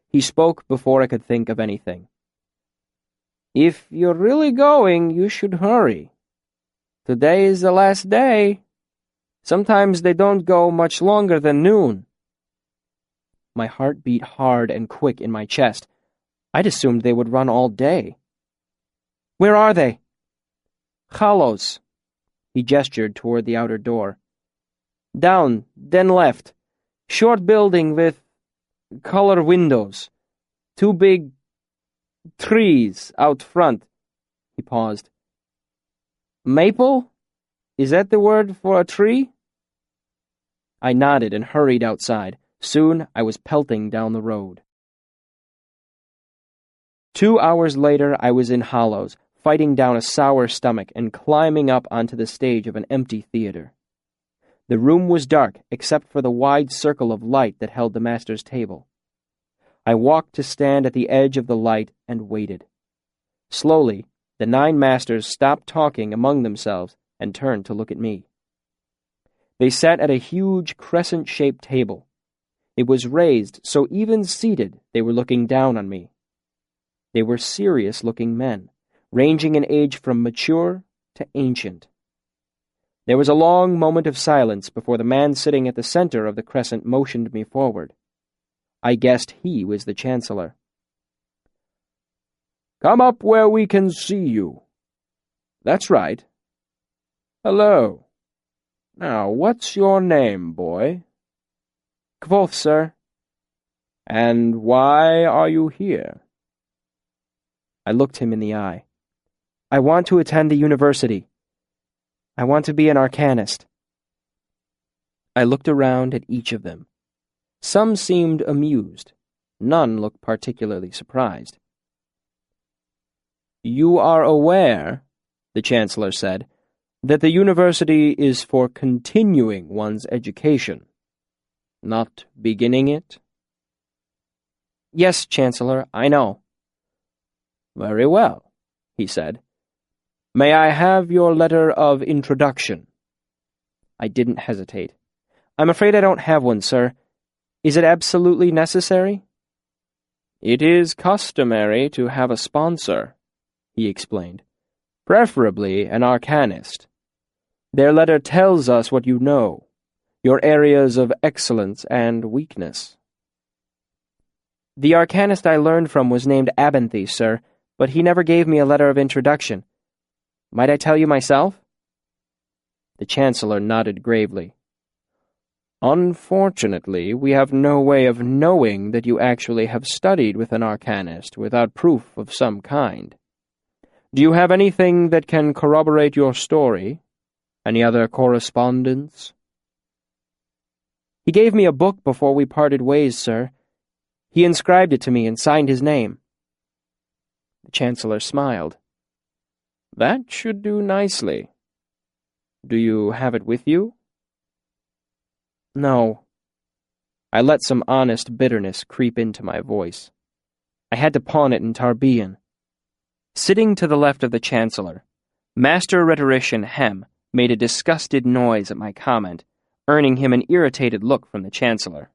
He spoke before I could think of anything. "If you're really going, you should hurry. Today is the last day. Sometimes they don't go much longer than noon." My heart beat hard and quick in my chest. I'd assumed they would run all day. "Where are they?" "Hollows." He gestured toward the outer door. "Down, then left. Short building with color windows. Two big trees out front." He paused. "Maple? Is that the word for a tree?" I nodded and hurried outside. Soon I was pelting down the road. 2 hours later I was in Hollows, fighting down a sour stomach and climbing up onto the stage of an empty theater. The room was dark except for the wide circle of light that held the master's table. I walked to stand at the edge of the light and waited. Slowly, the 9 masters stopped talking among themselves and turned to look at me. They sat at a huge crescent-shaped table. It was raised, so even seated, they were looking down on me. They were serious-looking men, ranging in age from mature to ancient. There was a long moment of silence before the man sitting at the center of the crescent motioned me forward. I guessed he was the Chancellor. "Come up where we can see you. That's right. Hello. Now, what's your name, boy?" "Kvothe, sir." "And why are you here?" I looked him in the eye. "I want to attend the university. I want to be an arcanist." I looked around at each of them. Some seemed amused. None looked particularly surprised. "You are aware," the Chancellor said, "that the university is for continuing one's education, not beginning it?" "Yes, Chancellor, I know." "Very well," he said. "May I have your letter of introduction?" I didn't hesitate. "I'm afraid I don't have one, sir. Is it absolutely necessary?" "It is customary to have a sponsor," he explained. "Preferably an arcanist. Their letter tells us what you know, your areas of excellence and weakness." "The arcanist I learned from was named Abinthy, sir, but he never gave me a letter of introduction. Might I tell you myself?" The Chancellor nodded gravely. Unfortunately, we have no way of knowing that you actually have studied with an arcanist without proof of some kind. Do you have anything that can corroborate your story? Any other correspondence? He gave me a book before we parted ways, sir. He inscribed it to me and signed his name. The Chancellor smiled. That should do nicely. Do you have it with you? No. I let some honest bitterness creep into my voice. I had to pawn it in Tarbean. Sitting to the left of the Chancellor, Master Rhetorician Hem made a disgusted noise at my comment, earning him an irritated look from the Chancellor.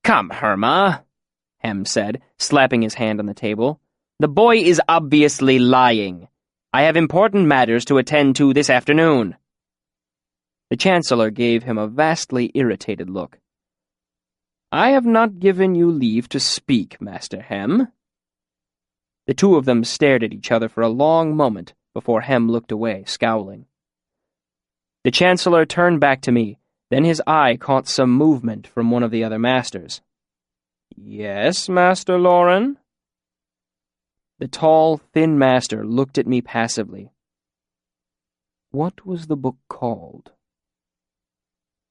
"Come, Herma," Hem said, slapping his hand on the table. "The boy is obviously lying. I have important matters to attend to this afternoon." The Chancellor gave him a vastly irritated look. "I have not given you leave to speak, Master Hem." The two of them stared at each other for a long moment before Hem looked away, scowling. The Chancellor turned back to me, then his eye caught some movement from one of the other masters. "Yes, Master Loren?" The tall, thin master looked at me passively. "What was the book called?"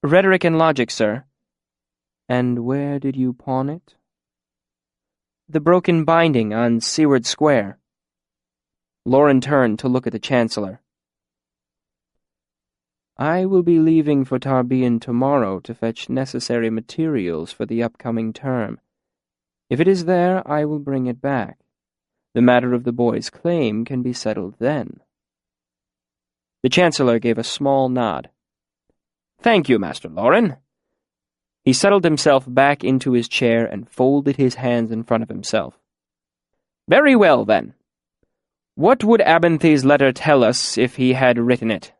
"Rhetoric and Logic, sir." "And where did you pawn it?" "The broken binding on Seward Square." Loren turned to look at the Chancellor. "I will be leaving for Tarbean tomorrow to fetch necessary materials for the upcoming term. If it is there, I will bring it back. The matter of the boy's claim can be settled then." The Chancellor gave a small nod. "Thank you, Master Loren." He settled himself back into his chair and folded his hands in front of himself. "Very well, then. What would Abinthy's letter tell us if he had written it?"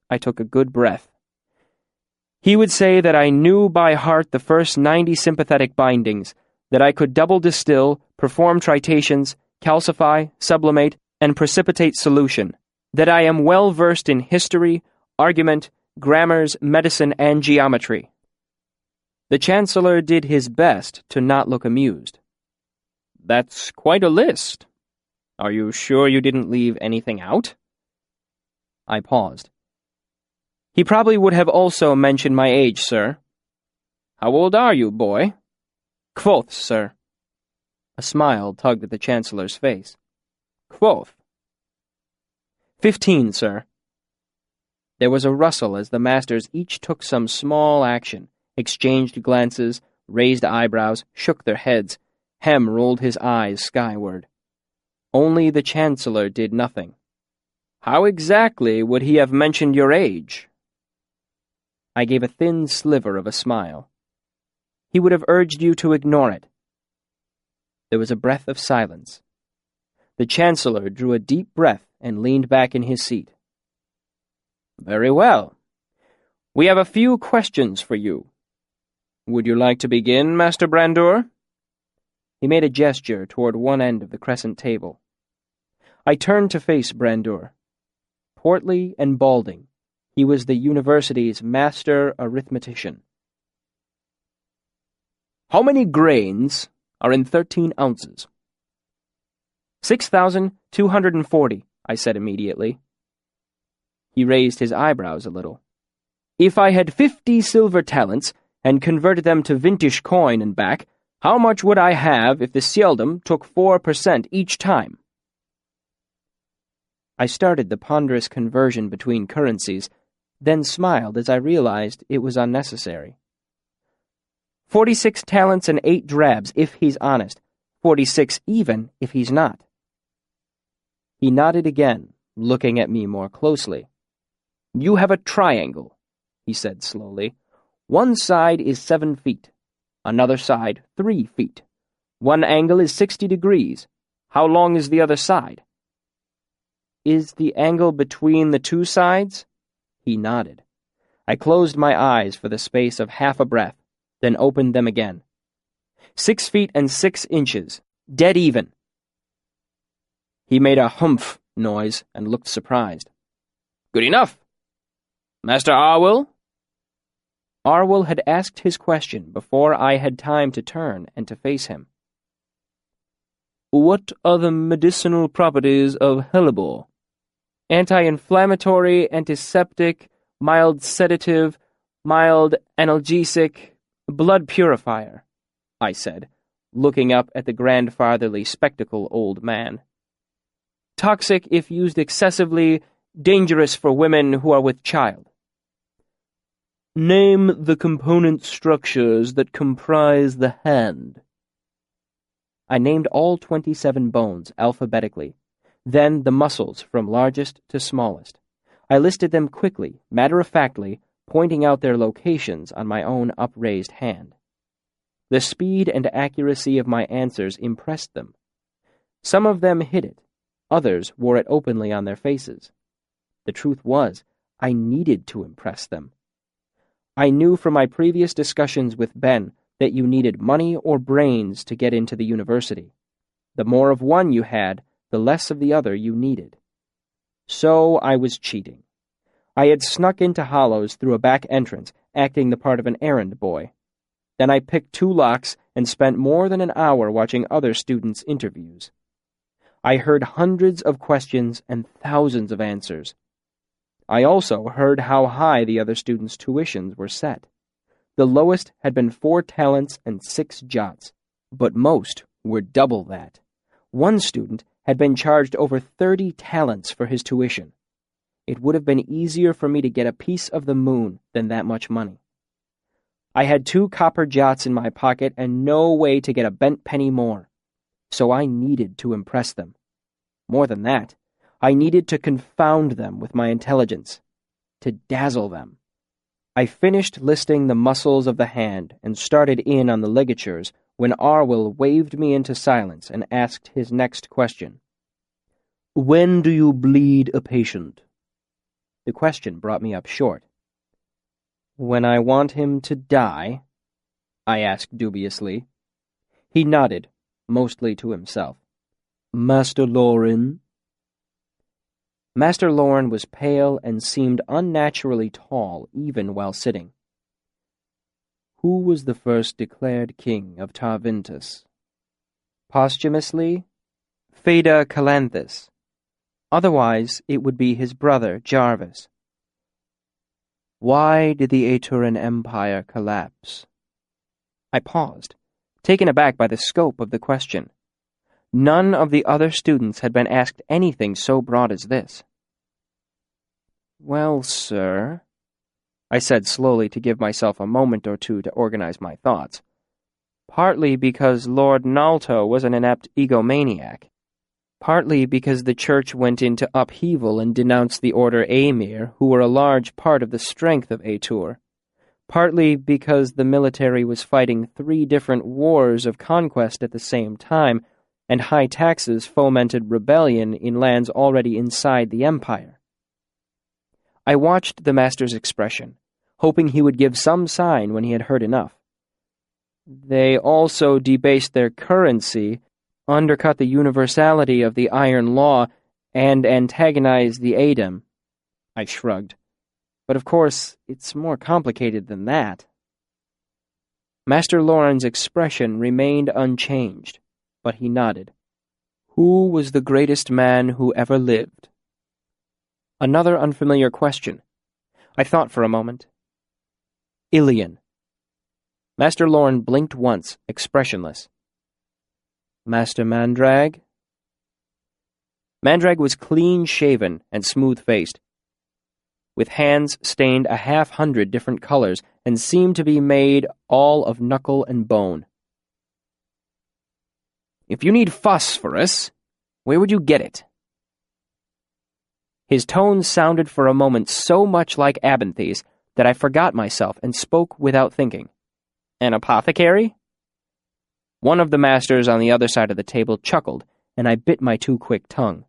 I took a good breath. "He would say that I knew by heart the first 90 sympathetic bindings, that I could double distill, perform tritations, calcify, sublimate, and precipitate solution, that I am well versed in history, argument, grammars, medicine, and geometry." The Chancellor did his best to not look amused. "That's quite a list. Are you sure you didn't leave anything out?" I paused. "He probably would have also mentioned my age, sir." "How old are you, boy?" "Quoth, sir." A smile tugged at the Chancellor's face. "Quoth?" 15, sir." There was a rustle as the masters each took some small action, exchanged glances, raised eyebrows, shook their heads. Hem rolled his eyes skyward. Only the Chancellor did nothing. "How exactly would he have mentioned your age?" I gave a thin sliver of a smile. "He would have urged you to ignore it." There was a breath of silence. The Chancellor drew a deep breath and leaned back in his seat. "Very well. We have a few questions for you. Would you like to begin, Master Brandur?" He made a gesture toward one end of the crescent table. I turned to face Brandur. Portly and balding, he was the university's master arithmetician. "How many grains are in 13 ounces?" 6,240, I said immediately. He raised his eyebrows a little. "If I had 50 silver talents and converted them to vintage coin and back, how much would I have if the Sieldom took 4% each time?" I started the ponderous conversion between currencies, then smiled as I realized it was unnecessary. 46 talents and 8 drabs if he's honest, 46 even if he's not. He nodded again, looking at me more closely. "You have a triangle," he said slowly. "One side is 7 feet, another side 3 feet. One angle is 60 degrees. How long is the other side?" "Is the angle between the two sides?" He nodded. I closed my eyes for the space of half a breath, then opened them again. 6 feet and 6 inches, dead even. He made a humph noise and looked surprised. "Good enough. Master Arwell? Arwell had asked his question before I had time to turn and to face him. What are the medicinal properties of hellebore? Anti-inflammatory, antiseptic, mild sedative, mild analgesic, blood purifier, I said, looking up at the grandfatherly spectacled old man. Toxic if used excessively, dangerous for women who are with child. Name the component structures that comprise the hand. I named all 27 bones alphabetically, then the muscles from largest to smallest. I listed them quickly, matter-of-factly, pointing out their locations on my own upraised hand. The speed and accuracy of my answers impressed them. Some of them hid it, others wore it openly on their faces. The truth was, I needed to impress them. I knew from my previous discussions with Ben that you needed money or brains to get into the university. The more of one you had, the less of the other you needed. So I was cheating. I had snuck into Hollows through a back entrance, acting the part of an errand boy. Then I picked 2 locks and spent more than an hour watching other students' interviews. I heard hundreds of questions and thousands of answers. I also heard how high the other students' tuitions were set. The lowest had been 4 talents and 6 jots, but most were double that. One student had been charged over 30 talents for his tuition. It would have been easier for me to get a piece of the moon than that much money. I had 2 copper jots in my pocket and no way to get a bent penny more, so I needed to impress them. More than that, I needed to confound them with my intelligence, to dazzle them. I finished listing the muscles of the hand and started in on the ligatures when Arwell waved me into silence and asked his next question. When do you bleed a patient? The question brought me up short. When I want him to die? I asked dubiously. He nodded, mostly to himself. Master Loren? Master Loren was pale and seemed unnaturally tall even while sitting. Who was the first declared king of Tarvintus? Posthumously, Feda Calanthus. Otherwise, it would be his brother, Jarvis. Why did the Aturan Empire collapse? I paused, taken aback by the scope of the question. None of the other students had been asked anything so broad as this. Well, sir, I said slowly to give myself a moment or two to organize my thoughts. Partly because Lord Nalto was an inept egomaniac. Partly because the church went into upheaval and denounced the Order Aemir, who were a large part of the strength of Atur. Partly because the military was fighting 3 different wars of conquest at the same time, and high taxes fomented rebellion in lands already inside the empire. I watched the master's expression, hoping he would give some sign when he had heard enough. They also debased their currency, undercut the universality of the Iron Law, and antagonized the Adem. I shrugged. But of course, it's more complicated than that. Master Loren's expression remained unchanged, but he nodded. Who was the greatest man who ever lived? Another unfamiliar question. I thought for a moment. Ilion. Master Loren blinked once, expressionless. Master Mandrag? Mandrag was clean-shaven and smooth-faced, with hands stained 100 different colors and seemed to be made all of knuckle and bone. If you need phosphorus, where would you get it? His tone sounded for a moment so much like Abinthy's that I forgot myself and spoke without thinking. An apothecary? One of the masters on the other side of the table chuckled, and I bit my too quick tongue.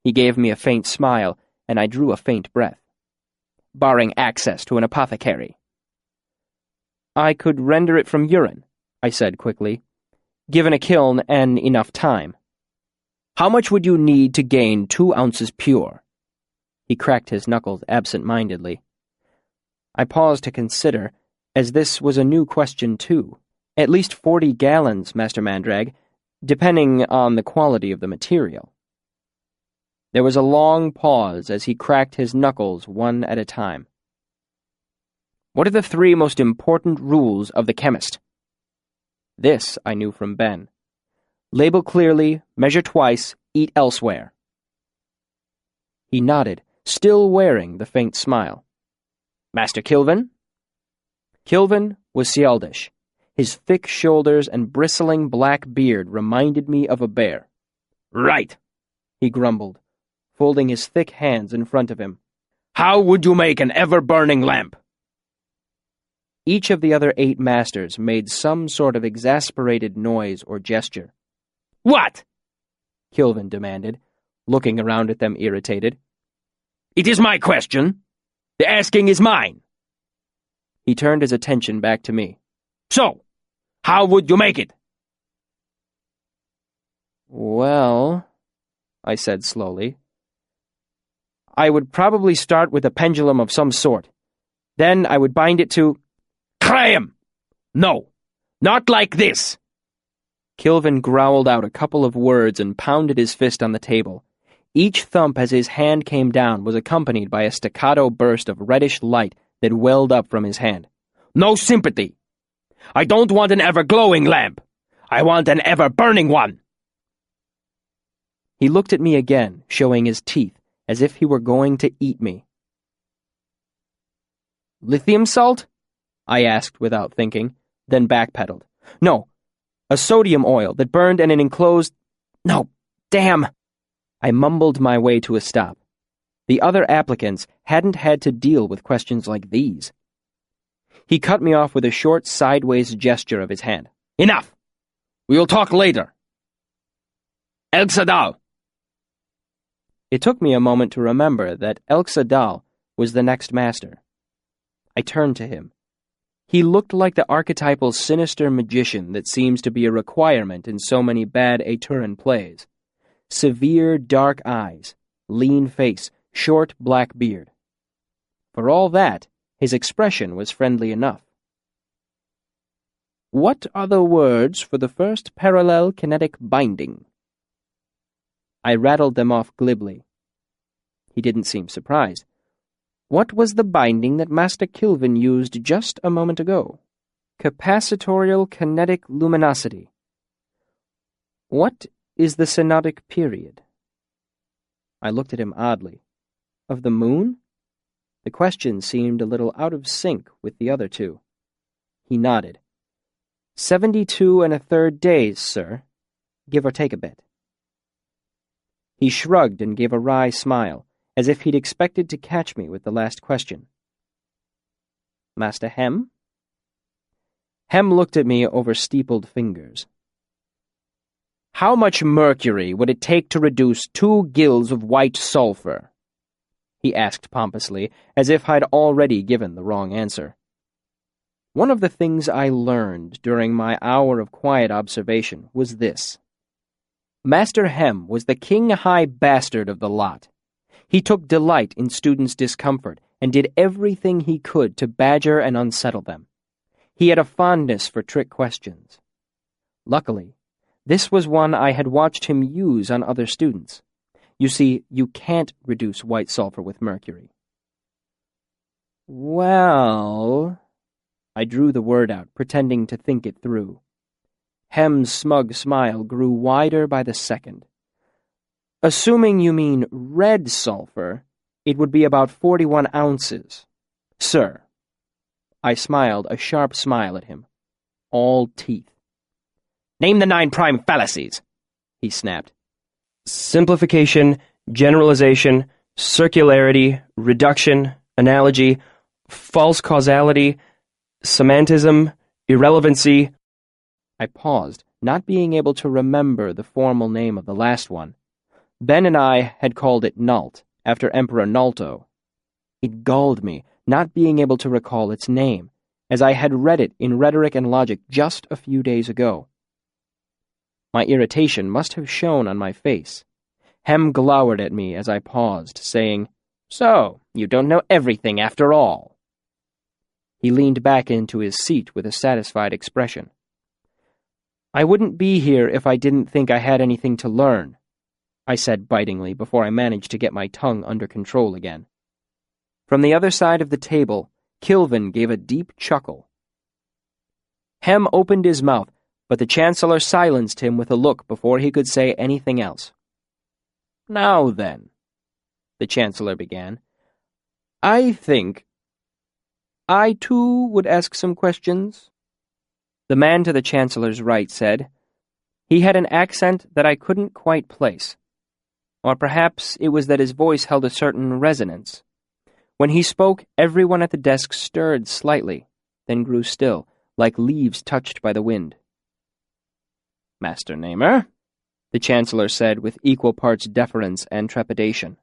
He gave me a faint smile, and I drew a faint breath. Barring access to an apothecary. I could render it from urine, I said quickly, given a kiln and enough time. How much would you need to gain 2 ounces pure? He cracked his knuckles absent-mindedly. I paused to consider, as this was a new question too. At least 40 gallons, Master Mandrag, depending on the quality of the material. There was a long pause as he cracked his knuckles one at a time. What are the 3 most important rules of the chemist? This I knew from Ben. Label clearly, measure twice, eat elsewhere. He nodded, still wearing the faint smile. Master Kilvin? Kilvin was Sialdish. His thick shoulders and bristling black beard reminded me of a bear. Right, he grumbled, folding his thick hands in front of him. How would you make an ever-burning lamp? Each of the other 8 masters made some sort of exasperated noise or gesture. What? Kilvin demanded, looking around at them irritated. It is my question. The asking is mine. He turned his attention back to me. So, how would you make it? Well, I said slowly, I would probably start with a pendulum of some sort. Then I would bind it to... Graham! No, not like this! Kilvin growled out a couple of words and pounded his fist on the table. Each thump as his hand came down was accompanied by a staccato burst of reddish light that welled up from his hand. No sympathy! I don't want an ever-glowing lamp! I want an ever-burning one! He looked at me again, showing his teeth, as if he were going to eat me. Lithium salt? I asked without thinking, then backpedaled. No, a sodium oil that burned in an enclosed... No, damn! I mumbled my way to a stop. The other applicants hadn't had to deal with questions like these. He cut me off with a short sideways gesture of his hand. Enough! We will talk later. Elxadal! It took me a moment to remember that Elxadal was the next master. I turned to him. He looked like the archetypal sinister magician that seems to be a requirement in so many bad Aturan plays. Severe dark eyes, lean face, short black beard. For all that, his expression was friendly enough. What are the words for the first parallel kinetic binding? I rattled them off glibly. He didn't seem surprised. What was the binding that Master Kilvin used just a moment ago? Capacitorial kinetic luminosity. What is the synodic period? I looked at him oddly. Of the moon? The question seemed a little out of sync with the other 2. He nodded. 72 1/3 days, sir. Give or take a bit. He shrugged and gave a wry smile, as if he'd expected to catch me with the last question. Master Hem? Hem looked at me over steepled fingers. How much mercury would it take to reduce 2 gills of white sulfur? He asked pompously, as if I'd already given the wrong answer. One of the things I learned during my hour of quiet observation was this. Master Hem was the king-high bastard of the lot. He took delight in students' discomfort and did everything he could to badger and unsettle them. He had a fondness for trick questions. Luckily, this was one I had watched him use on other students. You see, you can't reduce white sulfur with mercury. Well... I drew the word out, pretending to think it through. Hem's smug smile grew wider by the second. Assuming you mean red sulfur, it would be about 41 ounces. Sir. I smiled a sharp smile at him. All teeth. Name the 9 prime fallacies, he snapped. Simplification, generalization, circularity, reduction, analogy, false causality, semantism, irrelevancy. I paused, not being able to remember the formal name of the last one. Ben and I had called it Nalt, after Emperor Nalto. It galled me, not being able to recall its name, as I had read it in Rhetoric and Logic just a few days ago. My irritation must have shown on my face. Hem glowered at me as I paused, saying, So, you don't know everything after all. He leaned back into his seat with a satisfied expression. I wouldn't be here if I didn't think I had anything to learn, I said bitingly before I managed to get my tongue under control again. From the other side of the table, Kilvin gave a deep chuckle. Hem opened his mouth, but the Chancellor silenced him with a look before he could say anything else. Now then, the Chancellor began, I think I, too, would ask some questions. The man to the Chancellor's right said. He had an accent that I couldn't quite place. Or perhaps it was that his voice held a certain resonance. When he spoke, everyone at the desk stirred slightly, then grew still, like leaves touched by the wind. Master Namer, the Chancellor said with equal parts deference and trepidation.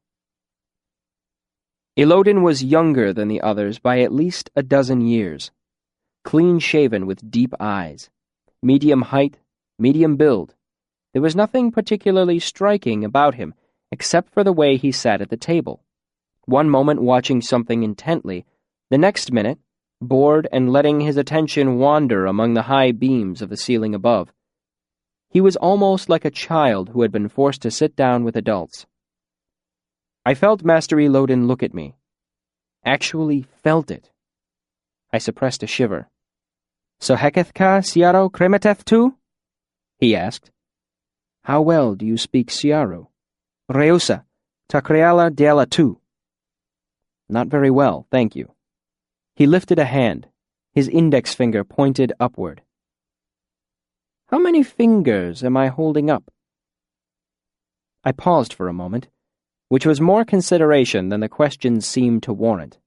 Elodin was younger than the others by at least a dozen years. Clean-shaven with deep eyes. Medium height, medium build. There was nothing particularly striking about him, except for the way he sat at the table. One moment watching something intently, the next minute, bored and letting his attention wander among the high beams of the ceiling above. He was almost like a child who had been forced to sit down with adults. I felt Master Elodin look at me. Actually felt it. I suppressed a shiver. So heketh ka Siaro kremeteth too? He asked. How well do you speak Siaro? Reusa, takreala deala tu. Not very well, thank you. He lifted a hand, his index finger pointed upward. How many fingers am I holding up? I paused for a moment, which was more consideration than the question seemed to warrant.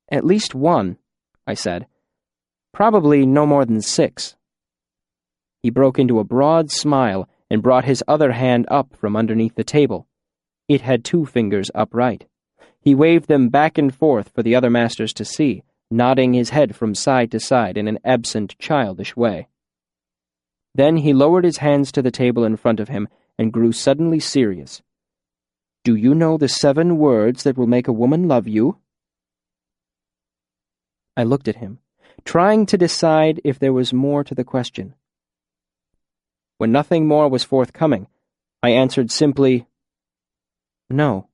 At least one, I said. Probably no more than 6. He broke into a broad smile and brought his other hand up from underneath the table. It had 2 fingers upright. He waved them back and forth for the other masters to see, nodding his head from side to side in an absent, childish way. Then he lowered his hands to the table in front of him and grew suddenly serious. Do you know the 7 words that will make a woman love you? I looked at him, trying to decide if there was more to the question. When nothing more was forthcoming, I answered simply, No.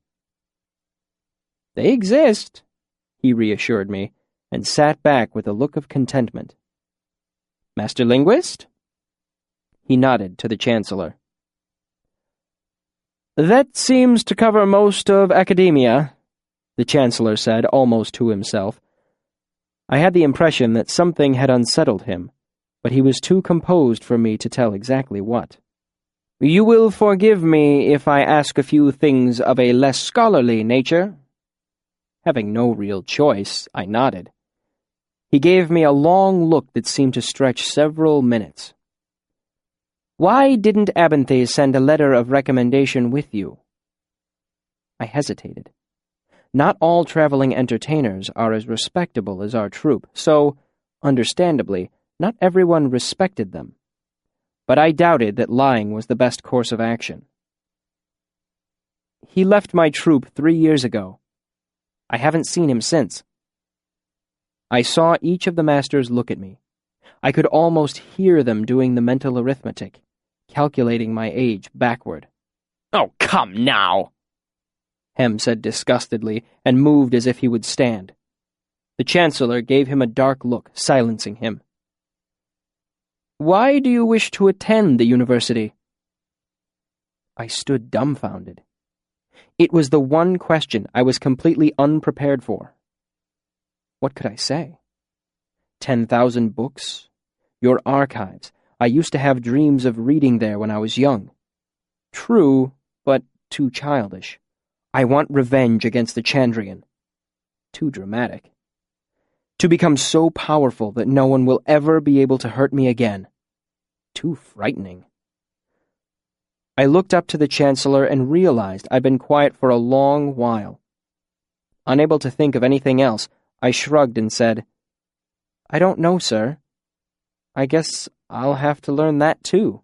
They exist, he reassured me, and sat back with a look of contentment. Master Linguist? He nodded to the Chancellor. That seems to cover most of academia, the Chancellor said, almost to himself. I had the impression that something had unsettled him, but he was too composed for me to tell exactly what. You will forgive me if I ask a few things of a less scholarly nature? Having no real choice, I nodded. He gave me a long look that seemed to stretch several minutes. Why didn't Abinthe send a letter of recommendation with you? I hesitated. Not all traveling entertainers are as respectable as our troupe, so, understandably, not everyone respected them. But I doubted that lying was the best course of action. He left my troupe 3 years ago. I haven't seen him since. I saw each of the masters look at me. I could almost hear them doing the mental arithmetic, calculating my age backward. Oh, come now! Hem said disgustedly, and moved as if he would stand. The Chancellor gave him a dark look, silencing him. Why do you wish to attend the university? I stood dumbfounded. It was the one question I was completely unprepared for. What could I say? 10,000 books? Your archives. I used to have dreams of reading there when I was young. True, but too childish. I want revenge against the Chandrian. Too dramatic. To become so powerful that no one will ever be able to hurt me again. Too frightening. I looked up to the Chancellor and realized I'd been quiet for a long while. Unable to think of anything else, I shrugged and said, I don't know, sir. I guess I'll have to learn that too.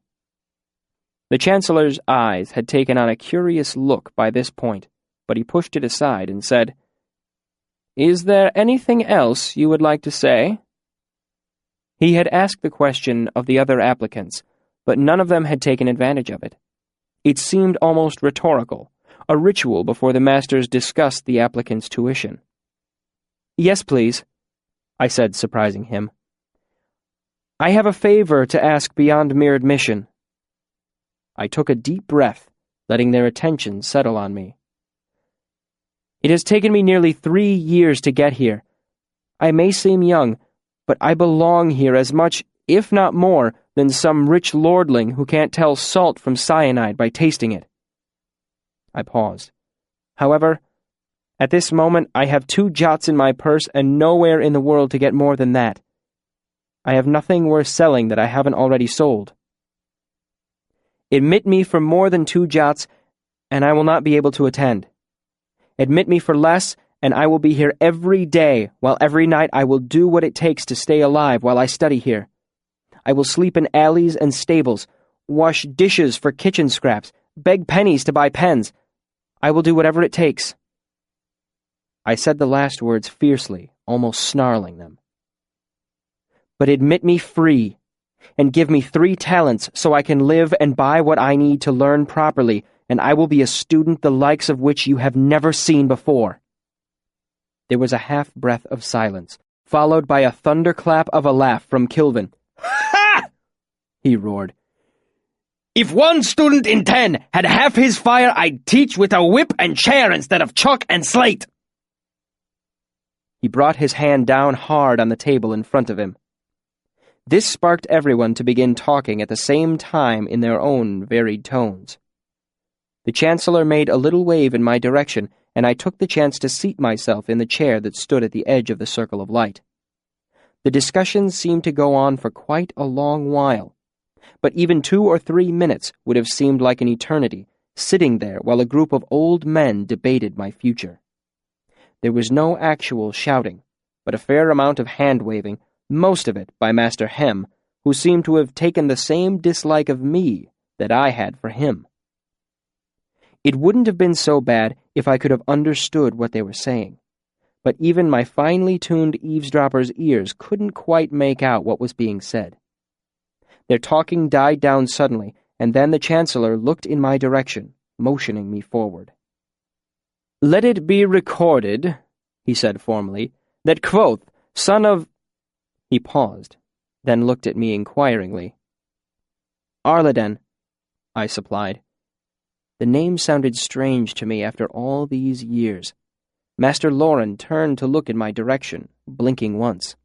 The Chancellor's eyes had taken on a curious look by this point, but he pushed it aside and said, "Is there anything else you would like to say?" He had asked the question of the other applicants, but none of them had taken advantage of it. It seemed almost rhetorical, a ritual before the masters discussed the applicants' tuition. "Yes, please," I said, surprising him. "I have a favor to ask beyond mere admission." I took a deep breath, letting their attention settle on me. "It has taken me nearly 3 years to get here. I may seem young, but I belong here as much, if not more, than some rich lordling who can't tell salt from cyanide by tasting it." I paused. "However, at this moment I have 2 jots in my purse and nowhere in the world to get more than that. I have nothing worth selling that I haven't already sold. Admit me for more than 2 jots, and I will not be able to attend. Admit me for less, and I will be here every day, while every night I will do what it takes to stay alive while I study here. I will sleep in alleys and stables, wash dishes for kitchen scraps, beg pennies to buy pens. I will do whatever it takes." I said the last words fiercely, almost snarling them. "But admit me free, and give me 3 talents so I can live and buy what I need to learn properly, and I will be a student the likes of which you have never seen before." There was a half-breath of silence, followed by a thunderclap of a laugh from Kilvin. "Ha!" he roared. "If 1 student in 10 had half his fire, I'd teach with a whip and chair instead of chalk and slate." He brought his hand down hard on the table in front of him. This sparked everyone to begin talking at the same time in their own varied tones. The Chancellor made a little wave in my direction, and I took the chance to seat myself in the chair that stood at the edge of the circle of light. The discussion seemed to go on for quite a long while, but even 2 or 3 minutes would have seemed like an eternity, sitting there while a group of old men debated my future. There was no actual shouting, but a fair amount of hand-waving, most of it by Master Hem, who seemed to have taken the same dislike of me that I had for him. It wouldn't have been so bad if I could have understood what they were saying, but even my finely tuned eavesdropper's ears couldn't quite make out what was being said. Their talking died down suddenly, and then the Chancellor looked in my direction, motioning me forward. "Let it be recorded," he said formally, "that Quoth, son of—" He paused, then looked at me inquiringly. "Arleden," I supplied. The name sounded strange to me after all these years. Master Loren turned to look in my direction, blinking once.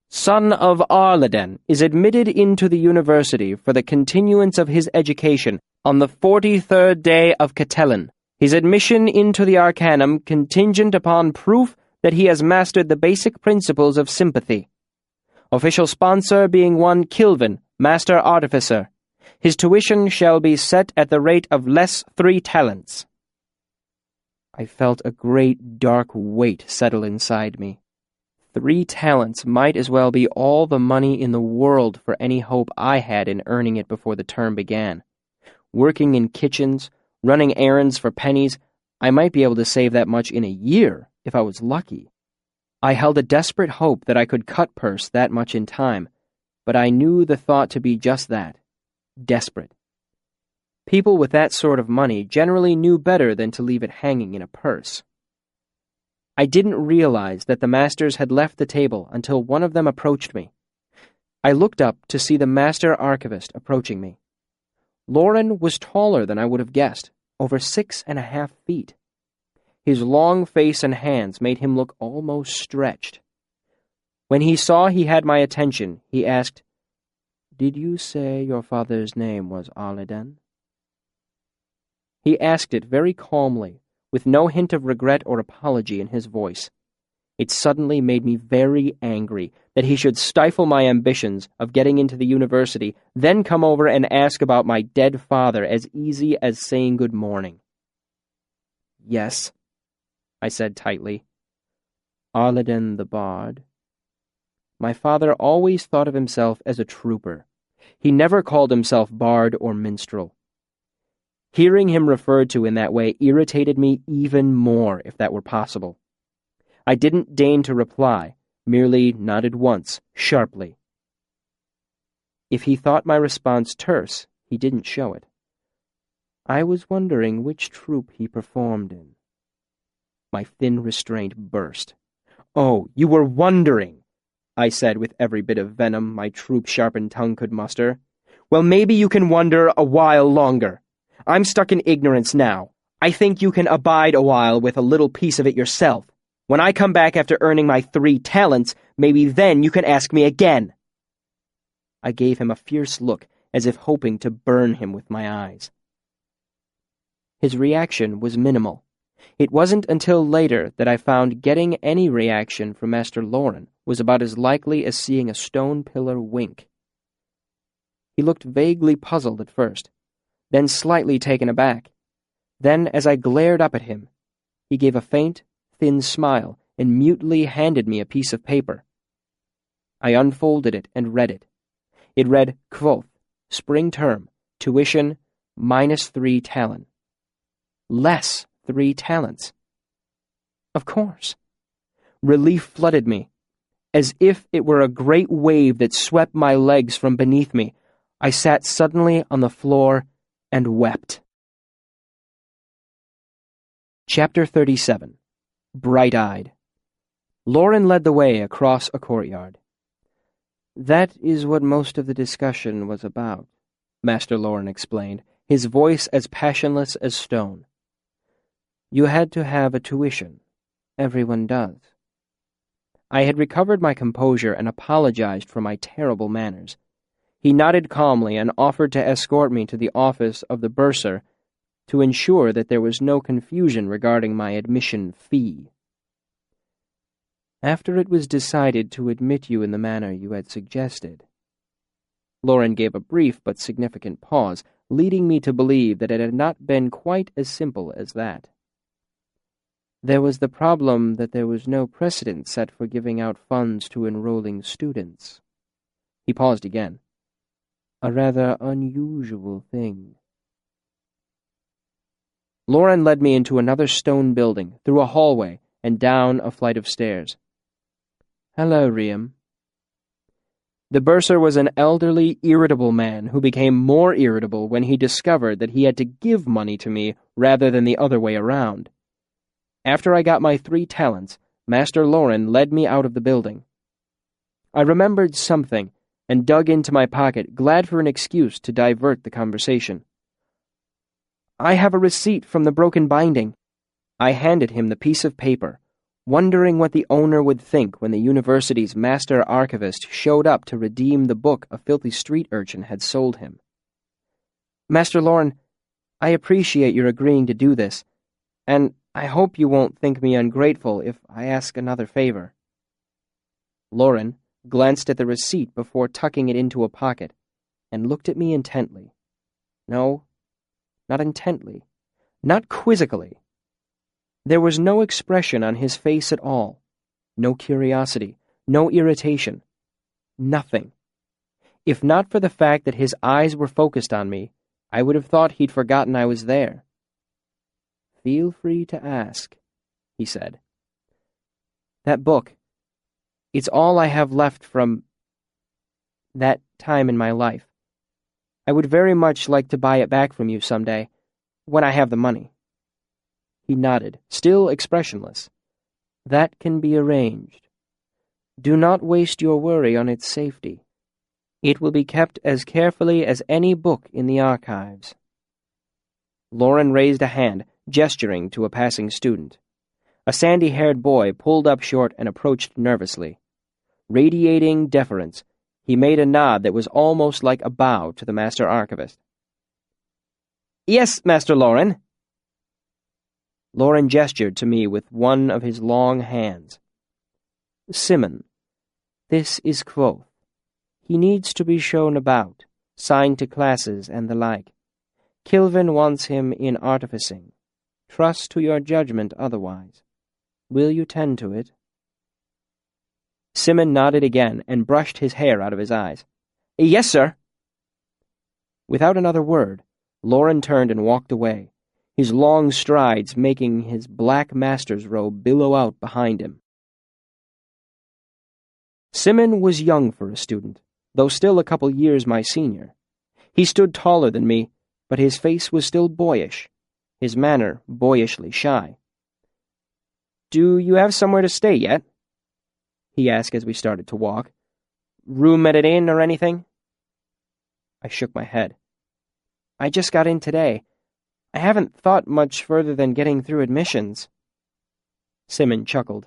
"Son of Arleden is admitted into the university for the continuance of his education on the 43rd day of Catellan. His admission into the Arcanum contingent upon proof that he has mastered the basic principles of sympathy. Official sponsor being one Kilvin, Master Artificer. His tuition shall be set at the rate of less 3 talents. I felt a great dark weight settle inside me. 3 talents might as well be all the money in the world for any hope I had in earning it before the term began. Working in kitchens, running errands for pennies, I might be able to save that much in a year if I was lucky. I held a desperate hope that I could cut purse that much in time, but I knew the thought to be just that, desperate. People with that sort of money generally knew better than to leave it hanging in a purse. I didn't realize that the masters had left the table until one of them approached me. I looked up to see the Master Archivist approaching me. Loren was taller than I would have guessed, over 6.5 feet. His long face and hands made him look almost stretched. When he saw he had my attention, he asked, "Did you say your father's name was Arleden?" He asked it very calmly, with no hint of regret or apology in his voice. It suddenly made me very angry that he should stifle my ambitions of getting into the university, then come over and ask about my dead father as easy as saying good morning. "Yes," I said tightly. "Arleden the Bard." My father always thought of himself as a trooper. He never called himself bard or minstrel. Hearing him referred to in that way irritated me even more, if that were possible. I didn't deign to reply, merely nodded once, sharply. If he thought my response terse, he didn't show it. I was wondering which troupe he performed in. My thin restraint burst. "Oh, you were wondering," I said with every bit of venom my troupe-sharpened tongue could muster. "Well, maybe you can wonder a while longer. I'm stuck in ignorance now. I think you can abide a while with a little piece of it yourself. When I come back after earning my 3 talents, maybe then you can ask me again." I gave him a fierce look, as if hoping to burn him with my eyes. His reaction was minimal. It wasn't until later that I found getting any reaction from Master Loren was about as likely as seeing a stone pillar wink. He looked vaguely puzzled at first, then slightly taken aback. Then, as I glared up at him, he gave a faint, thin smile and mutely handed me a piece of paper. I unfolded it and read it. It read, "Quoth, spring term, tuition, -3 talent." Less 3 talents. Of course. Relief flooded me. As if it were a great wave that swept my legs from beneath me, I sat suddenly on the floor and wept. Chapter 37. Bright-eyed. Loren led the way across a courtyard. "That is what most of the discussion was about," Master Loren explained, his voice as passionless as stone. "You had to have a tuition. Everyone does." I had recovered my composure and apologized for my terrible manners. He nodded calmly and offered to escort me to the office of the bursar to ensure that there was no confusion regarding my admission fee. "After it was decided to admit you in the manner you had suggested." Loren gave a brief but significant pause, leading me to believe that it had not been quite as simple as that. "There was the problem that there was no precedent set for giving out funds to enrolling students." He paused again. "A rather unusual thing." Loren led me into another stone building, through a hallway, and down a flight of stairs. "Hello, Riam." The bursar was an elderly, irritable man who became more irritable when he discovered that he had to give money to me rather than the other way around. After I got my 3 talents, Master Loren led me out of the building. I remembered something and dug into my pocket, glad for an excuse to divert the conversation. "I have a receipt from the broken binding." I handed him the piece of paper, wondering what the owner would think when the university's master archivist showed up to redeem the book a filthy street urchin had sold him. "Master Loren, I appreciate your agreeing to do this, and I hope you won't think me ungrateful if I ask another favor." Loren glanced at the receipt before tucking it into a pocket, and looked at me intently. No, not intently, not quizzically. There was no expression on his face at all, no curiosity, no irritation, nothing. If not for the fact that his eyes were focused on me, I would have thought he'd forgotten I was there. "Feel free to ask," he said. "That book, it's all I have left from that time in my life. I would very much like to buy it back from you someday, when I have the money." He nodded, still expressionless. "That can be arranged. Do not waste your worry on its safety. It will be kept as carefully as any book in the archives." Loren raised a hand, gesturing to a passing student. A sandy-haired boy pulled up short and approached nervously. Radiating deference, he made a nod that was almost like a bow to the master archivist. "Yes, Master Loren." Loren gestured to me with one of his long hands. "Simon, this is Quoth. He needs to be shown about, signed to classes and the like. Kilvin wants him in artificing. Trust to your judgment otherwise. Will you tend to it?" Simon nodded again and brushed his hair out of his eyes. "Yes, sir." Without another word, Lauren turned and walked away, his long strides making his black master's robe billow out behind him. Simon was young for a student, though still a couple years my senior. He stood taller than me, but his face was still boyish, his manner boyishly shy. "Do you have somewhere to stay yet?" he asked as we started to walk. "Room at an inn or anything?" I shook my head. "I just got in today. I haven't thought much further than getting through admissions." Simon chuckled.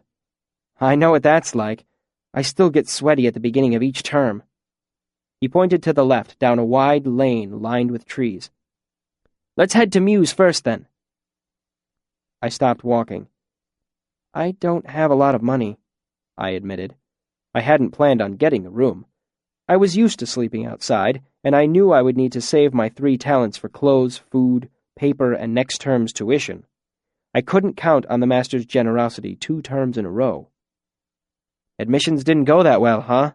"I know what that's like. I still get sweaty at the beginning of each term." He pointed to the left, down a wide lane lined with trees. "Let's head to Mews first, then." I stopped walking. "I don't have a lot of money," I admitted. I hadn't planned on getting a room. I was used to sleeping outside, and I knew I would need to save my 3 talents for clothes, food, paper, and next term's tuition. I couldn't count on the master's generosity 2 terms in a row. "Admissions didn't go that well, huh?"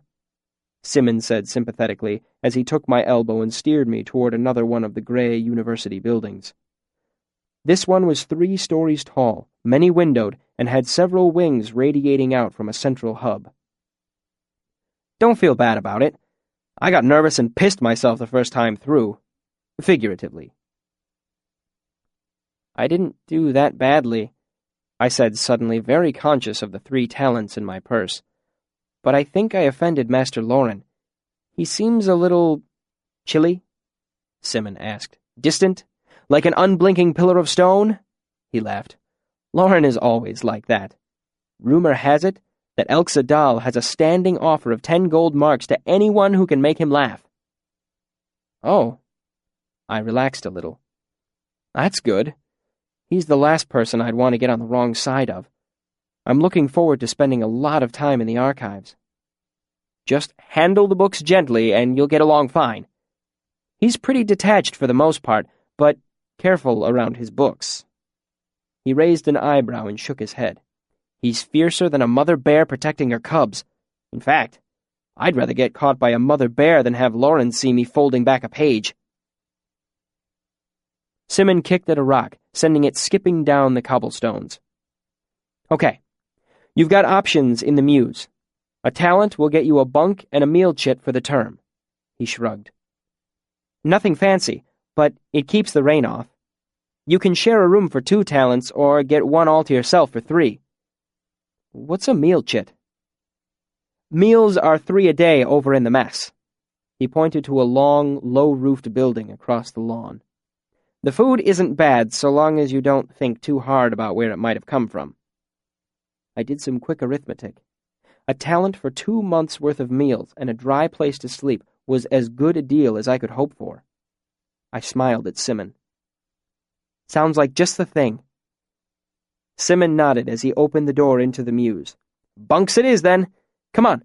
Simon said sympathetically as he took my elbow and steered me toward another one of the gray university buildings. This one was 3 stories tall, many-windowed, and had several wings radiating out from a central hub. "Don't feel bad about it. I got nervous and pissed myself the first time through. Figuratively." "I didn't do that badly," I said suddenly, very conscious of the 3 talents in my purse. "But I think I offended Master Lauren. He seems a little chilly?" Simon asked. "Distant? Like an unblinking pillar of stone?" He laughed. "Lauren is always like that. Rumor has it that Elxa Dahl has a standing offer of 10 gold marks to anyone who can make him laugh." "Oh." I relaxed a little. "That's good. He's the last person I'd want to get on the wrong side of. I'm looking forward to spending a lot of time in the archives." "Just handle the books gently and you'll get along fine. He's pretty detached for the most part, but careful around his books." He raised an eyebrow and shook his head. "He's fiercer than a mother bear protecting her cubs. In fact, I'd rather get caught by a mother bear than have Lauren see me folding back a page." Simon kicked at a rock, sending it skipping down the cobblestones. "Okay, you've got options in the Mews. A talent will get you a bunk and a meal chit for the term." He shrugged. "Nothing fancy, but it keeps the rain off. You can share a room for 2 talents or get one all to yourself for 3. "What's a meal chit?" "Meals are 3 a day over in the mess." He pointed to a long, low-roofed building across the lawn. "The food isn't bad so long as you don't think too hard about where it might have come from." I did some quick arithmetic. A talent for 2 months' worth of meals and a dry place to sleep was as good a deal as I could hope for. I smiled at Simon. "Sounds like just the thing." Simon nodded as he opened the door into the Mews. "Bunks it is, then. Come on,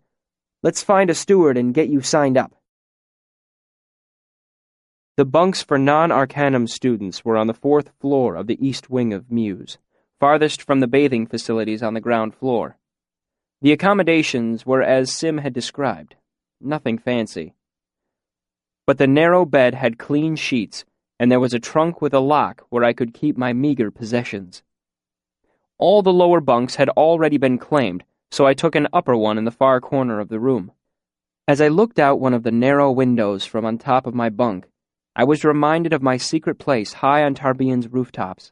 let's find a steward and get you signed up." The bunks for non-Arcanum students were on the 4th floor of the east wing of Mews, farthest from the bathing facilities on the ground floor. The accommodations were as Sim had described, nothing fancy. But the narrow bed had clean sheets, and there was a trunk with a lock where I could keep my meager possessions. All the lower bunks had already been claimed, so I took an upper one in the far corner of the room. As I looked out one of the narrow windows from on top of my bunk, I was reminded of my secret place high on Tarbean's rooftops.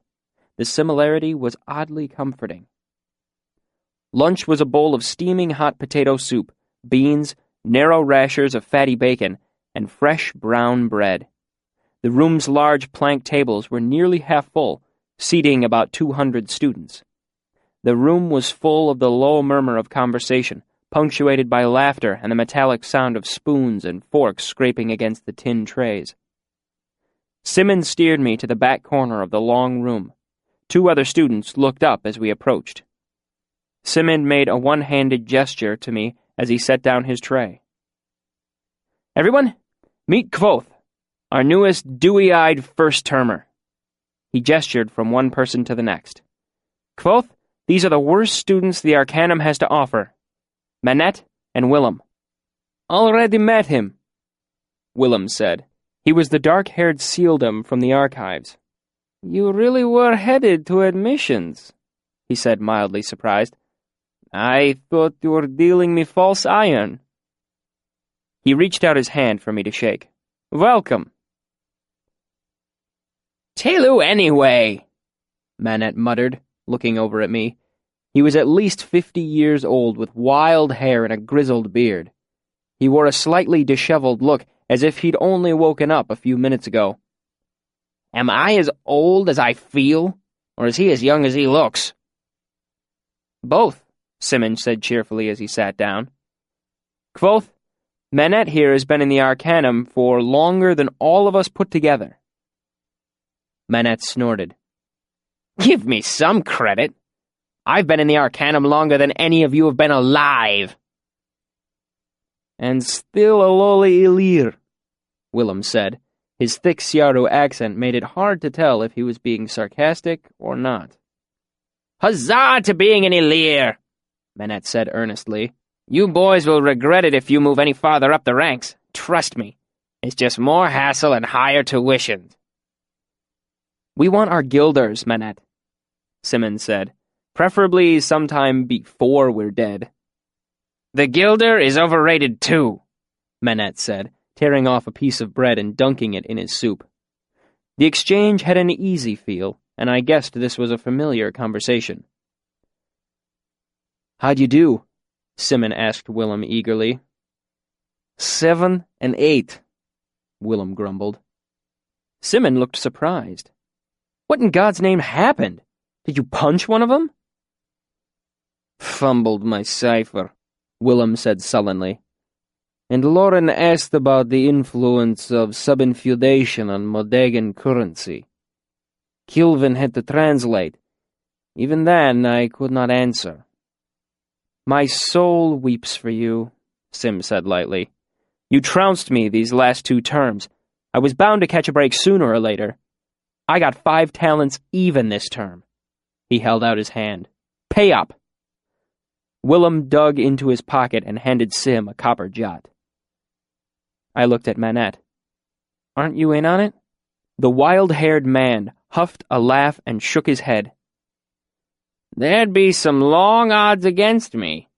The similarity was oddly comforting. Lunch was a bowl of steaming hot potato soup, beans, narrow rashers of fatty bacon, and fresh brown bread. The room's large plank tables were nearly half full, seating about 200 students. The room was full of the low murmur of conversation, punctuated by laughter and the metallic sound of spoons and forks scraping against the tin trays. Simmons steered me to the back corner of the long room. 2 other students looked up as we approached. Simmons made a one-handed gesture to me as he set down his tray. "Everyone, meet Kvothe, our newest dewy-eyed first-termer." He gestured from one person to the next. "Kvothe, these are the worst students the Arcanum has to offer. Manette and Willem." "Already met him," Willem said. He was the dark-haired sealdom from the archives. You really were headed to admissions, he said, mildly surprised. I thought you were dealing me false iron. He reached out his hand for me to shake. Welcome. Tell who anyway, Manette muttered, looking over at me. He was at least 50 years old with wild hair and a grizzled beard. He wore a slightly disheveled look, as if he'd only woken up a few minutes ago. Am I as old as I feel, or is he as young as he looks? Both, Simmons said cheerfully as he sat down. Quoth, Manette here has been in the Arcanum for longer than all of us put together. Manette snorted. Give me some credit. I've been in the Arcanum longer than any of you have been alive. And still a lolly ilir, Willem said. His thick Siaru accent made it hard to tell if he was being sarcastic or not. Huzzah to being an Ilir, Manette said earnestly. You boys will regret it if you move any farther up the ranks. Trust me. It's just more hassle and higher tuition. We want our guilders, Manette, Simmons said. Preferably sometime before we're dead. The guilder is overrated too, Manette said, tearing off a piece of bread and dunking it in his soup. The exchange had an easy feel, and I guessed this was a familiar conversation. How'd you do? Simmons asked Willem eagerly. 7 and 8, Willem grumbled. Simmons looked surprised. What in God's name happened? Did you punch one of them? Fumbled my cipher, Willem said sullenly. And Lauren asked about the influence of subinfeudation on Modegan currency. Kilvin had to translate. Even then, I could not answer. My soul weeps for you, Sim said lightly. You trounced me these last 2 terms. I was bound to catch a break sooner or later. I got 5 talents even this term. He held out his hand. Pay up. Willem dug into his pocket and handed Sim a copper jot. I looked at Manette. Aren't you in on it? The wild-haired man huffed a laugh and shook his head. There'd be some long odds against me,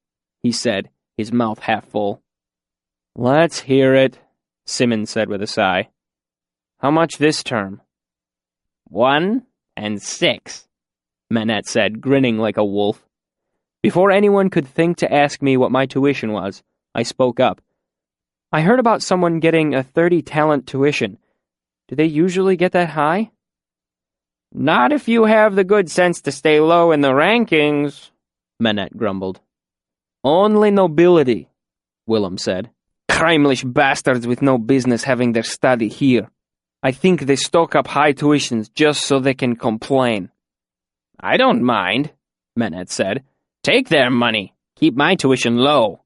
he said, his mouth half full. Let's hear it, Simmons said with a sigh. How much this term? 1 and 6, Manette said, grinning like a wolf. Before anyone could think to ask me what my tuition was, I spoke up. I heard about someone getting a 30-talent tuition. Do they usually get that high? Not if you have the good sense to stay low in the rankings, Manette grumbled. Only nobility, Willem said. Crimelish bastards with no business having their study here. I think they stock up high tuitions just so they can complain. I don't mind, Manette said. Take their money. Keep my tuition low.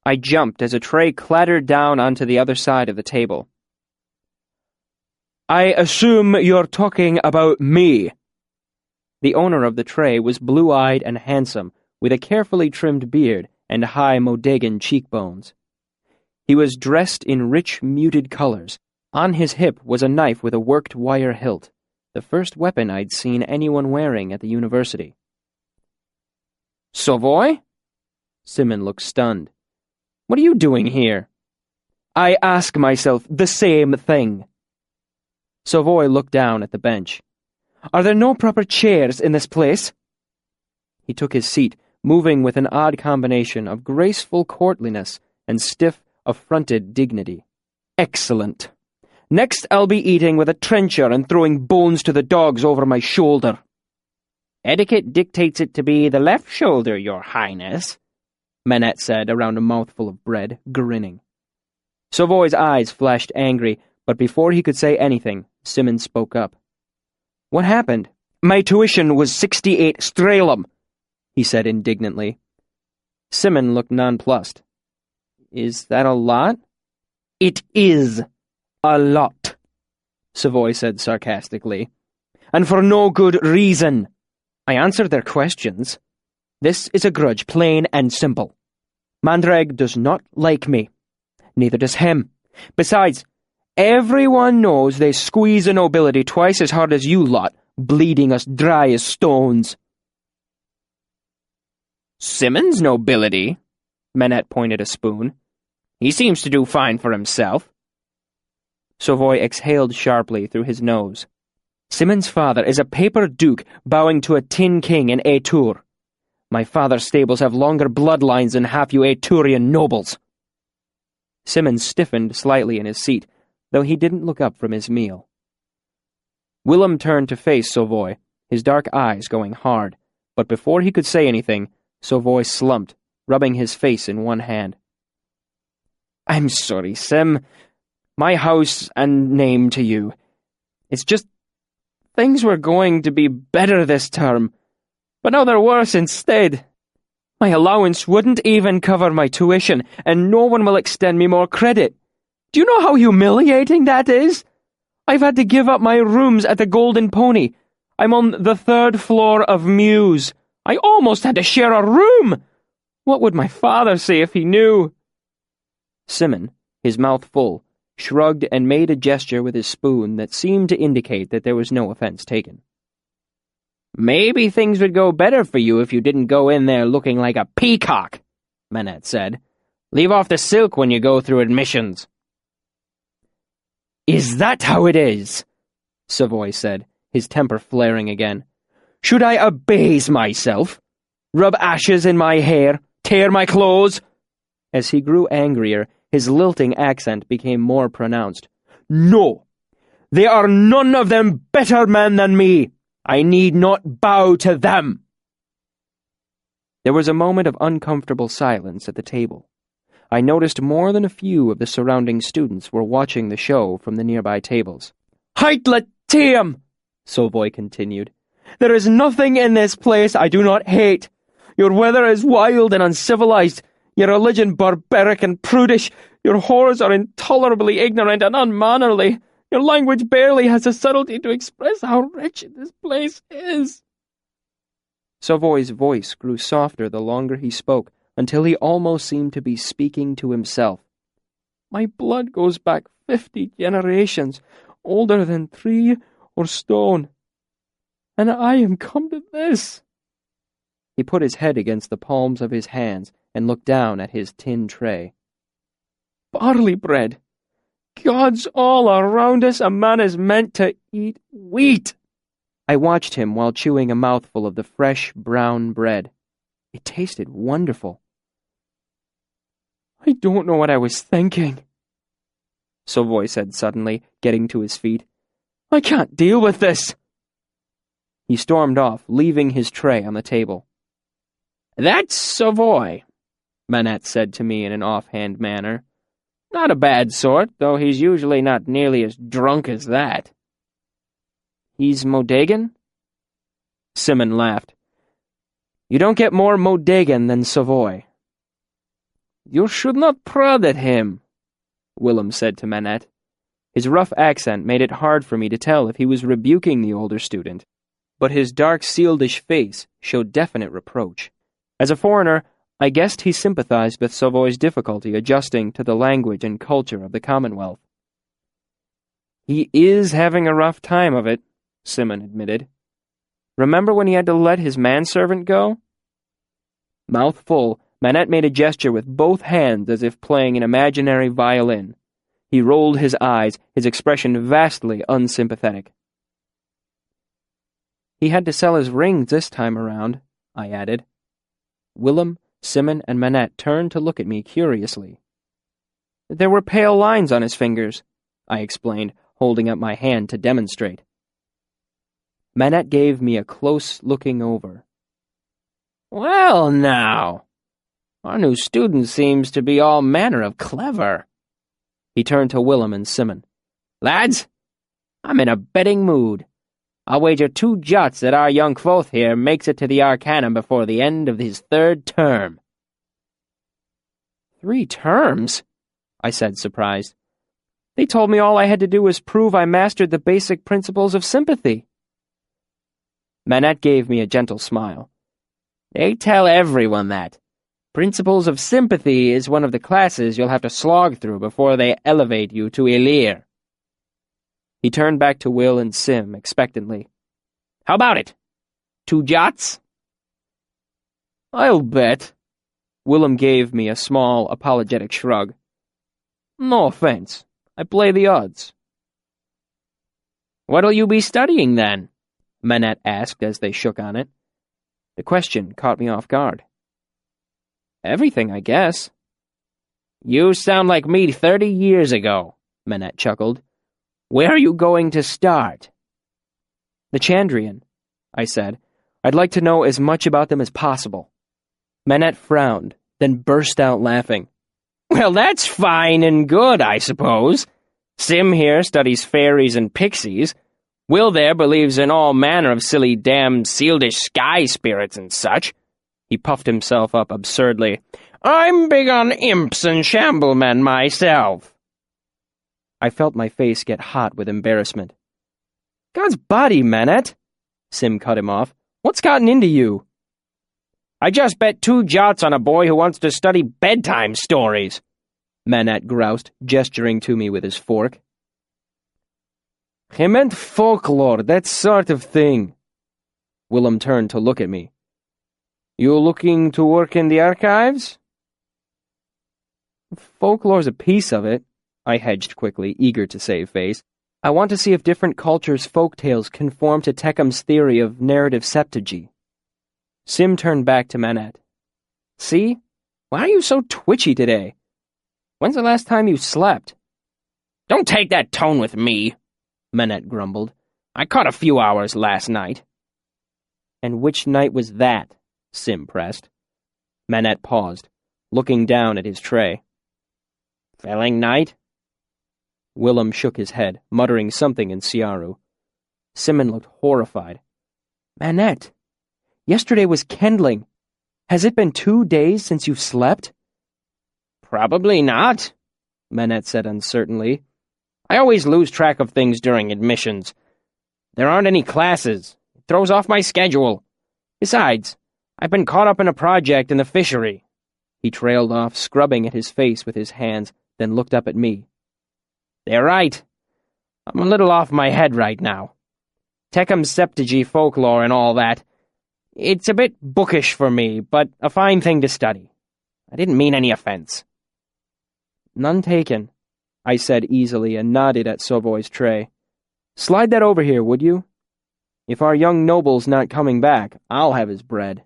I jumped as a tray clattered down onto the other side of the table. I assume you're talking about me. The owner of the tray was blue-eyed and handsome, with a carefully trimmed beard and high Modegan cheekbones. He was dressed in rich, muted colors. On his hip was a knife with a worked wire hilt, the first weapon I'd seen anyone wearing at the university. Savoy? Simmons looked stunned. What are you doing here? I ask myself the same thing. Savoy looked down at the bench. Are there no proper chairs in this place? He took his seat, moving with an odd combination of graceful courtliness and stiff, affronted dignity. Excellent. Next I'll be eating with a trencher and throwing bones to the dogs over my shoulder. Etiquette dictates it to be the left shoulder, Your Highness, Manette said around a mouthful of bread, grinning. Savoy's eyes flashed angry, but before he could say anything, Simmons spoke up. What happened? My tuition was 68 strelum, he said indignantly. Simmons looked nonplussed. Is that a lot? It is a lot, Savoy said sarcastically. And for no good reason. I answered their questions. This is a grudge, plain and simple. Mandrag does not like me. Neither does him. Besides, Everyone knows they squeeze the nobility twice as hard as you lot, bleeding us dry as stones. Simmons' nobility? Manette pointed a spoon. He seems to do fine for himself. Savoy exhaled sharply through his nose. Simmons' father is a paper duke bowing to a tin king in Aetour. My father's stables have longer bloodlines than half you Aetourian nobles. Simmons stiffened slightly in his seat, though he didn't look up from his meal. Willem turned to face Savoy, his dark eyes going hard, but before he could say anything, Savoy slumped, rubbing his face in one hand. I'm sorry, Sim. My house and name to you. It's just things were going to be better this term, but now they're worse instead. My allowance wouldn't even cover my tuition, and no one will extend me more credit. Do you know how humiliating that is? I've had to give up my rooms at the Golden Pony. I'm on the 3rd floor of Muse. I almost had to share a room. What would my father say if he knew? Simon, his mouth full, shrugged and made a gesture with his spoon that seemed to indicate that there was no offense taken. Maybe things would go better for you if you didn't go in there looking like a peacock, Manette said. Leave off the silk when you go through admissions. Is that how it is? Savoy said, his temper flaring again. Should I abase myself? Rub ashes in my hair? Tear my clothes? As he grew angrier, his lilting accent became more pronounced. No! They are none of them better men than me! I need not bow to them! There was a moment of uncomfortable silence at the table. I noticed more than a few of the surrounding students were watching the show from the nearby tables. Heitlet Team! Savoy continued. There is nothing in this place I do not hate. Your weather is wild and uncivilized, your religion barbaric and prudish, your whores are intolerably ignorant and unmannerly, your language barely has the subtlety to express how wretched this place is. Savoy's voice grew softer the longer he spoke, until he almost seemed to be speaking to himself. My blood goes back 50 generations, older than tree or stone. And I am come to this. He put his head against the palms of his hands and looked down at his tin tray. Barley bread. Gods all around us, a man is meant to eat wheat. I watched him while chewing a mouthful of the fresh, brown bread. It tasted wonderful. I don't know what I was thinking, Savoy said suddenly, getting to his feet. I can't deal with this. He stormed off, leaving his tray on the table. That's Savoy, Manette said to me in an offhand manner. Not a bad sort, though he's usually not nearly as drunk as that. He's Modegan? Simon laughed. You don't get more Modegan than Savoy. You should not prod at him, Willem said to Manette. His rough accent made it hard for me to tell if he was rebuking the older student, but his dark sealdish face showed definite reproach. As a foreigner, I guessed he sympathized with Savoy's difficulty adjusting to the language and culture of the Commonwealth. He is having a rough time of it, Simon admitted. Remember when he had to let his manservant go? Mouth full, Manette made a gesture with both hands as if playing an imaginary violin. He rolled his eyes, his expression vastly unsympathetic. He had to sell his rings this time around, I added. Willem, Simon, and Manette turned to look at me curiously. There were pale lines on his fingers, I explained, holding up my hand to demonstrate. Manette gave me a close looking over. Well, now, our new student seems to be all manner of clever. He turned to Willem and Simon. Lads, I'm in a betting mood. I'll wager 2 jots that our young Quoth here makes it to the Arcanum before the end of his 3rd term. 3 terms? I said, surprised. They told me all I had to do was prove I mastered the basic principles of sympathy. Manette gave me a gentle smile. They tell everyone that. Principles of sympathy is one of the classes you'll have to slog through before they elevate you to Elir. He turned back to Will and Sim expectantly. How about it? 2 jots? I'll bet. Willem gave me a small, apologetic shrug. No offense. I play the odds. What'll you be studying, then? Manette asked as they shook on it. The question caught me off guard. Everything, I guess. You sound like me 30 years ago, Manette chuckled. Where are you going to start? The Chandrian, I said. I'd like to know as much about them as possible. Manette frowned, then burst out laughing. Well, that's fine and good, I suppose. Sim here studies fairies and pixies. Will there believes in all manner of silly damn sealdish sky spirits and such. He puffed himself up absurdly. I'm big on imps and shamblemen myself. I felt my face get hot with embarrassment. God's body, Manette! Sim cut him off. What's gotten into you? I just bet 2 jots on a boy who wants to study bedtime stories, Manette groused, gesturing to me with his fork. He meant folklore, that sort of thing. Willem turned to look at me. You looking to work in the archives? Folklore's a piece of it, I hedged quickly, eager to save face. I want to see if different cultures' folk tales conform to Teckham's theory of narrative septuagy. Sim turned back to Manette. See? Why are you so twitchy today? When's the last time you slept? Don't take that tone with me, Manette grumbled. I caught a few hours last night. And which night was that? Sim pressed. Manette paused, looking down at his tray. Felling night? Willem shook his head, muttering something in Siaru. Simon looked horrified. Manette, yesterday was kindling. Has it been 2 days since you've slept? Probably not, Manette said uncertainly. I always lose track of things during admissions. There aren't any classes. It throws off my schedule. Besides, I've been caught up in a project in the fishery. He trailed off, scrubbing at his face with his hands, then looked up at me. They're right. I'm a little off my head right now. Teckham's septuagy folklore and all that. It's a bit bookish for me, but a fine thing to study. I didn't mean any offense. None taken, I said easily and nodded at Sovoy's tray. Slide that over here, would you? If our young noble's not coming back, I'll have his bread.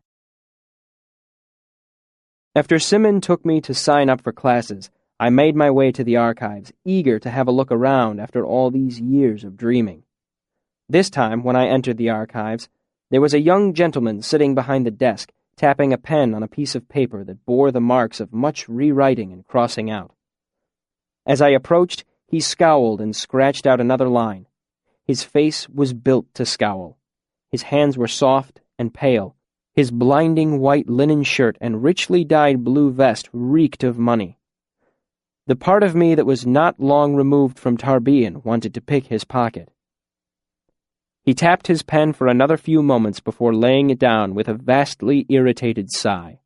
After Simon took me to sign up for classes, I made my way to the archives, eager to have a look around after all these years of dreaming. This time, when I entered the archives, there was a young gentleman sitting behind the desk, tapping a pen on a piece of paper that bore the marks of much rewriting and crossing out. As I approached, he scowled and scratched out another line. His face was built to scowl. His hands were soft and pale. His blinding white linen shirt and richly dyed blue vest reeked of money. The part of me that was not long removed from Tarbean wanted to pick his pocket. He tapped his pen for another few moments before laying it down with a vastly irritated sigh.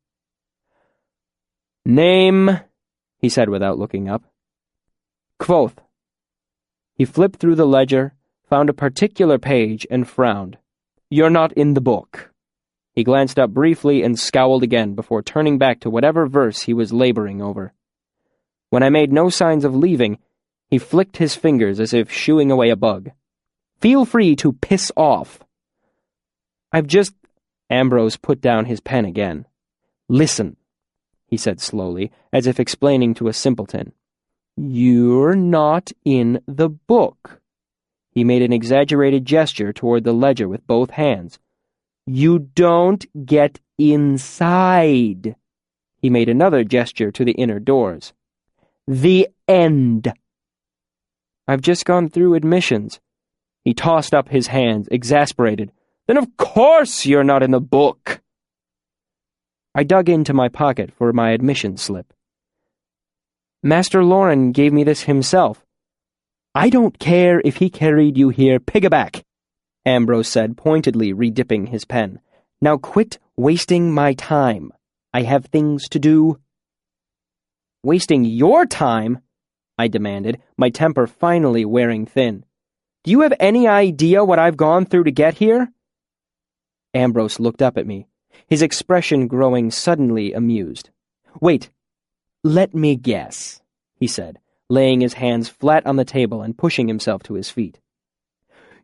Name, he said without looking up. Quoth. He flipped through the ledger, found a particular page, and frowned. You're not in the book. He glanced up briefly and scowled again before turning back to whatever verse he was laboring over. When I made no signs of leaving, he flicked his fingers as if shooing away a bug. Feel free to piss off. Ambrose put down his pen again. Listen, he said slowly, as if explaining to a simpleton. You're not in the book. He made an exaggerated gesture toward the ledger with both hands. You don't get inside. He made another gesture to the inner doors. The end. I've just gone through admissions. He tossed up his hands, exasperated. Then of course you're not in the book. I dug into my pocket for my admission slip. Master Lauren gave me this himself. I don't care if he carried you here piggyback, Ambrose said, pointedly redipping his pen. Now quit wasting my time. I have things to do. Wasting your time? I demanded, my temper finally wearing thin. Do you have any idea what I've gone through to get here?" Ambrose looked up at me, his expression growing suddenly amused. "Wait, let me guess," he said, laying his hands flat on the table and pushing himself to his feet.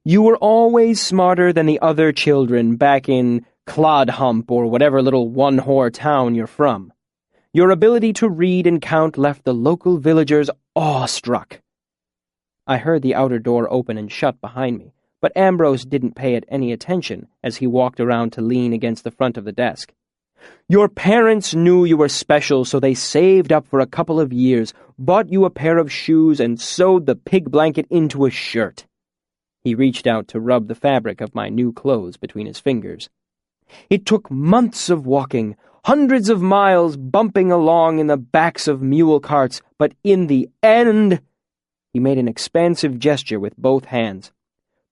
"You were always smarter than the other children back in Clodhump or whatever little one-whore town you're from. Your ability to read and count left the local villagers awestruck." I heard the outer door open and shut behind me, but Ambrose didn't pay it any attention as he walked around to lean against the front of the desk. "Your parents knew you were special, so they saved up for a couple of years, bought you a pair of shoes, and sewed the pig blanket into a shirt." He reached out to rub the fabric of my new clothes between his fingers. "It took months of walking, hundreds of miles bumping along in the backs of mule carts, but in the end—" He made an expansive gesture with both hands.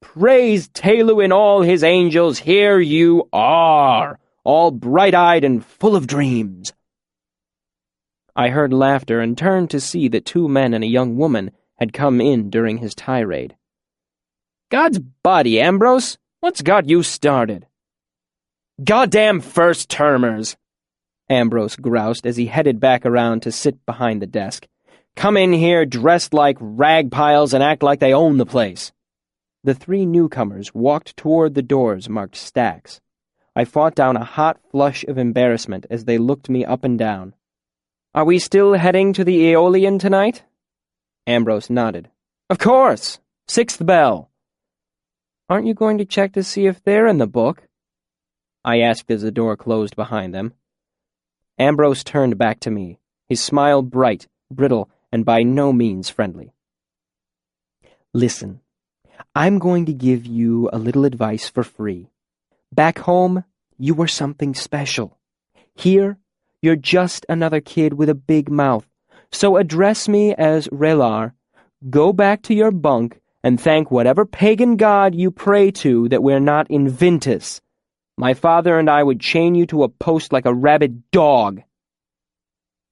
"Praise Telu and all his angels, here you are, all bright-eyed and full of dreams." I heard laughter and turned to see that 2 men and a young woman had come in during his tirade. "God's body, Ambrose, what's got you started?" "Goddamn first-termers," Ambrose groused as he headed back around to sit behind the desk. "Come in here dressed like rag piles and act like they own the place." The 3 newcomers walked toward the doors marked Stacks. I fought down a hot flush of embarrassment as they looked me up and down. "Are we still heading to the Aeolian tonight?" Ambrose nodded. "Of course! 6th bell." "Aren't you going to check to see if they're in the book?" I asked as the door closed behind them. Ambrose turned back to me, his smile bright, brittle, and by no means friendly. "Listen, I'm going to give you a little advice for free. Back home, you were something special. Here, you're just another kid with a big mouth, so address me as Relar, go back to your bunk, and thank whatever pagan god you pray to that we're not in Vintus. My father and I would chain you to a post like a rabid dog."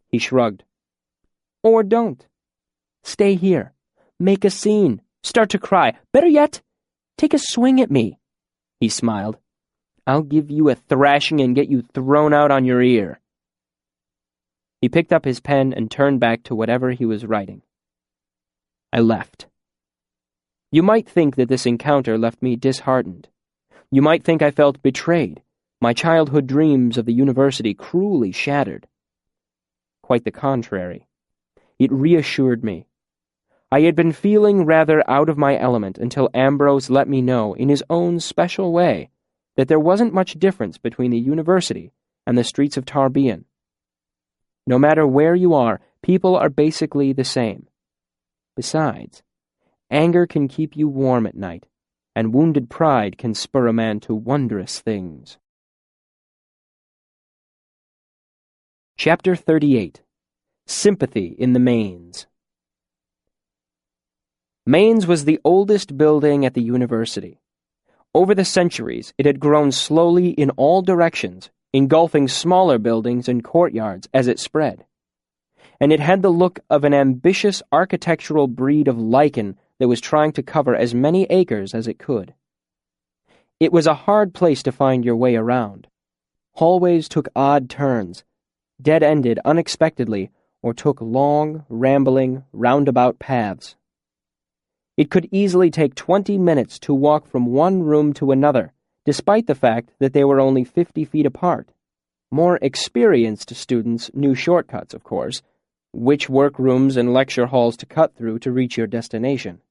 He shrugged. "Or don't. Stay here. Make a scene. Start to cry. Better yet, take a swing at me." He smiled. "I'll give you a thrashing and get you thrown out on your ear." He picked up his pen and turned back to whatever he was writing. I left. You might think that this encounter left me disheartened. You might think I felt betrayed, my childhood dreams of the university cruelly shattered. Quite the contrary. It reassured me. I had been feeling rather out of my element until Ambrose let me know, in his own special way, that there wasn't much difference between the university and the streets of Tarbean. No matter where you are, people are basically the same. Besides, anger can keep you warm at night, and wounded pride can spur a man to wondrous things. Chapter 38. Sympathy in the Mains. Mains was the oldest building at the university. Over the centuries, it had grown slowly in all directions, engulfing smaller buildings and courtyards as it spread. And it had the look of an ambitious architectural breed of lichen that was trying to cover as many acres as it could. It was a hard place to find your way around. Hallways took odd turns, dead-ended unexpectedly, or took long, rambling, roundabout paths. It could easily take 20 minutes to walk from one room to another, despite the fact that they were only 50 feet apart. More experienced students knew shortcuts, of course, which workrooms and lecture halls to cut through to reach your destination.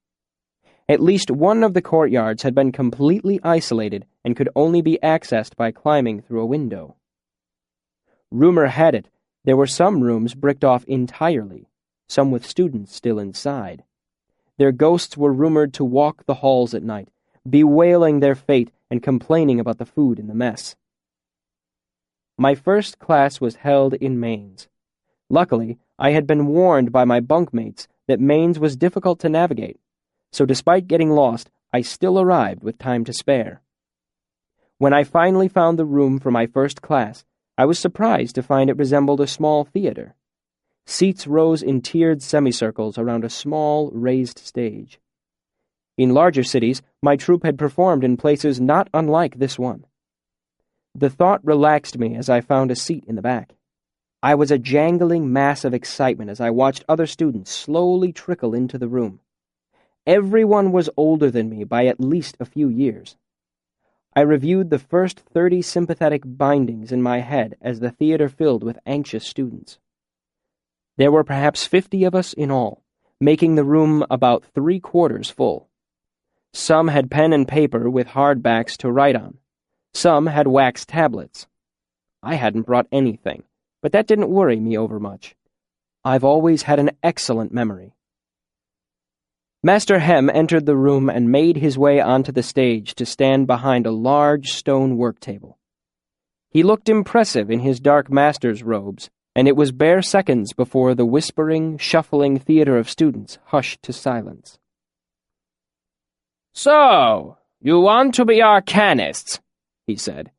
At least one of the courtyards had been completely isolated and could only be accessed by climbing through a window. Rumor had it there were some rooms bricked off entirely, some with students still inside. Their ghosts were rumored to walk the halls at night, bewailing their fate and complaining about the food in the mess. My first class was held in Mains. Luckily, I had been warned by my bunkmates that Mains was difficult to navigate, so despite getting lost, I still arrived with time to spare. When I finally found the room for my first class, I was surprised to find it resembled a small theater. Seats rose in tiered semicircles around a small, raised stage. In larger cities, my troupe had performed in places not unlike this one. The thought relaxed me as I found a seat in the back. I was a jangling mass of excitement as I watched other students slowly trickle into the room. Everyone was older than me by at least a few years. I reviewed the first 30 sympathetic bindings in my head as the theater filled with anxious students. There were perhaps 50 of us in all, making the room about 3/4 full. Some had pen and paper with hardbacks to write on. Some had wax tablets. I hadn't brought anything, but that didn't worry me overmuch. I've always had an excellent memory. Master Hem entered the room and made his way onto the stage to stand behind a large stone work table. He looked impressive in his dark master's robes, and it was bare seconds before the whispering, shuffling theater of students hushed to silence. "So, you want to be arcanists," he said.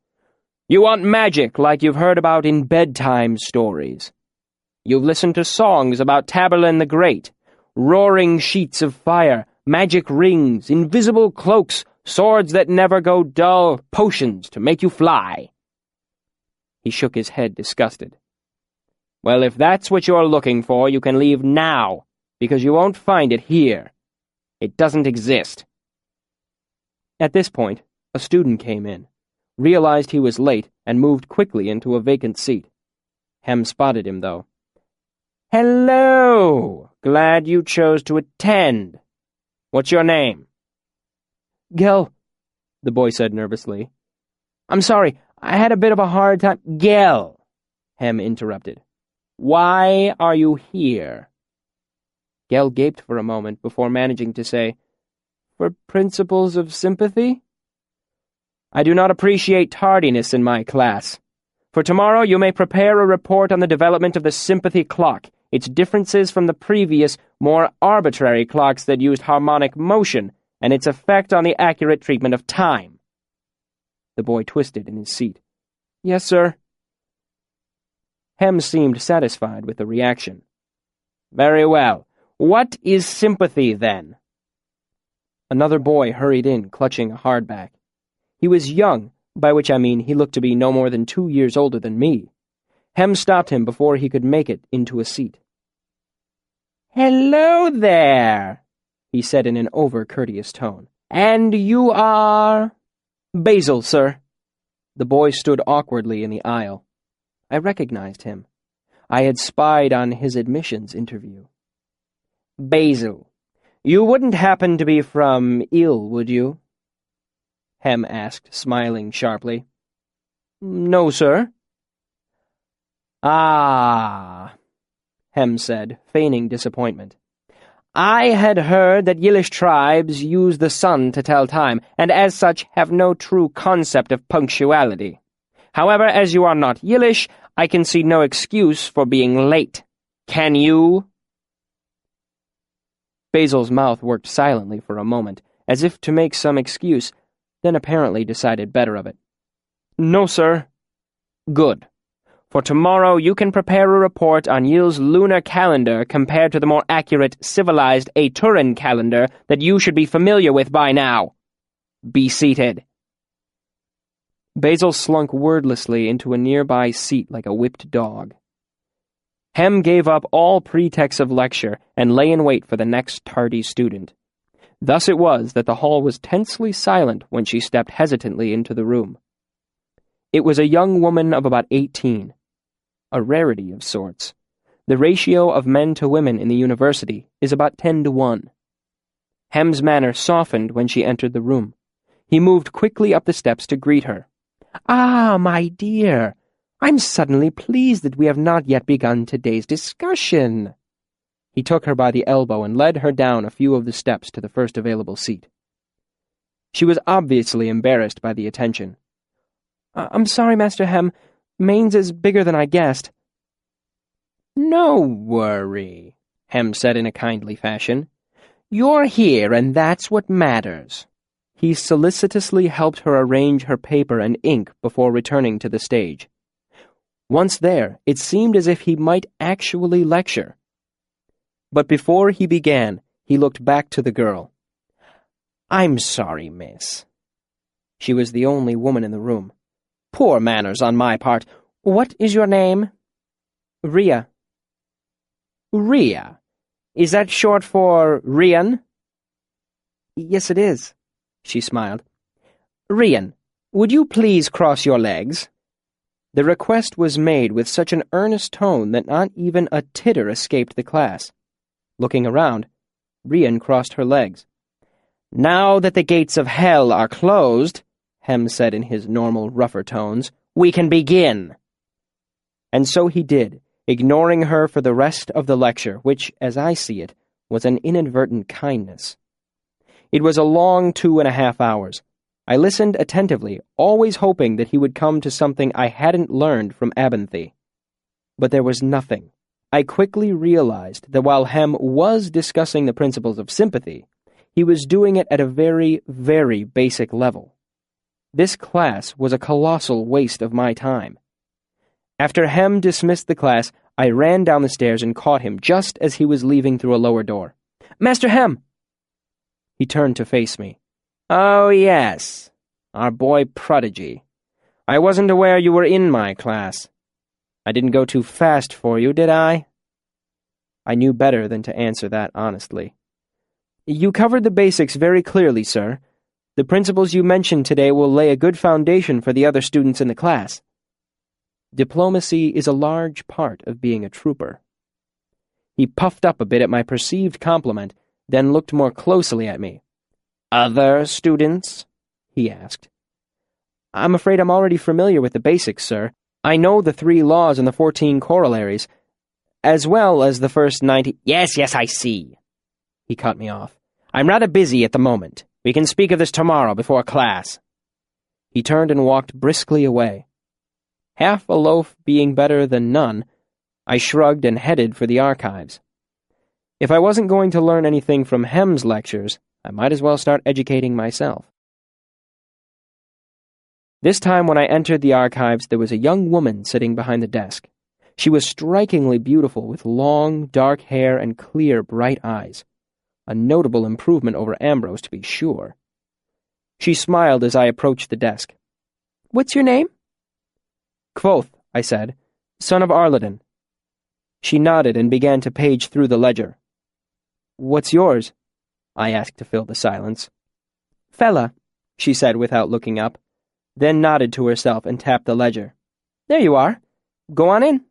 "You want magic like you've heard about in bedtime stories. You've listened to songs about Taborlin the Great, roaring sheets of fire, magic rings, invisible cloaks, swords that never go dull, potions to make you fly." He shook his head, disgusted. "Well, if that's what you're looking for, you can leave now, because you won't find it here. It doesn't exist." At this point, a student came in, realized he was late, and moved quickly into a vacant seat. Hem spotted him, though. "Hello! Glad you chose to attend. What's your name?" "Gel," the boy said nervously. "I'm sorry, I had a bit of a hard time—" "Gel," Hem interrupted. "Why are you here?" Gel gaped for a moment before managing to say, "For principles of sympathy?" "I do not appreciate tardiness in my class. For tomorrow you may prepare a report on the development of the sympathy clock, its differences from the previous, more arbitrary clocks that used harmonic motion, and its effect on the accurate treatment of time." The boy twisted in his seat. "Yes, sir." Hem seemed satisfied with the reaction. "Very well. What is sympathy, then?" Another boy hurried in, clutching a hardback. He was young, by which I mean he looked to be no more than 2 years older than me. Hem stopped him before he could make it into a seat. "Hello there," he said in an over-courteous tone. "And you are—" "Basil, sir." The boy stood awkwardly in the aisle. I recognized him. I had spied on his admissions interview. "Basil, you wouldn't happen to be from Ill, would you?" Hem asked, smiling sharply. "No, sir." "Ah," Hem said, feigning disappointment. "I had heard that Yillish tribes use the sun to tell time, and as such have no true concept of punctuality. However, as you are not Yillish, I can see no excuse for being late. Can you?" Basil's mouth worked silently for a moment, as if to make some excuse, then apparently decided better of it. "No, sir." "Good. For tomorrow you can prepare a report on Yill's lunar calendar compared to the more accurate, civilized Aturan calendar that you should be familiar with by now. Be seated." Basil slunk wordlessly into a nearby seat like a whipped dog. Hem gave up all pretext of lecture and lay in wait for the next tardy student. Thus it was that the hall was tensely silent when she stepped hesitantly into the room. It was a young woman of about 18. A rarity of sorts. The ratio of men to women in the university is about 10-1. Hem's manner softened when she entered the room. He moved quickly up the steps to greet her. "Ah, my dear, I'm suddenly pleased that we have not yet begun today's discussion." He took her by the elbow and led her down a few of the steps to the first available seat. She was obviously embarrassed by the attention. I'm sorry, Master Hem. Maine's is bigger than I guessed." "No worry," Hem said in a kindly fashion. "You're here, and that's what matters." He solicitously helped her arrange her paper and ink before returning to the stage. Once there, it seemed as if he might actually lecture. But before he began, he looked back to the girl. I'm sorry, miss. She was the only woman in the room. Poor manners on my part. What is your name? Ria. Ria? Is that short for Rian? Yes, it is, she smiled. Rian, would you please cross your legs? The request was made with such an earnest tone that not even a titter escaped the class. Looking around, Rian crossed her legs. Now that the gates of hell are closed, Hem said in his normal, rougher tones, we can begin. And so he did, ignoring her for the rest of the lecture, which, as I see it, was an inadvertent kindness. It was a long 2.5 hours. I listened attentively, always hoping that he would come to something I hadn't learned from Abinthy. But there was nothing. I quickly realized that while Hem was discussing the principles of sympathy, he was doing it at a very, very basic level. This class was a colossal waste of my time. After Hem dismissed the class, I ran down the stairs and caught him just as he was leaving through a lower door. Master Hem! He turned to face me. Oh, yes, our boy Prodigy. I wasn't aware you were in my class. I didn't go too fast for you, did I? I knew better than to answer that honestly. You covered the basics very clearly, sir. The principles you mentioned today will lay a good foundation for the other students in the class. Diplomacy is a large part of being a trooper. He puffed up a bit at my perceived compliment, then looked more closely at me. Other students? He asked. I'm afraid I'm already familiar with the basics, sir. I know the 3 laws and the 14 corollaries, as well as the first 90— Yes, I see. He cut me off. I'm rather busy at the moment. We can speak of this tomorrow before class. He turned and walked briskly away. Half a loaf being better than none, I shrugged and headed for the archives. If I wasn't going to learn anything from Hem's lectures, I might as well start educating myself. This time when I entered the archives, there was a young woman sitting behind the desk. She was strikingly beautiful, with long, dark hair and clear, bright eyes. A notable improvement over Ambrose, to be sure. She smiled as I approached the desk. What's your name? Quoth, I said, son of Arladin. She nodded and began to page through the ledger. What's yours? I asked to fill the silence. Fella, she said without looking up, then nodded to herself and tapped the ledger. There you are. Go on in.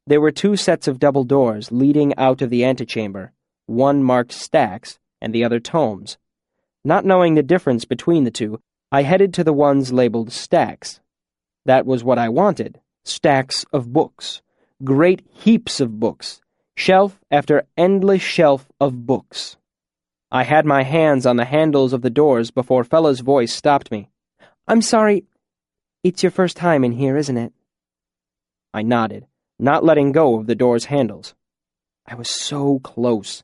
There were 2 sets of double doors leading out of the antechamber, one marked stacks and the other tomes. Not knowing the difference between the 2, I headed to the ones labeled stacks. That was what I wanted, stacks of books, great heaps of books, shelf after endless shelf of books. I had my hands on the handles of the doors before Fella's voice stopped me. I'm sorry, it's your first time in here, isn't it? I nodded, not letting go of the door's handles. I was so close.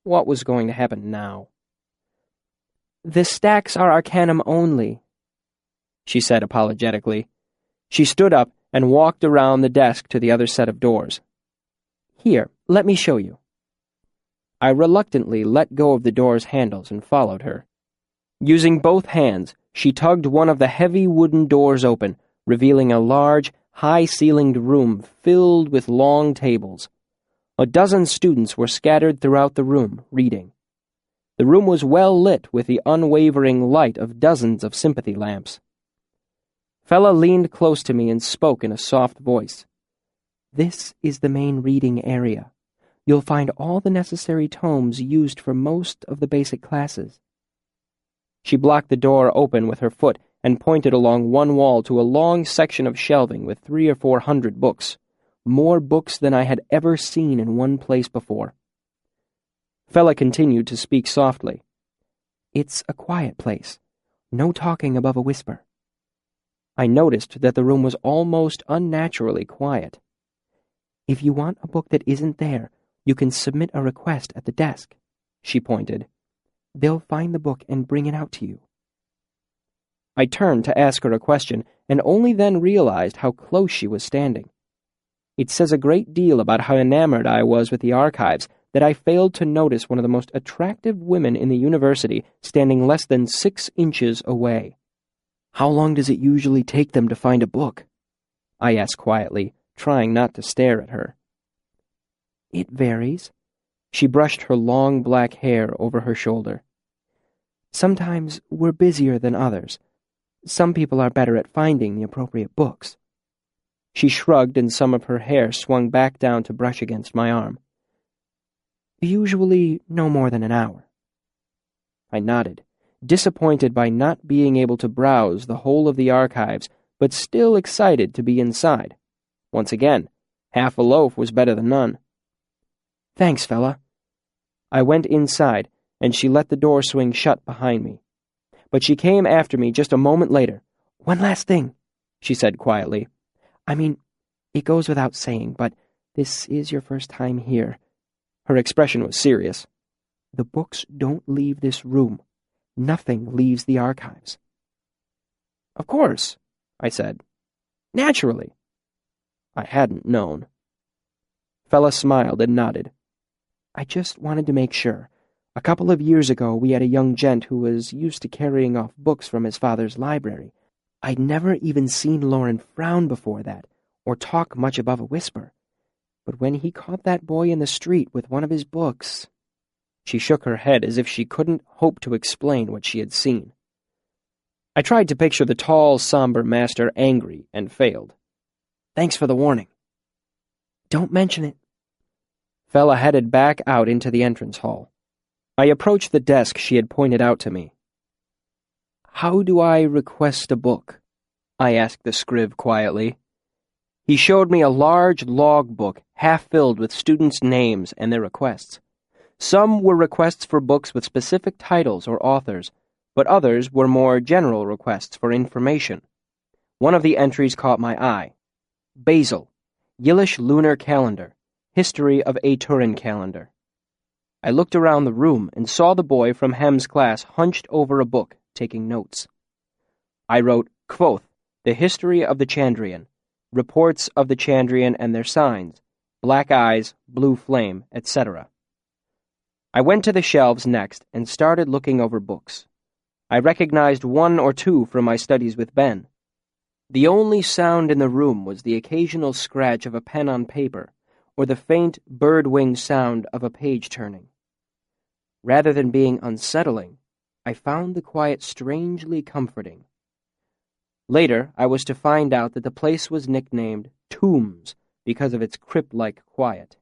What was going to happen now? The stacks are arcanum only, she said apologetically. She stood up and walked around the desk to the other set of doors. Here, let me show you. I reluctantly let go of the door's handles and followed her. Using both hands, she tugged one of the heavy wooden doors open, revealing a large, high-ceilinged room filled with long tables. A dozen students were scattered throughout the room, reading. The room was well lit with the unwavering light of dozens of sympathy lamps. Fella leaned close to me and spoke in a soft voice. This is the main reading area. You'll find all the necessary tomes used for most of the basic classes. She blocked the door open with her foot and pointed along one wall to a long section of shelving with 300 or 400 books, more books than I had ever seen in one place before. Fella continued to speak softly. It's a quiet place. No talking above a whisper. I noticed that the room was almost unnaturally quiet. If you want a book that isn't there, you can submit a request at the desk, she pointed. They'll find the book and bring it out to you. I turned to ask her a question, and only then realized how close she was standing. It says a great deal about how enamored I was with the archives that I failed to notice one of the most attractive women in the university standing less than 6 inches away. "How long does it usually take them to find a book?" I asked quietly, trying not to stare at her. "It varies." She brushed her long black hair over her shoulder. "Sometimes we're busier than others. Some people are better at finding the appropriate books." She shrugged, and some of her hair swung back down to brush against my arm. "Usually no more than an hour." I nodded, disappointed by not being able to browse the whole of the archives, but still excited to be inside. Once again, half a loaf was better than none. "Thanks, fella." I went inside, and she let the door swing shut behind me. But she came after me just a moment later. "One last thing," she said quietly. "I mean, it goes without saying, but this is your first time here." Her expression was serious. "The books don't leave this room. Nothing leaves the archives." "Of course," I said. "Naturally." I hadn't known. Fella smiled and nodded. "I just wanted to make sure. A couple of years ago, we had a young gent who was used to carrying off books from his father's library. I'd never even seen Lauren frown before that, or talk much above a whisper. But when he caught that boy in the street with one of his books—" She shook her head as if she couldn't hope to explain what she had seen. I tried to picture the tall, somber master angry, and failed. "Thanks for the warning." "Don't mention it." Fella headed back out into the entrance hall. I approached the desk she had pointed out to me. "How do I request a book?" I asked the scriv quietly. He showed me a large log book half-filled with students' names and their requests. Some were requests for books with specific titles or authors, but others were more general requests for information. One of the entries caught my eye. Basil, Yiddish Lunar Calendar, History of a Turin Calendar. I looked around the room and saw the boy from Hem's class hunched over a book, taking notes. I wrote, Quoth, The History of the Chandrian, Reports of the Chandrian and Their Signs, Black Eyes, Blue Flame, etc. I went to the shelves next and started looking over books. I recognized one or two from my studies with Ben. The only sound in the room was the occasional scratch of a pen on paper, or the faint bird-wing sound of a page turning. Rather than being unsettling, I found the quiet strangely comforting. Later, I was to find out that the place was nicknamed Tombs because of its crypt-like quiet.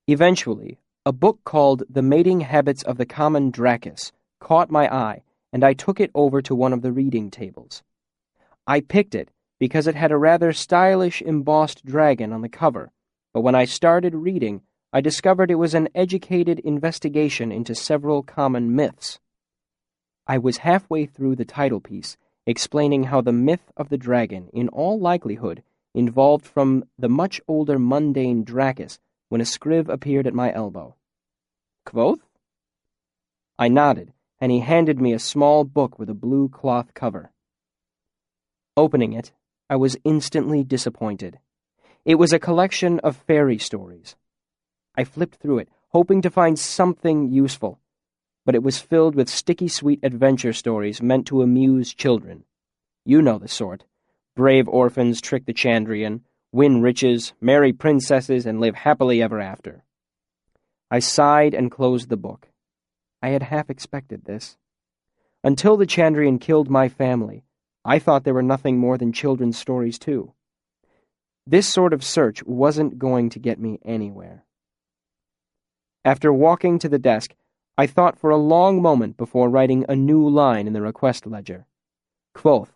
Eventually, a book called The Mating Habits of the Common Dracus caught my eye, and I took it over to one of the reading tables. I picked it because it had a rather stylish embossed dragon on the cover, but when I started reading, I discovered it was an educated investigation into several common myths. I was halfway through the title piece, explaining how the myth of the dragon, in all likelihood, involved from the much older mundane Dracus, when a scriv appeared at my elbow. Quoth? I nodded, and he handed me a small book with a blue cloth cover. Opening it, I was instantly disappointed. It was a collection of fairy stories. I flipped through it, hoping to find something useful, but it was filled with sticky-sweet adventure stories meant to amuse children. You know the sort. Brave orphans trick the Chandrian, win riches, marry princesses, and live happily ever after. I sighed and closed the book. I had half expected this. Until the Chandrian killed my family, I thought they were nothing more than children's stories too. This sort of search wasn't going to get me anywhere. After walking to the desk, I thought for a long moment before writing a new line in the request ledger. Quoth,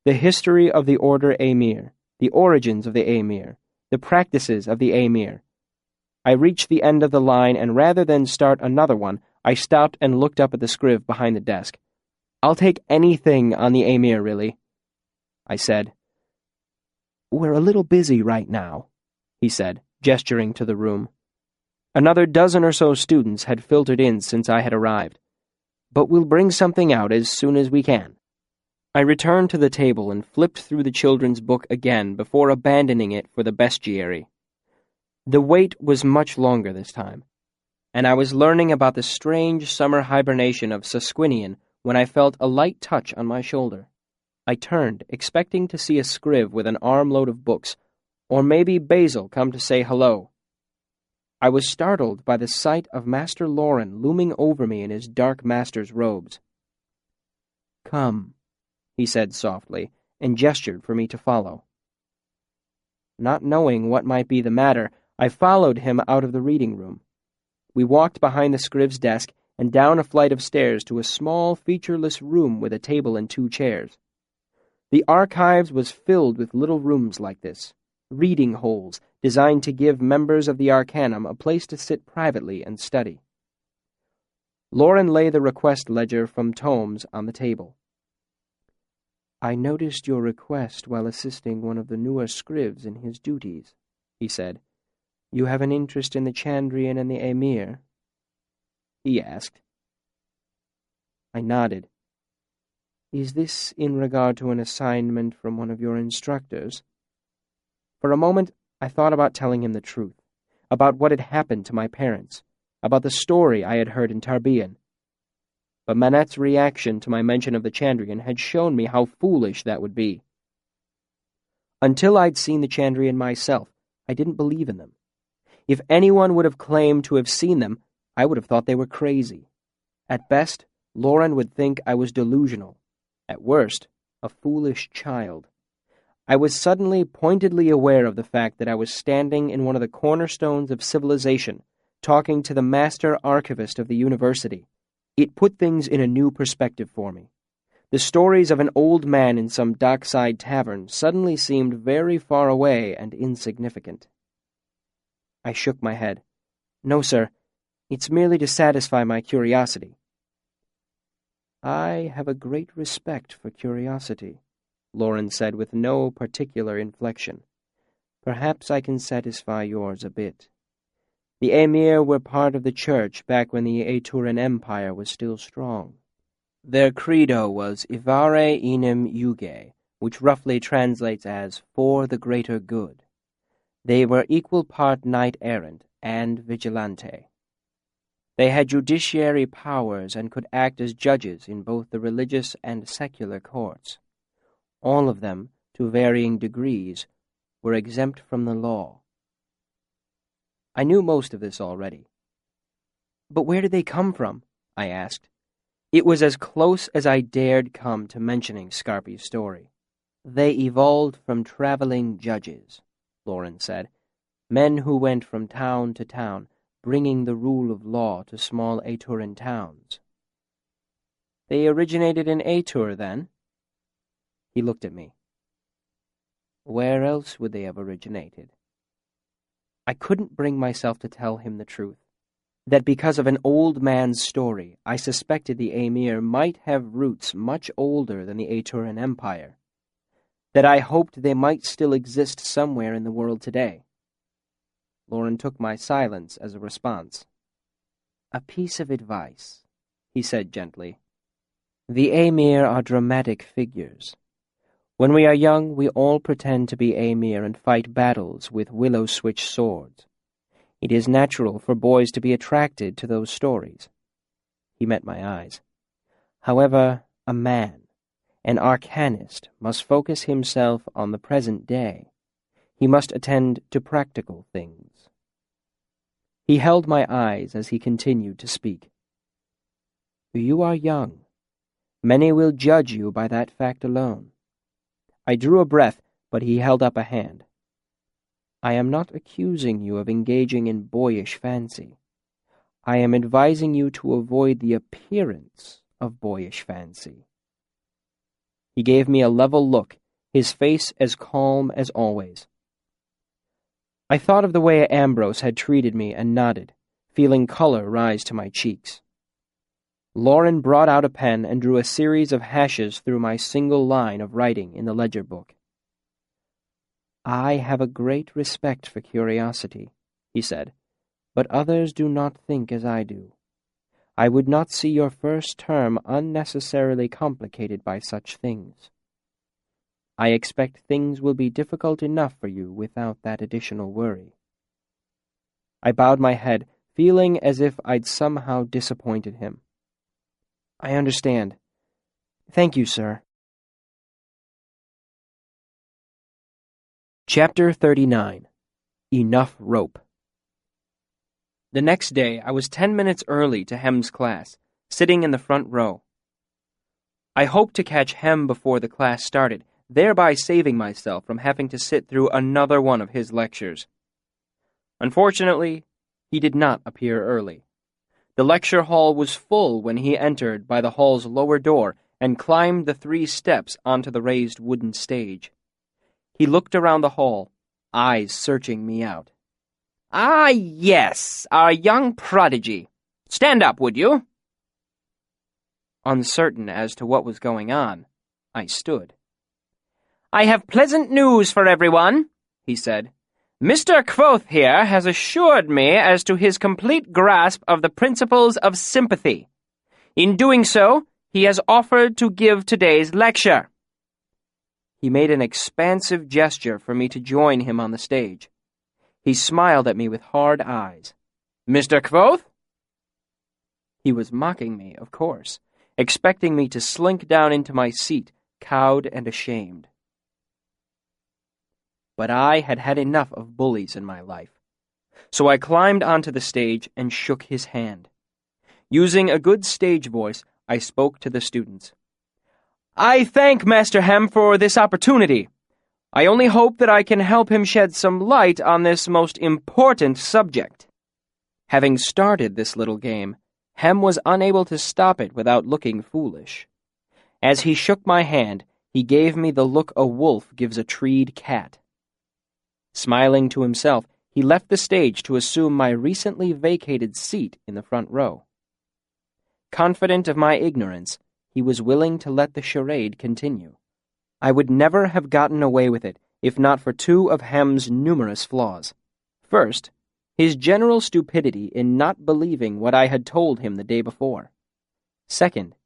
The History of the Order Amir, the origins of the Amir, the practices of the Amir. I reached the end of the line, and rather than start another one, I stopped and looked up at the scriv behind the desk. I'll take anything on the Amir, really, I said. We're a little busy right now, he said, gesturing to the room. Another dozen or so students had filtered in since I had arrived, but we'll bring something out as soon as we can. I returned to the table and flipped through the children's book again before abandoning it for the bestiary. The wait was much longer this time. and I was learning about the strange summer hibernation of Susquinian when I felt a light touch on my shoulder. I turned, expecting to see a scriv with an armload of books, or maybe Basil come to say hello. I was startled by the sight of Master Loren looming over me in his dark master's robes. "Come," he said softly, and gestured for me to follow. Not knowing what might be the matter, I followed him out of the reading room. We walked behind the scriv's desk and down a flight of stairs to a small, featureless room with a table and 2 chairs. The archives was filled with little rooms like this, reading holes designed to give members of the Arcanum a place to sit privately and study. Loren lay the request ledger from tomes on the table. "I noticed your request while assisting one of the newer scrivs in his duties," he said. "You have an interest in the Chandrian and the Emir?" he asked. I nodded. "Is this in regard to an assignment from one of your instructors?" For a moment, I thought about telling him the truth, about what had happened to my parents, about the story I had heard in Tarbean. But Manette's reaction to my mention of the Chandrian had shown me how foolish that would be. Until I'd seen the Chandrian myself, I didn't believe in them. If anyone would have claimed to have seen them, I would have thought they were crazy. At best, Loren would think I was delusional. At worst, a foolish child. I was suddenly pointedly aware of the fact that I was standing in one of the cornerstones of civilization, talking to the master archivist of the university. It put things in a new perspective for me. The stories of an old man in some dockside tavern suddenly seemed very far away and insignificant. I shook my head. "No, sir. It's merely to satisfy my curiosity." "I have a great respect for curiosity," Loren said with no particular inflection. "Perhaps I can satisfy yours a bit. The Emir were part of the church back when the Aeturan Empire was still strong. Their credo was Ivare Enim Yuge, which roughly translates as for the greater good. They were equal part knight-errant and vigilante. They had judiciary powers and could act as judges in both the religious and secular courts. All of them, to varying degrees, were exempt from the law." I knew most of this already. "But where did they come from?" I asked. It was as close as I dared come to mentioning Scarpi's story. "They evolved from traveling judges," Loren said. "Men who went from town to town, bringing the rule of law to small Aeturan towns." "They originated in Aetur, then?" He looked at me. "Where else would they have originated?" I couldn't bring myself to tell him the truth, that because of an old man's story, I suspected the Emir might have roots much older than the Aeturan Empire, that I hoped they might still exist somewhere in the world today. Loren took my silence as a response. "A piece of advice," he said gently. "The Emir are dramatic figures. When we are young, we all pretend to be Emir and fight battles with willow-switch swords. It is natural for boys to be attracted to those stories." He met my eyes. "However, a man, an arcanist, must focus himself on the present day. He must attend to practical things." He held my eyes as he continued to speak. "You are young. Many will judge you by that fact alone." I drew a breath, but he held up a hand. "I am not accusing you of engaging in boyish fancy. I am advising you to avoid the appearance of boyish fancy." He gave me a level look, his face as calm as always. I thought of the way Ambrose had treated me and nodded, feeling color rise to my cheeks. Loren brought out a pen and drew a series of hashes through my single line of writing in the ledger book. "I have a great respect for curiosity," he said, "but others do not think as I do. I would not see your first term unnecessarily complicated by such things. I expect things will be difficult enough for you without that additional worry." I bowed my head, feeling as if I'd somehow disappointed him. "I understand. Thank you, sir." Chapter 39. Enough Rope. The next day, I was 10 minutes early to Hem's class, sitting in the front row. I hoped to catch Hem before the class started, thereby saving myself from having to sit through another one of his lectures. Unfortunately, he did not appear early. The lecture hall was full when he entered by the hall's lower door and climbed the 3 steps onto the raised wooden stage. He looked around the hall, eyes searching me out. "Ah, yes, our young prodigy. Stand up, would you?" Uncertain as to what was going on, I stood. "I have pleasant news for everyone," he said. "Mr. Quoth here has assured me as to his complete grasp of the principles of sympathy. In doing so, he has offered to give today's lecture." He made an expansive gesture for me to join him on the stage. He smiled at me with hard eyes. "Mr. Quoth?" He was mocking me, of course, expecting me to slink down into my seat, cowed and ashamed. But I had had enough of bullies in my life, so I climbed onto the stage and shook his hand. Using a good stage voice, I spoke to the students. "I thank Master Hem for this opportunity. I only hope that I can help him shed some light on this most important subject." Having started this little game, Hem was unable to stop it without looking foolish. As he shook my hand, he gave me the look a wolf gives a treed cat. Smiling to himself, he left the stage to assume my recently vacated seat in the front row. Confident of my ignorance, he was willing to let the charade continue. I would never have gotten away with it if not for 2 of Hem's numerous flaws. First, his general stupidity in not believing what I had told him the day before. Second,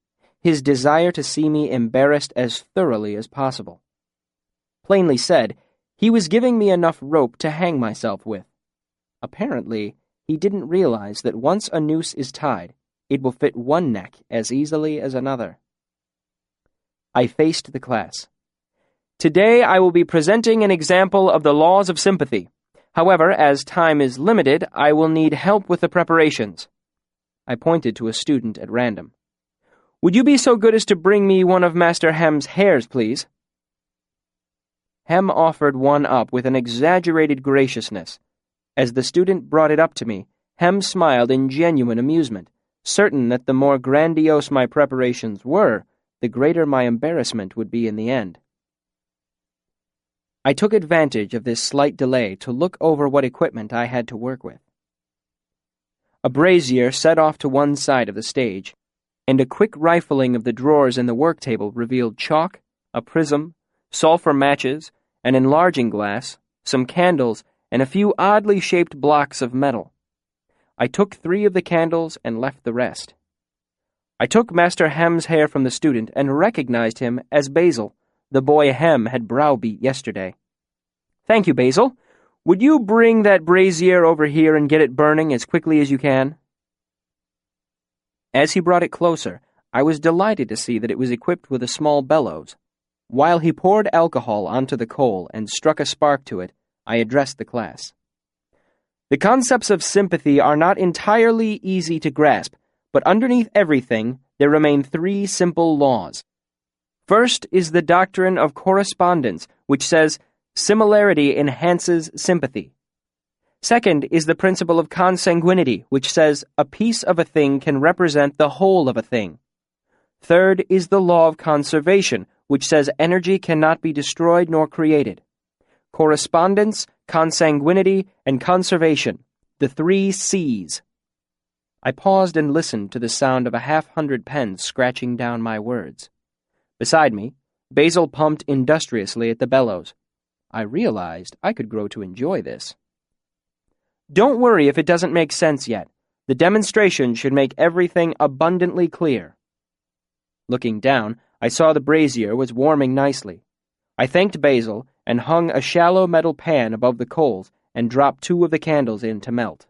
his desire to see me embarrassed as thoroughly as possible. Plainly said, he was giving me enough rope to hang myself with. Apparently, he didn't realize that once a noose is tied, it will fit one neck as easily as another. I faced the class. "Today I will be presenting an example of the laws of sympathy. However, as time is limited, I will need help with the preparations." I pointed to a student at random. "Would you be so good as to bring me one of Master Hem's hairs, please?" Hem offered one up with an exaggerated graciousness. As the student brought it up to me, Hem smiled in genuine amusement, certain that the more grandiose my preparations were, the greater my embarrassment would be in the end. I took advantage of this slight delay to look over what equipment I had to work with. A brazier set off to one side of the stage, and a quick rifling of the drawers in the work table revealed chalk, a prism, sulfur matches, an enlarging glass, some candles, and a few oddly shaped blocks of metal. I took 3 of the candles and left the rest. I took Master Hem's hair from the student and recognized him as Basil, the boy Hem had browbeat yesterday. "Thank you, Basil. Would you bring that brazier over here and get it burning as quickly as you can?" As he brought it closer, I was delighted to see that it was equipped with a small bellows. While he poured alcohol onto the coal and struck a spark to it, I addressed the class. "The concepts of sympathy are not entirely easy to grasp, but underneath everything, there remain 3 simple laws. First is the doctrine of correspondence, which says, similarity enhances sympathy. Second is the principle of consanguinity, which says a piece of a thing can represent the whole of a thing. Third is the law of conservation, which says energy cannot be destroyed nor created. Correspondence, consanguinity, and conservation, the 3 C's. I paused and listened to the sound of a 100 pens scratching down my words. Beside me, Basil pumped industriously at the bellows. I realized I could grow to enjoy this. Don't worry if it doesn't make sense yet. The demonstration should make everything abundantly clear. Looking down, I saw the brazier was warming nicely. I thanked Basil and hung a shallow metal pan above the coals and dropped 2 of the candles in to melt.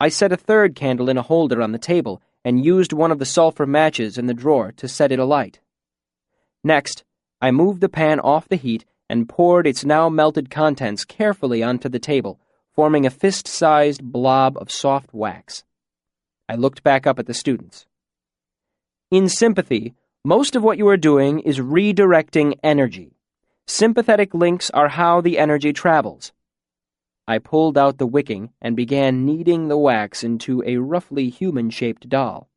I set a third candle in a holder on the table and used one of the sulfur matches in the drawer to set it alight. Next, I moved the pan off the heat and poured its now melted contents carefully onto the table, forming a fist-sized blob of soft wax. I looked back up at the students. In sympathy, most of what you are doing is redirecting energy. Sympathetic links are how the energy travels. I pulled out the wicking and began kneading the wax into a roughly human-shaped doll.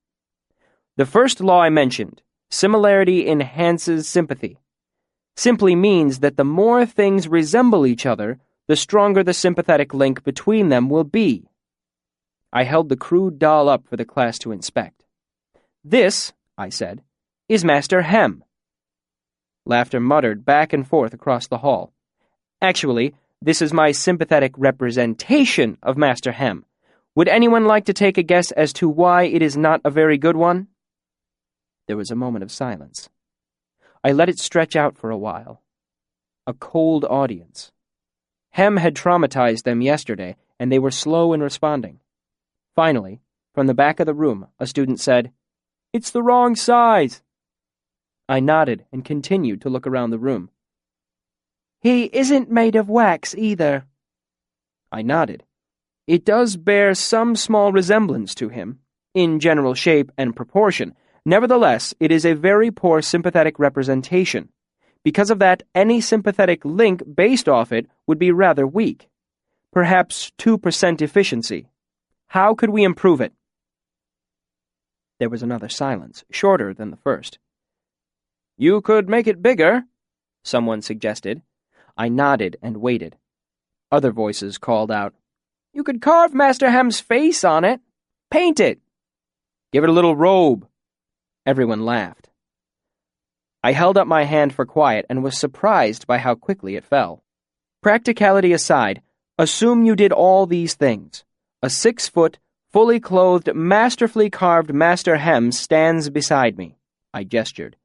The first law I mentioned, similarity enhances sympathy, simply means that the more things resemble each other, the stronger the sympathetic link between them will be. I held the crude doll up for the class to inspect. "This," I said, "is Master Hem." Laughter muttered back and forth across the hall. "Actually, this is my sympathetic representation of Master Hem. Would anyone like to take a guess as to why it is not a very good one?" There was a moment of silence. I let it stretch out for a while. A cold audience. Hem had traumatized them yesterday, and they were slow in responding. Finally, from the back of the room, a student said, "It's the wrong size." I nodded and continued to look around the room. "He isn't made of wax either." I nodded. "It does bear some small resemblance to him, in general shape and proportion. Nevertheless, it is a very poor sympathetic representation. Because of that, any sympathetic link based off it would be rather weak. Perhaps 2% efficiency. How could we improve it?" There was another silence, shorter than the first. "You could make it bigger," someone suggested. I nodded and waited. Other voices called out, "You could carve Master Hem's face on it. Paint it. Give it a little robe." Everyone laughed. I held up my hand for quiet and was surprised by how quickly it fell. "Practicality aside, assume you did all these things. A 6-foot, fully clothed, masterfully carved Master Hem stands beside me." I gestured.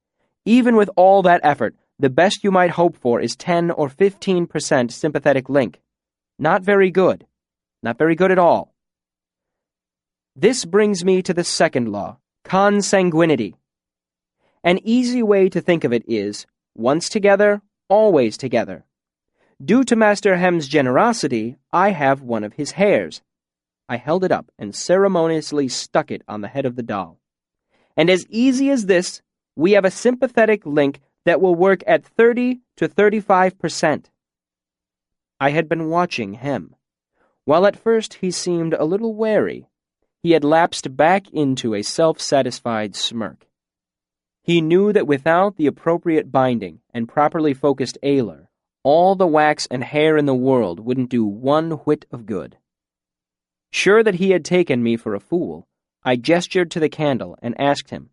"Even with all that effort, the best you might hope for is 10 or 15% sympathetic link. Not very good. Not very good at all." This brings me to the second law, consanguinity. An easy way to think of it is, once together, always together. Due to Master Hem's generosity, I have one of his hairs. I held it up and ceremoniously stuck it on the head of the doll. And as easy as this, we have a sympathetic link that will work at 30 to 35%. I had been watching Hem. While at first he seemed a little wary, he had lapsed back into a self-satisfied smirk. He knew that without the appropriate binding and properly focused ailer, all the wax and hair in the world wouldn't do one whit of good. Sure that he had taken me for a fool, I gestured to the candle and asked him,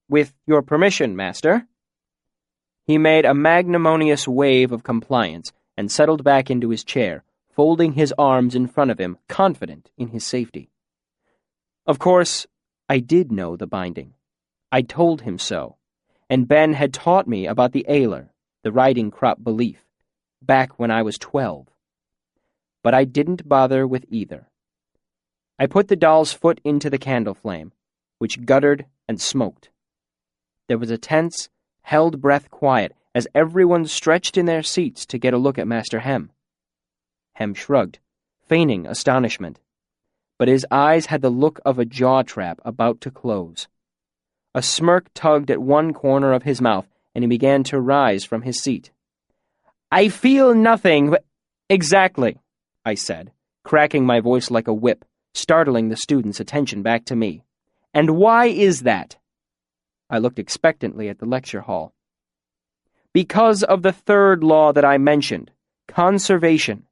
"With your permission, Master?" He made a magnanimous wave of compliance and settled back into his chair, folding his arms in front of him, confident in his safety. Of course, I did know the binding. I told him so, and Ben had taught me about the ailer, the riding crop belief, back when I was 12. But I didn't bother with either. I put the doll's foot into the candle flame, which guttered and smoked. There was a tense, held-breath quiet as everyone stretched in their seats to get a look at Master Hem. Hem shrugged, feigning astonishment, but his eyes had the look of a jaw trap about to close. A smirk tugged at one corner of his mouth, and he began to rise from his seat. "I feel nothing but—" "Exactly," I said, cracking my voice like a whip, startling the students' attention back to me. "And why is that?" I looked expectantly at the lecture hall. "Because of the third law that I mentioned, conservation.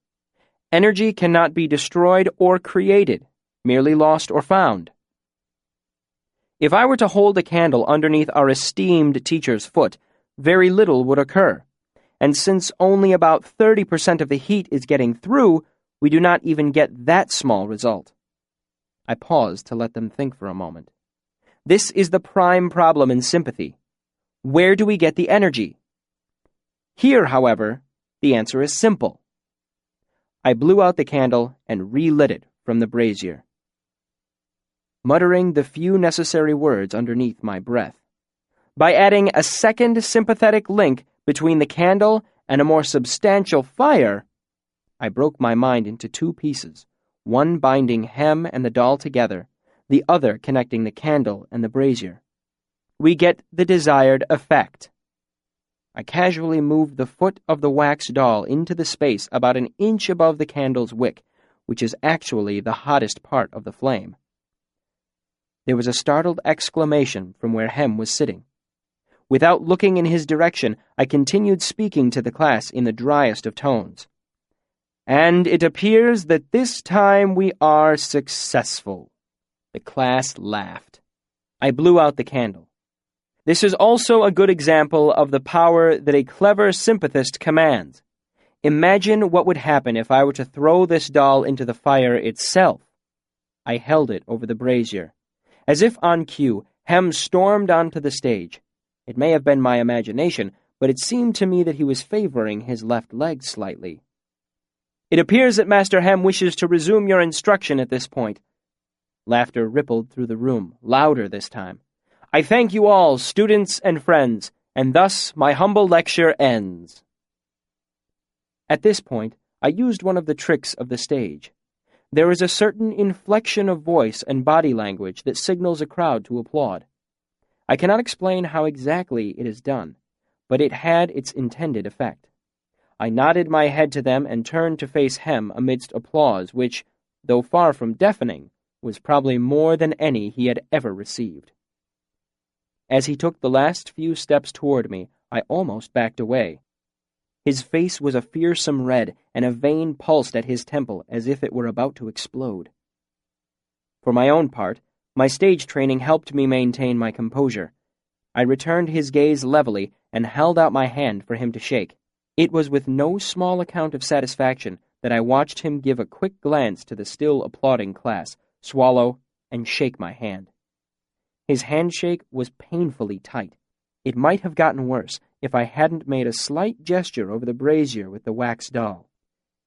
Energy cannot be destroyed or created, merely lost or found. If I were to hold a candle underneath our esteemed teacher's foot, very little would occur, and since only about 30% of the heat is getting through, we do not even get that small result." I paused to let them think for a moment. This is the prime problem in sympathy. Where do we get the energy? Here, however, the answer is simple. I blew out the candle and relit it from the brazier. muttering the few necessary words underneath my breath. By adding a second sympathetic link between the candle and a more substantial fire, I broke my mind into two pieces, one binding Hem and the doll together, the other connecting the candle and the brazier. We get the desired effect. I casually moved the foot of the wax doll into the space about an inch above the candle's wick, which is actually the hottest part of the flame. There was a startled exclamation from where Hem was sitting. Without looking in his direction, I continued speaking to the class in the driest of tones. And it appears that this time we are successful. The class laughed. I blew out the candle. This is also a good example of the power that a clever sympathist commands. Imagine what would happen if I were to throw this doll into the fire itself. I held it over the brazier. As if on cue, Hem stormed onto the stage. It may have been my imagination, but it seemed to me that he was favoring his left leg slightly. It appears that Master Hem wishes to resume your instruction at this point. Laughter rippled through the room, louder this time. I thank you all, students and friends, and thus my humble lecture ends. At this point, I used one of the tricks of the stage. There is a certain inflection of voice and body language that signals a crowd to applaud. I cannot explain how exactly it is done, but it had its intended effect. I nodded my head to them and turned to face Hem amidst applause which, though far from deafening, was probably more than any he had ever received. As he took the last few steps toward me, I almost backed away. His face was a fearsome red, and a vein pulsed at his temple as if it were about to explode. For my own part, my stage training helped me maintain my composure. I returned his gaze levelly and held out my hand for him to shake. It was with no small account of satisfaction that I watched him give a quick glance to the still applauding class, swallow, and shake my hand. His handshake was painfully tight. It might have gotten worse if I hadn't made a slight gesture over the brazier with the wax doll.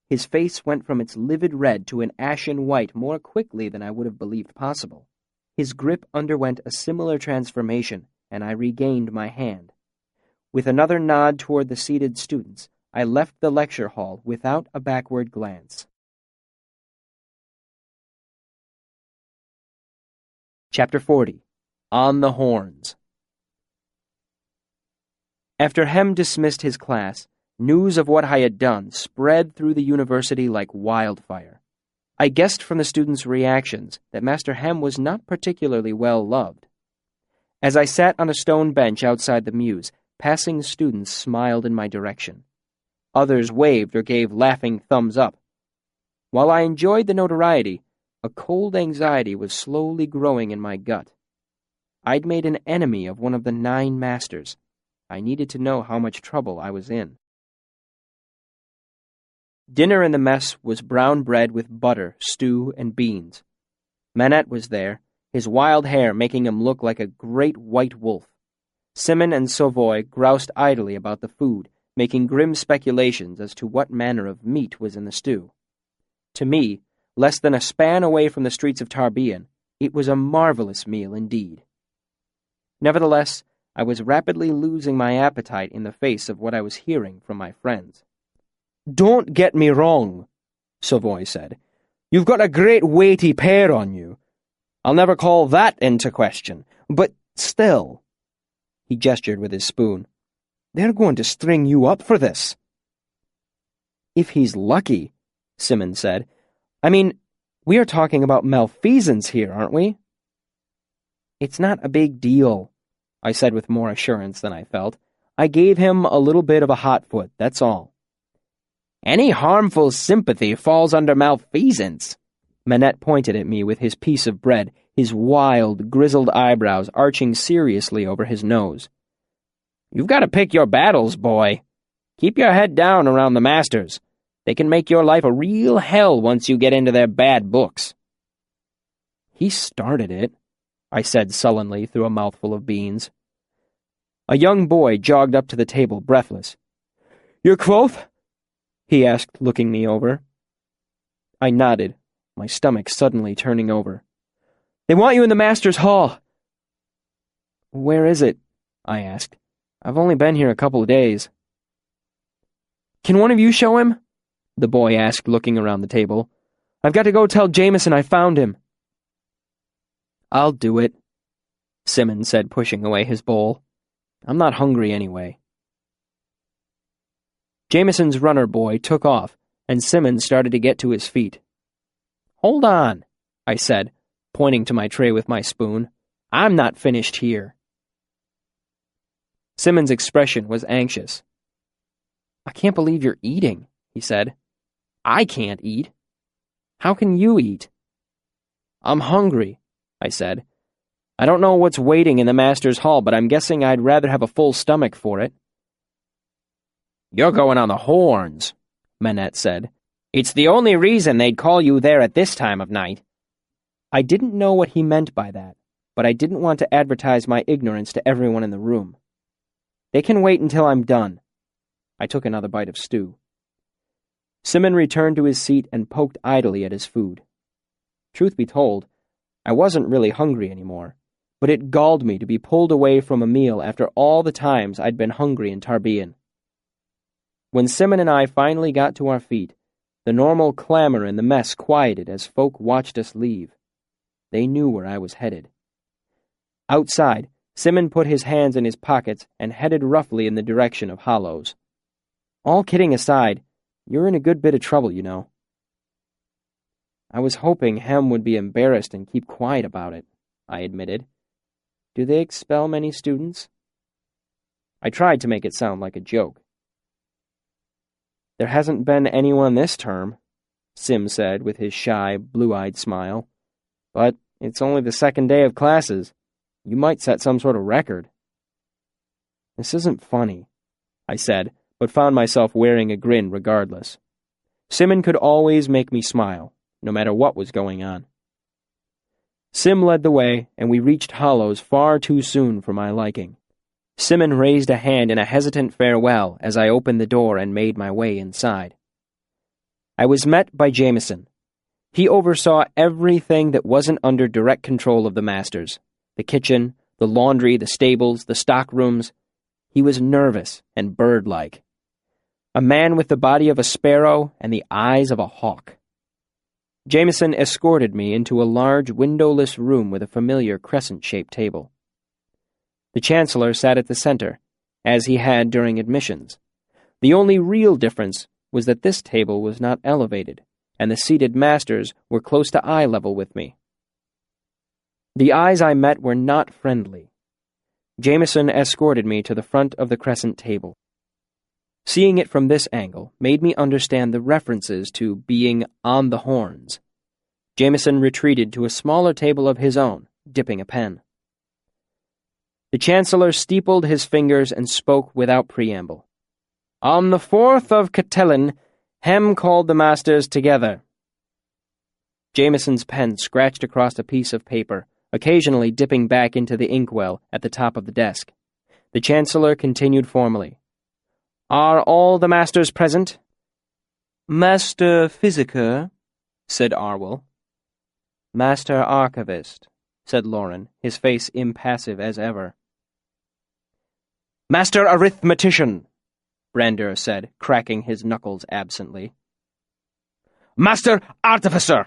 His face went from its livid red to an ashen white more quickly than I would have believed possible. His grip underwent a similar transformation, and I regained my hand. With another nod toward the seated students, I left the lecture hall without a backward glance. Chapter 40. On the Horns. After Hem dismissed his class, news of what I had done spread through the university like wildfire. I guessed from the students' reactions that Master Hem was not particularly well loved. As I sat on a stone bench outside the Mews, passing students smiled in my direction. Others waved or gave laughing thumbs up. While I enjoyed the notoriety, a cold anxiety was slowly growing in my gut. I'd made an enemy of one of the 9 masters. I needed to know how much trouble I was in. Dinner in the mess was brown bread with butter, stew, and beans. Manette was there, his wild hair making him look like a great white wolf. Simon and Savoy groused idly about the food, making grim speculations as to what manner of meat was in the stew. To me, less than a span away from the streets of Tarbean, it was a marvelous meal indeed. Nevertheless, I was rapidly losing my appetite in the face of what I was hearing from my friends. Don't get me wrong, Savoy said. You've got a great weighty pair on you. I'll never call that into question, but still. He gestured with his spoon. They're going to string you up for this. If he's lucky, Simon said. I mean, we are talking about malfeasance here, aren't we? It's not a big deal, I said with more assurance than I felt. I gave him a little bit of a hot foot, that's all. Any harmful sympathy falls under malfeasance. Manette pointed at me with his piece of bread, his wild, grizzled eyebrows arching seriously over his nose. You've got to pick your battles, boy. Keep your head down around the masters. They can make your life a real hell once you get into their bad books. He started it, I said sullenly through a mouthful of beans. A young boy jogged up to the table, breathless. Your quoth? He asked, looking me over. I nodded, my stomach suddenly turning over. They want you in the master's hall. Where is it? I asked. I've only been here a couple of days. Can one of you show him? The boy asked, looking around the table. I've got to go tell Jameson I found him. I'll do it, Simmons said, pushing away his bowl. I'm not hungry anyway. Jameson's runner boy took off, and Simmons started to get to his feet. Hold on, I said, pointing to my tray with my spoon. I'm not finished here. Simmons' expression was anxious. I can't believe you're eating, he said. I can't eat. How can you eat? I'm hungry, I said. I don't know what's waiting in the master's hall, but I'm guessing I'd rather have a full stomach for it. You're going on the horns, Manette said. It's the only reason they'd call you there at this time of night. I didn't know what he meant by that, but I didn't want to advertise my ignorance to everyone in the room. They can wait until I'm done. I took another bite of stew. Simmons returned to his seat and poked idly at his food. Truth be told, I wasn't really hungry anymore, but it galled me to be pulled away from a meal after all the times I'd been hungry in Tarbean. When Simmons and I finally got to our feet, the normal clamor in the mess quieted as folk watched us leave. They knew where I was headed. Outside, Simmons put his hands in his pockets and headed roughly in the direction of Hollows. All kidding aside, you're in a good bit of trouble, you know. I was hoping Hem would be embarrassed and keep quiet about it, I admitted. Do they expel many students? I tried to make it sound like a joke. There hasn't been anyone this term, Sim said with his shy, blue-eyed smile. But it's only the second day of classes. You might set some sort of record. This isn't funny, I said, but found myself wearing a grin regardless. Simmons could always make me smile, no matter what was going on. Sim led the way, and we reached Hollows far too soon for my liking. Simmons raised a hand in a hesitant farewell as I opened the door and made my way inside. I was met by Jameson. He oversaw everything that wasn't under direct control of the masters. The kitchen, the laundry, the stables, the stock rooms. He was nervous and bird-like. A man with the body of a sparrow and the eyes of a hawk. Jameson escorted me into a large windowless room with a familiar crescent-shaped table. The Chancellor sat at the center, as he had during admissions. The only real difference was that this table was not elevated, and the seated masters were close to eye level with me. The eyes I met were not friendly. Jameson escorted me to the front of the crescent table. Seeing it from this angle made me understand the references to being on the horns. Jameson retreated to a smaller table of his own, dipping a pen. The Chancellor steepled his fingers and spoke without preamble. On the 4th of Catelyn, Hem called the masters together. Jameson's pen scratched across a piece of paper, occasionally dipping back into the inkwell at the top of the desk. The Chancellor continued formally. Are all the masters present? Master Physiker, said Arwell. Master Archivist, said Lauren, his face impassive as ever. Master Arithmetician, Brandur said, cracking his knuckles absently. Master Artificer,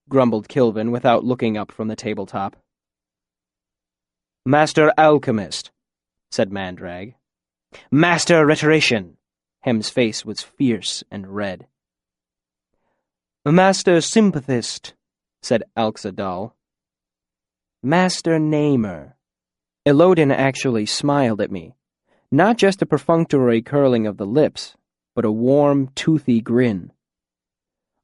grumbled Kilvin without looking up from the tabletop. Master Alchemist, said Mandrag. Master Rhetorician, Hem's face was fierce and red. Master Sympathist, said Alxadal. Master Namer. Elodin actually smiled at me. Not just a perfunctory curling of the lips, but a warm, toothy grin.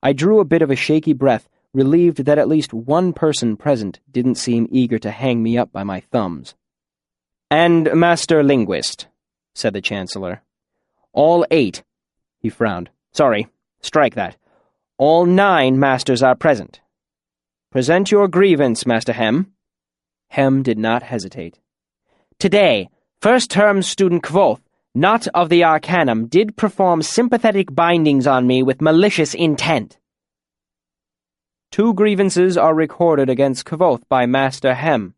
I drew a bit of a shaky breath, relieved that at least one person present didn't seem eager to hang me up by my thumbs. And Master Linguist, said the Chancellor. All 8, he frowned. Sorry, strike that. All 9 masters are present. Present your grievance, Master Hem. Hem did not hesitate. Today, first-term student Kvothe, not of the Arcanum, did perform sympathetic bindings on me with malicious intent. 2 grievances are recorded against Kvoth by Master Hem,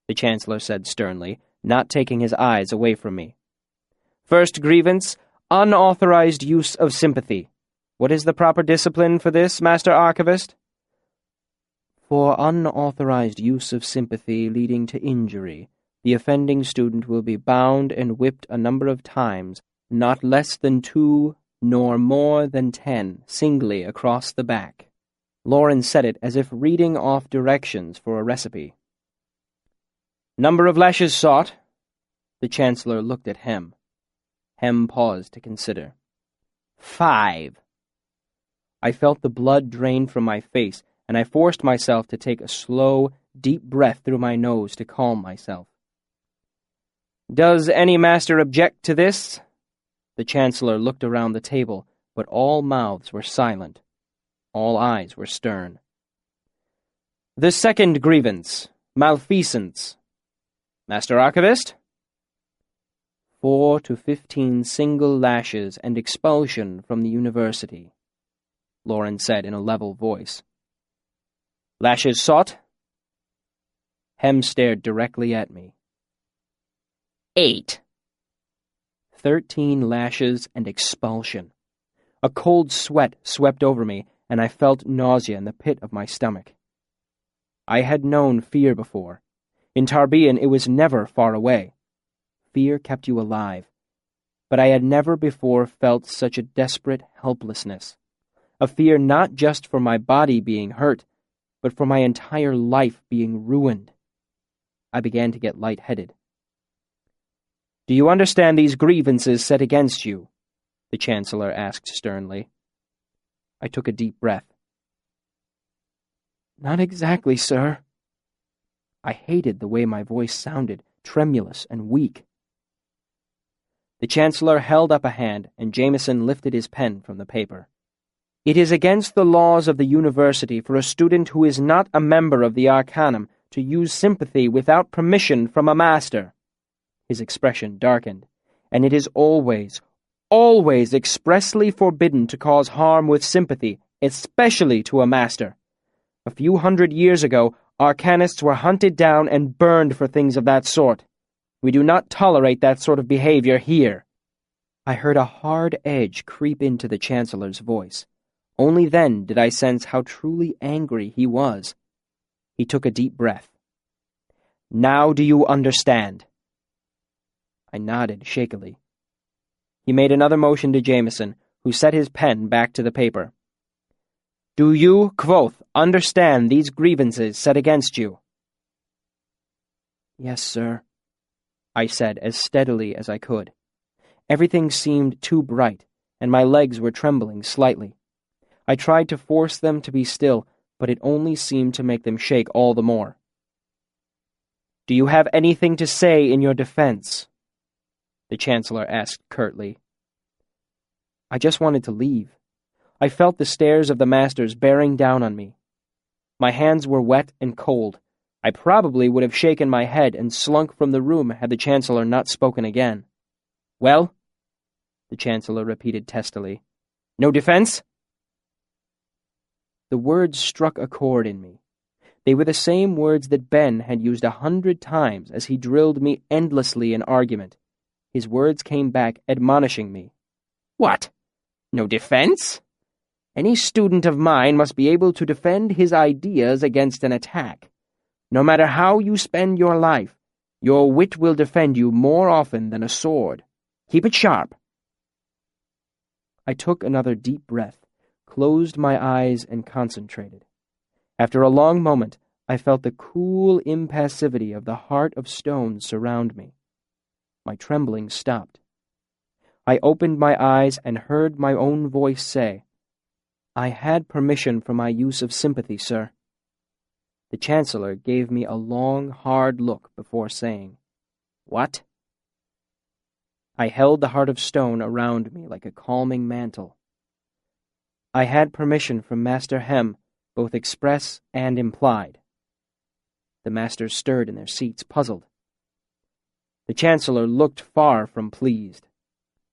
the Chancellor said sternly, not taking his eyes away from me. First grievance, unauthorized use of sympathy. What is the proper discipline for this, Master Archivist? For unauthorized use of sympathy leading to injury, the offending student will be bound and whipped a number of times, not less than 2, nor more than 10, singly across the back. Lauren said it as if reading off directions for a recipe. Number of lashes sought? The Chancellor looked at Hem. Hem paused to consider. 5. I felt the blood drain from my face, and I forced myself to take a slow, deep breath through my nose to calm myself. Does any master object to this? The Chancellor looked around the table, but all mouths were silent. All eyes were stern. The second grievance, malfeasance. Master Archivist? 4 to 15 single lashes and expulsion from the university, Lauren said in a level voice. Lashes sought? Hem stared directly at me. 8. 13 lashes and expulsion. A cold sweat swept over me, and I felt nausea in the pit of my stomach. I had known fear before. In Tarbean, it was never far away. Fear kept you alive. But I had never before felt such a desperate helplessness. A fear not just for my body being hurt, but for my entire life being ruined. I began to get lightheaded. Do you understand these grievances set against you? The Chancellor asked sternly. I took a deep breath. Not exactly, sir. I hated the way my voice sounded, tremulous and weak. The Chancellor held up a hand, and Jameson lifted his pen from the paper. It is against the laws of the university for a student who is not a member of the Arcanum to use sympathy without permission from a master. His expression darkened. And it is always, always expressly forbidden to cause harm with sympathy, especially to a master. A few hundred years ago, Arcanists were hunted down and burned for things of that sort. We do not tolerate that sort of behavior here. I heard a hard edge creep into the Chancellor's voice. Only then did I sense how truly angry he was. He took a deep breath. Now do you understand? I nodded shakily. He made another motion to Jameson, who set his pen back to the paper. Do you, Kvoth, understand these grievances set against you? Yes, sir, I said as steadily as I could. Everything seemed too bright, and my legs were trembling slightly. I tried to force them to be still, but it only seemed to make them shake all the more. Do you have anything to say in your defense? The Chancellor asked curtly. I just wanted to leave. I felt the stares of the masters bearing down on me. My hands were wet and cold. I probably would have shaken my head and slunk from the room had the Chancellor not spoken again. Well? The Chancellor repeated testily. No defense? The words struck a chord in me. They were the same words that Ben had used 100 times as he drilled me endlessly in argument. His words came back admonishing me. What? No defense? Any student of mine must be able to defend his ideas against an attack. No matter how you spend your life, your wit will defend you more often than a sword. Keep it sharp. I took another deep breath, closed my eyes, and concentrated. After a long moment, I felt the cool impassivity of the heart of stone surround me. My trembling stopped. I opened my eyes and heard my own voice say, I had permission for my use of sympathy, sir. The Chancellor gave me a long, hard look before saying, What? I held the heart of stone around me like a calming mantle. I had permission from Master Hem, both express and implied. The masters stirred in their seats, puzzled. The Chancellor looked far from pleased.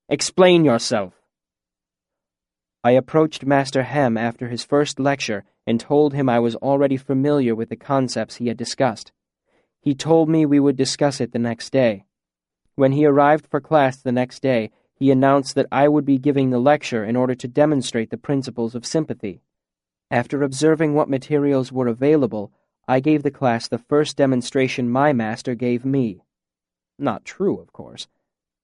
Explain yourself. I approached Master Hem after his first lecture and told him I was already familiar with the concepts he had discussed. He told me we would discuss it the next day. When he arrived for class the next day, he announced that I would be giving the lecture in order to demonstrate the principles of sympathy. After observing what materials were available, I gave the class the first demonstration my master gave me. Not true, of course.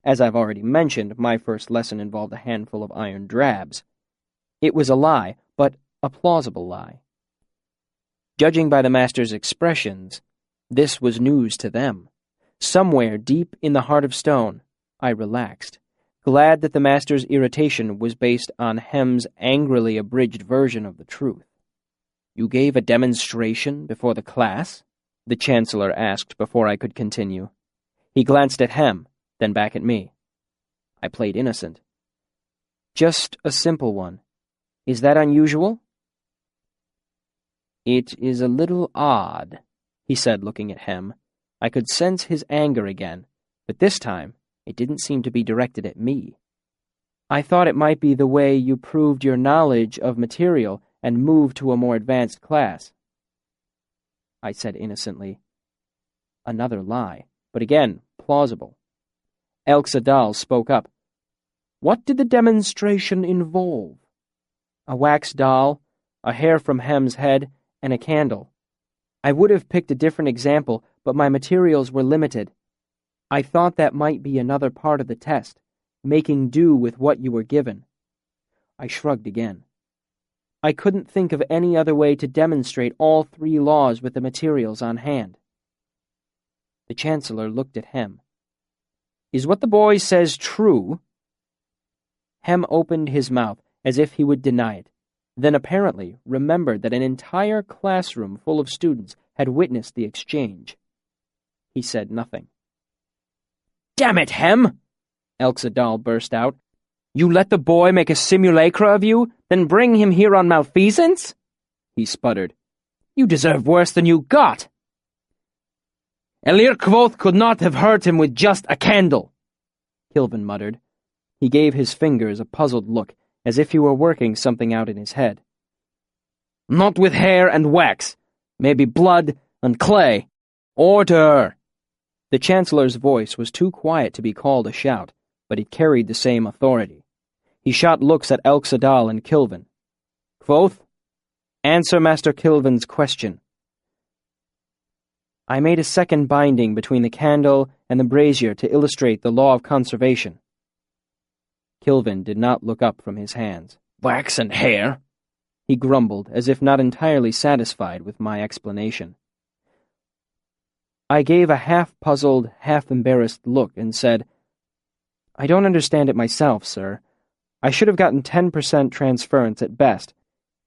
As I've already mentioned, my first lesson involved a handful of iron drabs. It was a lie, but a plausible lie. Judging by the master's expressions, this was news to them. Somewhere deep in the heart of stone, I relaxed, glad that the master's irritation was based on Hem's angrily abridged version of the truth. "You gave a demonstration before the class?" the Chancellor asked before I could continue. He glanced at Hem, then back at me. I played innocent. "Just a simple one. Is that unusual?" "It is a little odd," he said, looking at Hem. I could sense his anger again, but this time it didn't seem to be directed at me. "I thought it might be the way you proved your knowledge of material and moved to a more advanced class." I said innocently. Another lie, but again, plausible. Elxadal spoke up. "What did the demonstration involve?" "A wax doll, a hair from Hem's head, and a candle. I would have picked a different example, but my materials were limited. I thought that might be another part of the test, making do with what you were given." I shrugged again. I couldn't think of any other way to demonstrate all 3 laws with the materials on hand. The Chancellor looked at Hem. "Is what the boy says true?" Hem opened his mouth as if he would deny it, then apparently remembered that an entire classroom full of students had witnessed the exchange. He said nothing. "Damn it, Hem!" Elxadal burst out. "You let the boy make a simulacra of you, then bring him here on malfeasance?" He sputtered. "You deserve worse than you got." "Elir Kvothe could not have hurt him with just a candle," Kilvin muttered. He gave his fingers a puzzled look, as if he were working something out in his head. "Not with hair and wax, maybe blood and clay. Order!" The Chancellor's voice was too quiet to be called a shout, but it carried the same authority. He shot looks at Elxadal and Kilvin. "Kvothe, answer Master Kilvin's question." I made a second binding between the candle and the brazier to illustrate the law of conservation. Kilvin did not look up from his hands. "Wax and hair?" he grumbled, as if not entirely satisfied with my explanation. I gave a half-puzzled, half-embarrassed look and said, "I don't understand it myself, sir. I should have gotten 10% transference at best.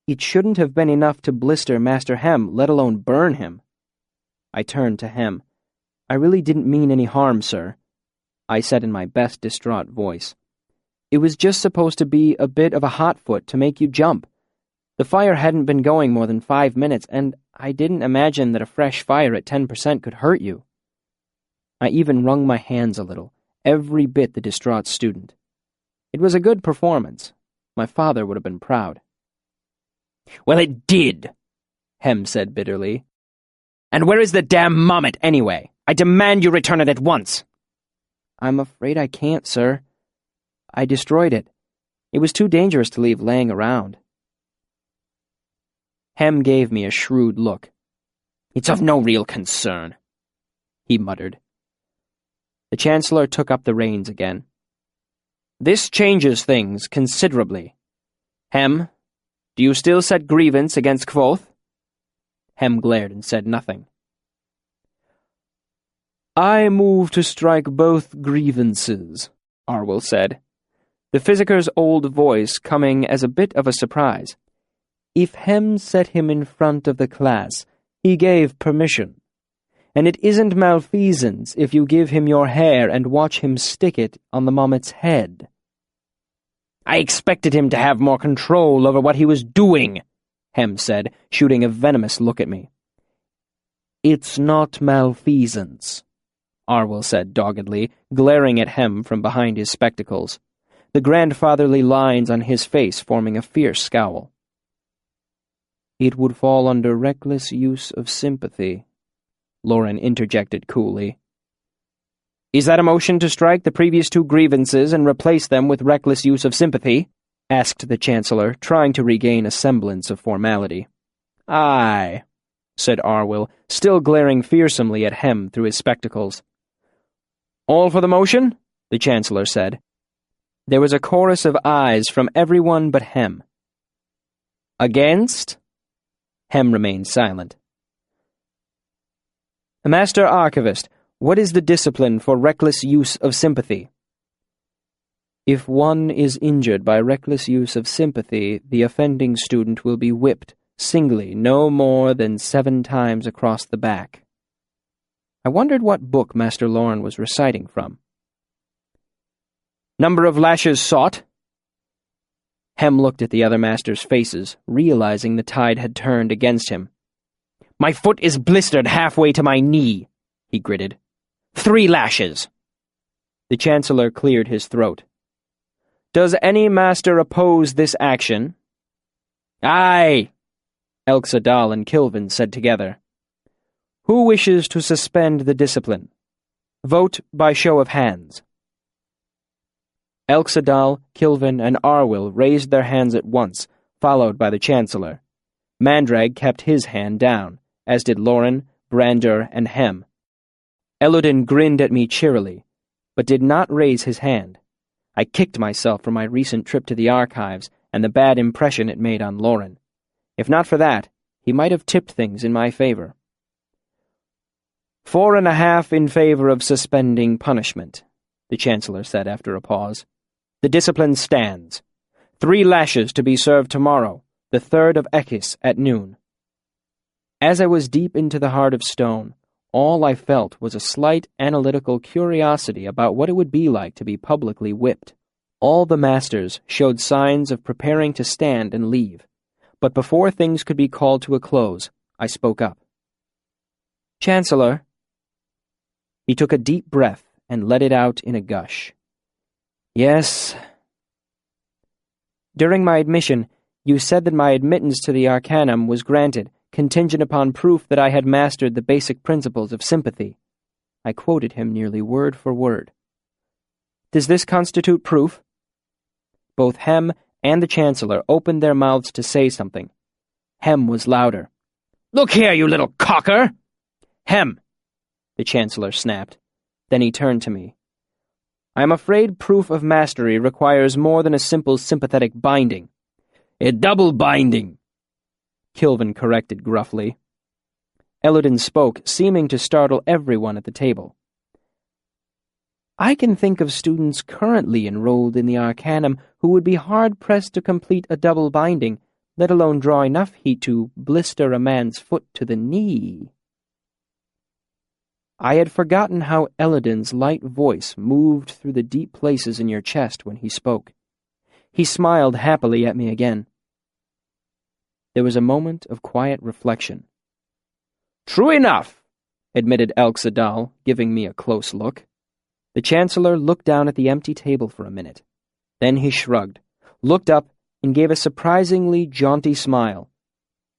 It shouldn't have been enough to blister Master Hem, let alone burn him." I turned to Hem. "I really didn't mean any harm, sir," I said in my best distraught voice. "It was just supposed to be a bit of a hotfoot to make you jump. The fire hadn't been going more than 5 minutes, and I didn't imagine that a fresh fire at 10% could hurt you." I even wrung my hands a little, every bit the distraught student. It was a good performance. My father would have been proud. "Well, it did," Hem said bitterly. "And where is the damn mommet, anyway? I demand you return it at once." "I'm afraid I can't, sir. I destroyed it. It was too dangerous to leave laying around." Hem gave me a shrewd look. "It's of no real concern," he muttered. The Chancellor took up the reins again. "This changes things considerably. Hem, do you still set grievance against Kvothe?" Hem glared and said nothing. "I move to strike both grievances," Arwell said, the Physiker's old voice coming as a bit of a surprise. "If Hem set him in front of the class, he gave permission. And it isn't malfeasance if you give him your hair and watch him stick it on the mommet's head." "I expected him to have more control over what he was doing," Hem said, shooting a venomous look at me. "It's not malfeasance," Arwell said doggedly, glaring at Hem from behind his spectacles, the grandfatherly lines on his face forming a fierce scowl. It would fall under reckless use of sympathy, Lauren interjected coolly. Is that a motion to strike the previous two grievances and replace them with reckless use of sympathy? Asked the Chancellor, trying to regain a semblance of formality. Aye, said Arwyll, still glaring fearsomely at Hem through his spectacles. All for the motion? The Chancellor said. There was a chorus of ayes from everyone but Hem. Against? Hem remained silent. Master Archivist, what is the discipline for reckless use of sympathy? If one is injured by reckless use of sympathy, the offending student will be whipped, singly, no more than 7 times across the back. I wondered what book Master Lorne was reciting from. Number of lashes sought? Hem looked at the other masters' faces, realizing the tide had turned against him. My foot is blistered halfway to my knee, he gritted. 3 lashes. The Chancellor cleared his throat. Does any master oppose this action? Aye, Elxadal and Kilvin said together. Who wishes to suspend the discipline? Vote by show of hands. Elxadal, Kilvin, and Arwyll raised their hands at once, followed by the Chancellor. Mandrag kept his hand down, as did Lauren, Brander, and Hem. Elodin grinned at me cheerily, but did not raise his hand. I kicked myself for my recent trip to the archives and the bad impression it made on Lauren. If not for that, he might have tipped things in my favor. 4.5 in favor of suspending punishment, the Chancellor said after a pause. The discipline stands. 3 lashes to be served tomorrow, the 3rd of Ekis at noon. As I was deep into the heart of stone, all I felt was a slight analytical curiosity about what it would be like to be publicly whipped. All the masters showed signs of preparing to stand and leave, but before things could be called to a close, I spoke up. Chancellor. He took a deep breath and let it out in a gush. Yes. During my admission, you said that my admittance to the Arcanum was granted, contingent upon proof that I had mastered the basic principles of sympathy. I quoted him nearly word for word. Does this constitute proof? Both Hem and the Chancellor opened their mouths to say something. Hem was louder. Look here, you little cocker! Hem! The Chancellor snapped. Then he turned to me. I am afraid proof of mastery requires more than a simple sympathetic binding. A double binding, Kilvin corrected gruffly. Elodin spoke, seeming to startle everyone at the table. I can think of students currently enrolled in the Arcanum who would be hard-pressed to complete a double binding, let alone draw enough heat to blister a man's foot to the knee. I had forgotten how Elodin's light voice moved through the deep places in your chest when he spoke. He smiled happily at me again. There was a moment of quiet reflection. True enough, admitted Elxadal, giving me a close look. The Chancellor looked down at the empty table for a minute. Then he shrugged, looked up, and gave a surprisingly jaunty smile.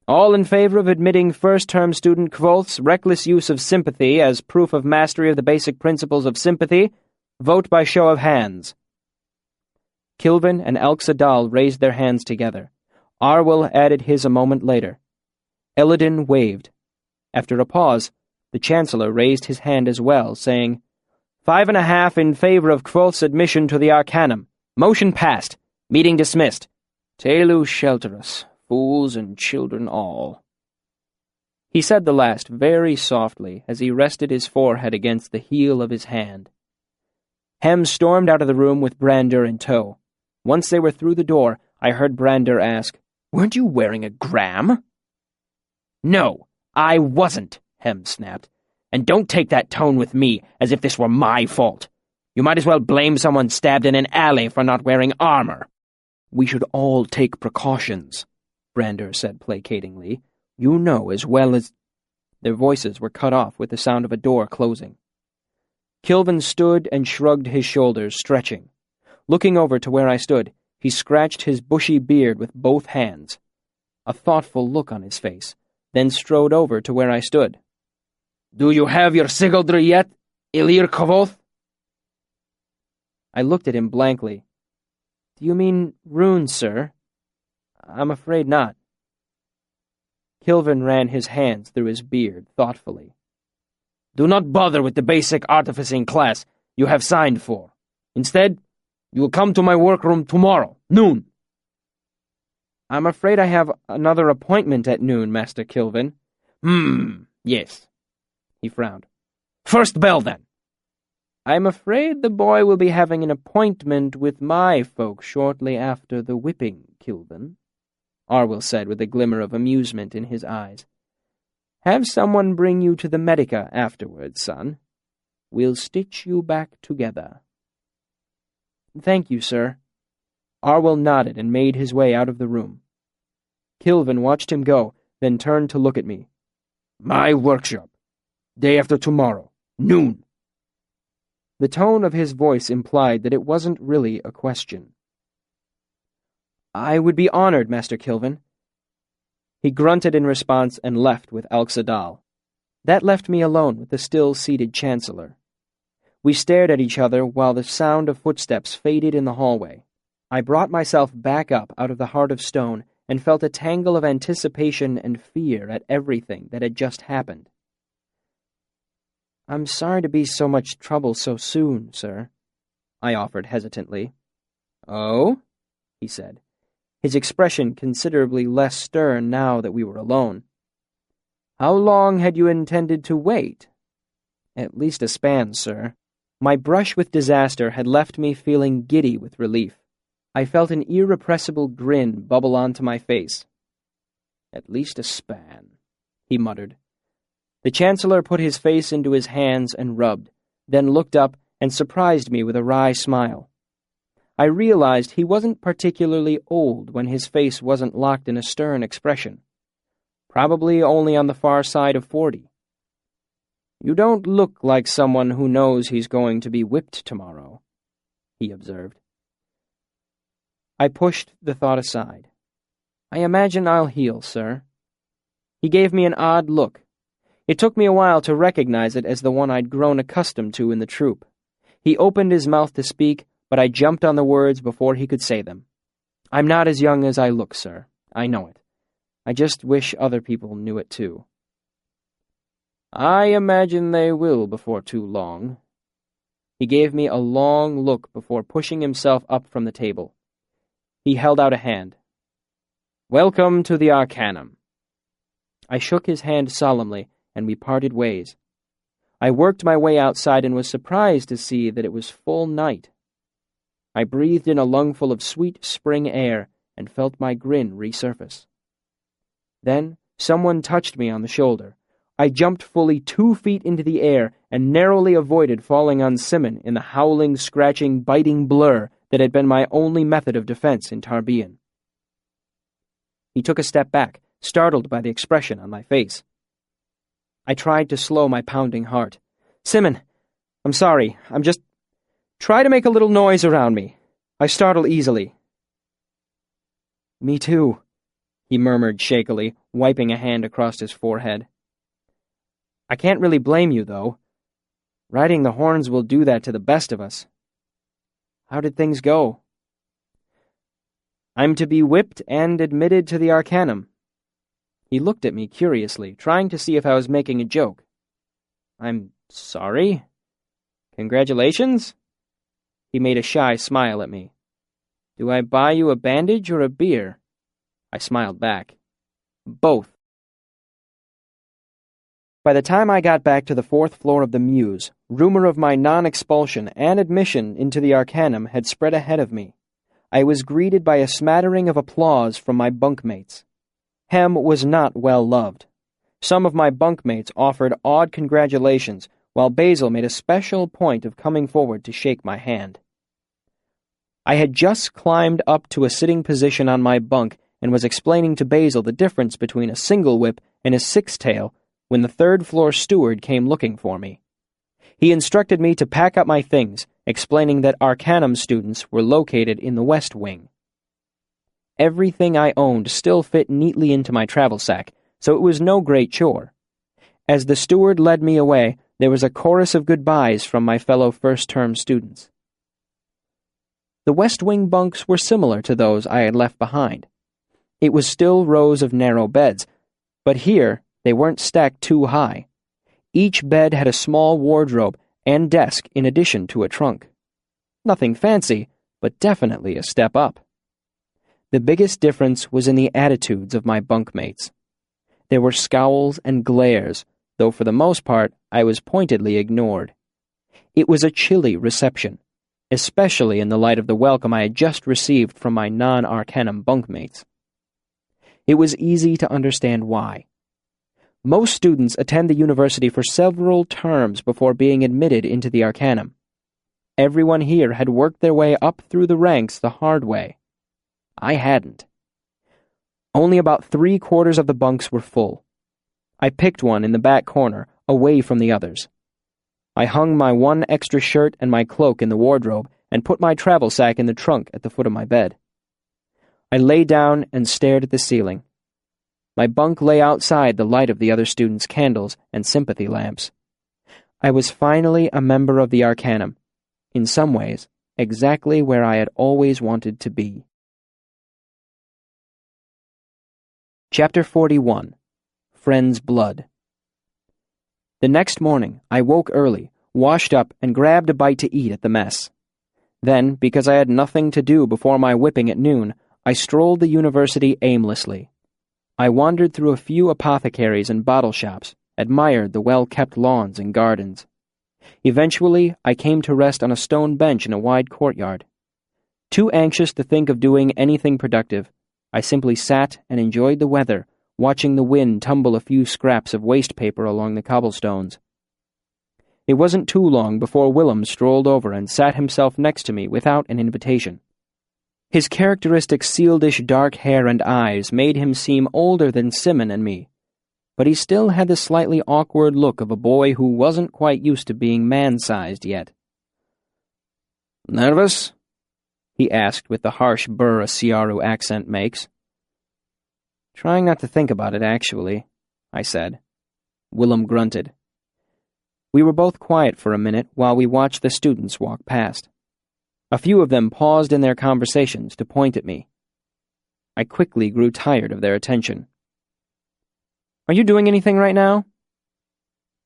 All in favor of admitting first-term student Kvolth's reckless use of sympathy as proof of mastery of the basic principles of sympathy, vote by show of hands. Kilvin and Elxadal raised their hands together. Arwyll added his a moment later. Elodin waved. After a pause, the Chancellor raised his hand as well, saying, 5.5 in favor of Kvolth's admission to the Arcanum. Motion passed. Meeting dismissed. Telu shelter us, fools and children all. He said the last very softly as he rested his forehead against the heel of his hand. Hem stormed out of the room with Brander in tow. Once they were through the door, I heard Brander ask, Weren't you wearing a gram? No, I wasn't, Hem snapped. And don't take that tone with me as if this were my fault. You might as well blame someone stabbed in an alley for not wearing armor. We should all take precautions, Brander said placatingly. You know as well as... Their voices were cut off with the sound of a door closing. Kilvin stood and shrugged his shoulders, stretching. Looking over to where I stood, he scratched his bushy beard with both hands. a thoughtful look on his face, then strode over to where I stood. "Do you have your sigildry yet, Ilir Kavoth?" I looked at him blankly. "Do you mean runes, sir? I'm afraid not." Kilvin ran his hands through his beard thoughtfully. "Do not bother with the basic artificing class you have signed for. Instead, you will come to my workroom tomorrow, noon." "I'm afraid I have another appointment at noon, Master Kilvin." Yes." He frowned. "First bell, then." "I'm afraid the boy will be having an appointment with my folk shortly after the whipping, Kilvin," Arwyll said with a glimmer of amusement in his eyes. "Have someone bring you to the Medica afterwards, son. We'll stitch you back together." "Thank you, sir." Arwyll nodded and made his way out of the room. Kilvin watched him go, then turned to look at me. "My workshop. Day after tomorrow, noon." The tone of his voice implied that it wasn't really a question. "I would be honored, Master Kilvin." He grunted in response and left with Alxadal. That left me alone with the still-seated Chancellor. We stared at each other while the sound of footsteps faded in the hallway. I brought myself back up out of the heart of stone and felt a tangle of anticipation and fear at everything that had just happened. "I'm sorry to be so much trouble so soon, sir," I offered hesitantly. "Oh?" he said, his expression considerably less stern now that we were alone. "How long had you intended to wait?" "At least a span, sir." My brush with disaster had left me feeling giddy with relief. I felt an irrepressible grin bubble onto my face. "At least a span," he muttered. The Chancellor put his face into his hands and rubbed, then looked up and surprised me with a wry smile. I realized he wasn't particularly old when his face wasn't locked in a stern expression. Probably only on the far side of 40. "You don't look like someone who knows he's going to be whipped tomorrow," he observed. I pushed the thought aside. "I imagine I'll heal, sir." He gave me an odd look. It took me a while to recognize it as the one I'd grown accustomed to in the troupe. He opened his mouth to speak, but I jumped on the words before he could say them. "I'm not as young as I look, sir. I know it. I just wish other people knew it too." "I imagine they will before too long." He gave me a long look before pushing himself up from the table. He held out a hand. "Welcome to the Arcanum." I shook his hand solemnly, and we parted ways. I worked my way outside and was surprised to see that it was full night. I breathed in a lungful of sweet spring air and felt my grin resurface. Then someone touched me on the shoulder. I jumped fully 2 feet into the air and narrowly avoided falling on Simon in the howling, scratching, biting blur that had been my only method of defense in Tarbean. He took a step back, startled by the expression on my face. I tried to slow my pounding heart. "Simon, I'm sorry. Try to make a little noise around me. I startle easily." "Me too," he murmured shakily, wiping a hand across his forehead. "I can't really blame you, though. Riding the horns will do that to the best of us. How did things go?" "I'm to be whipped and admitted to the Arcanum." He looked at me curiously, trying to see if I was making a joke. "I'm sorry? Congratulations?" He made a shy smile at me. "Do I buy you a bandage or a beer?" I smiled back. "Both." By the time I got back to the 4th floor of the Mews, rumor of my non-expulsion and admission into the Arcanum had spread ahead of me. I was greeted by a smattering of applause from my bunkmates. Hem was not well loved. Some of my bunkmates offered odd congratulations, while Basil made a special point of coming forward to shake my hand. I had just climbed up to a sitting position on my bunk and was explaining to Basil the difference between a single whip and a six-tail when the 3rd floor steward came looking for me. He instructed me to pack up my things, explaining that Arcanum students were located in the West Wing. Everything I owned still fit neatly into my travel sack, so it was no great chore. As the steward led me away, there was a chorus of goodbyes from my fellow first-term students. The West Wing bunks were similar to those I had left behind. It was still rows of narrow beds, but here they weren't stacked too high. Each bed had a small wardrobe and desk in addition to a trunk. Nothing fancy, but definitely a step up. The biggest difference was in the attitudes of my bunkmates. There were scowls and glares, though for the most part I was pointedly ignored. It was a chilly reception, especially in the light of the welcome I had just received from my non-Arcanum bunkmates. It was easy to understand why. Most students attend the university for several terms before being admitted into the Arcanum. Everyone here had worked their way up through the ranks the hard way. I hadn't. Only about 3/4 of the bunks were full. I picked one in the back corner, away from the others. I hung my one extra shirt and my cloak in the wardrobe and put my travel sack in the trunk at the foot of my bed. I lay down and stared at the ceiling. My bunk lay outside the light of the other students' candles and sympathy lamps. I was finally a member of the Arcanum, in some ways, exactly where I had always wanted to be. Chapter 41. Friend's Blood. The next morning, I woke early, washed up, and grabbed a bite to eat at the mess. Then, because I had nothing to do before my whipping at noon, I strolled the university aimlessly. I wandered through a few apothecaries and bottle shops, admired the well-kept lawns and gardens. Eventually, I came to rest on a stone bench in a wide courtyard. Too anxious to think of doing anything productive, I simply sat and enjoyed the weather, watching the wind tumble a few scraps of waste paper along the cobblestones. It wasn't too long before Willem strolled over and sat himself next to me without an invitation. His characteristic sealdish dark hair and eyes made him seem older than Simon and me, but he still had the slightly awkward look of a boy who wasn't quite used to being man-sized yet. "Nervous?" he asked with the harsh burr a Siaru accent makes. "Trying not to think about it, actually," I said. Willem grunted. We were both quiet for a minute while we watched the students walk past. A few of them paused in their conversations to point at me. I quickly grew tired of their attention. "Are you doing anything right now?"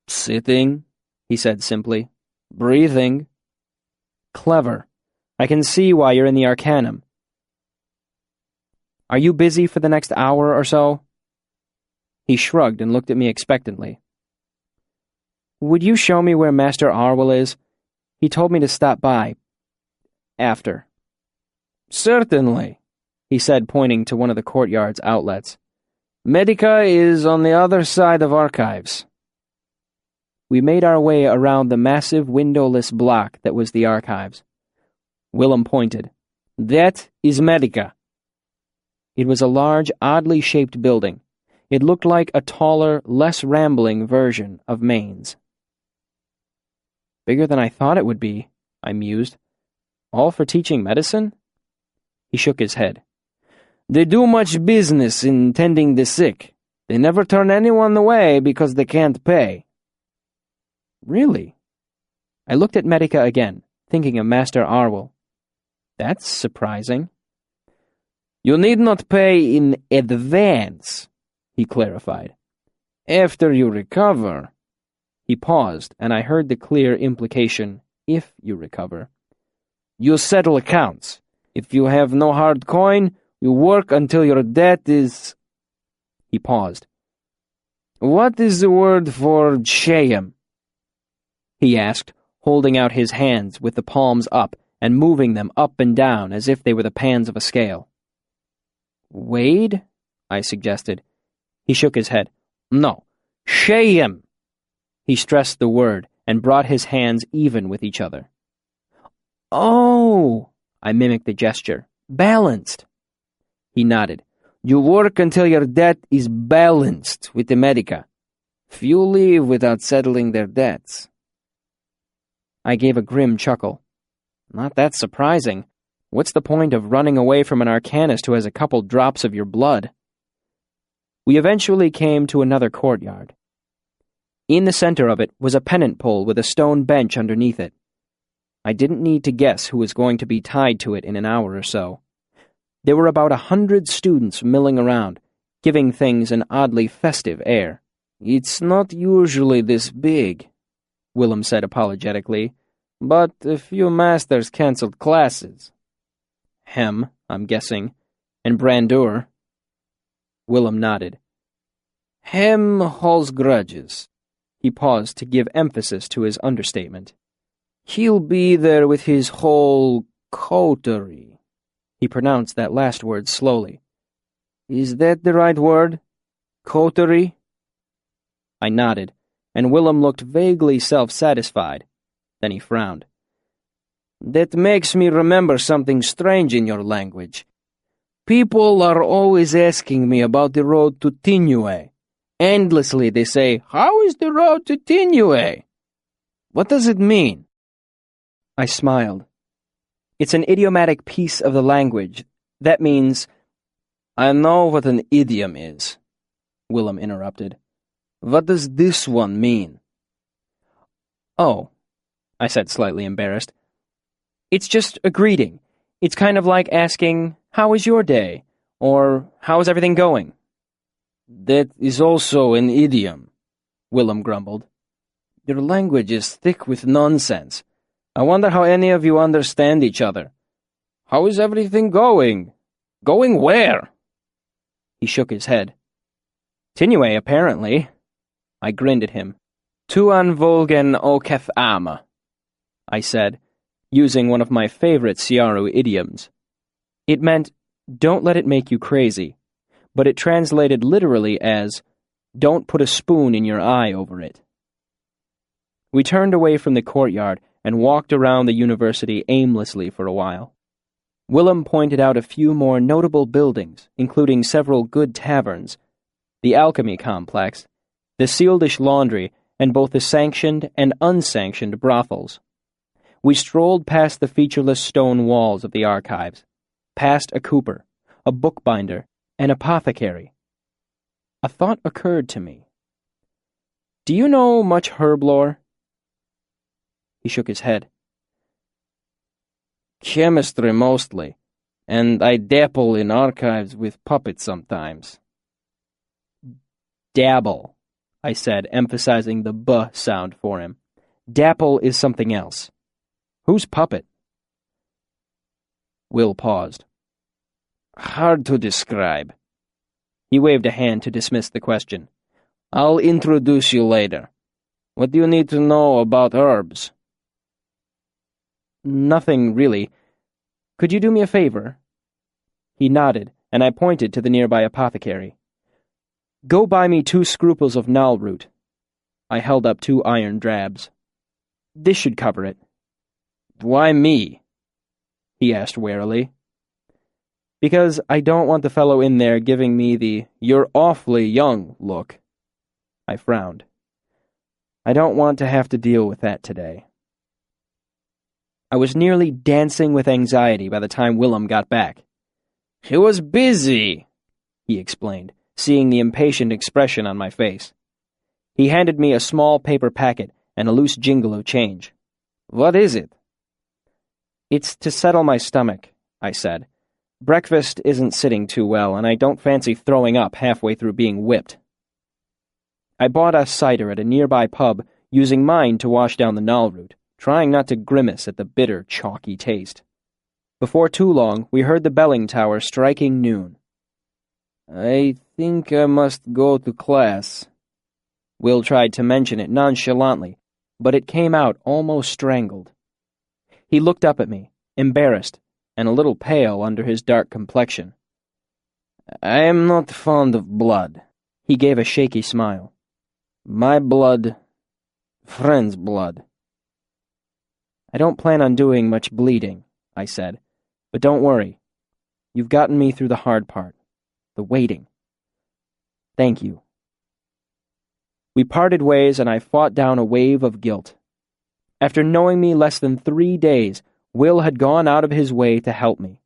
"Sitting," he said simply. "Breathing." "Clever. I can see why you're in the Arcanum. Are you busy for the next hour or so?" He shrugged and looked at me expectantly. "Would you show me where Master Arwell is? He told me to stop by. After." "Certainly," he said, pointing to one of the courtyard's outlets. "Medica is on the other side of archives." We made our way around the massive windowless block that was the archives. Willem pointed. "That is Medica." It was a large, oddly shaped building. It looked like a taller, less rambling version of Maine's. "Bigger than I thought it would be," I mused. "All for teaching medicine?" He shook his head. "They do much business in tending the sick. They never turn anyone away because they can't pay." "Really?" I looked at Medica again, thinking of Master Arwell. "That's surprising." "You need not pay in advance," he clarified. "After you recover—" He paused, and I heard the clear implication, "if you recover." "You settle accounts. If you have no hard coin, you work until your debt is—" He paused. "What is the word for shayam?" he asked, holding out his hands with the palms up and moving them up and down as if they were the pans of a scale. "Wade?" I suggested. He shook his head. "No, shayam." He stressed the word and brought his hands even with each other. "Oh!" I mimicked the gesture. "Balanced." He nodded. "You work until your debt is balanced with the Medica. Few leave without settling their debts." I gave a grim chuckle. "Not that surprising. What's the point of running away from an arcanist who has a couple drops of your blood? We eventually came to another courtyard. In the center of it was a pennant pole with a stone bench underneath it. I didn't need to guess who was going to be tied to it in an hour or so. There were about 100 students milling around, giving things an oddly festive air. "It's not usually this big," Willem said apologetically, "but a few masters cancelled classes." Hem, I'm guessing, and Brandur. Willem nodded. "Hem holds grudges." He paused to give emphasis to his understatement. "He'll be there with his whole coterie." He pronounced that last word slowly. "Is that the right word? Coterie?" I nodded, and Willem looked vaguely self-satisfied. Then he frowned. "That makes me remember something strange in your language. People are always asking me about the road to Tinue. Endlessly they say, 'How is the road to Tinue?' What does it mean?" I smiled. "It's an idiomatic piece of the language. That means—" "I know what an idiom is," Willem interrupted. "What does this one mean?" "Oh," I said, slightly embarrassed. "It's just a greeting. It's kind of like asking, 'How was your day?' Or 'How is everything going?'" "That is also an idiom," Willem grumbled. "Your language is thick with nonsense. I wonder how any of you understand each other. How is everything going? Going where?" He shook his head. "Tinue, apparently." I grinned at him. "Tuan Volgen Oketh Ama," I said, using one of my favorite Siaru idioms. It meant, "Don't let it make you crazy," but it translated literally as, "Don't put a spoon in your eye over it." We turned away from the courtyard and walked around the university aimlessly for a while. Willem pointed out a few more notable buildings, including several good taverns, the Alchemy Complex, the Sealdish Laundry, and both the sanctioned and unsanctioned brothels. We strolled past the featureless stone walls of the archives, past a cooper, a bookbinder, an apothecary. A thought occurred to me. "Do you know much herb lore?" He shook his head. "Chemistry mostly, and I dabble in archives with puppets sometimes." "Dabble," I said, emphasizing the B sound for him. "Dapple is something else. Who's puppet?" Will paused. "Hard to describe." He waved a hand to dismiss the question. "I'll introduce you later. What do you need to know about herbs?" "Nothing, really. Could you do me a favor?" He nodded, and I pointed to the nearby apothecary. "Go buy me 2 scruples of null root." I held up 2 iron drabs. "This should cover it." "Why me?" he asked warily. "Because I don't want the fellow in there giving me the 'you're awfully young' look." I frowned. I don't want to have to deal with that today. I was nearly dancing with anxiety by the time Willem got back. "He was busy," he explained, seeing the impatient expression on my face. He handed me a small paper packet and a loose jingle of change. "What is it?" "It's to settle my stomach," I said. "Breakfast isn't sitting too well, and I don't fancy throwing up halfway through being whipped." I bought us cider at a nearby pub, using mine to wash down the null root, trying not to grimace at the bitter, chalky taste. Before too long, we heard the belling tower striking noon. "I think I must go to class." Will tried to mention it nonchalantly, but it came out almost strangled. He looked up at me, embarrassed, and a little pale under his dark complexion. "I am not fond of blood." He gave a shaky smile. "My blood, friend's blood." "I don't plan on doing much bleeding," I said. "But don't worry. You've gotten me through the hard part. The waiting. Thank you." We parted ways, and I fought down a wave of guilt. After knowing me less than 3 days, Will had gone out of his way to help me.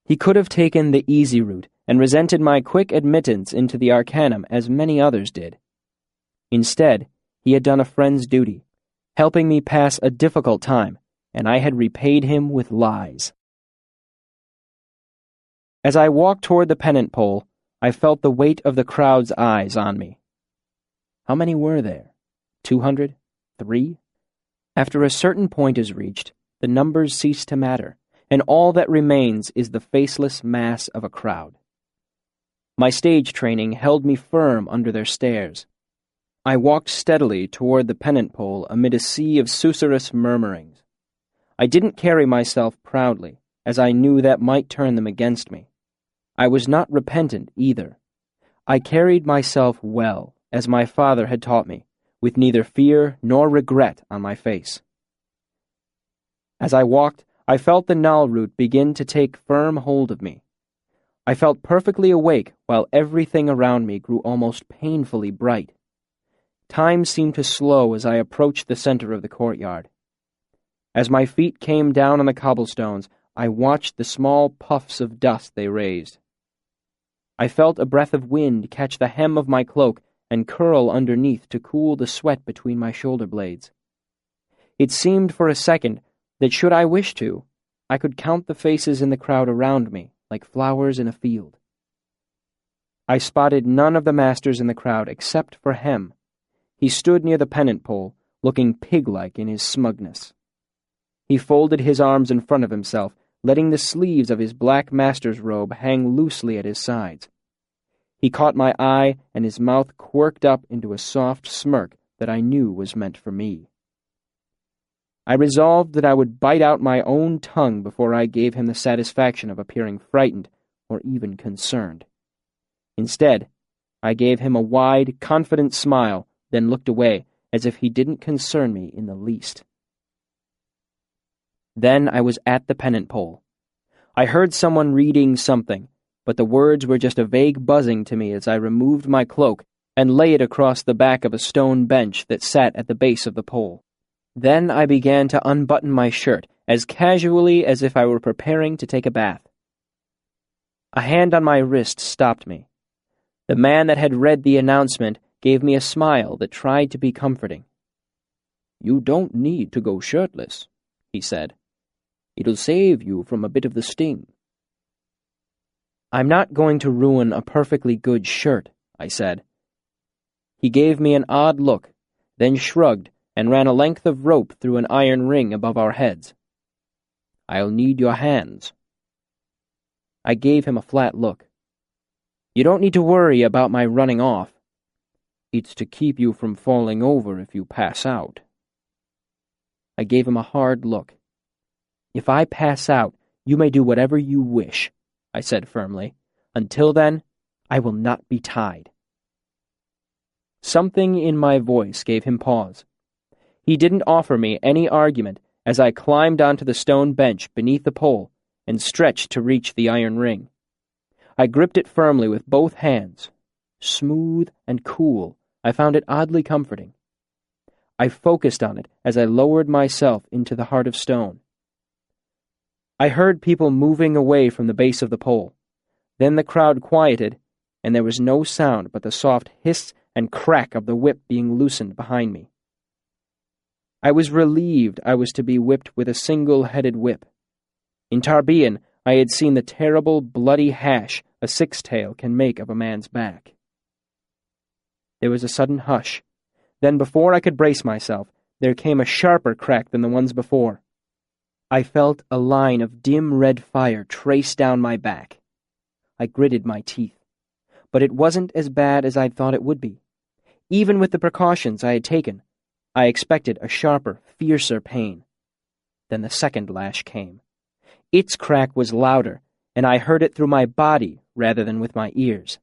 He could have taken the easy route and resented my quick admittance into the Arcanum as many others did. Instead, he had done a friend's duty, helping me pass a difficult time, and I had repaid him with lies. As I walked toward the pennant pole, I felt the weight of the crowd's eyes on me. How many were there? 200? 3? After a certain point is reached, the numbers cease to matter, and all that remains is the faceless mass of a crowd. My stage training held me firm under their stares. I walked steadily toward the pennant pole amid a sea of susurrus murmurings. I didn't carry myself proudly, as I knew that might turn them against me. I was not repentant either. I carried myself well, as my father had taught me, with neither fear nor regret on my face. As I walked, I felt the null root begin to take firm hold of me. I felt perfectly awake while everything around me grew almost painfully bright. Time seemed to slow as I approached the center of the courtyard. As my feet came down on the cobblestones, I watched the small puffs of dust they raised. I felt a breath of wind catch the hem of my cloak and curl underneath to cool the sweat between my shoulder blades. It seemed for a second that should I wish to, I could count the faces in the crowd around me like flowers in a field. I spotted none of the masters in the crowd except for Hem. He stood near the pennant pole, looking pig-like in his smugness. He folded his arms in front of himself, letting the sleeves of his black master's robe hang loosely at his sides. He caught my eye, and his mouth quirked up into a soft smirk that I knew was meant for me. I resolved that I would bite out my own tongue before I gave him the satisfaction of appearing frightened or even concerned. Instead, I gave him a wide, confident smile, then looked away, as if he didn't concern me in the least. Then I was at the pennant pole. I heard someone reading something, but the words were just a vague buzzing to me as I removed my cloak and lay it across the back of a stone bench that sat at the base of the pole. Then I began to unbutton my shirt, as casually as if I were preparing to take a bath. A hand on my wrist stopped me. The man that had read the announcement gave me a smile that tried to be comforting. "You don't need to go shirtless," he said. "It'll save you from a bit of the sting." "I'm not going to ruin a perfectly good shirt," I said. He gave me an odd look, then shrugged and ran a length of rope through an iron ring above our heads. "I'll need your hands." I gave him a flat look. "You don't need to worry about my running off. It's to keep you from falling over if you pass out." I gave him a hard look. "If I pass out, you may do whatever you wish," I said firmly. "Until then, I will not be tied." Something in my voice gave him pause. He didn't offer me any argument as I climbed onto the stone bench beneath the pole and stretched to reach the iron ring. I gripped it firmly with both hands. Smooth and cool, I found it oddly comforting. I focused on it as I lowered myself into the heart of stone. I heard people moving away from the base of the pole. Then the crowd quieted, and there was no sound but the soft hiss and crack of the whip being loosened behind me. I was relieved I was to be whipped with a single-headed whip. In Tarbean, I had seen the terrible, bloody hash a six-tail can make of a man's back. There was a sudden hush. Then, before I could brace myself, there came a sharper crack than the ones before. I felt a line of dim red fire trace down my back. I gritted my teeth. But it wasn't as bad as I'd thought it would be. Even with the precautions I had taken, I expected a sharper, fiercer pain. Then the second lash came. Its crack was louder, and I heard it through my body rather than with my ears.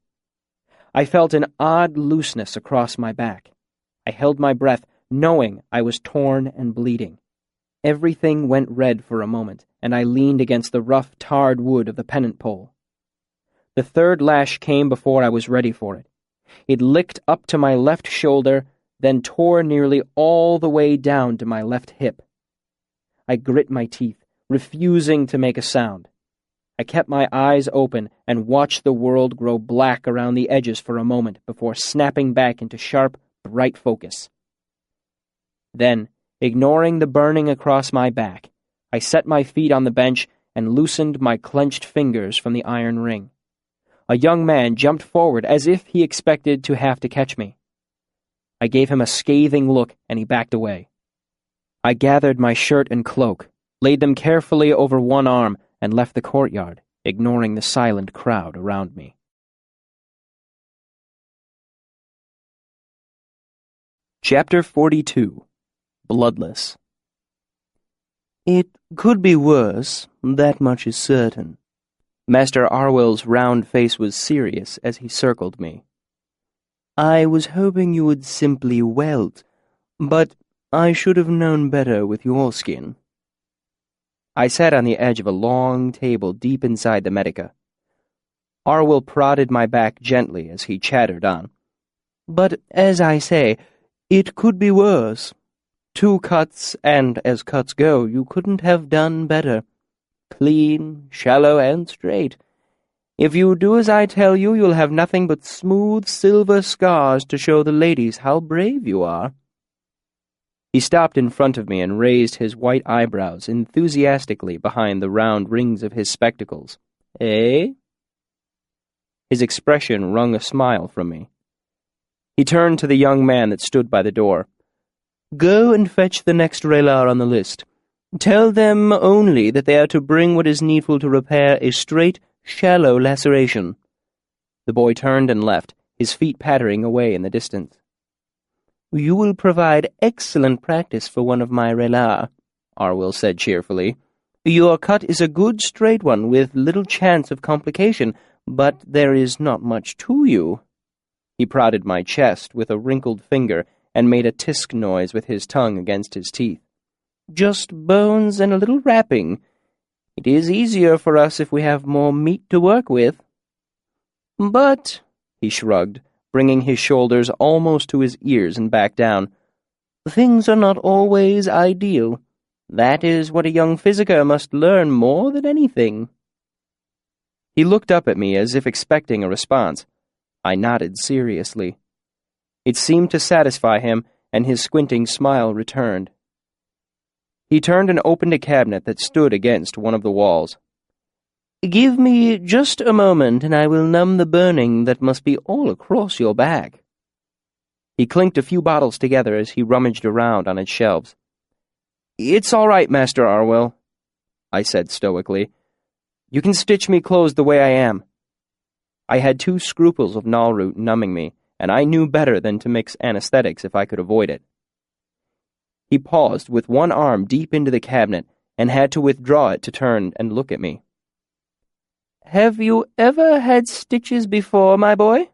I felt an odd looseness across my back. I held my breath, knowing I was torn and bleeding. Everything went red for a moment, and I leaned against the rough, tarred wood of the pennant pole. The third lash came before I was ready for it. It licked up to my left shoulder, then tore nearly all the way down to my left hip. I grit my teeth, refusing to make a sound. I kept my eyes open and watched the world grow black around the edges for a moment before snapping back into sharp, bright focus. Then, ignoring the burning across my back, I set my feet on the bench and loosened my clenched fingers from the iron ring. A young man jumped forward as if he expected to have to catch me. I gave him a scathing look and he backed away. I gathered my shirt and cloak, laid them carefully over one arm, and left the courtyard, ignoring the silent crowd around me. Chapter 42. Bloodless. It could be worse, that much is certain. Master Arwell's round face was serious as he circled me. I was hoping you would simply welt, but I should have known better with your skin. I sat on the edge of a long table deep inside the Medica. Arwell prodded my back gently as he chattered on. But, as I say, it could be worse. 2 cuts, and as cuts go, you couldn't have done better. Clean, shallow, and straight. If you do as I tell you, you'll have nothing but smooth silver scars to show the ladies how brave you are. He stopped in front of me and raised his white eyebrows enthusiastically behind the round rings of his spectacles. Eh? His expression wrung a smile from me. He turned to the young man that stood by the door. Go and fetch the next relar on the list. Tell them only that they are to bring what is needful to repair a straight, shallow laceration. The boy turned and left, his feet pattering away in the distance. You will provide excellent practice for one of my relar, Arwell said cheerfully. Your cut is a good straight one with little chance of complication, but there is not much to you. He prodded my chest with a wrinkled finger and made a tisk noise with his tongue against his teeth. Just bones and a little wrapping. It is easier for us if we have more meat to work with. But, he shrugged, bringing his shoulders almost to his ears and back down, things are not always ideal. That is what a young physiker must learn more than anything. He looked up at me as if expecting a response. I nodded seriously. It seemed to satisfy him, and his squinting smile returned. He turned and opened a cabinet that stood against one of the walls. Give me just a moment, and I will numb the burning that must be all across your back. He clinked a few bottles together as he rummaged around on its shelves. It's all right, Master Arwell, I said stoically. You can stitch me closed the way I am. I had 2 scruples of Nalroot numbing me, and I knew better than to mix anesthetics if I could avoid it. He paused with one arm deep into the cabinet and had to withdraw it to turn and look at me. Have you ever had stitches before, my boy?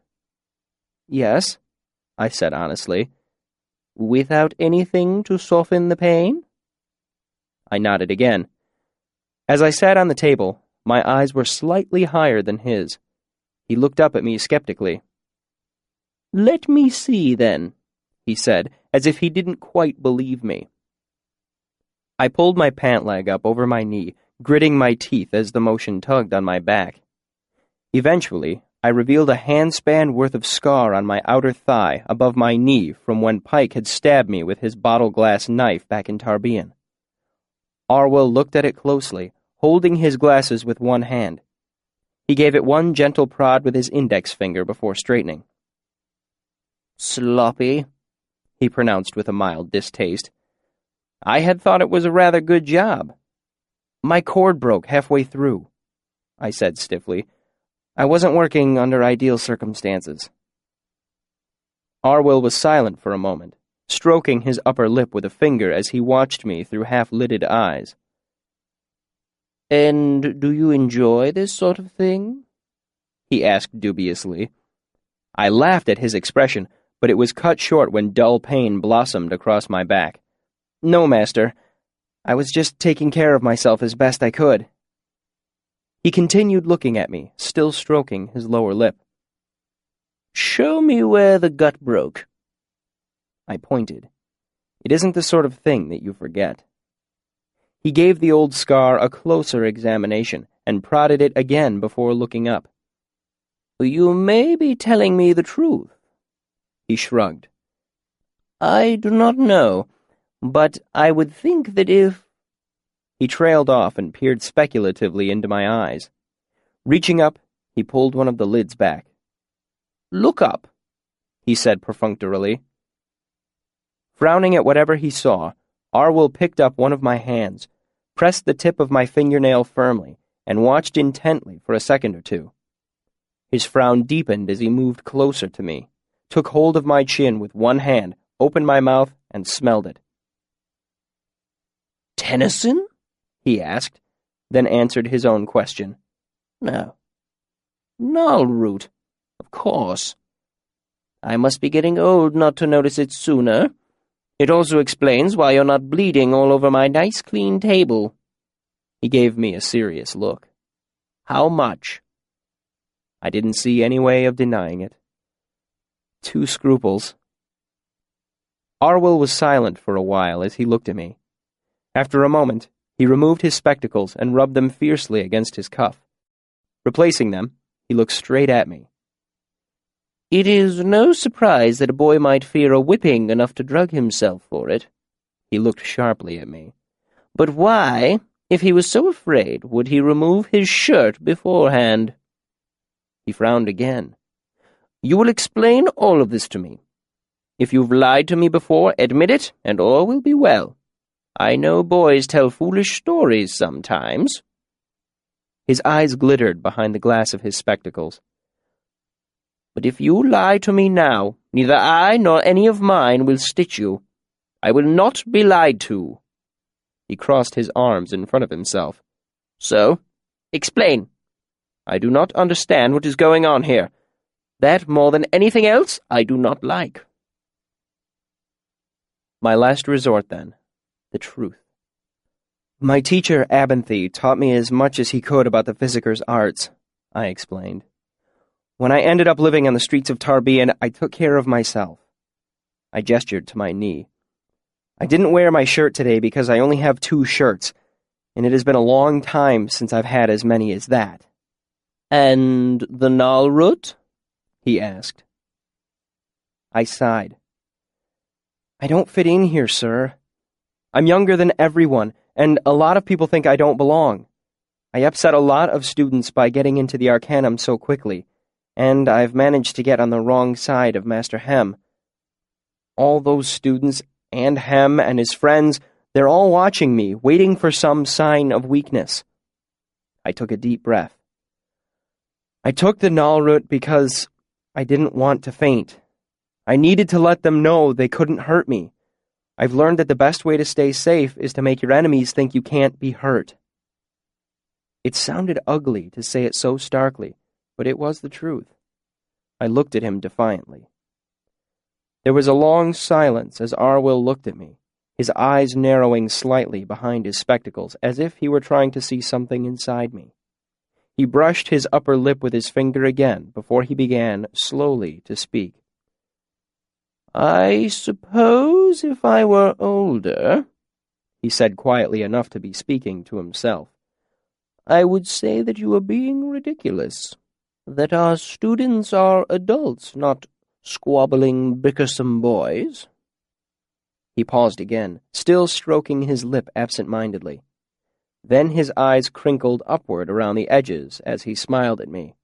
Yes, I said honestly. Without anything to soften the pain? I nodded again. As I sat on the table, my eyes were slightly higher than his. He looked up at me skeptically. Let me see, then, he said, as if he didn't quite believe me. I pulled my pant leg up over my knee, gritting my teeth as the motion tugged on my back. Eventually, I revealed a handspan worth of scar on my outer thigh above my knee from when Pike had stabbed me with his bottle-glass knife back in Tarbean. Arwell looked at it closely, holding his glasses with one hand. He gave it one gentle prod with his index finger before straightening. Sloppy, he pronounced with a mild distaste. I had thought it was a rather good job. My cord broke halfway through, I said stiffly. I wasn't working under ideal circumstances. Arwell was silent for a moment, stroking his upper lip with a finger as he watched me through half-lidded eyes. And do you enjoy this sort of thing? He asked dubiously. I laughed at his expression, but it was cut short when dull pain blossomed across my back. No, master. I was just taking care of myself as best I could. He continued looking at me, still stroking his lower lip. Show me where the gut broke. I pointed. It isn't the sort of thing that you forget. He gave the old scar a closer examination and prodded it again before looking up. "You may be telling me the truth." He shrugged. "I do not know, but I would think that if—" He trailed off and peered speculatively into my eyes. Reaching up, he pulled one of the lids back. "Look up," he said perfunctorily. Frowning at whatever he saw, Arwell picked up one of my hands, pressed the tip of my fingernail firmly, and watched intently for a second or two. His frown deepened as he moved closer to me, took hold of my chin with one hand, opened my mouth, and smelled it. "Tennyson?" he asked, then answered his own question. "No. Null root, of course. I must be getting old not to notice it sooner. It also explains why you're not bleeding all over my nice clean table." He gave me a serious look. "How much?" I didn't see any way of denying it. 2 scruples. Arwell was silent for a while as he looked at me. After a moment, he removed his spectacles and rubbed them fiercely against his cuff. Replacing them, he looked straight at me. "It is no surprise that a boy might fear a whipping enough to drug himself for it." He looked sharply at me. "But why, if he was so afraid, would he remove his shirt beforehand?" He frowned again. "You will explain all of this to me. If you've lied to me before, admit it, and all will be well. I know boys tell foolish stories sometimes." His eyes glittered behind the glass of his spectacles. "But if you lie to me now, neither I nor any of mine will stitch you. I will not be lied to." He crossed his arms in front of himself. "So, explain. I do not understand what is going on here. That, more than anything else, I do not like." My last resort, then, the truth. My teacher, Abinthy, taught me as much as he could about the physicker's arts, I explained. When I ended up living on the streets of Tarbean, I took care of myself. I gestured to my knee. I didn't wear my shirt today because I only have 2 shirts, and it has been a long time since I've had as many as that. "And the null root?" he asked. I sighed. "I don't fit in here, sir. I'm younger than everyone, and a lot of people think I don't belong. I upset a lot of students by getting into the Arcanum so quickly, and I've managed to get on the wrong side of Master Hem. All those students, and Hem and his friends, they're all watching me, waiting for some sign of weakness." I took a deep breath. "I took the null root because I didn't want to faint. I needed to let them know they couldn't hurt me. I've learned that the best way to stay safe is to make your enemies think you can't be hurt." It sounded ugly to say it so starkly, but it was the truth. I looked at him defiantly. There was a long silence as Arwell looked at me, his eyes narrowing slightly behind his spectacles, as if he were trying to see something inside me. He brushed his upper lip with his finger again before he began slowly to speak. "I suppose if I were older," he said quietly enough to be speaking to himself, "I would say that you are being ridiculous, that our students are adults, not squabbling, bickersome boys." He paused again, still stroking his lip absent-mindedly. Then his eyes crinkled upward around the edges as he smiled at me.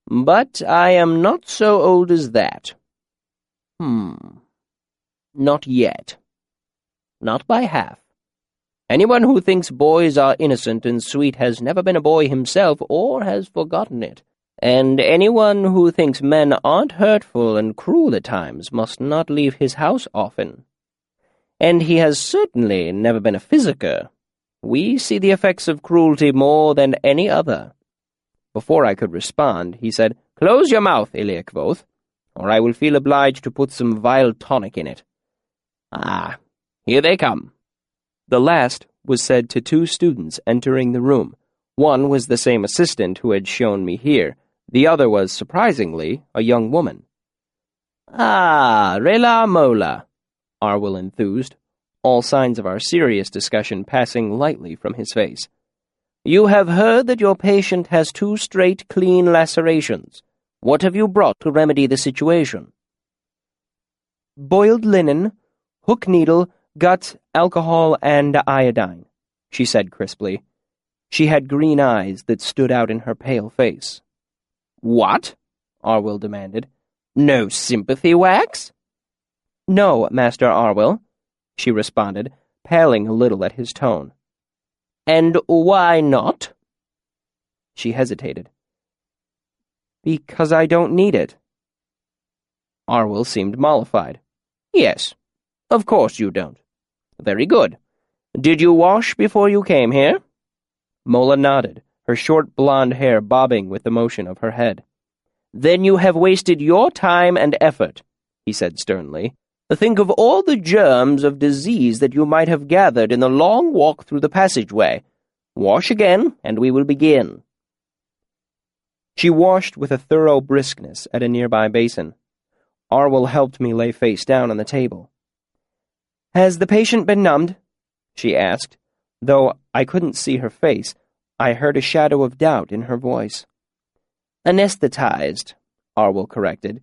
"But I am not so old as that. Not yet. Not by half. Anyone who thinks boys are innocent and sweet has never been a boy himself or has forgotten it. And anyone who thinks men aren't hurtful and cruel at times must not leave his house often. And he has certainly never been a physicker. We see the effects of cruelty more than any other." Before I could respond, he said, "Close your mouth, Iliakvoth, or I will feel obliged to put some vile tonic in it. Ah, here they come." The last was said to 2 students entering the room. One was the same assistant who had shown me here. The other was, surprisingly, a young woman. "Ah, Rela Mola," Arwell enthused. all signs of our serious discussion passing lightly from his face. "You have heard that your patient has 2 straight, clean lacerations. What have you brought to remedy the situation?" "Boiled linen, hook needle, gut, alcohol, and iodine," she said crisply. She had green eyes that stood out in her pale face. "What?" Arwyll demanded. "No sympathy wax?" "No, Master Arwyll," she responded, paling a little at his tone. "And why not?" She hesitated. "Because I don't need it." Arwyll seemed mollified. "Yes, of course you don't. Very good. Did you wash before you came here?" Mola nodded, her short blonde hair bobbing with the motion of her head. "Then you have wasted your time and effort," he said sternly. "Think of all the germs of disease that you might have gathered in the long walk through the passageway. Wash again, and we will begin." She washed with a thorough briskness at a nearby basin. Arwyll helped me lay face down on the table. "Has the patient been numbed?" she asked. Though I couldn't see her face, I heard a shadow of doubt in her voice. "Anesthetized," Arwyll corrected.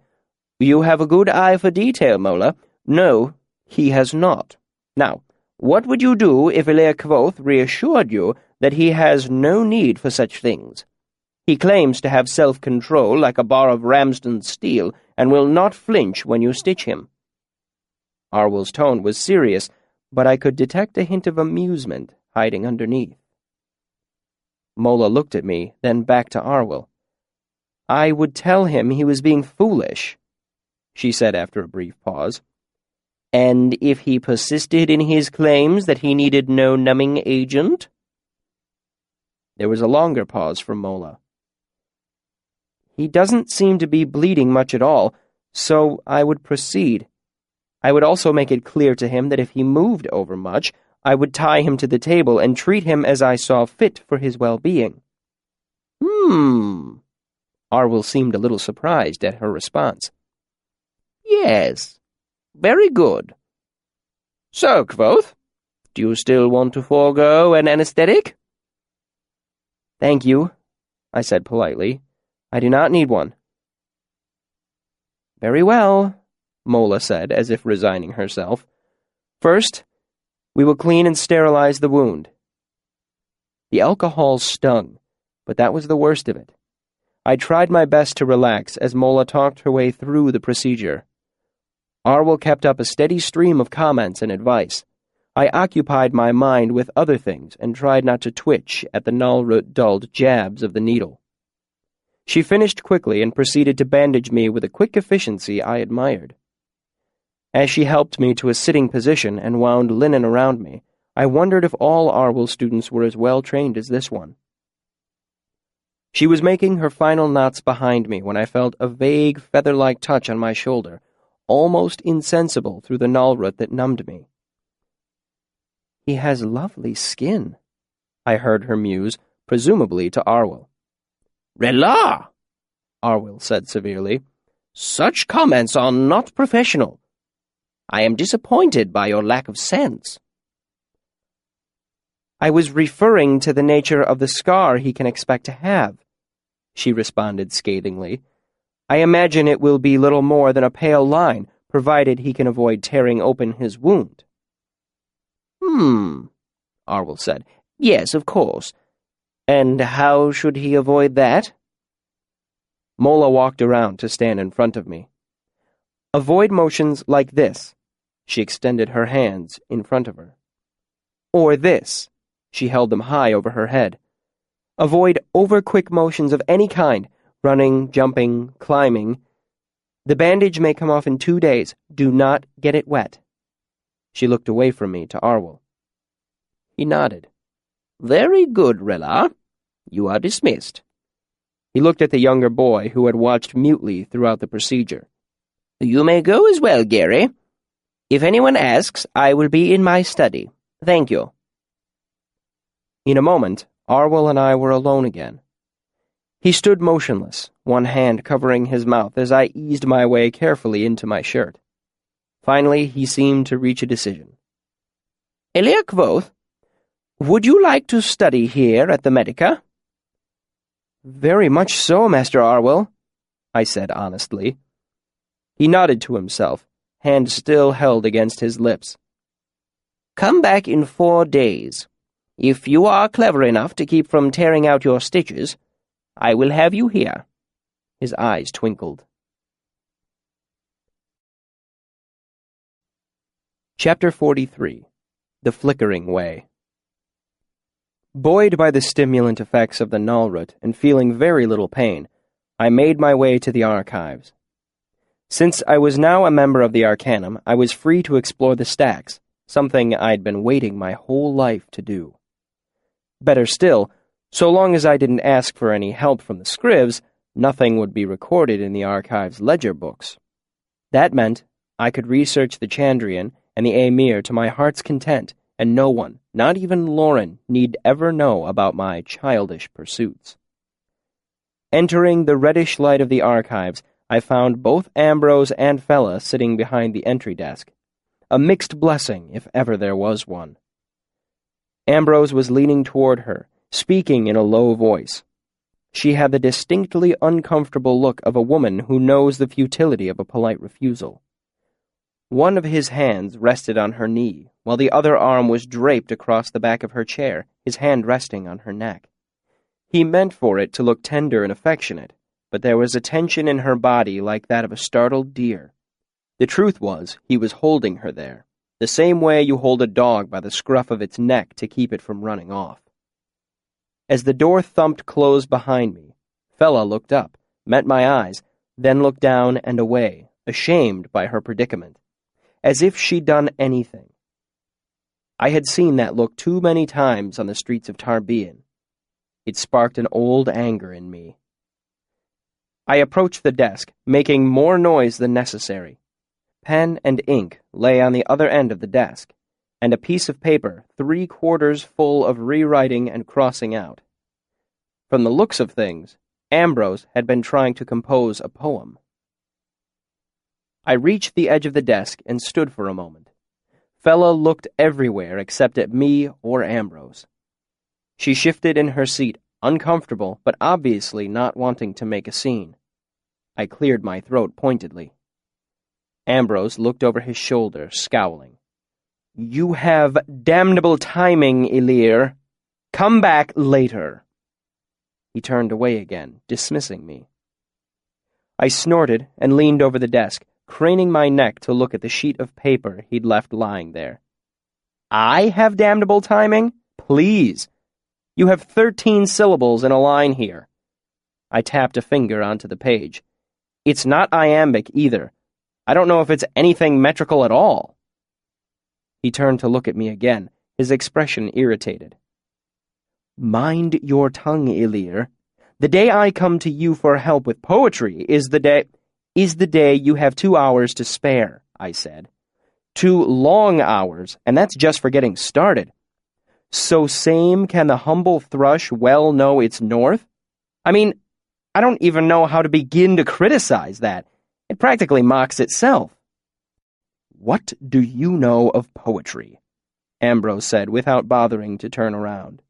"You have a good eye for detail, Mola. No, he has not. Now, what would you do if Ilya Kvothe reassured you that he has no need for such things? He claims to have self-control like a bar of Ramsden steel and will not flinch when you stitch him." Arwyll's tone was serious, but I could detect a hint of amusement hiding underneath. Mola looked at me, then back to Arwyll. "I would tell him he was being foolish," she said after a brief pause. "And if he persisted in his claims that he needed no numbing agent?" There was a longer pause from Mola. "He doesn't seem to be bleeding much at all, so I would proceed. I would also make it clear to him that if he moved overmuch, I would tie him to the table and treat him as I saw fit for his well-being." Arwyll seemed a little surprised at her response. "Yes, very good. So, Kvothe, do you still want to forego an anesthetic?" "Thank you," I said politely. "I do not need one." "Very well," Mola said, as if resigning herself. "First, we will clean and sterilize the wound." The alcohol stung, but that was the worst of it. I tried my best to relax as Mola talked her way through the procedure. Arwyll kept up a steady stream of comments and advice. I occupied my mind with other things and tried not to twitch at the null-root-dulled jabs of the needle. She finished quickly and proceeded to bandage me with a quick efficiency I admired. As she helped me to a sitting position and wound linen around me, I wondered if all Arwyll students were as well trained as this one. She was making her final knots behind me when I felt a vague, feather-like touch on my shoulder, almost insensible through the null-root that numbed me. "He has lovely skin," I heard her muse, presumably to Arwyll. "Rela!" Arwyll said severely. "Such comments are not professional. I am disappointed by your lack of sense." "I was referring to the nature of the scar he can expect to have," she responded scathingly. "I imagine it will be little more than a pale line, provided he can avoid tearing open his wound." Arwyll said. "Yes, of course. And how should he avoid that?" Mola walked around to stand in front of me. "Avoid motions like this." She extended her hands in front of her. "Or this." She held them high over her head. "Avoid over-quick motions of any kind, running, jumping, climbing. The bandage may come off in 2 days. Do not get it wet." She looked away from me to Arwyll. He nodded. "Very good, Rela. You are dismissed." He looked at the younger boy, who had watched mutely throughout the procedure. "You may go as well, Gary. If anyone asks, I will be in my study. Thank you." In a moment, Arwyll and I were alone again. He stood motionless, one hand covering his mouth as I eased my way carefully into my shirt. Finally, he seemed to reach a decision. Elia Quoth, would you like to study here at the Medica? Very much so, Master Arwell, I said honestly. He nodded to himself, hand still held against his lips. Come back in 4 days. If you are clever enough to keep from tearing out your stitches, I will have you here. His eyes twinkled. Chapter 43. The Flickering Way. Buoyed by the stimulant effects of the nullroot and feeling very little pain, I made my way to the archives. Since I was now a member of the Arcanum, I was free to explore the stacks, something I'd been waiting my whole life to do. Better still, so long as I didn't ask for any help from the scrivs, nothing would be recorded in the archive's ledger books. That meant I could research the Chandrian and the Amir to my heart's content, and no one, not even Lauren, need ever know about my childish pursuits. Entering the reddish light of the archives, I found both Ambrose and Fella sitting behind the entry desk. A mixed blessing, if ever there was one. Ambrose was leaning toward her, speaking in a low voice. She had the distinctly uncomfortable look of a woman who knows the futility of a polite refusal. One of his hands rested on her knee, while the other arm was draped across the back of her chair, his hand resting on her neck. He meant for it to look tender and affectionate, but there was a tension in her body like that of a startled deer. The truth was, he was holding her there, the same way you hold a dog by the scruff of its neck to keep it from running off. As the door thumped closed behind me, Fella looked up, met my eyes, then looked down and away, ashamed by her predicament, as if she'd done anything. I had seen that look too many times on the streets of Tarbean. It sparked an old anger in me. I approached the desk, making more noise than necessary. Pen and ink lay on the other end of the desk, and a piece of paper 3/4 full of rewriting and crossing out. From the looks of things, Ambrose had been trying to compose a poem. I reached the edge of the desk and stood for a moment. Fella looked everywhere except at me or Ambrose. She shifted in her seat, uncomfortable, but obviously not wanting to make a scene. I cleared my throat pointedly. Ambrose looked over his shoulder, scowling. You have damnable timing, Ilir. Come back later. He turned away again, dismissing me. I snorted and leaned over the desk, craning my neck to look at the sheet of paper he'd left lying there. I have damnable timing? Please. You have 13 syllables in a line here. I tapped a finger onto the page. It's not iambic either. I don't know if it's anything metrical at all. He turned to look at me again, his expression irritated. Mind your tongue, Ilir. The day I come to you for help with poetry is the day you have 2 hours to spare, I said. 2 long hours, and that's just for getting started. So same can the humble thrush well know its north? I mean, I don't even know how to begin to criticize that. It practically mocks itself. What do you know of poetry? Ambrose said without bothering to turn around.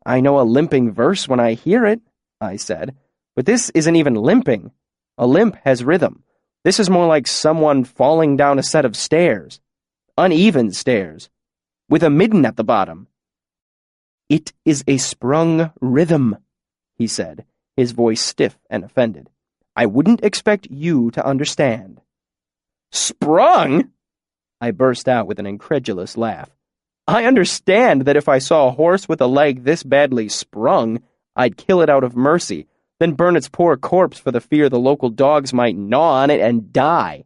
I know a limping verse when I hear it, I said, but this isn't even limping. A limp has rhythm. This is more like someone falling down a set of stairs. Uneven stairs. With a midden at the bottom. It is a sprung rhythm, he said, his voice stiff and offended. I wouldn't expect you to understand. Sprung? I burst out with an incredulous laugh. I understand that if I saw a horse with a leg this badly sprung, I'd kill it out of mercy, then burn its poor corpse for the fear the local dogs might gnaw on it and die.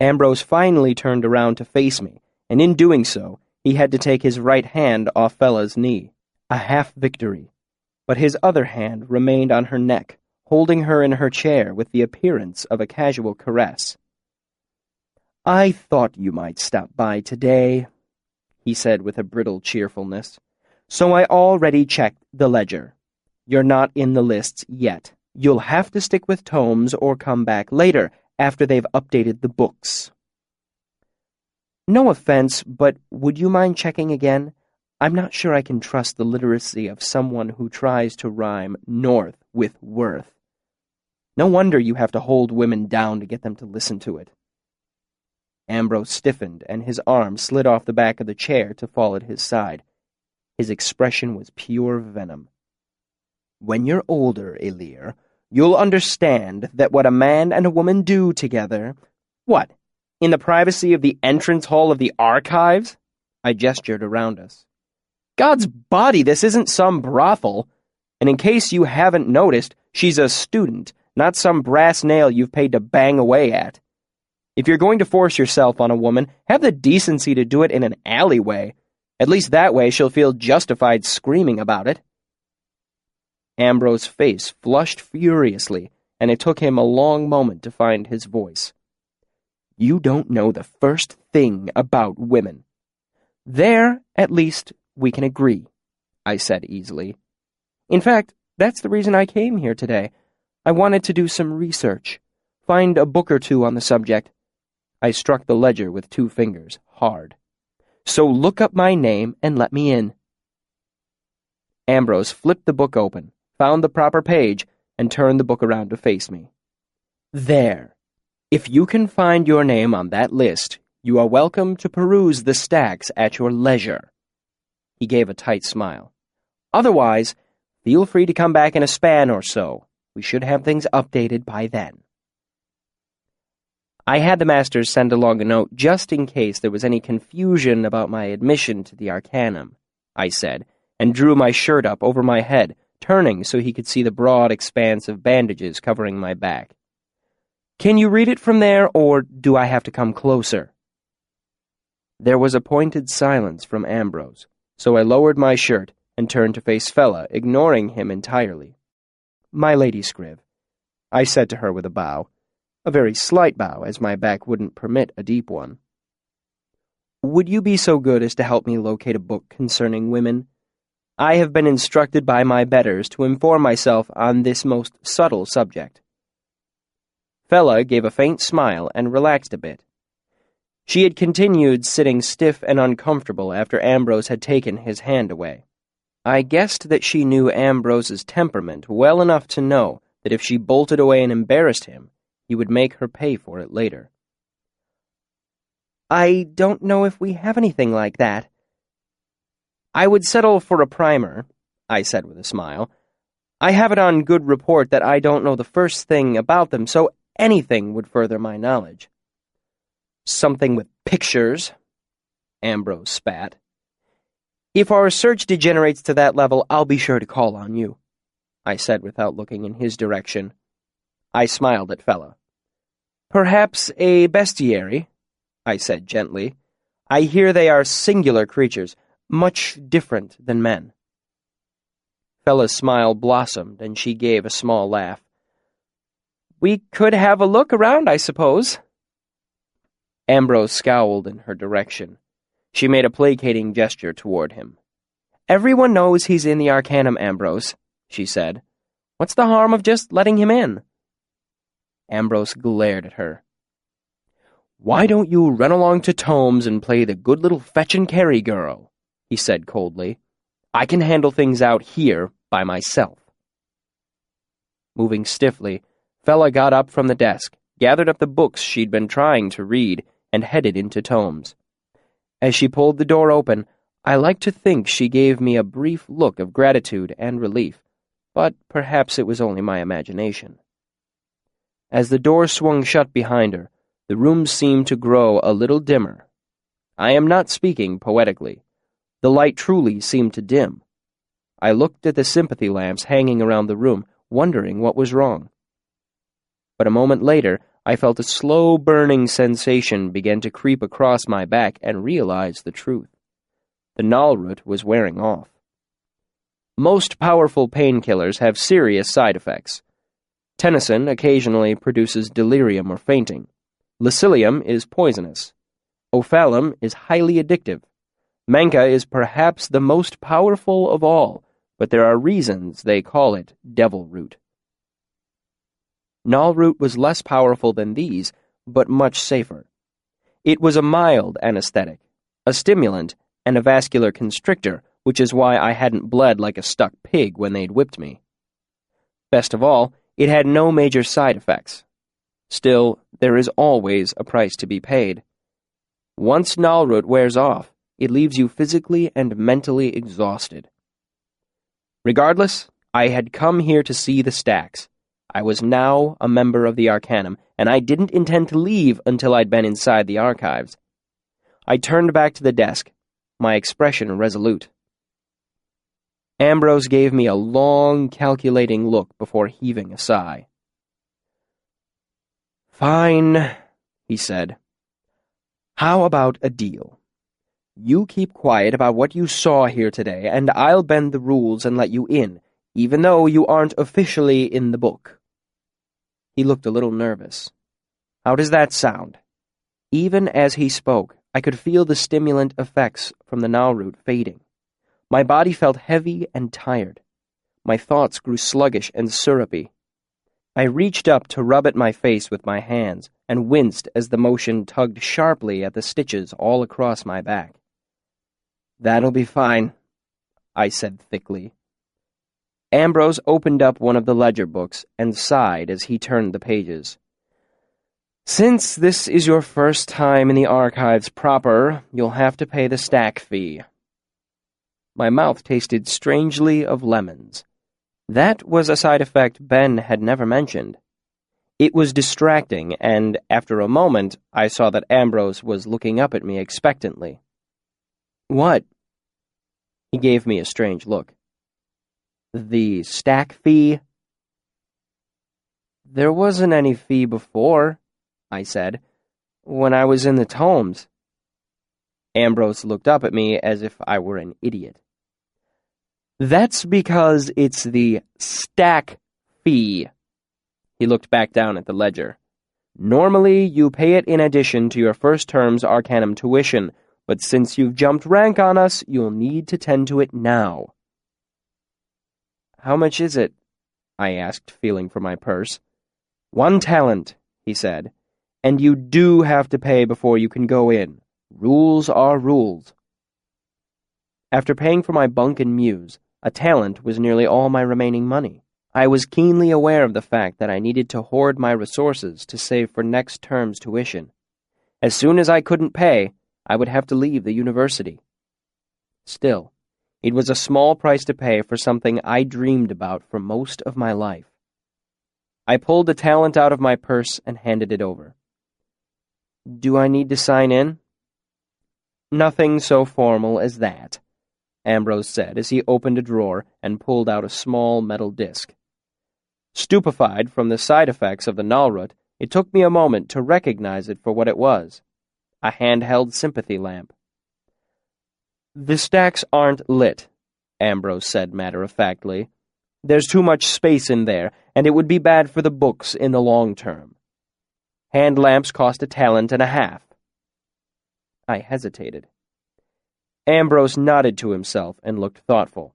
Ambrose finally turned around to face me, and in doing so, he had to take his right hand off Fella's knee, a half-victory. But his other hand remained on her neck, holding her in her chair with the appearance of a casual caress. I thought you might stop by today, he said with a brittle cheerfulness. So I already checked the ledger. You're not in the lists yet. You'll have to stick with tomes or come back later, after they've updated the books. No offense, but would you mind checking again? I'm not sure I can trust the literacy of someone who tries to rhyme north with worth. No wonder you have to hold women down to get them to listen to it. Ambrose stiffened, and his arm slid off the back of the chair to fall at his side. His expression was pure venom. When you're older, Elir, you'll understand that what a man and a woman do together— What? In the privacy of the entrance hall of the archives? I gestured around us. God's body, this isn't some brothel. And in case you haven't noticed, she's a student, not some brass nail you've paid to bang away at. If you're going to force yourself on a woman, have the decency to do it in an alleyway. At least that way she'll feel justified screaming about it. Ambrose's face flushed furiously, and it took him a long moment to find his voice. You don't know the first thing about women. There, at least, we can agree, I said easily. In fact, that's the reason I came here today. I wanted to do some research, find a book or two on the subject. I struck the ledger with 2 fingers, hard. So look up my name and let me in. Ambrose flipped the book open, found the proper page, and turned the book around to face me. There. If you can find your name on that list, you are welcome to peruse the stacks at your leisure. He gave a tight smile. Otherwise, feel free to come back in a span or so. We should have things updated by then. I had the masters send along a note just in case there was any confusion about my admission to the Arcanum, I said, and drew my shirt up over my head, turning so he could see the broad expanse of bandages covering my back. Can you read it from there, or do I have to come closer? There was a pointed silence from Ambrose, so I lowered my shirt and turned to face Fella, ignoring him entirely. My Lady Scriv, I said to her with a bow, a very slight bow, as my back wouldn't permit a deep one. Would you be so good as to help me locate a book concerning women? I have been instructed by my betters to inform myself on this most subtle subject. Fella gave a faint smile and relaxed a bit. She had continued sitting stiff and uncomfortable after Ambrose had taken his hand away. I guessed that she knew Ambrose's temperament well enough to know that if she bolted away and embarrassed him, he would make her pay for it later. I don't know if we have anything like that. I would settle for a primer, I said with a smile. I have it on good report that I don't know the first thing about them, so anything would further my knowledge. Something with pictures, Ambrose spat. If our search degenerates to that level, I'll be sure to call on you, I said without looking in his direction. I smiled at Fella. Perhaps a bestiary, I said gently. I hear they are singular creatures, much different than men. Fella's smile blossomed, and she gave a small laugh. We could have a look around, I suppose. Ambrose scowled in her direction. She made a placating gesture toward him. Everyone knows he's in the Arcanum, Ambrose, she said. What's the harm of just letting him in? Ambrose glared at her. Why don't you run along to Tomes and play the good little fetch-and-carry girl? He said coldly. I can handle things out here by myself. Moving stiffly, Fella got up from the desk, gathered up the books she'd been trying to read, and headed into Tomes. As she pulled the door open, I liked to think she gave me a brief look of gratitude and relief, but perhaps it was only my imagination. As the door swung shut behind her, the room seemed to grow a little dimmer. I am not speaking poetically. The light truly seemed to dim. I looked at the sympathy lamps hanging around the room, wondering what was wrong. But a moment later, I felt a slow burning sensation begin to creep across my back and realized the truth. The Nalrut was wearing off. Most powerful painkillers have serious side effects. Tennyson occasionally produces delirium or fainting. Lycilium is poisonous. Ophalum is highly addictive. Menka is perhaps the most powerful of all, but there are reasons they call it devil root. Nalroot was less powerful than these, but much safer. It was a mild anesthetic, a stimulant, and a vascular constrictor, which is why I hadn't bled like a stuck pig when they'd whipped me. Best of all, it had no major side effects. Still, there is always a price to be paid. Once Nalrut wears off, it leaves you physically and mentally exhausted. Regardless, I had come here to see the stacks. I was now a member of the Arcanum, and I didn't intend to leave until I'd been inside the archives. I turned back to the desk, my expression resolute. Ambrose gave me a long, calculating look before heaving a sigh. "Fine," he said. "How about a deal? You keep quiet about what you saw here today, and I'll bend the rules and let you in, even though you aren't officially in the book." He looked a little nervous. "How does that sound?" Even as he spoke, I could feel the stimulant effects from the Nalrut fading. My body felt heavy and tired. My thoughts grew sluggish and syrupy. I reached up to rub at my face with my hands and winced as the motion tugged sharply at the stitches all across my back. "That'll be fine," I said thickly. Ambrose opened up one of the ledger books and sighed as he turned the pages. "Since this is your first time in the archives proper, you'll have to pay the stack fee." My mouth tasted strangely of lemons. That was a side effect Ben had never mentioned. It was distracting, and after a moment, I saw that Ambrose was looking up at me expectantly. "What?" He gave me a strange look. "The stack fee?" "There wasn't any fee before," I said, "when I was in the tomes." Ambrose looked up at me as if I were an idiot. "That's because it's the stack fee." He looked back down at the ledger. "Normally, you pay it in addition to your first term's Arcanum tuition, but since you've jumped rank on us, you'll need to tend to it now." "How much is it?" I asked, feeling for my purse. "1 talent," he said, "and you do have to pay before you can go in. Rules are rules." After paying for my bunk and mews, a talent was nearly all my remaining money. I was keenly aware of the fact that I needed to hoard my resources to save for next term's tuition. As soon as I couldn't pay, I would have to leave the university. Still, it was a small price to pay for something I dreamed about for most of my life. I pulled the talent out of my purse and handed it over. "Do I need to sign in?" "Nothing so formal as that," Ambrose said as he opened a drawer and pulled out a small metal disc. Stupefied from the side effects of the Nalrut, it took me a moment to recognize it for what it was, a handheld sympathy lamp. "The stacks aren't lit," Ambrose said matter-of-factly. "There's too much space in there, and it would be bad for the books in the long term. Hand lamps cost 1.5 talents. I hesitated. Ambrose nodded to himself and looked thoughtful.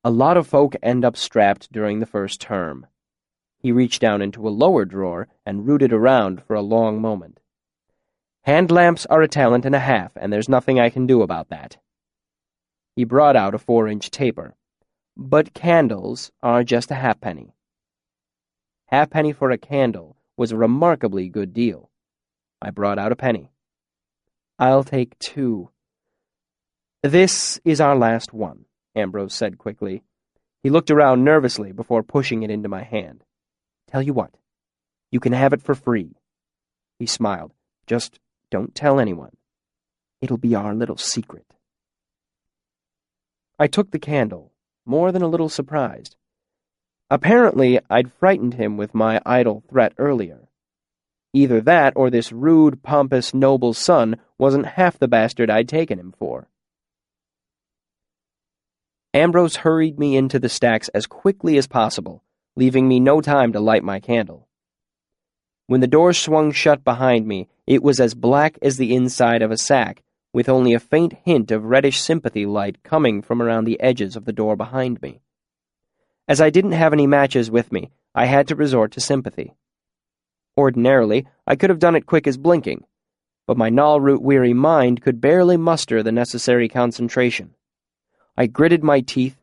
"A lot of folk end up strapped during the first term." He reached down into a lower drawer and rooted around for a long moment. "Hand lamps are 1.5 talents, and there's nothing I can do about that." He brought out a 4-inch taper. "But candles are just a halfpenny." Halfpenny for a candle was a remarkably good deal. I brought out a penny. "I'll take 2. "This is our last one," Ambrose said quickly. He looked around nervously before pushing it into my hand. "Tell you what, you can have it for free." He smiled. "Just don't tell anyone. It'll be our little secret." I took the candle, more than a little surprised. Apparently, I'd frightened him with my idle threat earlier. Either that or this rude, pompous, noble son wasn't half the bastard I'd taken him for. Ambrose hurried me into the stacks as quickly as possible, leaving me no time to light my candle. When the door swung shut behind me, it was as black as the inside of a sack, with only a faint hint of reddish sympathy light coming from around the edges of the door behind me. As I didn't have any matches with me, I had to resort to sympathy. Ordinarily, I could have done it quick as blinking, but my null-root-weary mind could barely muster the necessary concentration. I gritted my teeth,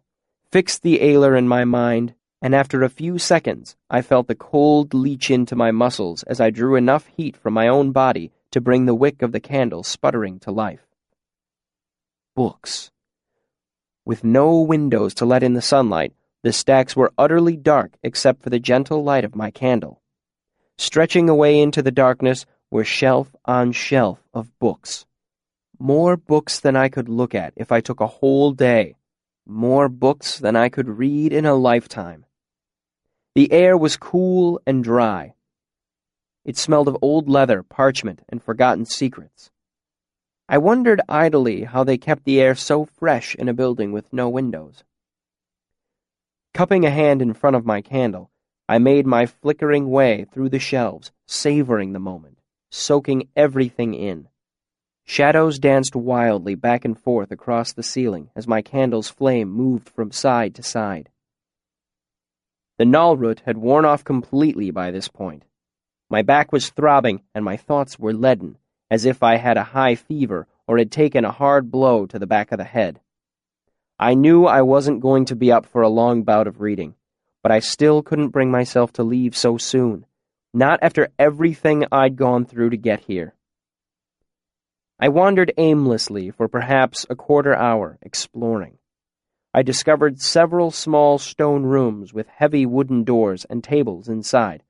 fixed the ailer in my mind, and after a few seconds, I felt the cold leach into my muscles as I drew enough heat from my own body to bring the wick of the candle sputtering to life. Books. With no windows to let in the sunlight, the stacks were utterly dark except for the gentle light of my candle. Stretching away into the darkness were shelf on shelf of books. More books than I could look at if I took a whole day. More books than I could read in a lifetime. The air was cool and dry. It smelled of old leather, parchment, and forgotten secrets. I wondered idly how they kept the air so fresh in a building with no windows. Cupping a hand in front of my candle, I made my flickering way through the shelves, savoring the moment, soaking everything in. Shadows danced wildly back and forth across the ceiling as my candle's flame moved from side to side. The null-root had worn off completely by this point. My back was throbbing and my thoughts were leaden, as if I had a high fever or had taken a hard blow to the back of the head. I knew I wasn't going to be up for a long bout of reading, but I still couldn't bring myself to leave so soon, not after everything I'd gone through to get here. I wandered aimlessly for perhaps a quarter hour, exploring. I discovered several small stone rooms with heavy wooden doors and tables inside.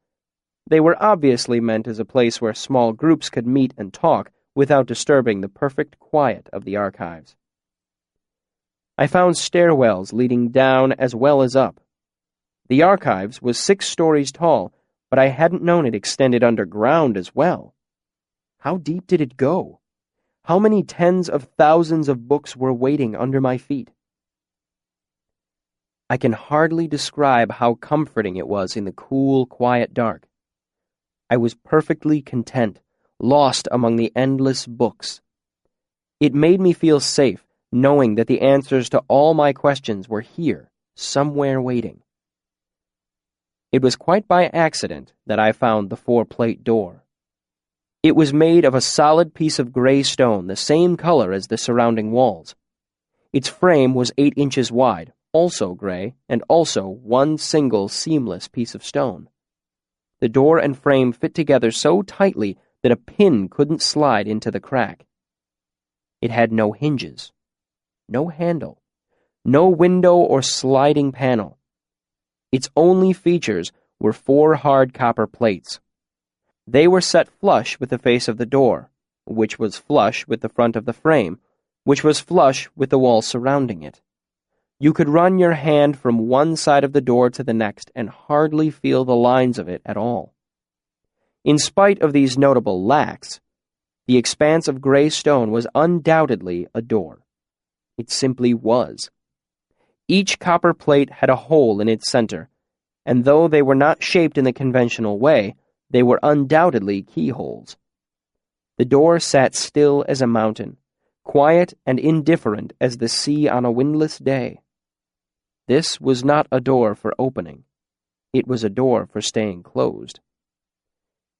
They were obviously meant as a place where small groups could meet and talk without disturbing the perfect quiet of the archives. I found stairwells leading down as well as up. The archives was 6 stories tall, but I hadn't known it extended underground as well. How deep did it go? How many tens of thousands of books were waiting under my feet? I can hardly describe how comforting it was in the cool, quiet dark. I was perfectly content, lost among the endless books. It made me feel safe, knowing that the answers to all my questions were here, somewhere waiting. It was quite by accident that I found the 4-plate door. It was made of a solid piece of gray stone, the same color as the surrounding walls. Its frame was 8 inches wide, also gray, and also one single seamless piece of stone. The door and frame fit together so tightly that a pin couldn't slide into the crack. It had no hinges, no handle, no window or sliding panel. Its only features were 4 hard copper plates. They were set flush with the face of the door, which was flush with the front of the frame, which was flush with the wall surrounding it. You could run your hand from one side of the door to the next and hardly feel the lines of it at all. In spite of these notable lacks, the expanse of gray stone was undoubtedly a door. It simply was. Each copper plate had a hole in its center, and though they were not shaped in the conventional way, they were undoubtedly keyholes. The door sat still as a mountain, quiet and indifferent as the sea on a windless day. This was not a door for opening. It was a door for staying closed.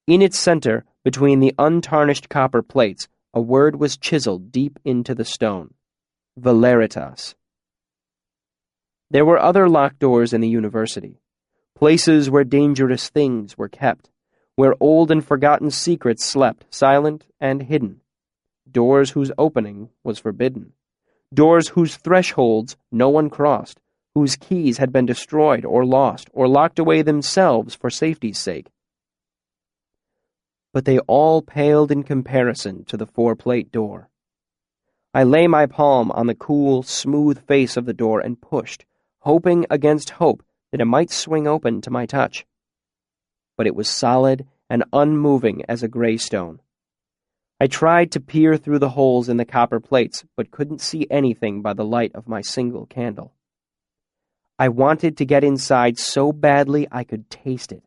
In its center, between the untarnished copper plates, a word was chiseled deep into the stone. Valeritas. There were other locked doors in the university, places where dangerous things were kept, where old and forgotten secrets slept, silent and hidden, doors whose opening was forbidden, doors whose thresholds no one crossed, whose keys had been destroyed or lost or locked away themselves for safety's sake. But they all paled in comparison to the 4-plate door. I lay my palm on the cool, smooth face of the door and pushed, hoping against hope that it might swing open to my touch. But it was solid and unmoving as a gray stone. I tried to peer through the holes in the copper plates, but couldn't see anything by the light of my single candle. I wanted to get inside so badly I could taste it.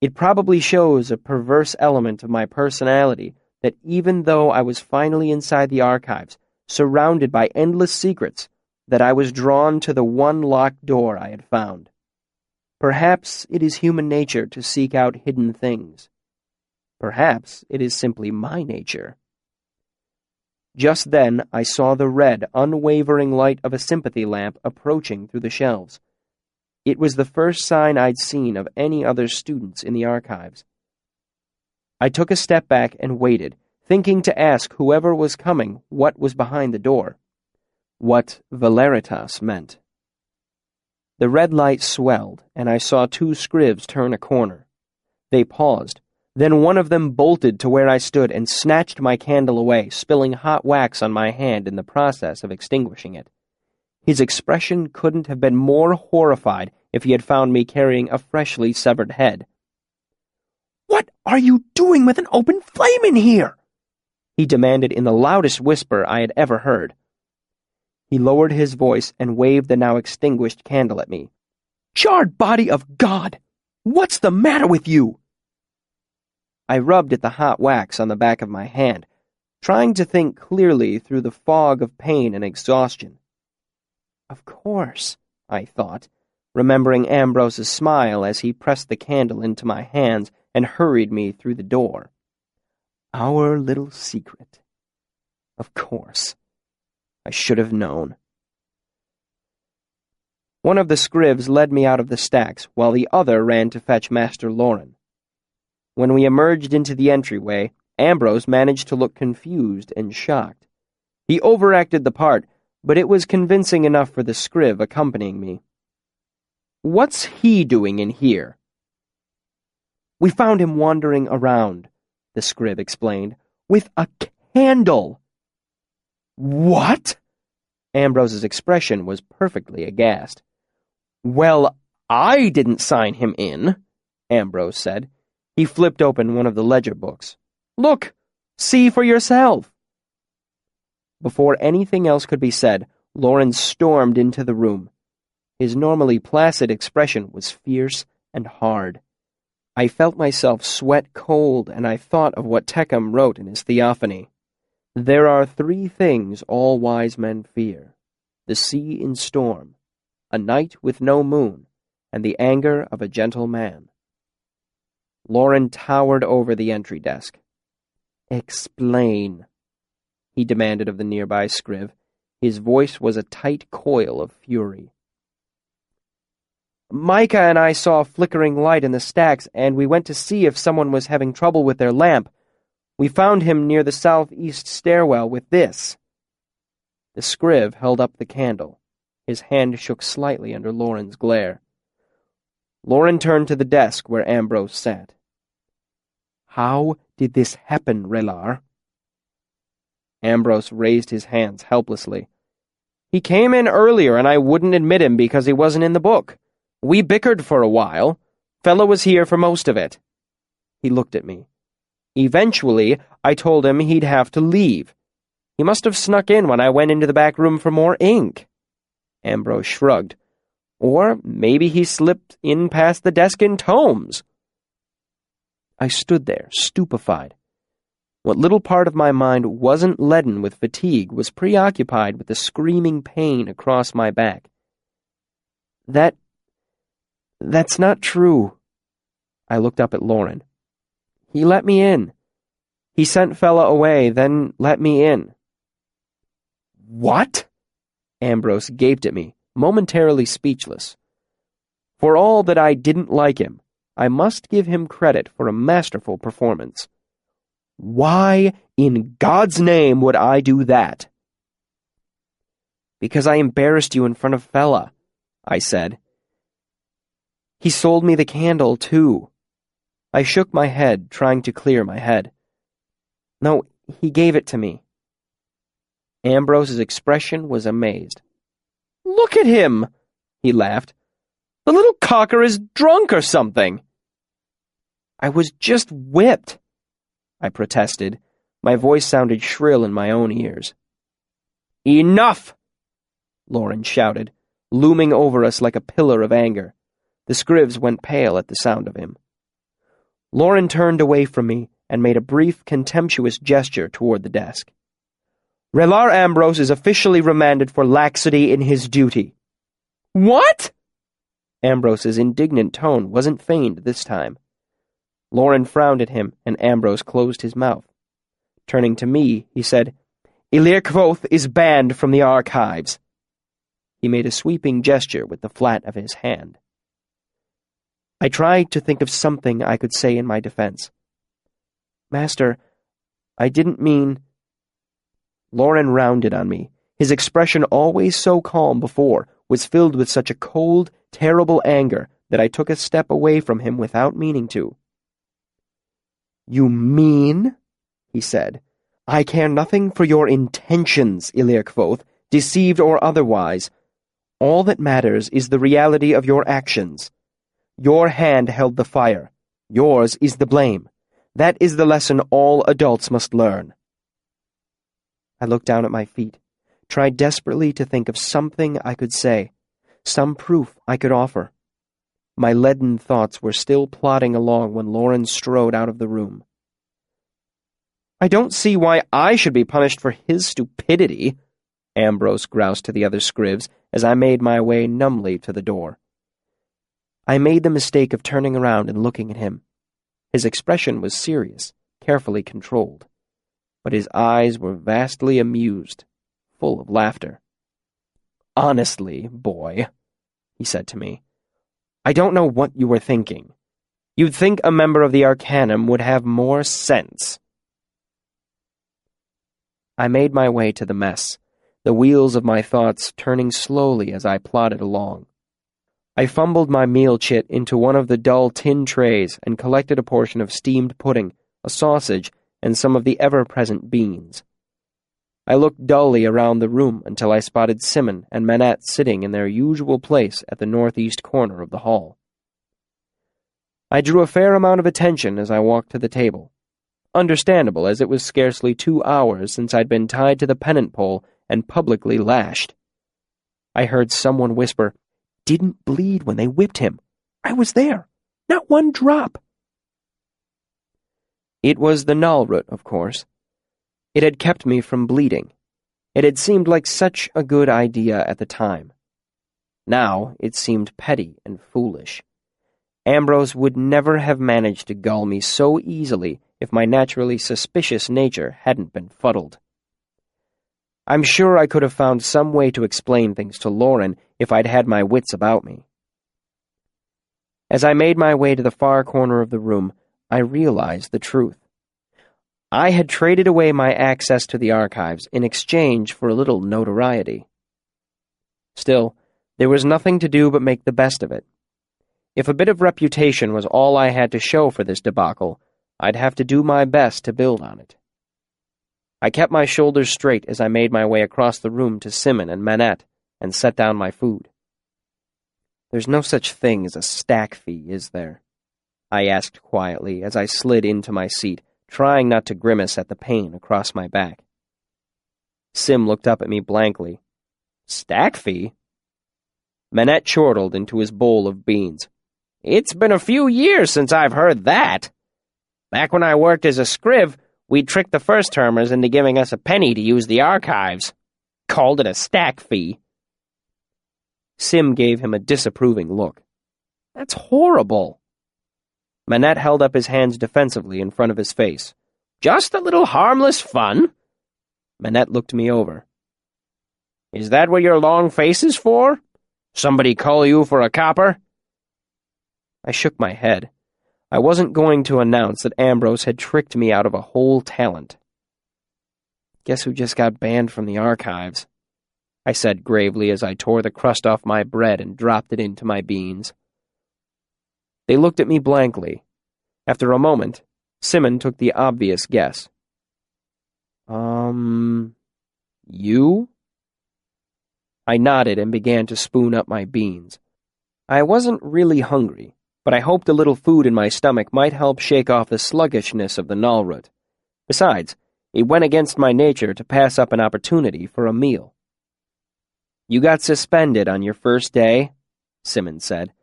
It probably shows a perverse element of my personality that even though I was finally inside the archives, surrounded by endless secrets, that I was drawn to the one locked door I had found. Perhaps it is human nature to seek out hidden things, Perhaps it is simply my nature. Just then I saw the red, unwavering light of a sympathy lamp approaching through the shelves. It was the first sign I'd seen of any other students in the archives. I took a step back and waited, thinking to ask whoever was coming what was behind the door, what Valeritas meant. The red light swelled, and I saw two scrivs turn a corner. They paused. Then one of them bolted to where I stood and snatched my candle away, spilling hot wax on my hand in the process of extinguishing it. His expression couldn't have been more horrified if he had found me carrying a freshly severed head. "What are you doing with an open flame in here?" he demanded in the loudest whisper I had ever heard. He lowered his voice and waved the now extinguished candle at me. "Charred body of God! What's the matter with you?" I rubbed at the hot wax on the back of my hand, trying to think clearly through the fog of pain and exhaustion. Of course, I thought, remembering Ambrose's smile as he pressed the candle into my hands and hurried me through the door. Our little secret. Of course. I should have known. One of the scrivs led me out of the stacks, while the other ran to fetch Master Lauren. When we emerged into the entryway, Ambrose managed to look confused and shocked. He overacted the part, but it was convincing enough for the scriv accompanying me. "What's he doing in here?" "We found him wandering around," the scriv explained, "with a candle." "What?" Ambrose's expression was perfectly aghast. "Well, I didn't sign him in," Ambrose said. He flipped open one of the ledger books. "Look, see for yourself." Before anything else could be said, Lauren stormed into the room. His normally placid expression was fierce and hard. I felt myself sweat cold, and I thought of what Tecum wrote in his Theophany. There are three things all wise men fear: the sea in storm, a night with no moon, and the anger of a gentle man. Lauren towered over the entry desk. "Explain," he demanded of the nearby scriv. His voice was a tight coil of fury. "Micah and I saw a flickering light in the stacks, and we went to see if someone was having trouble with their lamp. We found him near the southeast stairwell with this." The scriv held up the candle. His hand shook slightly under Lauren's glare. Lauren turned to the desk where Ambrose sat. "How did this happen, Relar?" Ambrose raised his hands helplessly. "He came in earlier and I wouldn't admit him because he wasn't in the book. We bickered for a while. Fellow was here for most of it." He looked at me. "Eventually, I told him he'd have to leave. He must have snuck in when I went into the back room for more ink." Ambrose shrugged. "Or maybe he slipped in past the desk in tomes." I stood there, stupefied. What little part of my mind wasn't leaden with fatigue was preoccupied with the screaming pain across my back. That's not true." I looked up at Lauren. "He let me in. He sent fella away, then let me in." "What?" Ambrose gaped at me, momentarily speechless. For all that I didn't like him, I must give him credit for a masterful performance. "Why in God's name would I do that?" "Because I embarrassed you in front of fella," I said. "He sold me the candle, too." I shook my head, trying to clear my head. "No, he gave it to me." Ambrose's expression was amazed. "Look at him!" he laughed. "The little cocker is drunk or something." "I was just whipped," I protested. My voice sounded shrill in my own ears. "Enough!" Lauren shouted, looming over us like a pillar of anger. The scrivs went pale at the sound of him. Lauren turned away from me and made a brief, contemptuous gesture toward the desk. "Relar Ambrose is officially remanded for laxity in his duty." "What?" Ambrose's indignant tone wasn't feigned this time. Lauren frowned at him, and Ambrose closed his mouth. Turning to me, he said, "Ilir Kvothe is banned from the archives." He made a sweeping gesture with the flat of his hand. I tried to think of something I could say in my defense. "Master, I didn't mean—" Lauren rounded on me. His expression, always so calm before, was filled with such a cold, terrible anger that I took a step away from him without meaning to. "You mean," he said, "I care nothing for your intentions, Ilir Kvothe, deceived or otherwise. All that matters is the reality of your actions. Your hand held the fire. Yours is the blame. That is the lesson all adults must learn." I looked down at my feet, tried desperately to think of something I could say, some proof I could offer. My leaden thoughts were still plodding along when Lauren strode out of the room. "I don't see why I should be punished for his stupidity," Ambrose groused to the other scrivs as I made my way numbly to the door. I made the mistake of turning around and looking at him. His expression was serious, carefully controlled, but his eyes were vastly amused, full of laughter. "Honestly, boy," he said to me, "I don't know what you were thinking. You'd think a member of the Arcanum would have more sense." I made my way to the mess, the wheels of my thoughts turning slowly as I plodded along. I fumbled my meal chit into one of the dull tin trays and collected a portion of steamed pudding, a sausage, and some of the ever-present beans. I looked dully around the room until I spotted Simon and Manette sitting in their usual place at the northeast corner of the hall. I drew a fair amount of attention as I walked to the table. Understandable, as it was scarcely 2 hours since I'd been tied to the pennant pole and publicly lashed. I heard someone whisper, "Didn't bleed when they whipped him. I was there. Not one drop." It was the null root, of course. It had kept me from bleeding. It had seemed like such a good idea at the time. Now it seemed petty and foolish. Ambrose would never have managed to gull me so easily if my naturally suspicious nature hadn't been fuddled. I'm sure I could have found some way to explain things to Lauren if I'd had my wits about me. As I made my way to the far corner of the room, I realized the truth. I had traded away my access to the archives in exchange for a little notoriety. Still, there was nothing to do but make the best of it. If a bit of reputation was all I had to show for this debacle, I'd have to do my best to build on it. I kept my shoulders straight as I made my way across the room to Simon and Manette and set down my food. "There's no such thing as a stack fee, is there?" I asked quietly as I slid into my seat, trying not to grimace at the pain across my back. Sim looked up at me blankly. "Stack fee?" Manette chortled into his bowl of beans. "It's been a few years since I've heard that. Back when I worked as a scriv, we'd tricked the first-termers into giving us a penny to use the archives. Called it a stack fee." Sim gave him a disapproving look. "That's horrible." Manette held up his hands defensively in front of his face. "Just a little harmless fun." Manette looked me over. "Is that what your long face is for? Somebody call you for a copper?" I shook my head. I wasn't going to announce that Ambrose had tricked me out of a whole talent. "Guess who just got banned from the archives?" I said gravely as I tore the crust off my bread and dropped it into my beans. They looked at me blankly. After a moment, Simon took the obvious guess. You?" I nodded and began to spoon up my beans. I wasn't really hungry, but I hoped a little food in my stomach might help shake off the sluggishness of the nullroot. Besides, it went against my nature to pass up an opportunity for a meal. "You got suspended on your first day," Simon said.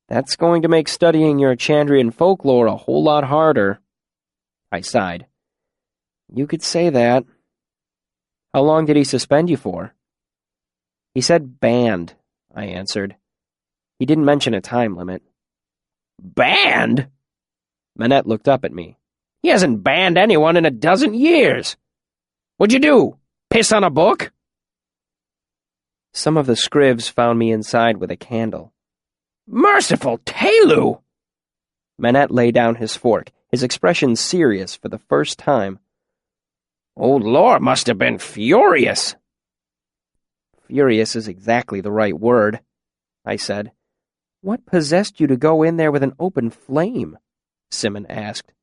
"That's going to make studying your Chandrian folklore a whole lot harder." I sighed. "You could say that." "How long did he suspend you for?" "He said banned," I answered. "He didn't mention a time limit." "Banned?" Manette looked up at me. He hasn't banned anyone in a dozen years. What'd you do? Piss on a book? Some of the scrivs found me inside with a candle. Merciful Telu! Manette laid down his fork, his expression serious for the first time. Old Lore must have been furious. Furious is exactly the right word, I said. What possessed you to go in there with an open flame? Simon asked.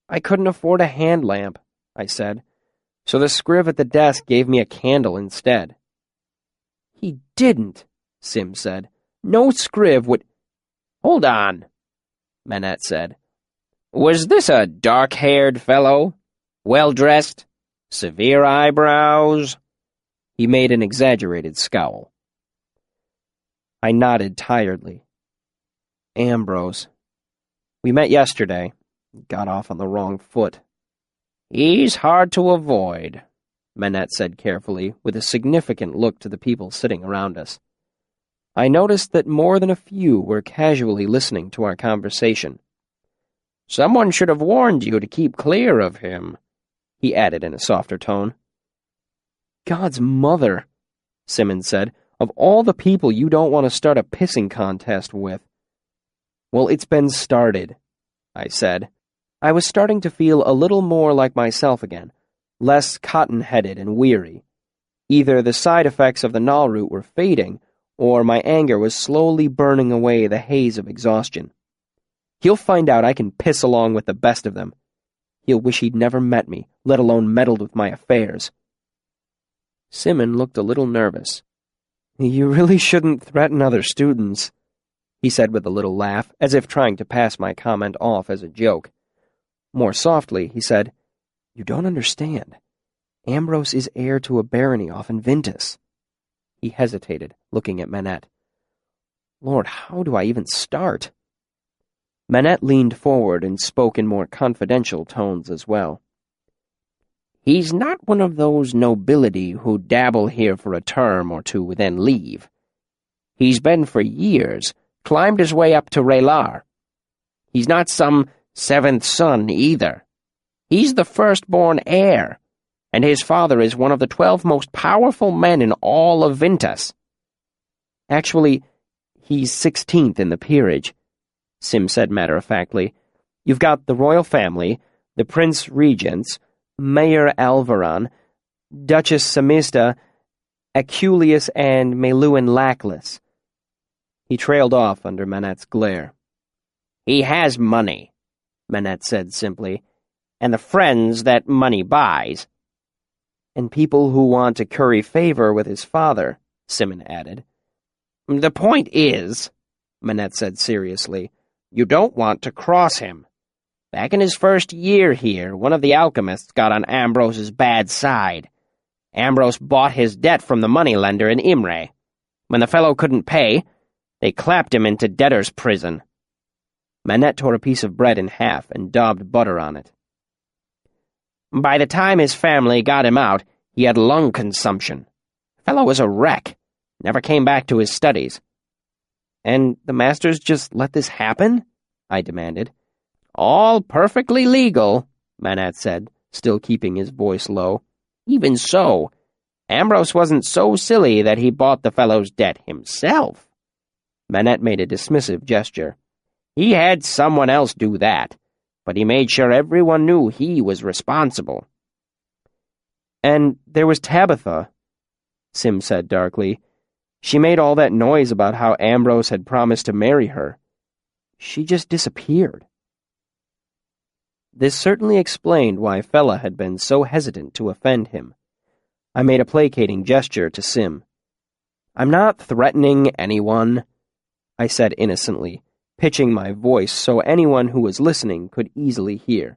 I couldn't afford a hand lamp, I said, so the scriv at the desk gave me a candle instead. He didn't, Sim said. No scriv would— Hold on, Manette said. Was this a dark-haired fellow? Well-dressed? Severe eyebrows? He made an exaggerated scowl. I nodded tiredly. Ambrose. We met yesterday. Got off on the wrong foot. He's hard to avoid, Manette said carefully, with a significant look to the people sitting around us. I noticed that more than a few were casually listening to our conversation. Someone should have warned you to keep clear of him, he added in a softer tone. God's mother, Simmons said, of all the people you don't want to start a pissing contest with. Well, it's been started, I said. I was starting to feel a little more like myself again, less cotton-headed and weary. Either the side effects of the Nalroot were fading, or my anger was slowly burning away the haze of exhaustion. He'll find out I can piss along with the best of them. He'll wish he'd never met me, let alone meddled with my affairs. Simon looked a little nervous. You really shouldn't threaten other students, he said with a little laugh, as if trying to pass my comment off as a joke. More softly, he said, You don't understand. Ambrose is heir to a barony off in Vintus. He hesitated, looking at Manette. Lord, how do I even start? Manette leaned forward and spoke in more confidential tones as well. He's not one of those nobility who dabble here for a term or two, then leave. He's been for years, climbed his way up to Raylar. He's not some seventh son either. He's the firstborn heir, and his father is one of the 12 most powerful men in all of Vintus. Actually, he's 16th in the peerage, Sim said matter-of-factly. You've got the royal family, the prince regents, Mayor Alvaron, Duchess Samista, Aculeus, and Meluan Lackless. He trailed off under Manette's glare. He has money, Manette said simply, and the friends that money buys. And people who want to curry favor with his father, Simon added. The point is, Manette said seriously, you don't want to cross him. Back in his first year here, one of the alchemists got on Ambrose's bad side. Ambrose bought his debt from the moneylender in Imre. When the fellow couldn't pay, they clapped him into debtor's prison. Manette tore a piece of bread in half and daubed butter on it. By the time his family got him out, he had lung consumption. The fellow was a wreck. Never came back to his studies. And the masters just let this happen? I demanded. All perfectly legal, Manette said, still keeping his voice low. Even so, Ambrose wasn't so silly that he bought the fellow's debt himself. Manette made a dismissive gesture. He had someone else do that, but he made sure everyone knew he was responsible. And there was Tabitha, Sim said darkly. She made all that noise about how Ambrose had promised to marry her. She just disappeared. This certainly explained why Fella had been so hesitant to offend him. I made a placating gesture to Sim. I'm not threatening anyone, I said innocently, pitching my voice so anyone who was listening could easily hear.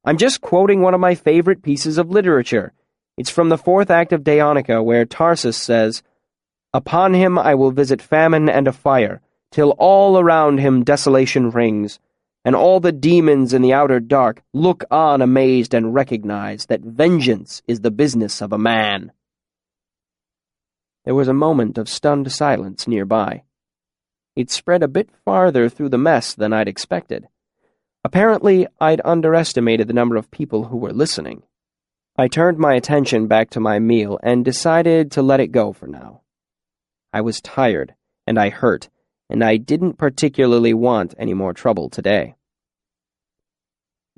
I'm just quoting one of my favorite pieces of literature. It's from the 4th act of Daionica, where Tarsus says, Upon him I will visit famine and a fire, till all around him desolation rings, and all the demons in the outer dark look on amazed and recognize that vengeance is the business of a man. There was a moment of stunned silence nearby. It spread a bit farther through the mess than I'd expected. Apparently, I'd underestimated the number of people who were listening. I turned my attention back to my meal and decided to let it go for now. I was tired, and I hurt, and I didn't particularly want any more trouble today.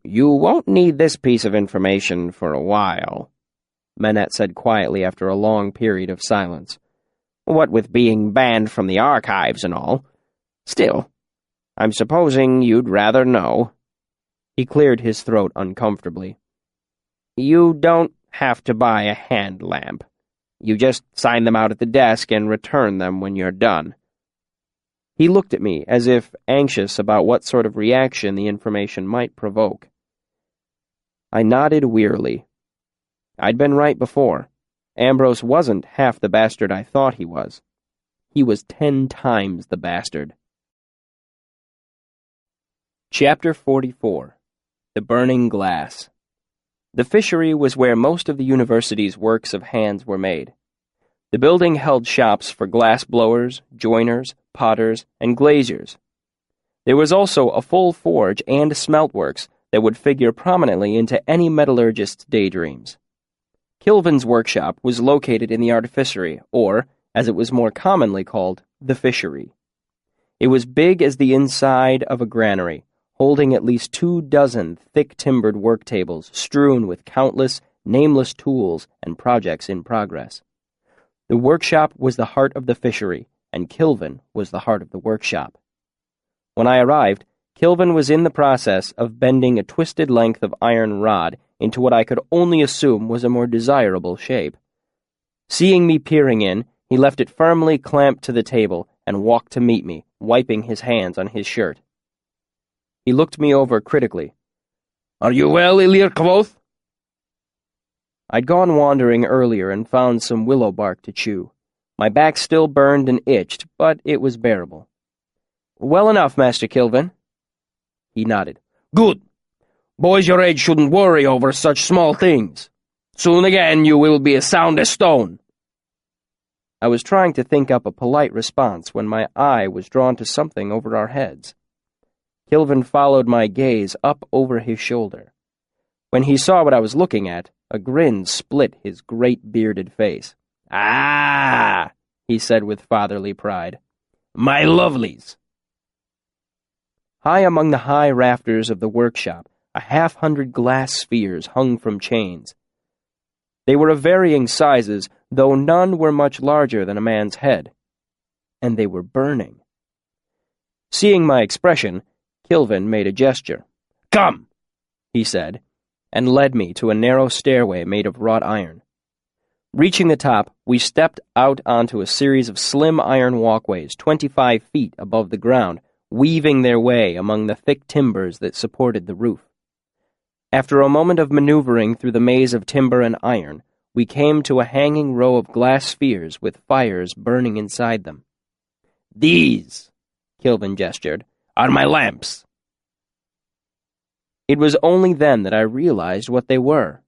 "You won't need this piece of information for a while," Manette said quietly after a long period of silence. "What with being banned from the archives and all. Still, I'm supposing you'd rather know." He cleared his throat uncomfortably. "You don't have to buy a hand lamp. You just sign them out at the desk and return them when you're done." He looked at me as if anxious about what sort of reaction the information might provoke. I nodded wearily. I'd been right before. Ambrose wasn't half the bastard I thought he was. He was 10 times the bastard. Chapter 44. The Burning Glass. The fishery was where most of the university's works of hands were made. The building held shops for glass blowers, joiners, potters, and glaziers. There was also a full forge and smelt works that would figure prominently into any metallurgist's daydreams. Kilvin's workshop was located in the artificery, or, as it was more commonly called, the fishery. It was big as the inside of a granary, holding at least 24 thick-timbered work tables strewn with countless, nameless tools and projects in progress. The workshop was the heart of the fishery, and Kilvin was the heart of the workshop. When I arrived, Kilvin was in the process of bending a twisted length of iron rod into what I could only assume was a more desirable shape. Seeing me peering in, he left it firmly clamped to the table and walked to meet me, wiping his hands on his shirt. He looked me over critically. "Are you well, Ilir Kvoth?" I'd gone wandering earlier and found some willow bark to chew. My back still burned and itched, but it was bearable. "Well enough, Master Kilvin." He nodded. "Good. Boys your age shouldn't worry over such small things. Soon again you will be as sound as stone." I was trying to think up a polite response when my eye was drawn to something over our heads. Kilvin followed my gaze up over his shoulder. When he saw what I was looking at, a grin split his great bearded face. "Ah!" he said with fatherly pride. "My lovelies!" High among the high rafters of the workshop, 100 glass spheres hung from chains. They were of varying sizes, though none were much larger than a man's head. And they were burning. Seeing my expression, Kilvin made a gesture. "Come," he said, and led me to a narrow stairway made of wrought iron. Reaching the top, we stepped out onto a series of slim iron walkways 25 feet above the ground, weaving their way among the thick timbers that supported the roof. After a moment of maneuvering through the maze of timber and iron, we came to a hanging row of glass spheres with fires burning inside them. "These," Kilvin gestured, "are my lamps." It was only then that I realized what they were.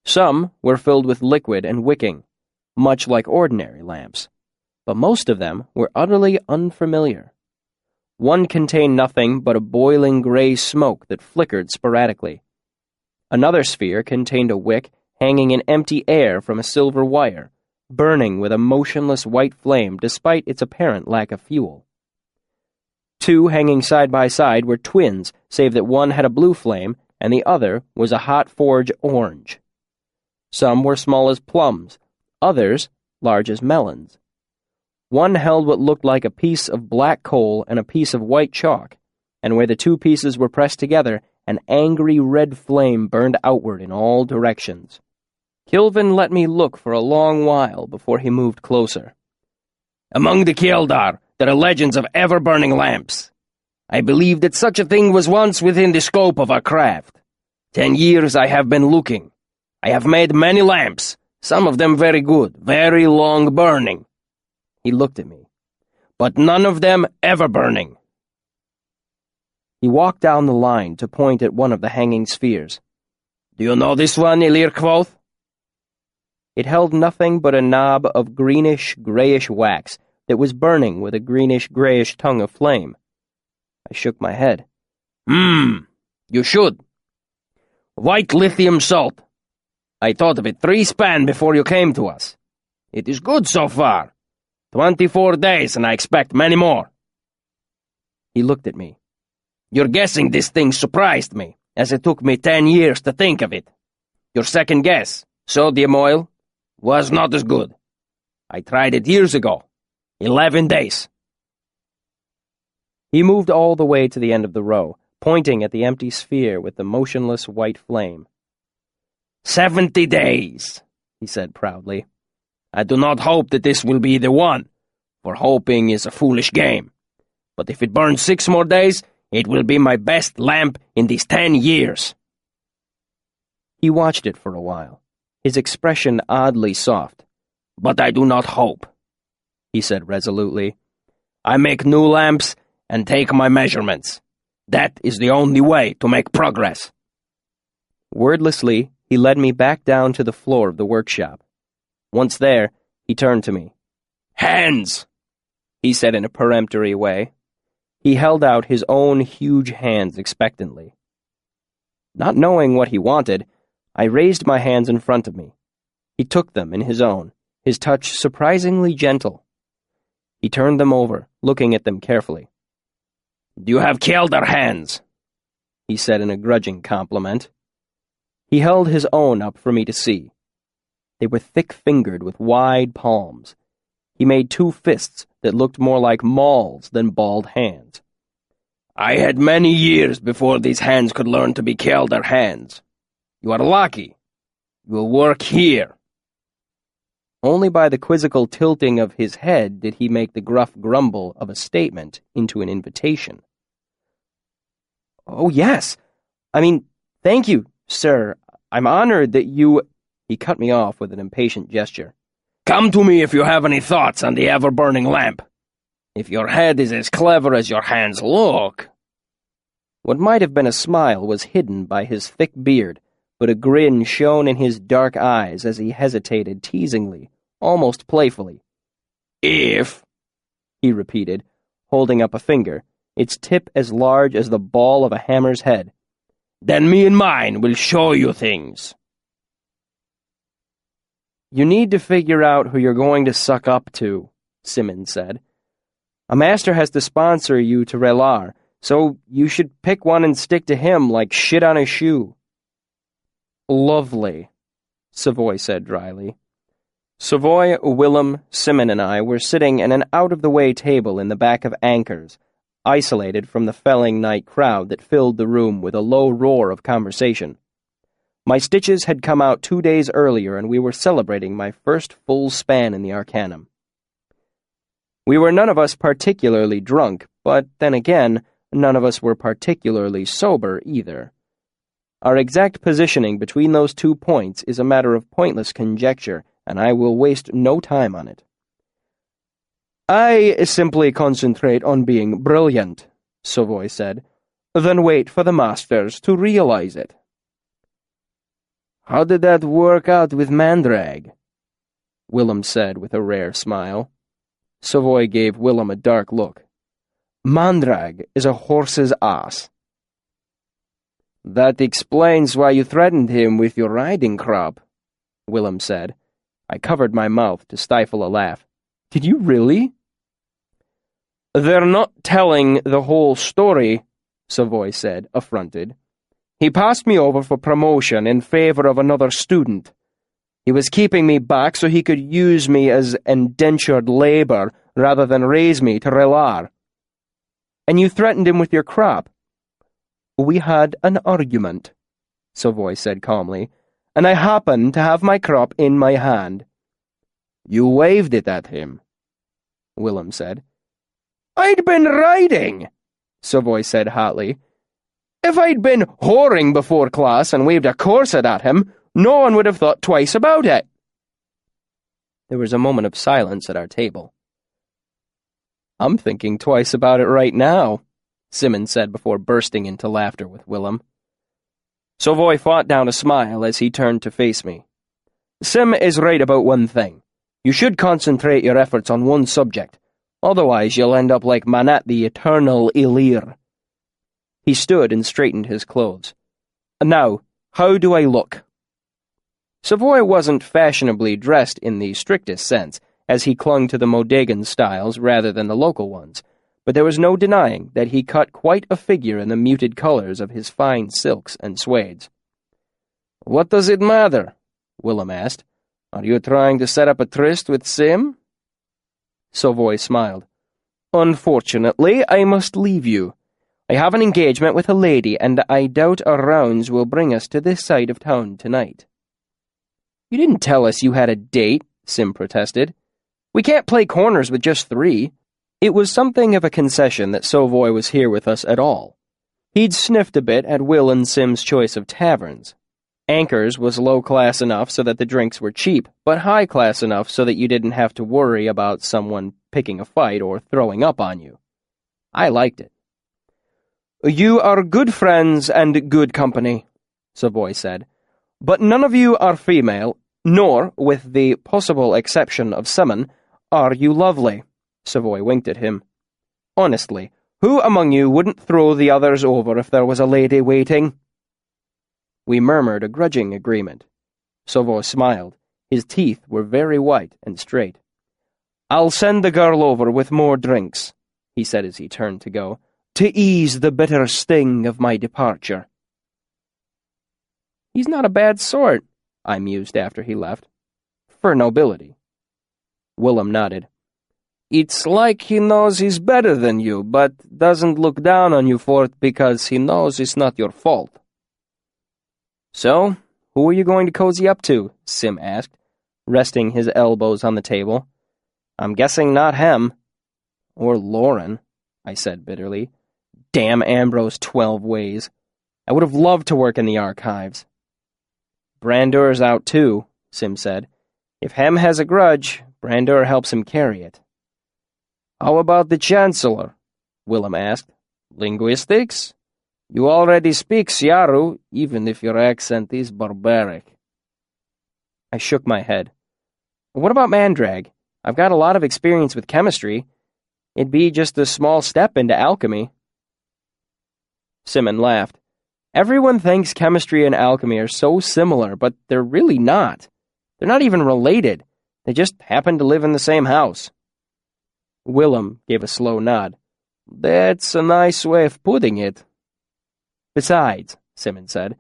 Some were filled with liquid and wicking, much like ordinary lamps, but most of them were utterly unfamiliar. One contained nothing but a boiling gray smoke that flickered sporadically. Another sphere contained a wick hanging in empty air from a silver wire, burning with a motionless white flame despite its apparent lack of fuel. 2 hanging side by side were twins, save that one had a blue flame and the other was a hot forge orange. Some were small as plums, others large as melons. One held what looked like a piece of black coal and a piece of white chalk, and where the 2 pieces were pressed together, an angry red flame burned outward in all directions. Kilvin let me look for a long while before he moved closer. "Among the Kjeldar, there are legends of ever-burning lamps. I believe that such a thing was once within the scope of our craft. 10 years I have been looking. I have made many lamps, some of them very good, very long burning." He looked at me. "But none of them ever burning." He walked down the line to point at one of the hanging spheres. "Do you know this one, Ilir Kvoth?" It held nothing but a knob of greenish-grayish wax that was burning with a greenish-grayish tongue of flame. I shook my head. You should. White lithium salt. I thought of it 3 span before you came to us. It is good so far. 24 days, and I expect many more. He looked at me. Your guessing this thing surprised me, as it took me 10 years to think of it. Your second guess, sodium oil, was not as good. I tried it years ago. 11 days. He moved all the way to the end of the row, pointing at the empty sphere with the motionless white flame. 70 days, he said proudly. I do not hope that this will be the one, for hoping is a foolish game. But if it burns 6 more days, it will be my best lamp in these 10 years. He watched it for a while, his expression oddly soft. But I do not hope, he said resolutely. I make new lamps and take my measurements. That is the only way to make progress. Wordlessly, he led me back down to the floor of the workshop. Once there, he turned to me. Hands, he said in a peremptory way. He held out his own huge hands expectantly. Not knowing what he wanted, I raised my hands in front of me. He took them in his own, his touch surprisingly gentle. He turned them over, looking at them carefully. You have killed hands, he said in a grudging compliment. He held his own up for me to see. They were thick-fingered with wide palms. He made 2 fists that looked more like mauls than bald hands. I had many years before these hands could learn to be killed hands. You are lucky. You will work here. Only by the quizzical tilting of his head did he make the gruff grumble of a statement into an invitation. Oh, yes. I mean, thank you, sir. I'm honored that you— He cut me off with an impatient gesture. Come to me if you have any thoughts on the ever-burning lamp. If your head is as clever as your hands look— What might have been a smile was hidden by his thick beard, but a grin shone in his dark eyes as he hesitated teasingly, almost playfully. If, he repeated, holding up a finger, its tip as large as the ball of a hammer's head. Then me and mine will show you things. You need to figure out who you're going to suck up to, Simmons said. A master has to sponsor you to Relar, so you should pick one and stick to him like shit on a shoe. Lovely, Savoy said dryly. Savoy, Willem, Simmon, and I were sitting at an out-of-the-way table in the back of Anchors, isolated from the felling night crowd that filled the room with a low roar of conversation. My stitches had come out 2 days earlier, and we were celebrating my first full span in the Arcanum. We were none of us particularly drunk, but then again, none of us were particularly sober either. Our exact positioning between those 2 points is a matter of pointless conjecture, and I will waste no time on it. I simply concentrate on being brilliant, Savoy said, then wait for the masters to realize it. How did that work out with Mandrag? Willem said with a rare smile. Savoy gave Willem a dark look. Mandrag is a horse's ass. That explains why you threatened him with your riding crop, Willem said. I covered my mouth to stifle a laugh. Did you really? They're not telling the whole story, Savoy said, affronted. He passed me over for promotion in favor of another student. He was keeping me back so he could use me as indentured labor rather than raise me to Relar. And you threatened him with your crop. We had an argument, Savoy said calmly, and I happened to have my crop in my hand. You waved it at him, Willem said. I'd been riding, Savoy said hotly. If I'd been whoring before class and waved a corset at him, no one would have thought twice about it. There was a moment of silence at our table. I'm thinking twice about it right now, Simmons said before bursting into laughter with Willem. Savoy fought down a smile as he turned to face me. Sim is right about one thing. You should concentrate your efforts on one subject. Otherwise, you'll end up like Manat the Eternal Ilir. He stood and straightened his clothes. "Now, how do I look?" Savoy wasn't fashionably dressed in the strictest sense, as he clung to the Modegan styles rather than the local ones, but there was no denying that he cut quite a figure in the muted colors of his fine silks and suedes. "What does it matter?" Willem asked. "Are you trying to set up a tryst with Sim?" Savoy smiled. "Unfortunately, I must leave you. I have an engagement with a lady, and I doubt our rounds will bring us to this side of town tonight." "You didn't tell us you had a date," Sim protested. "We can't play corners with just 3. It was something of a concession that Savoy was here with us at all. He'd sniffed a bit at Will and Sim's choice of taverns. Anchor's was low-class enough so that the drinks were cheap, but high-class enough so that you didn't have to worry about someone picking a fight or throwing up on you. I liked it. "You are good friends and good company," Savoy said, "but none of you are female, nor, with the possible exception of Summon, are you lovely." Savoy winked at him. "Honestly, who among you wouldn't throw the others over if there was a lady waiting?" We murmured a grudging agreement. Savoy smiled. His teeth were very white and straight. "I'll send the girl over with more drinks," he said as he turned to go, "to ease the bitter sting of my departure." "He's not a bad sort," I mused after he left. "For nobility." Willem nodded. "It's like he knows he's better than you, but doesn't look down on you for it because he knows it's not your fault." "So, who are you going to cozy up to?" Sim asked, resting his elbows on the table. "I'm guessing not Hem." "Or Lauren," I said bitterly. Damn Ambrose 12 ways. I would have loved to work in the archives. "Brandour's out too," Sim said. "If Hem has a grudge, Brandour helps him carry it." "How about the Chancellor?" Willem asked. "Linguistics? You already speak Siaru, even if your accent is barbaric." I shook my head. "What about Mandrag? I've got a lot of experience with chemistry. It'd be just a small step into alchemy." Simon laughed. "Everyone thinks chemistry and alchemy are so similar, but they're really not. They're not even related. They just happen to live in the same house." Willem gave a slow nod. "That's a nice way of putting it." "Besides," Simon said,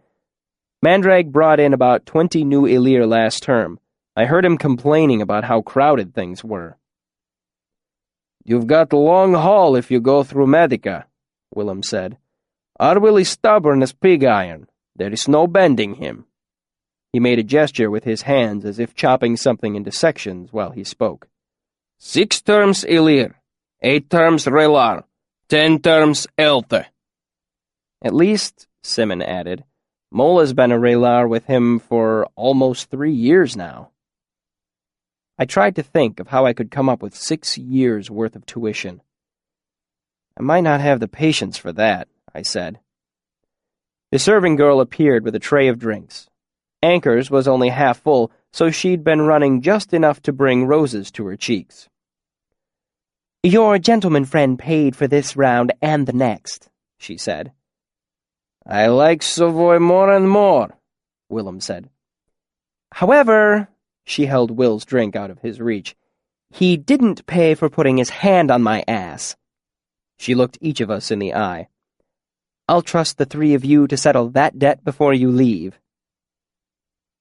"Mandrag brought in about 20 new Elir last term. I heard him complaining about how crowded things were." "You've got a long haul if you go through Medica," Willem said. "Arwyll is stubborn as pig iron. There is no bending him." He made a gesture with his hands as if chopping something into sections while he spoke. 6 terms Elir, 8 terms Relar, 10 terms Elte. "At least," Simon added, "Mola's been a Relar with him for almost 3 years now." I tried to think of how I could come up with 6 years' worth of tuition. "I might not have the patience for that," I said. The serving girl appeared with a tray of drinks. Anchor's was only half full, so she'd been running just enough to bring roses to her cheeks. "Your gentleman friend paid for this round and the next," she said. "I like Savoy more and more," Willem said. "However," she held Will's drink out of his reach, "he didn't pay for putting his hand on my ass." She looked each of us in the eye. "I'll trust the 3 of you to settle that debt before you leave."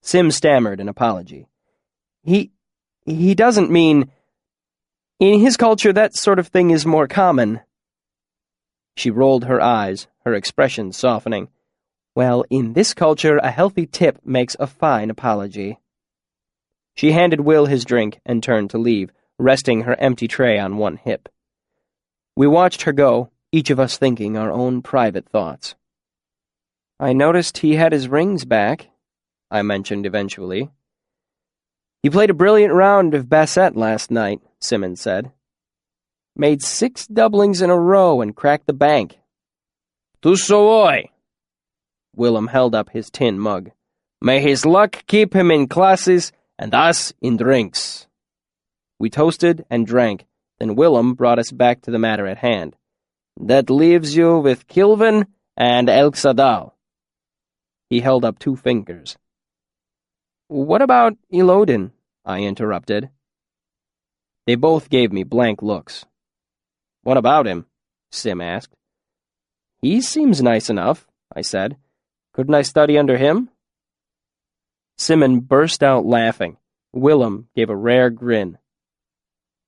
Sim stammered an apology. He doesn't mean... In his culture, that sort of thing is more common." She rolled her eyes, her expression softening. "Well, in this culture, a healthy tip makes a fine apology." She handed Will his drink and turned to leave, resting her empty tray on one hip. We watched her go, each of us thinking our own private thoughts. "I noticed he had his rings back," I mentioned eventually. "He played a brilliant round of basset last night," Simon said. "Made 6 doublings in a row and cracked the bank." "To Savoy!" Willem held up his tin mug. "May his luck keep him in classes and us in drinks." We toasted and drank, then Willem brought us back to the matter at hand. "That leaves you with Kilvin and El Sadal. He held up 2 fingers. What about Elodin? I interrupted. They both gave me blank looks. What about him? Sim asked. He seems nice enough, I said. Couldn't I study under him? Simon burst out laughing. Willem gave a rare grin.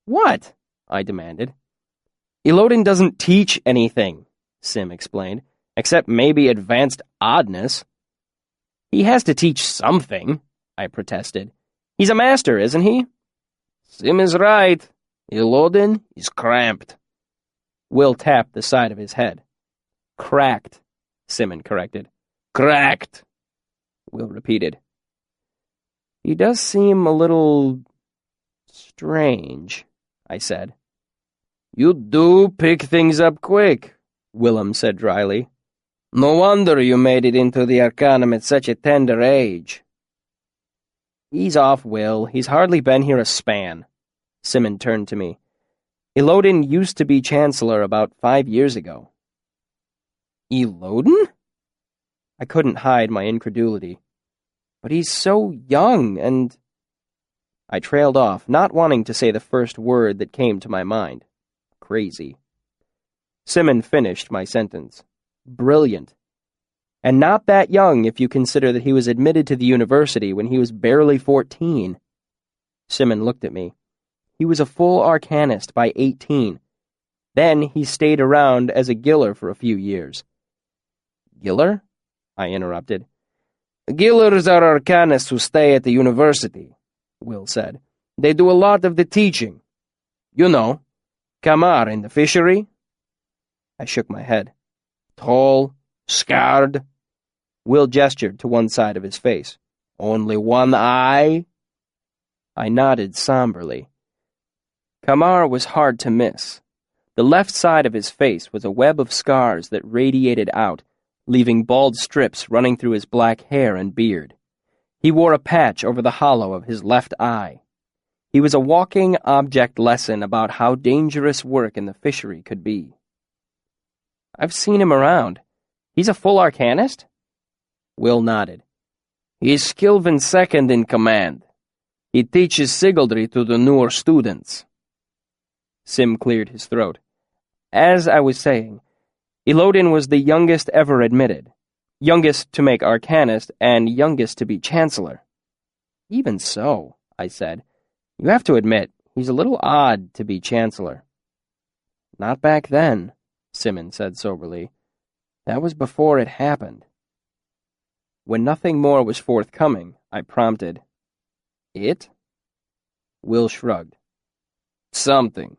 What? I demanded. Elodin doesn't teach anything, Sim explained, except maybe advanced oddness. He has to teach something, I protested. He's a master, isn't he? Sim is right. Elodin is cramped. Will tapped the side of his head. Cracked, Simon corrected. Cracked, Will repeated. He does seem a little strange, I said. You do pick things up quick, Willem said dryly. No wonder you made it into the Arcanum at such a tender age. Ease off, Will. He's hardly been here a span. Simon turned to me. Elodin used to be Chancellor about 5 years ago. Elodin? I couldn't hide my incredulity. But he's so young, and... I trailed off, not wanting to say the first word that came to my mind. Crazy. Simon finished my sentence. Brilliant. And not that young if you consider that he was admitted to the university when he was barely 14. Simon looked at me. He was a full arcanist by 18. Then he stayed around as a giller for a few years. Giller? I interrupted. Gillers are arcanists who stay at the university, Will said. They do a lot of the teaching. You know, Kamar in the fishery? I shook my head. Tall, scarred. Will gestured to one side of his face. Only one eye? I nodded somberly. Kamar was hard to miss. The left side of his face was a web of scars that radiated out, leaving bald strips running through his black hair and beard. He wore a patch over the hollow of his left eye. He was a walking object lesson about how dangerous work in the fishery could be. I've seen him around. He's a full arcanist? Will nodded. He's Kilvin's second in command. He teaches sigildry to the newer students. Sim cleared his throat. As I was saying, Elodin was the youngest ever admitted, youngest to make arcanist, and youngest to be chancellor. Even so, I said, you have to admit, he's a little odd to be chancellor. Not back then, Simon said soberly. That was before it happened. When nothing more was forthcoming, I prompted, It? Will shrugged. Something.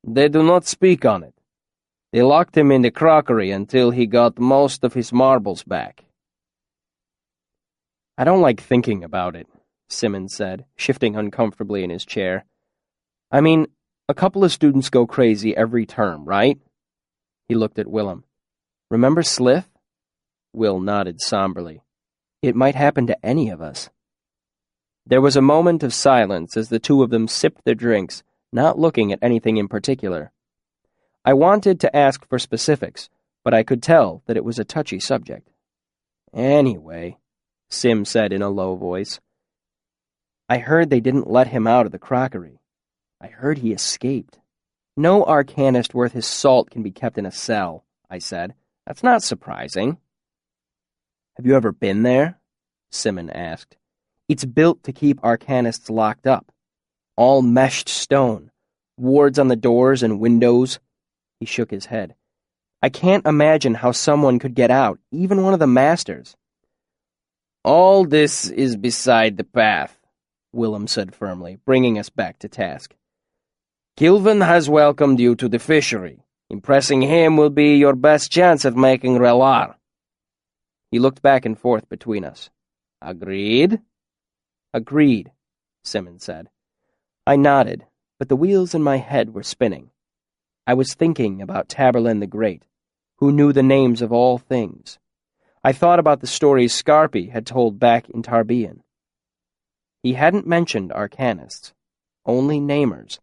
They do not speak on it. They locked him in the crockery until he got most of his marbles back. I don't like thinking about it, Simmons said, shifting uncomfortably in his chair. I mean, a couple of students go crazy every term, right? He looked at Willem. Remember Slith? Will nodded somberly. It might happen to any of us. There was a moment of silence as the two of them sipped their drinks, not looking at anything in particular. I wanted to ask for specifics, but I could tell that it was a touchy subject. Anyway, Sim said in a low voice, I heard they didn't let him out of the crockery. I heard he escaped. No arcanist worth his salt can be kept in a cell, I said. That's not surprising. Have you ever been there? Simon asked. It's built to keep arcanists locked up. All meshed stone, wards on the doors and windows. He shook his head. I can't imagine how someone could get out, even one of the masters. All this is beside the path, Willem said firmly, bringing us back to task. Kilvin has welcomed you to the fishery. Impressing him will be your best chance of making Relar. He looked back and forth between us. Agreed? Agreed, Simmons said. I nodded, but the wheels in my head were spinning. I was thinking about Taborlin the Great, who knew the names of all things. I thought about the stories Scarpi had told back in Tarbean. He hadn't mentioned arcanists, only namers.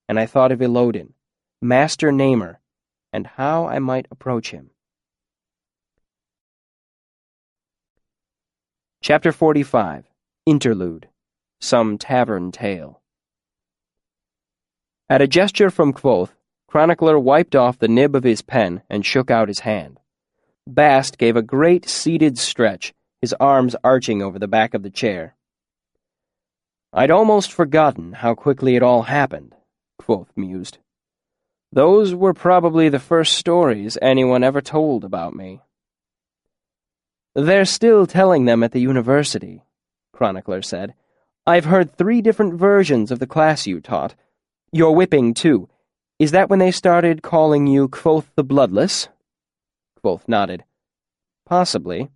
And I thought of Elodin, master namer, and how I might approach him. Chapter 45. Interlude. Some Tavern Tale. At a gesture from Kvothe, Chronicler wiped off the nib of his pen and shook out his hand. Bast gave a great seated stretch, his arms arching over the back of the chair. "I'd almost forgotten how quickly it all happened," Kvothe mused. "Those were probably the first stories anyone ever told about me." "They're still telling them at the university," Chronicler said. "I've heard 3 different versions of the class you taught. Your whipping, too. Is that when they started calling you Kvothe the Bloodless?" Kvothe nodded. "Possibly."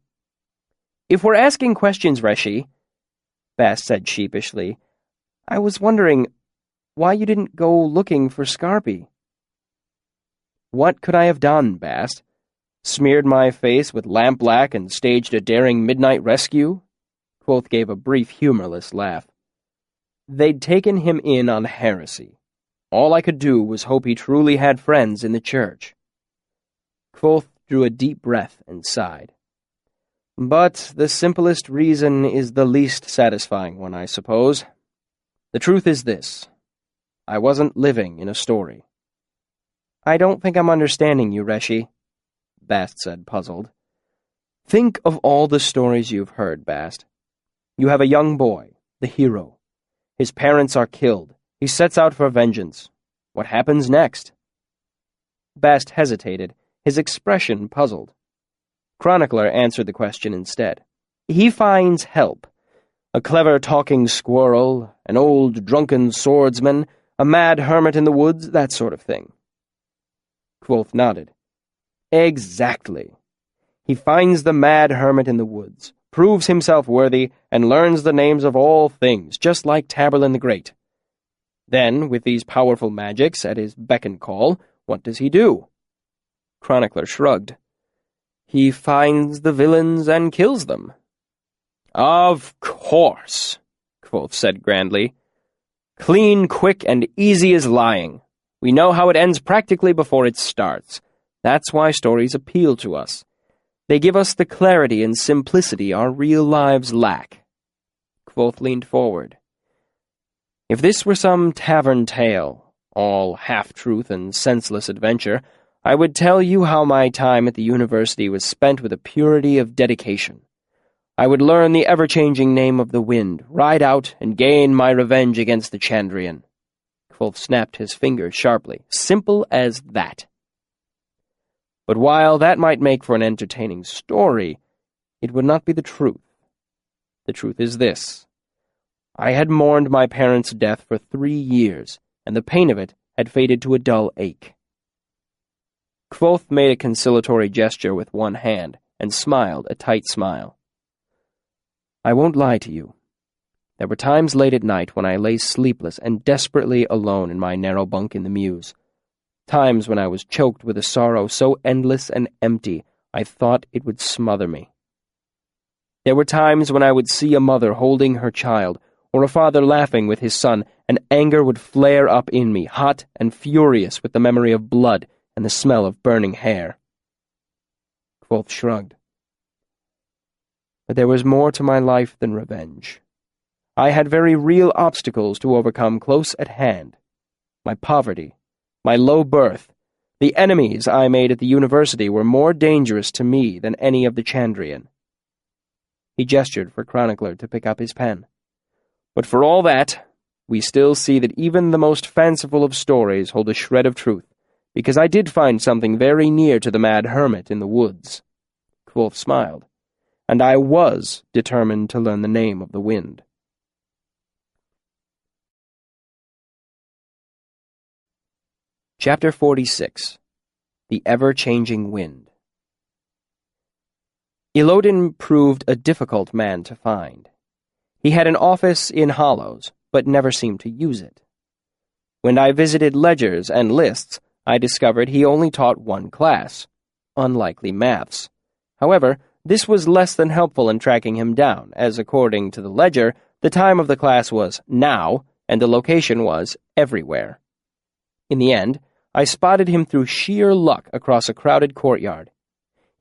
"If we're asking questions, Reshi," Bast said sheepishly, "I was wondering why you didn't go looking for Scarpy." "What could I have done, Bast? Smeared my face with lampblack and staged a daring midnight rescue?" Kvothe gave a brief, humorless laugh. "They'd taken him in on heresy. All I could do was hope he truly had friends in the church." Kvothe drew a deep breath and sighed. "But the simplest reason is the least satisfying one, I suppose. The truth is this. I wasn't living in a story." "I don't think I'm understanding you, Reshi," Bast said, puzzled. "Think of all the stories you've heard, Bast. You have a young boy, the hero. His parents are killed. He sets out for vengeance. What happens next?" Bast hesitated, his expression puzzled. Chronicler answered the question instead. "He finds help. A clever talking squirrel, an old drunken swordsman, a mad hermit in the woods, that sort of thing." Kvothe nodded. "Exactly. He finds the mad hermit in the woods, proves himself worthy, and learns the names of all things, just like Taborlin the Great. Then, with these powerful magics at his beck and call, what does he do?" Chronicler shrugged. "He finds the villains and kills them." "Of course," Kvothe said grandly. "Clean, quick, and easy as lying. We know how it ends practically before it starts. That's why stories appeal to us. They give us the clarity and simplicity our real lives lack." Kvothe leaned forward. "If this were some tavern tale, all half-truth and senseless adventure, I would tell you how my time at the university was spent with a purity of dedication. I would learn the ever-changing name of the wind, ride out, and gain my revenge against the Chandrian." Kvothe snapped his fingers sharply. "Simple as that. But while that might make for an entertaining story, it would not be the truth. The truth is this. I had mourned my parents' death for 3 years, and the pain of it had faded to a dull ache." Kvothe made a conciliatory gesture with one hand and smiled a tight smile. "I won't lie to you. There were times late at night when I lay sleepless and desperately alone in my narrow bunk in the mews. Times when I was choked with a sorrow so endless and empty I thought it would smother me. There were times when I would see a mother holding her child, or a father laughing with his son, and anger would flare up in me, hot and furious with the memory of blood and the smell of burning hair." Kvothe shrugged. "But there was more to my life than revenge. I had very real obstacles to overcome close at hand. My poverty, my low birth, the enemies I made at the university were more dangerous to me than any of the Chandrian." He gestured for Chronicler to pick up his pen. "But for all that, we still see that even the most fanciful of stories hold a shred of truth, because I did find something very near to the mad hermit in the woods." Kvothe smiled. "And I was determined to learn the name of the wind." Chapter 46. The Ever-Changing Wind. Ilodin proved a difficult man to find. He had an office in Hollows, but never seemed to use it. When I visited ledgers and lists, I discovered he only taught one class, unlikely maths. However, this was less than helpful in tracking him down, as according to the ledger, the time of the class was now, and the location was everywhere. In the end, I spotted him through sheer luck across a crowded courtyard.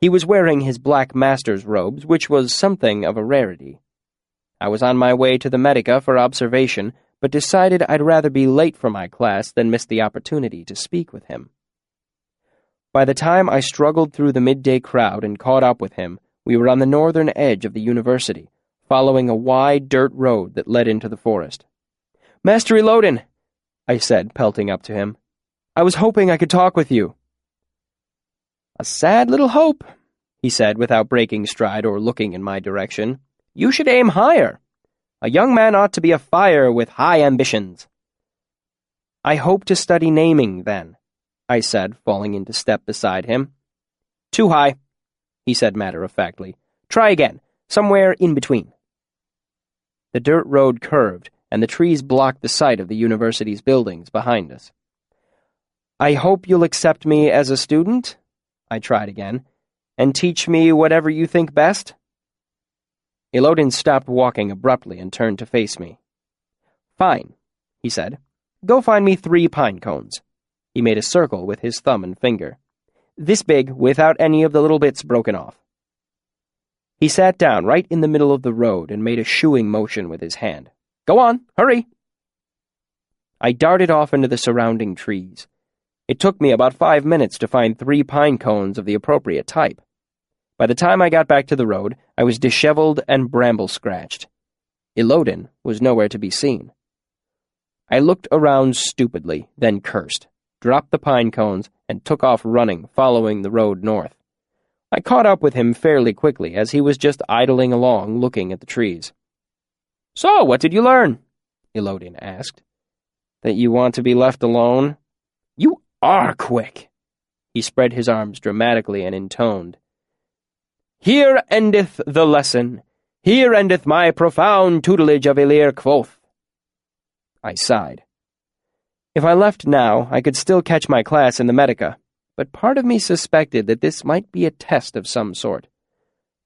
He was wearing his black master's robes, which was something of a rarity. I was on my way to the Medica for observation, but decided I'd rather be late for my class than miss the opportunity to speak with him. By the time I struggled through the midday crowd and caught up with him, we were on the northern edge of the university, following a wide dirt road that led into the forest. "Master Elodin," I said, pelting up to him. "I was hoping I could talk with you." "A sad little hope," he said without breaking stride or looking in my direction. "You should aim higher. A young man ought to be a fire with high ambitions." "I hope to study naming, then," I said, falling into step beside him. "Too high," he said matter-of-factly. "Try again, somewhere in between." The dirt road curved, and the trees blocked the sight of the university's buildings behind us. "I hope you'll accept me as a student," I tried again, "and teach me whatever you think best." Elodin stopped walking abruptly and turned to face me. "Fine," he said. "Go find me 3 pine cones." He made a circle with his thumb and finger. "This big, without any of the little bits broken off." He sat down right in the middle of the road and made a shooing motion with his hand. "Go on, hurry!" I darted off into the surrounding trees. It took me about 5 minutes to find 3 pine cones of the appropriate type. By the time I got back to the road, I was disheveled and bramble-scratched. Elodin was nowhere to be seen. I looked around stupidly, then cursed, dropped the pine cones, and took off running, following the road north. I caught up with him fairly quickly, as he was just idling along, looking at the trees. "So, what did you learn?" Elodin asked. "That you want to be left alone?" "You are quick!" He spread his arms dramatically and intoned. "Here endeth the lesson. Here endeth my profound tutelage of Elir Quoth." I sighed. If I left now, I could still catch my class in the Medica, but part of me suspected that this might be a test of some sort.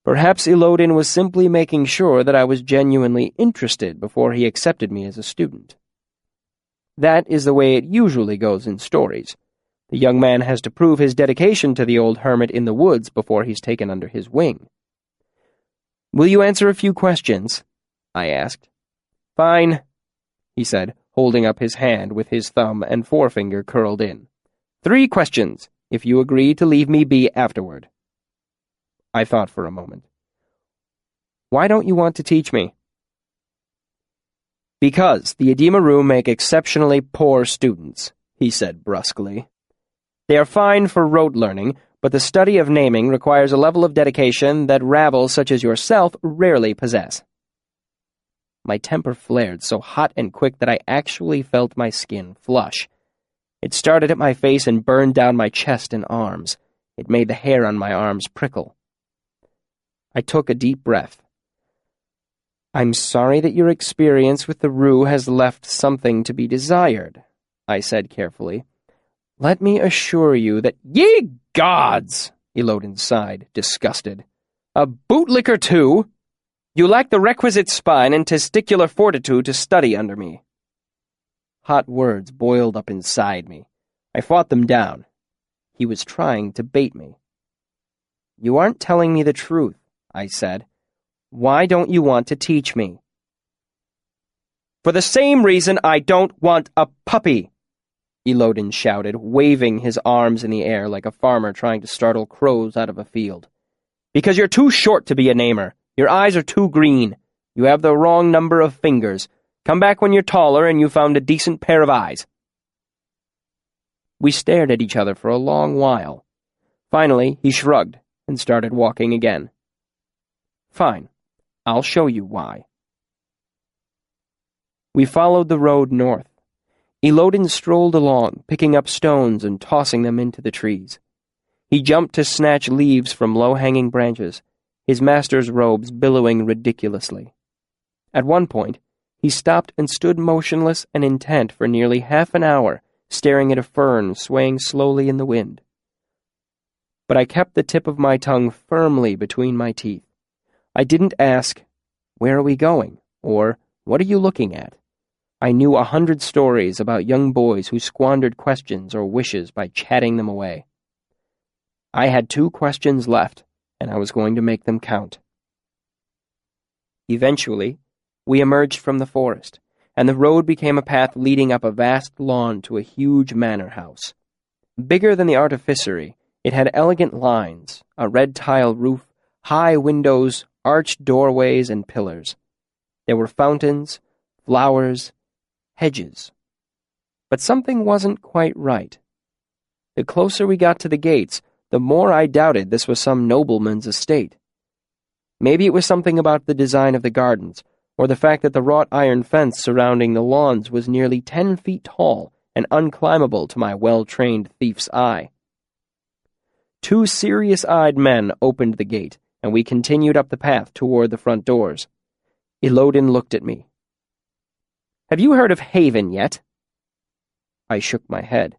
Perhaps Elodin was simply making sure that I was genuinely interested before he accepted me as a student. That is the way it usually goes in stories. The young man has to prove his dedication to the old hermit in the woods before he's taken under his wing. "Will you answer a few questions?" I asked. "Fine," he said, holding up his hand with his thumb and forefinger curled in. 3 questions, if you agree to leave me be afterward." I thought for a moment. "Why don't you want to teach me?" "Because the Edemaru make exceptionally poor students," he said brusquely. "They are fine for rote learning, but the study of naming requires a level of dedication that rabbles such as yourself rarely possess." My temper flared so hot and quick that I actually felt my skin flush. It started at my face and burned down my chest and arms. It made the hair on my arms prickle. I took a deep breath. "I'm sorry that your experience with the Rue has left something to be desired," I said carefully. "Let me assure you that—" "Ye gods!" Elodin sighed, disgusted. "A bootlicker too? You lack the requisite spine and testicular fortitude to study under me." Hot words boiled up inside me. I fought them down. He was trying to bait me. "You aren't telling me the truth," I said. "Why don't you want to teach me?" "For the same reason I don't want a puppy," Elodin shouted, waving his arms in the air like a farmer trying to startle crows out of a field. "Because you're too short to be a namer. Your eyes are too green. You have the wrong number of fingers. Come back when you're taller and you found a decent pair of eyes." We stared at each other for a long while. Finally, he shrugged and started walking again. "Fine. I'll show you why." We followed the road north. Elodin strolled along, picking up stones and tossing them into the trees. He jumped to snatch leaves from low-hanging branches, his master's robes billowing ridiculously. At one point, he stopped and stood motionless and intent for nearly half an hour, staring at a fern swaying slowly in the wind. But I kept the tip of my tongue firmly between my teeth. I didn't ask, "Where are we going?" or "What are you looking at?" I knew 100 stories about young boys who squandered questions or wishes by chatting them away. I had 2 questions left, and I was going to make them count. Eventually, we emerged from the forest, and the road became a path leading up a vast lawn to a huge manor house. Bigger than the artificery, it had elegant lines, a red tile roof, high windows, arched doorways, and pillars. There were fountains, flowers, hedges. But something wasn't quite right. The closer we got to the gates, the more I doubted this was some nobleman's estate. Maybe it was something about the design of the gardens, or the fact that the wrought iron fence surrounding the lawns was nearly 10 feet tall and unclimbable to my well-trained thief's eye. 2 serious-eyed men opened the gate, and we continued up the path toward the front doors. Elodin looked at me. "Have you heard of Haven yet?" I shook my head.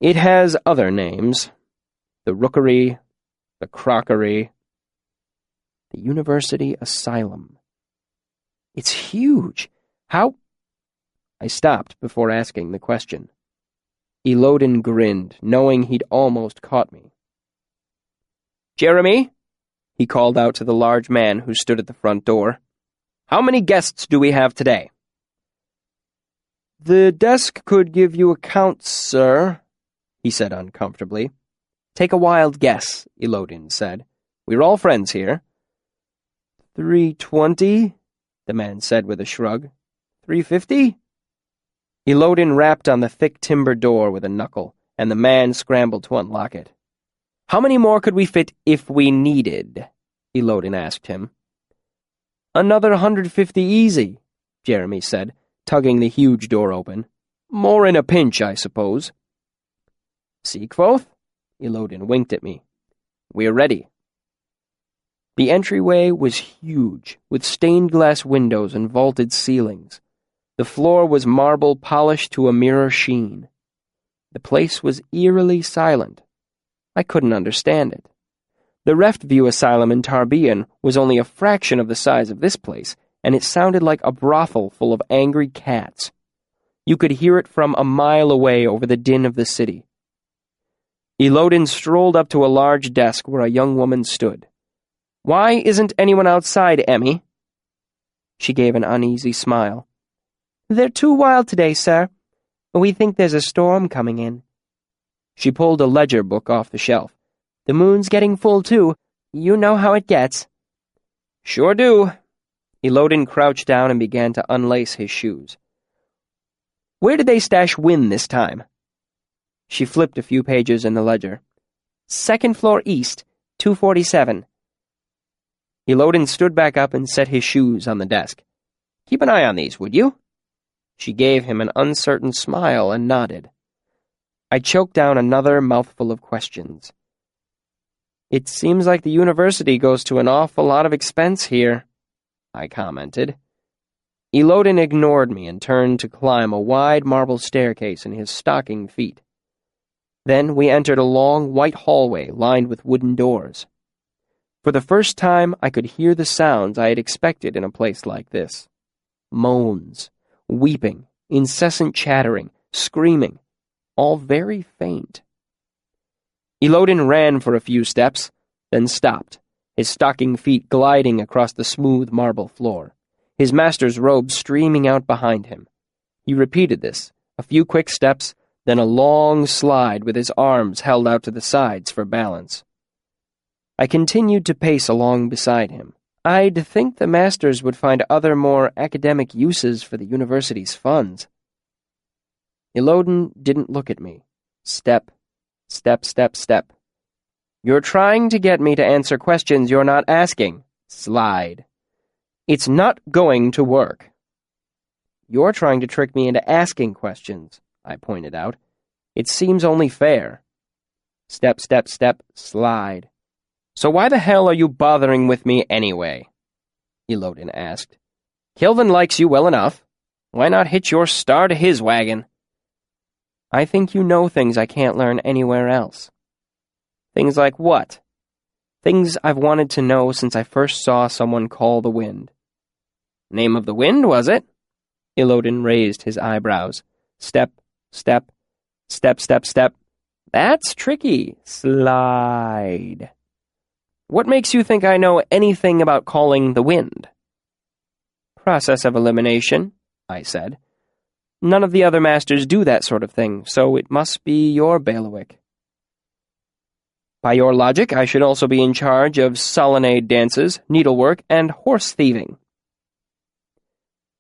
"It has other names. The Rookery, the Crockery, the University Asylum. It's huge. How—" I stopped before asking the question. Elodin grinned, knowing he'd almost caught me. "Jeremy," he called out to the large man who stood at the front door, "how many guests do we have today?" "The desk could give you a count, sir," he said uncomfortably. "Take a wild guess," Elodin said. "We're all friends here." 320, the man said with a shrug. 350? Elodin rapped on the thick timber door with a knuckle, and the man scrambled to unlock it. "How many more could we fit if we needed?" Elodin asked him. "Another 150 easy," Jeremy said, tugging the huge door open. "More in a pinch, I suppose." "See, quoth?" Elodin winked at me. "We're ready." The entryway was huge, with stained glass windows and vaulted ceilings. The floor was marble polished to a mirror sheen. The place was eerily silent. I couldn't understand it. The Reftview Asylum in Tarbean was only a fraction of the size of this place, and it sounded like a brothel full of angry cats. You could hear it from a mile away over the din of the city. Elodin strolled up to a large desk where a young woman stood. "Why isn't anyone outside, Emmy?" She gave an uneasy smile. "They're too wild today, sir. We think there's a storm coming in." She pulled a ledger book off the shelf. "The moon's getting full, too. You know how it gets." "Sure do." Elodin crouched down and began to unlace his shoes. "Where did they stash Wynne this time?" She flipped a few pages in the ledger. "Second floor east, 247. Elodin stood back up and set his shoes on the desk. "Keep an eye on these, would you?" She gave him an uncertain smile and nodded. I choked down another mouthful of questions. "It seems like the university goes to an awful lot of expense here," I commented. Elodin ignored me and turned to climb a wide marble staircase in his stocking feet. Then we entered a long white hallway lined with wooden doors. For the first time, I could hear the sounds I had expected in a place like this. Moans, weeping, incessant chattering, screaming, all very faint. Elodin ran for a few steps, then stopped, his stocking feet gliding across the smooth marble floor, his master's robe streaming out behind him. He repeated this, a few quick steps, then a long slide with his arms held out to the sides for balance. I continued to pace along beside him. I'd think the masters would find other more academic uses for the university's funds. Elodin didn't look at me. Step, step, step, step. "You're trying to get me to answer questions you're not asking." Slide. "It's not going to work." "You're trying to trick me into asking questions," I pointed out. "It seems only fair." Step, step, step, slide. "So why the hell are you bothering with me anyway?" Elodin asked. "Kilvin likes you well enough. Why not hitch your star to his wagon?" "I think you know things I can't learn anywhere else." "Things like what?" "Things I've wanted to know since I first saw someone call the wind." "Name of the wind, was it?" Elodin raised his eyebrows. Step, step, step, step, step. That's tricky. Slide. What makes you think I know anything about calling the wind? Process of elimination, I said. None of the other masters do that sort of thing, so it must be your bailiwick. By your logic, I should also be in charge of selenade dances, needlework, and horse thieving.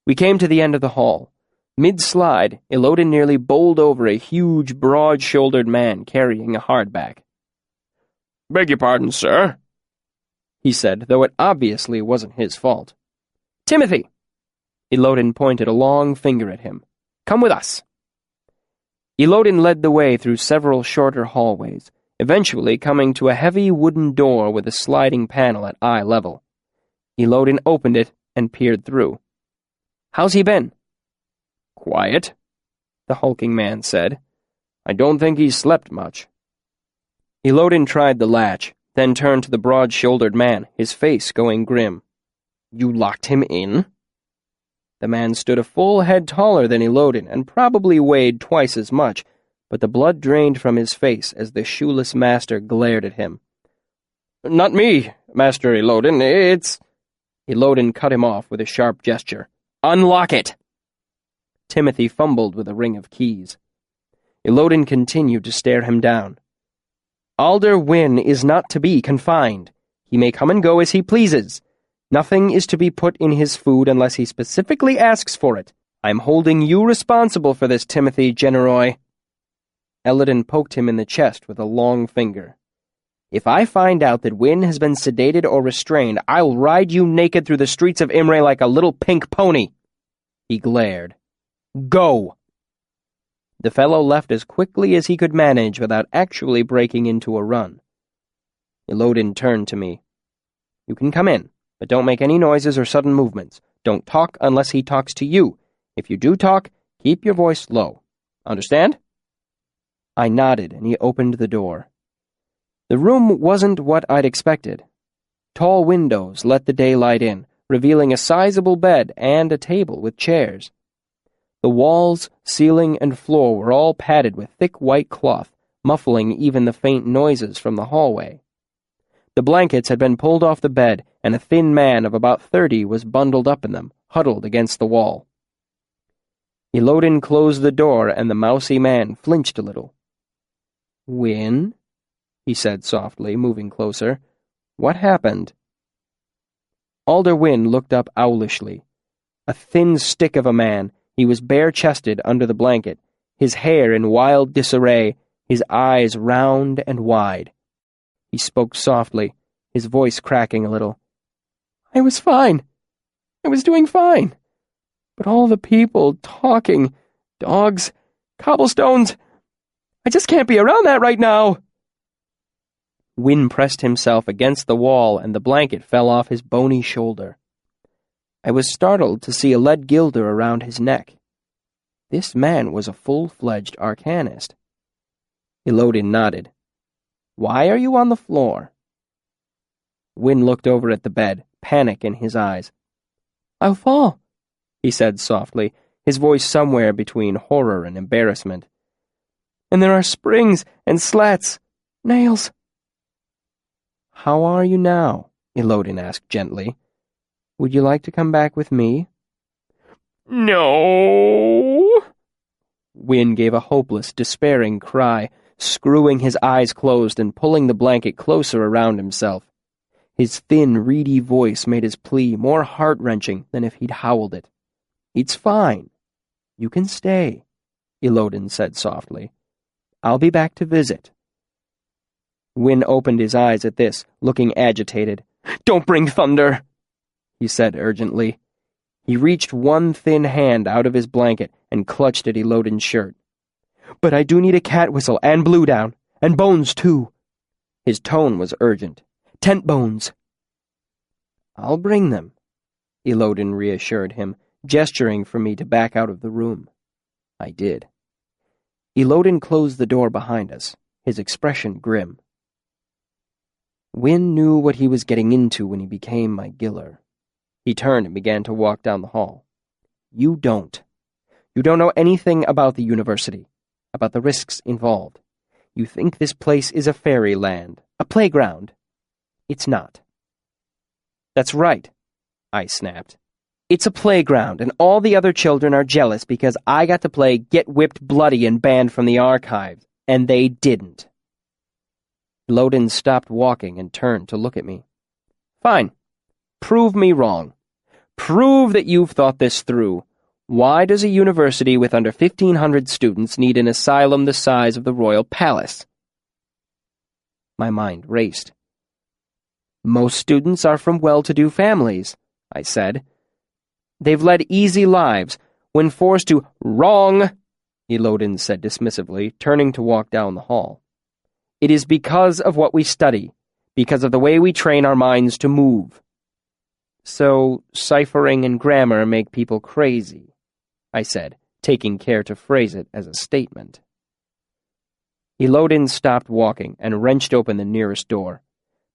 We came to the end of the hall. Mid-slide, Elodin nearly bowled over a huge, broad-shouldered man carrying a hardback. "Beg your pardon, sir," he said, though it obviously wasn't his fault. "Timothy!" Elodin pointed a long finger at him. "Come with us." Elodin led the way through several shorter hallways, eventually coming to a heavy wooden door with a sliding panel at eye level. Elodin opened it and peered through. "How's he been?" "Quiet," the hulking man said. "I don't think he's slept much." Elodin tried the latch, then turned to the broad-shouldered man, his face going grim. "You locked him in?" The man stood a full head taller than Elodin and probably weighed twice as much, but the blood drained from his face as the shoeless master glared at him. "Not me, Master Elodin, it's—" Elodin cut him off with a sharp gesture. "Unlock it!" Timothy fumbled with a ring of keys. Elodin continued to stare him down. "Alder Wynne is not to be confined. He may come and go as he pleases. Nothing is to be put in his food unless he specifically asks for it. I'm holding you responsible for this, Timothy Generoy." Elodin poked him in the chest with a long finger. "If I find out that Wynne has been sedated or restrained, I'll ride you naked through the streets of Imre like a little pink pony." He glared. "Go!" The fellow left as quickly as he could manage without actually breaking into a run. Elodin turned to me. "You can come in, but don't make any noises or sudden movements. Don't talk unless he talks to you. If you do talk, keep your voice low. Understand?" I nodded, and he opened the door. The room wasn't what I'd expected. Tall windows let the daylight in, revealing a sizable bed and a table with chairs. The walls, ceiling, and floor were all padded with thick white cloth, muffling even the faint noises from the hallway. The blankets had been pulled off the bed, and a thin man of about 30 was bundled up in them, huddled against the wall. Elodin closed the door, and the mousy man flinched a little. "Wynne?" he said softly, moving closer. "What happened?" Alder Wynne looked up owlishly. A thin stick of a man, he was bare-chested under the blanket, his hair in wild disarray, his eyes round and wide. He spoke softly, his voice cracking a little. "I was fine. I was doing fine. But all the people talking, dogs, cobblestones, I just can't be around that right now." Wynne pressed himself against the wall, and the blanket fell off his bony shoulder. I was startled to see a lead gilder around his neck. This man was a full-fledged arcanist. Elodin nodded. "Why are you on the floor?" Wynne looked over at the bed, panic in his eyes. "I'll fall," he said softly, his voice somewhere between horror and embarrassment. "And there are springs and slats, nails." "How are you now?" Elodin asked gently. "Would you like to come back with me?" "No!" Wynne gave a hopeless, despairing cry, screwing his eyes closed and pulling the blanket closer around himself. His thin, reedy voice made his plea more heart-wrenching than if he'd howled it. "It's fine. You can stay," Elodin said softly. "I'll be back to visit." Wynne opened his eyes at this, looking agitated. "Don't bring thunder," he said urgently. He reached one thin hand out of his blanket and clutched at Elodin's shirt. "But I do need a cat whistle and blue down, and bones too." His tone was urgent. "Tent bones." "I'll bring them," Elodin reassured him, gesturing for me to back out of the room. I did. Elodin closed the door behind us, his expression grim. Wynne knew what he was getting into when he became my giller. He turned and began to walk down the hall. "You don't. You don't know anything about the university, about the risks involved. You think this place is a fairyland, a playground. It's not. That's right, I snapped. It's a playground, and all the other children are jealous because I got to play Get Whipped Bloody and banned from the archives, and they didn't. Loden stopped walking and turned to look at me. Fine. Prove me wrong. Prove that you've thought this through. Why does a university with under 1,500 students need an asylum the size of the royal palace? My mind raced. Most students are from well-to-do families, I said. They've led easy lives. When forced to wrong, Elodin said dismissively, turning to walk down the hall. It is because of what we study, because of the way we train our minds to move. So, ciphering and grammar make people crazy, I said, taking care to phrase it as a statement. Elodin stopped walking and wrenched open the nearest door.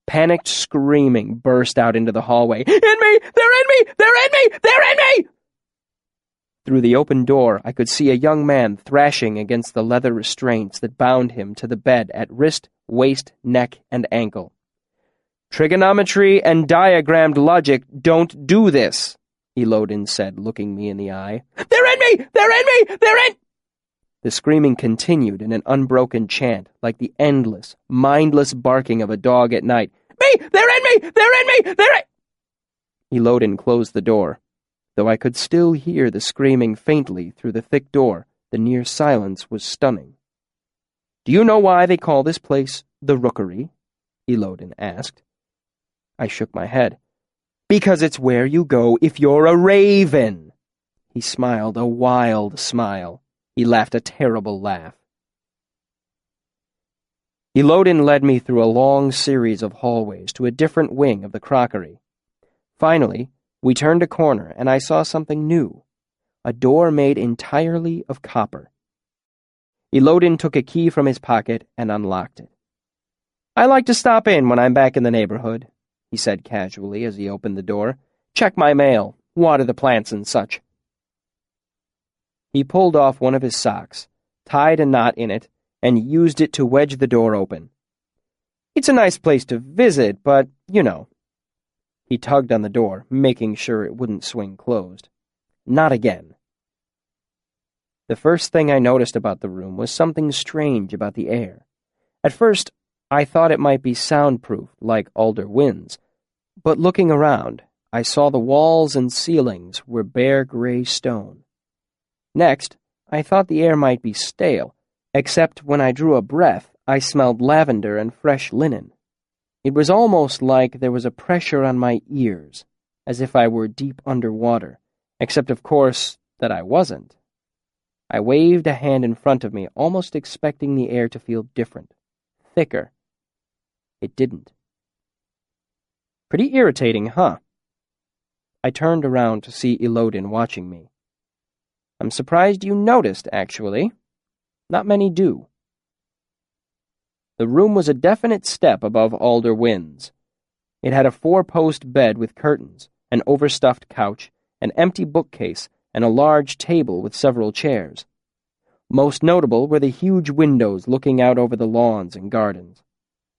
Panicked screaming burst out into the hallway. In me! They're in me! They're in me! They're in me! Through the open door, I could see a young man thrashing against the leather restraints that bound him to the bed at wrist, waist, neck, and ankle. Trigonometry and diagrammed logic don't do this, Elodin said, looking me in the eye. They're in me! They're in me! They're in... The screaming continued in an unbroken chant, like the endless, mindless barking of a dog at night. Me! They're in me! They're in me! They're in... Elodin closed the door. Though I could still hear the screaming faintly through the thick door, the near silence was stunning. Do you know why they call this place the Rookery? Elodin asked. I shook my head. Because it's where you go if you're a raven. He smiled a wild smile. He laughed a terrible laugh. Elodin led me through a long series of hallways to a different wing of the crockery. Finally, we turned a corner, and I saw something new, a door made entirely of copper. Elodin took a key from his pocket and unlocked it. I like to stop in when I'm back in the neighborhood, he said casually as he opened the door. Check my mail, water the plants and such. He pulled off one of his socks, tied a knot in it, and used it to wedge the door open. It's a nice place to visit, but, you know. He tugged on the door, making sure it wouldn't swing closed. Not again. The first thing I noticed about the room was something strange about the air. At first, I thought it might be soundproof, like alder winds, but looking around, I saw the walls and ceilings were bare gray stone. Next, I thought the air might be stale, except when I drew a breath, I smelled lavender and fresh linen. It was almost like there was a pressure on my ears, as if I were deep underwater, except, of course, that I wasn't. I waved a hand in front of me, almost expecting the air to feel different, thicker. It didn't. Pretty irritating, huh? I turned around to see Elodin watching me. I'm surprised you noticed, actually. Not many do. The room was a definite step above alder winds. It had a 4-post bed with curtains, an overstuffed couch, an empty bookcase, and a large table with several chairs. Most notable were the huge windows looking out over the lawns and gardens.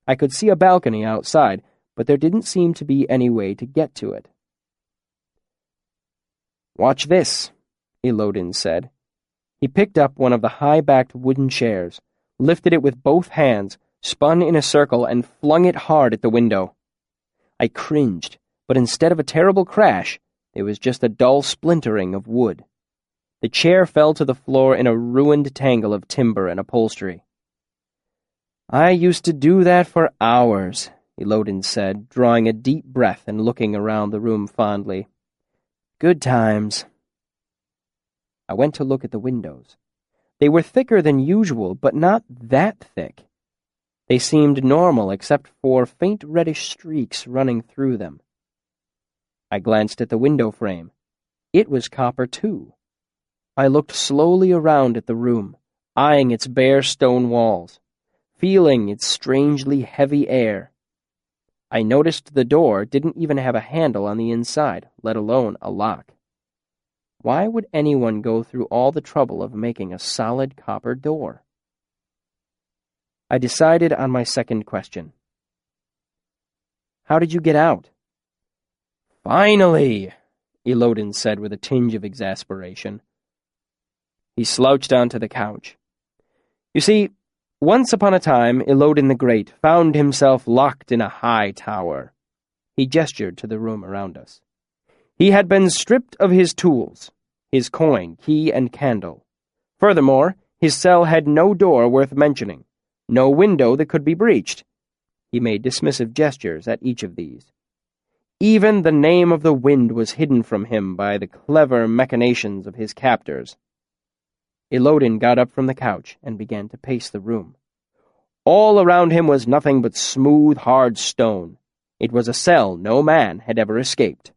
I could see a balcony outside, but there didn't seem to be any way to get to it. Watch this, Elodin said. He picked up one of the high-backed wooden chairs, lifted it with both hands, spun in a circle, and flung it hard at the window. I cringed, but instead of a terrible crash, there was just a dull splintering of wood. The chair fell to the floor in a ruined tangle of timber and upholstery. I used to do that for hours, Elodin said, drawing a deep breath and looking around the room fondly. Good times. I went to look at the windows. They were thicker than usual, but not that thick. They seemed normal except for faint reddish streaks running through them. I glanced at the window frame. It was copper, too. I looked slowly around at the room, eyeing its bare stone walls, feeling its strangely heavy air. I noticed the door didn't even have a handle on the inside, let alone a lock. Why would anyone go through all the trouble of making a solid copper door? I decided on my second question. How did you get out? Finally, Elodin said with a tinge of exasperation. He slouched onto the couch. You see, once upon a time, Elodin the Great found himself locked in a high tower. He gestured to the room around us. He had been stripped of his tools, his coin, key, and candle. Furthermore, his cell had no door worth mentioning, no window that could be breached. He made dismissive gestures at each of these. Even the name of the wind was hidden from him by the clever machinations of his captors. Elodin got up from the couch and began to pace the room. All around him was nothing but smooth, hard stone. It was a cell no man had ever escaped.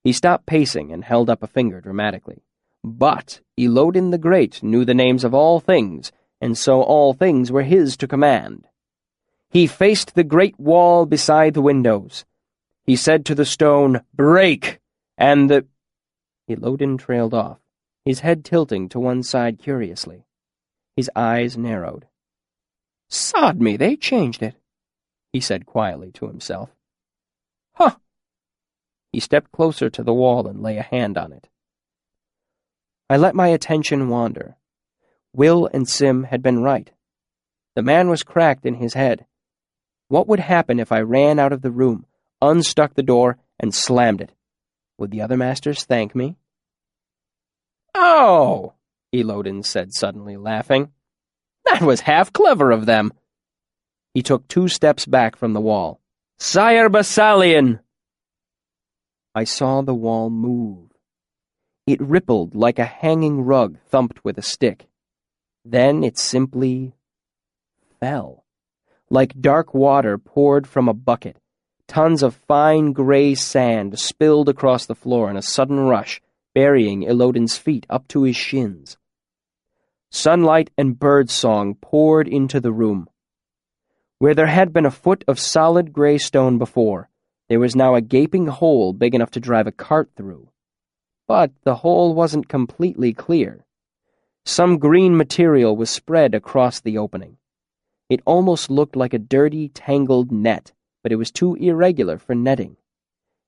He stopped pacing and held up a finger dramatically. But Elodin the Great knew the names of all things, and so all things were his to command. He faced the great wall beside the windows. He said to the stone, "Break!" and the... Elodin trailed off, his head tilting to one side curiously. His eyes narrowed. "Sod me, they changed it," he said quietly to himself. "Huh!" He stepped closer to the wall and lay a hand on it. I let my attention wander. Will and Sim had been right. The man was cracked in his head. What would happen if I ran out of the room, unstuck the door, and slammed it? Would the other masters thank me? "Oh!" Elodin said suddenly, laughing. "That was half clever of them." He took 2 steps back from the wall. "Sire Basalian!" I saw the wall move. It rippled like a hanging rug thumped with a stick. Then it simply fell. Like dark water poured from a bucket, tons of fine gray sand spilled across the floor in a sudden rush, burying Elodin's feet up to his shins. Sunlight and birdsong poured into the room. Where there had been a foot of solid gray stone before, there was now a gaping hole big enough to drive a cart through. But the hole wasn't completely clear. Some green material was spread across the opening. It almost looked like a dirty, tangled net, but it was too irregular for netting.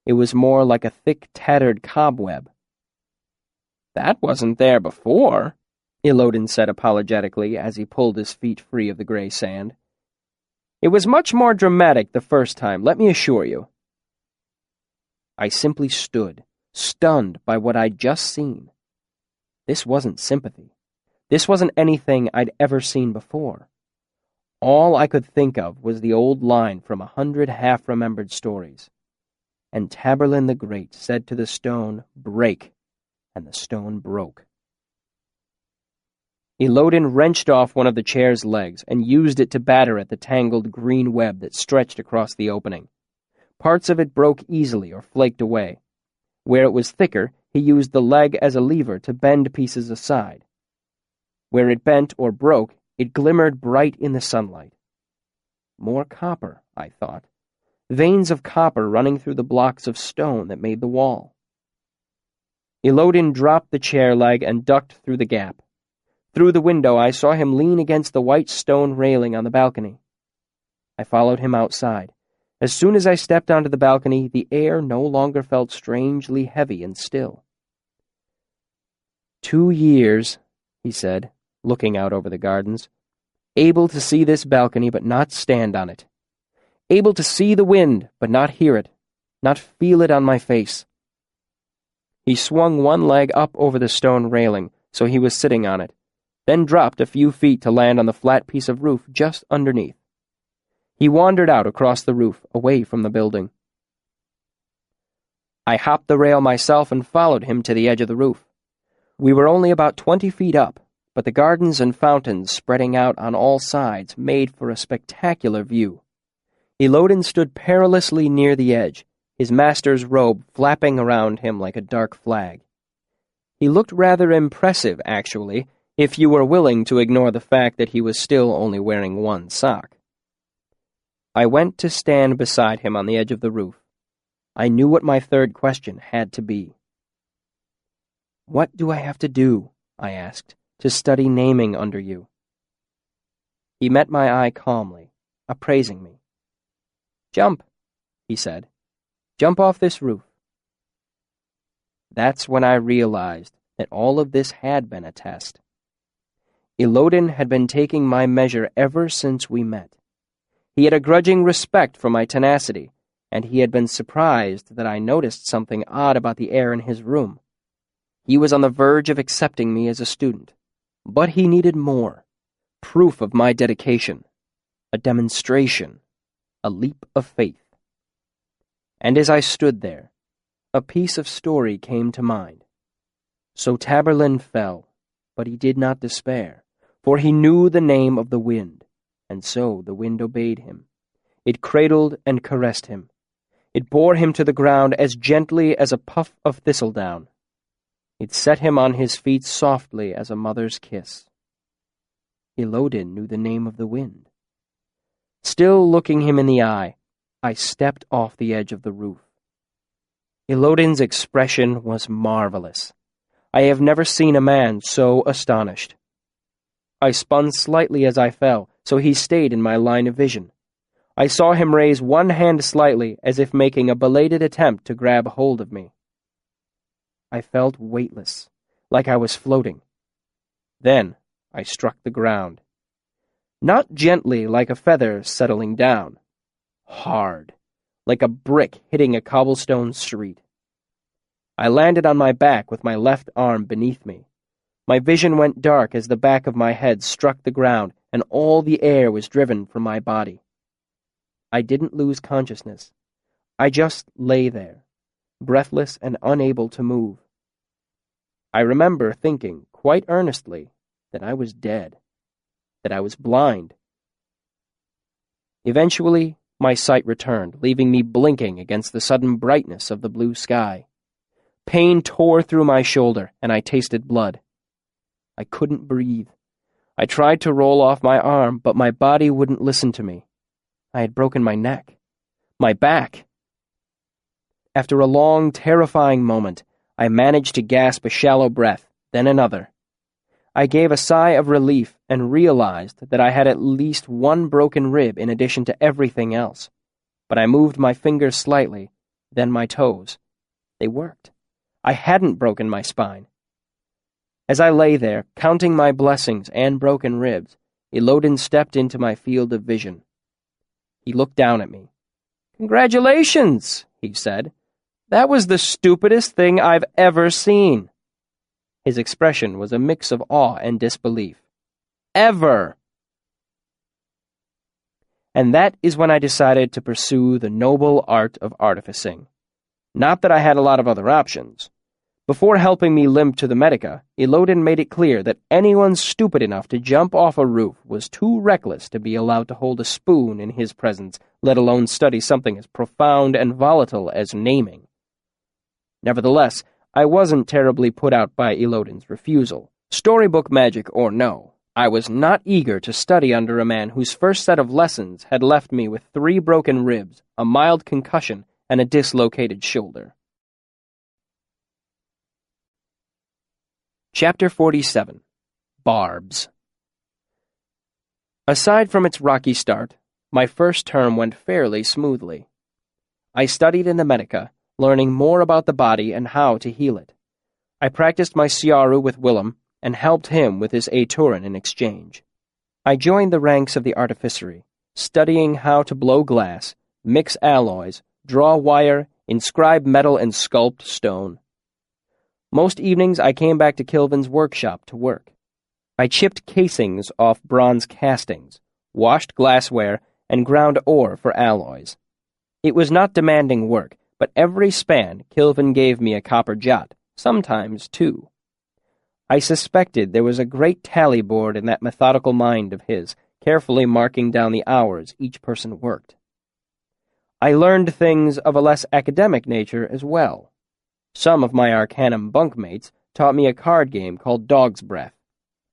It was more like a thick, tattered cobweb. "That wasn't there before," Elodin said apologetically as he pulled his feet free of the gray sand. "It was much more dramatic the first time, let me assure you." I simply stood, stunned by what I'd just seen. This wasn't sympathy. This wasn't anything I'd ever seen before. All I could think of was the old line from 100 half-remembered stories. And Taborlin the Great said to the stone, "Break," and the stone broke. Elodin wrenched off one of the chair's legs and used it to batter at the tangled green web that stretched across the opening. Parts of it broke easily or flaked away. Where it was thicker, he used the leg as a lever to bend pieces aside. Where it bent or broke, it glimmered bright in the sunlight. More copper, I thought. Veins of copper running through the blocks of stone that made the wall. Elodin dropped the chair leg and ducked through the gap. Through the window, I saw him lean against the white stone railing on the balcony. I followed him outside. As soon as I stepped onto the balcony, the air no longer felt strangely heavy and still. 2 years, he said, looking out over the gardens. Able to see this balcony but not stand on it. Able to see the wind but not hear it, not feel it on my face. He swung one leg up over the stone railing, so he was sitting on it, then dropped a few feet to land on the flat piece of roof just underneath. He wandered out across the roof, away from the building. I hopped the rail myself and followed him to the edge of the roof. We were only about 20 feet up, but the gardens and fountains spreading out on all sides made for a spectacular view. Elodin stood perilously near the edge, his master's robe flapping around him like a dark flag. He looked rather impressive, actually, if you were willing to ignore the fact that he was still only wearing one sock. I went to stand beside him on the edge of the roof. I knew what my third question had to be. "What do I have to do," I asked, "to study naming under you?" He met my eye calmly, appraising me. "Jump," he said. "Jump off this roof." That's when I realized that all of this had been a test. Elodin had been taking my measure ever since we met. He had a grudging respect for my tenacity, and he had been surprised that I noticed something odd about the air in his room. He was on the verge of accepting me as a student, but he needed more. Proof of my dedication. A demonstration. A leap of faith. And as I stood there, a piece of story came to mind. So Taborlin fell, but he did not despair, for he knew the name of the wind, and so the wind obeyed him. It cradled and caressed him. It bore him to the ground as gently as a puff of thistledown. It set him on his feet softly as a mother's kiss. Elodin knew the name of the wind. Still looking him in the eye, I stepped off the edge of the roof. Elodin's expression was marvelous. I have never seen a man so astonished. I spun slightly as I fell, so he stayed in my line of vision. I saw him raise one hand slightly, as if making a belated attempt to grab hold of me. I felt weightless, like I was floating. Then I struck the ground. Not gently like a feather settling down. Hard, like a brick hitting a cobblestone street. I landed on my back with my left arm beneath me. My vision went dark as the back of my head struck the ground and all the air was driven from my body. I didn't lose consciousness. I just lay there, breathless and unable to move. I remember thinking quite earnestly that I was dead, that I was blind. Eventually, my sight returned, leaving me blinking against the sudden brightness of the blue sky. Pain tore through my shoulder, and I tasted blood. I couldn't breathe. I tried to roll off my arm, but my body wouldn't listen to me. I had broken my neck, my back. After a long, terrifying moment, I managed to gasp a shallow breath, then another. I gave a sigh of relief and realized that I had at least one broken rib in addition to everything else. But I moved my fingers slightly, then my toes. They worked. I hadn't broken my spine. As I lay there, counting my blessings and broken ribs, Elodin stepped into my field of vision. He looked down at me. "Congratulations," he said. "That was the stupidest thing I've ever seen." His expression was a mix of awe and disbelief. Ever! And that is when I decided to pursue the noble art of artificing. Not that I had a lot of other options. Before helping me limp to the Medica, Elodin made it clear that anyone stupid enough to jump off a roof was too reckless to be allowed to hold a spoon in his presence, let alone study something as profound and volatile as naming. Nevertheless, I wasn't terribly put out by Elodin's refusal. Storybook magic or no, I was not eager to study under a man whose first set of lessons had left me with 3 broken ribs, a mild concussion, and a dislocated shoulder. Chapter 47. Barbs. Aside from its rocky start, my first term went fairly smoothly. I studied in the Medica, learning more about the body and how to heal it. I practiced my Siaru with Willem and helped him with his Turin in exchange. I joined the ranks of the artificery, studying how to blow glass, mix alloys, draw wire, inscribe metal, and sculpt stone. Most evenings I came back to Kilvin's workshop to work. I chipped casings off bronze castings, washed glassware, and ground ore for alloys. It was not demanding work, but every span Kilvin gave me a copper jot, sometimes 2. I suspected there was a great tally board in that methodical mind of his, carefully marking down the hours each person worked. I learned things of a less academic nature as well. Some of my Arcanum bunkmates taught me a card game called Dog's Breath.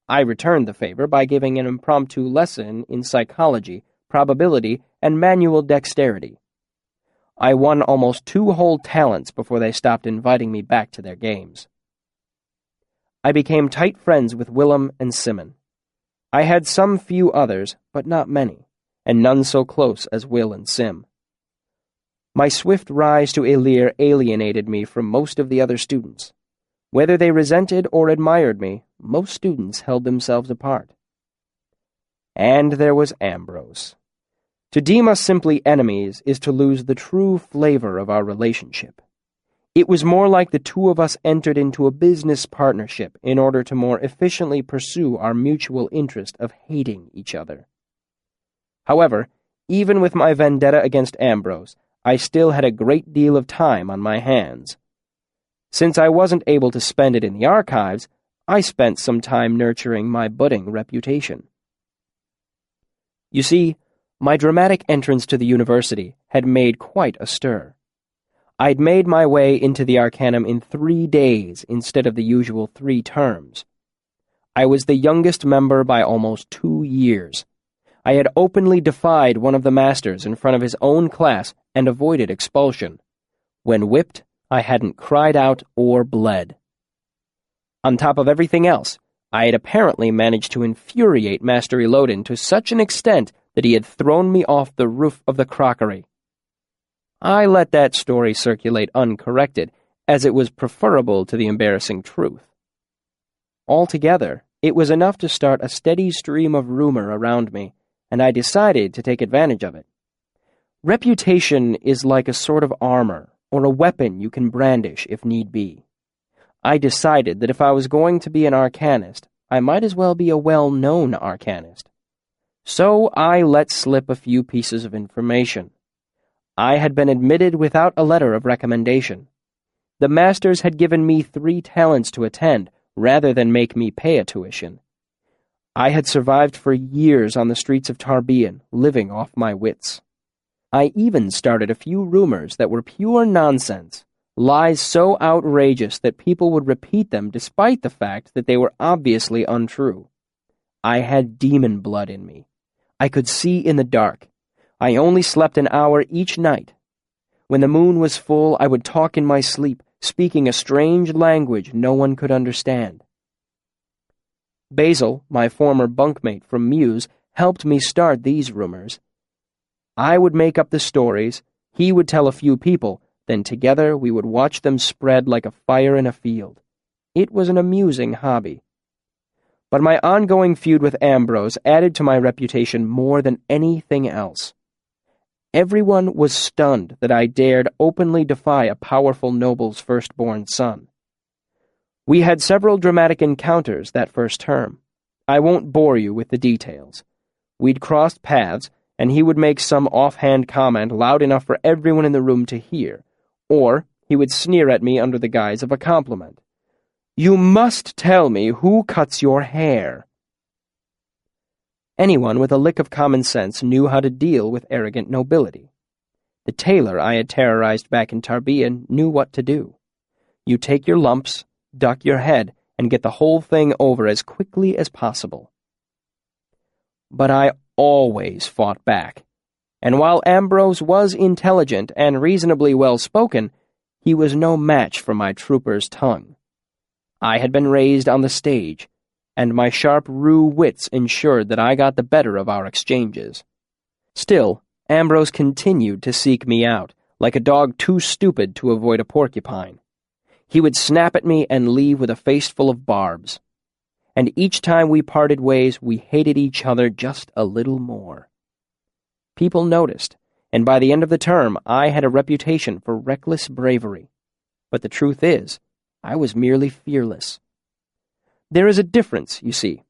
I returned the favor by giving an impromptu lesson in psychology, probability, and manual dexterity. I won almost 2 whole talents before they stopped inviting me back to their games. I became tight friends with Willem and Simon. I had some few others, but not many, and none so close as Will and Sim. My swift rise to Elir alienated me from most of the other students. Whether they resented or admired me, most students held themselves apart. And there was Ambrose. To deem us simply enemies is to lose the true flavor of our relationship. It was more like the two of us entered into a business partnership in order to more efficiently pursue our mutual interest of hating each other. However, even with my vendetta against Ambrose, I still had a great deal of time on my hands. Since I wasn't able to spend it in the archives, I spent some time nurturing my budding reputation. You see, my dramatic entrance to the university had made quite a stir. I'd made my way into the Arcanum in 3 days instead of the usual 3 terms. I was the youngest member by almost 2 years. I had openly defied one of the masters in front of his own class and avoided expulsion. When whipped, I hadn't cried out or bled. On top of everything else, I had apparently managed to infuriate Master Elodin to such an extent that he had thrown me off the roof of the crockery. I let that story circulate uncorrected, as it was preferable to the embarrassing truth. Altogether, it was enough to start a steady stream of rumor around me, and I decided to take advantage of it. Reputation is like a sort of armor, or a weapon you can brandish if need be. I decided that if I was going to be an arcanist, I might as well be a well-known arcanist. So I let slip a few pieces of information. I had been admitted without a letter of recommendation. The masters had given me 3 talents to attend, rather than make me pay a tuition. I had survived for years on the streets of Tarbean, living off my wits. I even started a few rumors that were pure nonsense, lies so outrageous that people would repeat them despite the fact that they were obviously untrue. I had demon blood in me. I could see in the dark. I only slept an hour each night. When the moon was full, I would talk in my sleep, speaking a strange language no one could understand. Basil, my former bunkmate from Muse, helped me start these rumors. I would make up the stories, he would tell a few people, then together we would watch them spread like a fire in a field. It was an amusing hobby. But my ongoing feud with Ambrose added to my reputation more than anything else. Everyone was stunned that I dared openly defy a powerful noble's firstborn son. We had several dramatic encounters that first term. I won't bore you with the details. We'd crossed paths, and he would make some offhand comment loud enough for everyone in the room to hear, or he would sneer at me under the guise of a compliment. "You must tell me who cuts your hair." Anyone with a lick of common sense knew how to deal with arrogant nobility. The tailor I had terrorized back in Tarbean knew what to do. You take your lumps, duck your head, and get the whole thing over as quickly as possible. But I always fought back, and while Ambrose was intelligent and reasonably well-spoken, he was no match for my trooper's tongue. I had been raised on the stage, and my sharp rue wits ensured that I got the better of our exchanges. Still, Ambrose continued to seek me out, like a dog too stupid to avoid a porcupine. He would snap at me and leave with a face full of barbs. And each time we parted ways, we hated each other just a little more. People noticed, and by the end of the term, I had a reputation for reckless bravery. But the truth is, I was merely fearless. There is a difference, you see.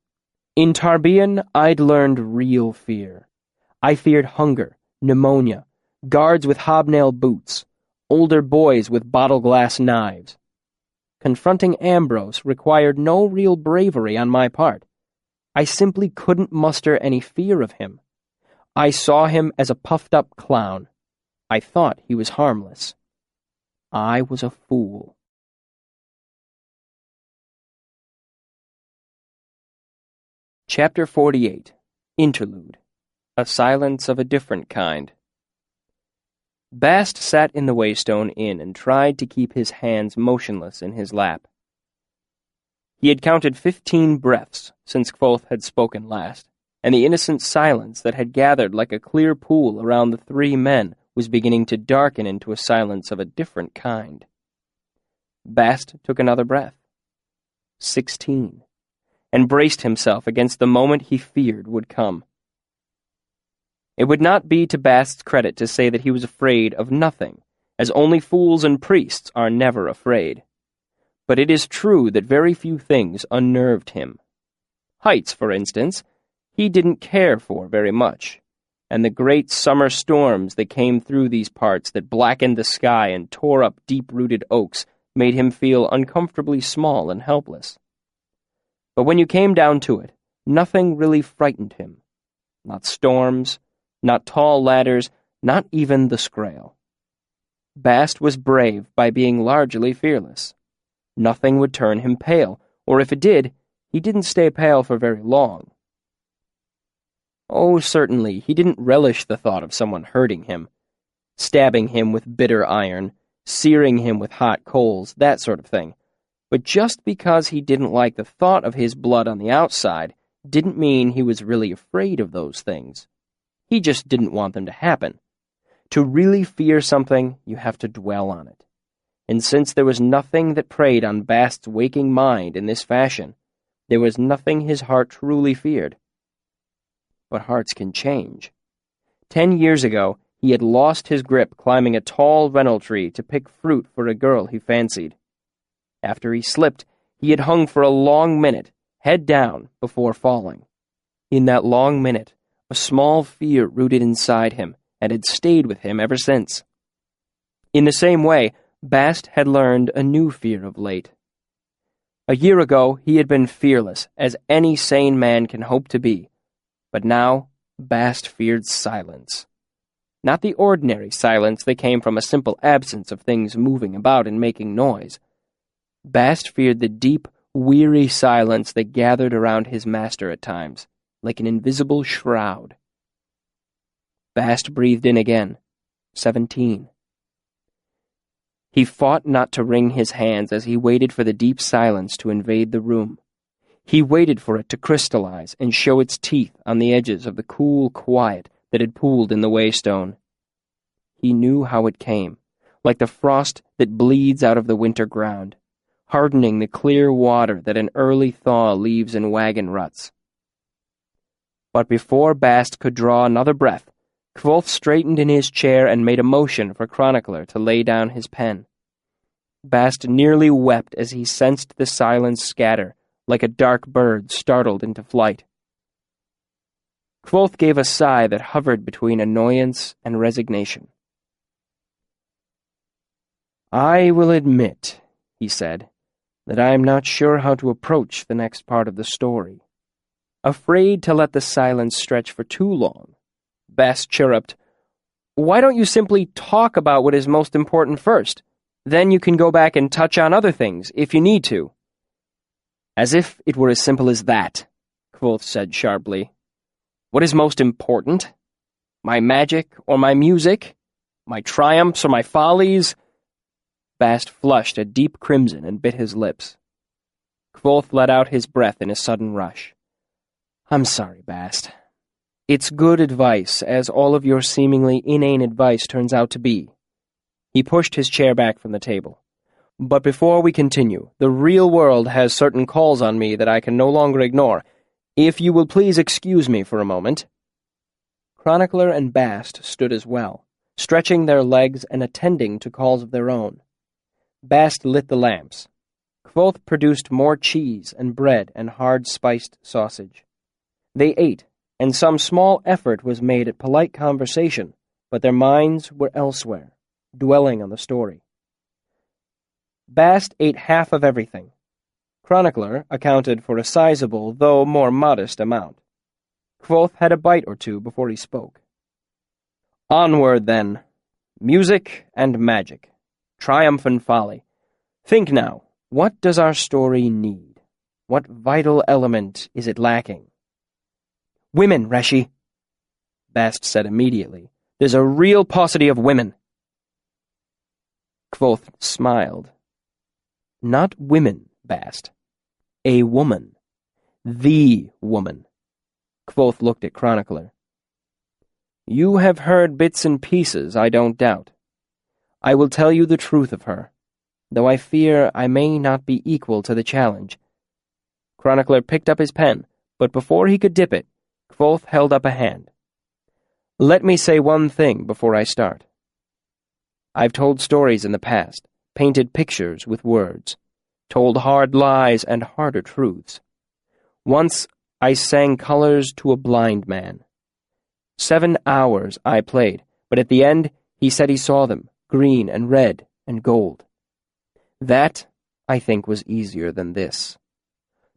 In Tarbean, I'd learned real fear. I feared hunger, pneumonia, guards with hobnail boots, older boys with bottle-glass knives. Confronting Ambrose required no real bravery on my part. I simply couldn't muster any fear of him. I saw him as a puffed-up clown. I thought he was harmless. I was a fool. Chapter 48. Interlude. A silence of a different kind. Bast sat in the Waystone Inn and tried to keep his hands motionless in his lap. He had counted 15 breaths since Kvothe had spoken last, and the innocent silence that had gathered like a clear pool around the three men was beginning to darken into a silence of a different kind. Bast took another breath. 16. And braced himself against the moment he feared would come. It would not be to Bast's credit to say that he was afraid of nothing, as only fools and priests are never afraid. But it is true that very few things unnerved him. Heights, for instance, he didn't care for very much, and the great summer storms that came through these parts that blackened the sky and tore up deep-rooted oaks made him feel uncomfortably small and helpless. But when you came down to it, nothing really frightened him. Not storms, not tall ladders, not even the Scrael. Bast was brave by being largely fearless. Nothing would turn him pale, or if it did, he didn't stay pale for very long. Oh, certainly, he didn't relish the thought of someone hurting him, stabbing him with bitter iron, searing him with hot coals, that sort of thing. But just because he didn't like the thought of his blood on the outside didn't mean he was really afraid of those things. He just didn't want them to happen. To really fear something, you have to dwell on it. And since there was nothing that preyed on Bast's waking mind in this fashion, there was nothing his heart truly feared. But hearts can change. 10 years ago, he had lost his grip climbing a tall fennel tree to pick fruit for a girl he fancied. After he slipped, he had hung for a long minute, head down, before falling. In that long minute, a small fear rooted inside him and had stayed with him ever since. In the same way, Bast had learned a new fear of late. A year ago, he had been fearless, as any sane man can hope to be. But now, Bast feared silence. Not the ordinary silence that came from a simple absence of things moving about and making noise. Bast feared the deep, weary silence that gathered around his master at times, like an invisible shroud. Bast breathed in again. 17. He fought not to wring his hands as he waited for the deep silence to invade the room. He waited for it to crystallize and show its teeth on the edges of the cool quiet that had pooled in the waystone. He knew how it came, like the frost that bleeds out of the winter ground, hardening the clear water that an early thaw leaves in wagon ruts. But before Bast could draw another breath, Kvothe straightened in his chair and made a motion for Chronicler to lay down his pen. Bast nearly wept as he sensed the silence scatter, like a dark bird startled into flight. Kvothe gave a sigh that hovered between annoyance and resignation. "I will admit," he said, "that I am not sure how to approach the next part of the story." Afraid to let the silence stretch for too long, Bast chirruped, "Why don't you simply talk about what is most important first? Then you can go back and touch on other things, if you need to." "As if it were as simple as that," Kvothe said sharply. "What is most important? My magic or my music? My triumphs or my follies?" Bast flushed a deep crimson and bit his lips. Kvothe let out his breath in a sudden rush. "I'm sorry, Bast. It's good advice, as all of your seemingly inane advice turns out to be." He pushed his chair back from the table. "But before we continue, the real world has certain calls on me that I can no longer ignore. If you will please excuse me for a moment." Chronicler and Bast stood as well, stretching their legs and attending to calls of their own. Bast lit the lamps. Kvothe produced more cheese and bread and hard spiced sausage. They ate, and some small effort was made at polite conversation, but their minds were elsewhere, dwelling on the story. Bast ate half of everything. Chronicler accounted for a sizable, though more modest, amount. Kvothe had a bite or two before he spoke. "Onward, then. Music and magic. Triumph and folly. Think now, what does our story need? What vital element is it lacking?" "Women, Reshi," Bast said immediately. "There's a real paucity of women." Kvothe smiled. "Not women, Bast. A woman. The woman. Kvothe looked at Chronicler. You have heard bits and pieces, I don't doubt. I will tell you the truth of her, though I fear I may not be equal to the challenge. Chronicler picked up his pen, but before he could dip it, Kvothe held up a hand. Let me say one thing before I start. I've told stories in the past, painted pictures with words, told hard lies and harder truths. Once I sang colors to a blind man. 7 hours I played, but at the end he said he saw them, green and red and gold. That, I think, was easier than this.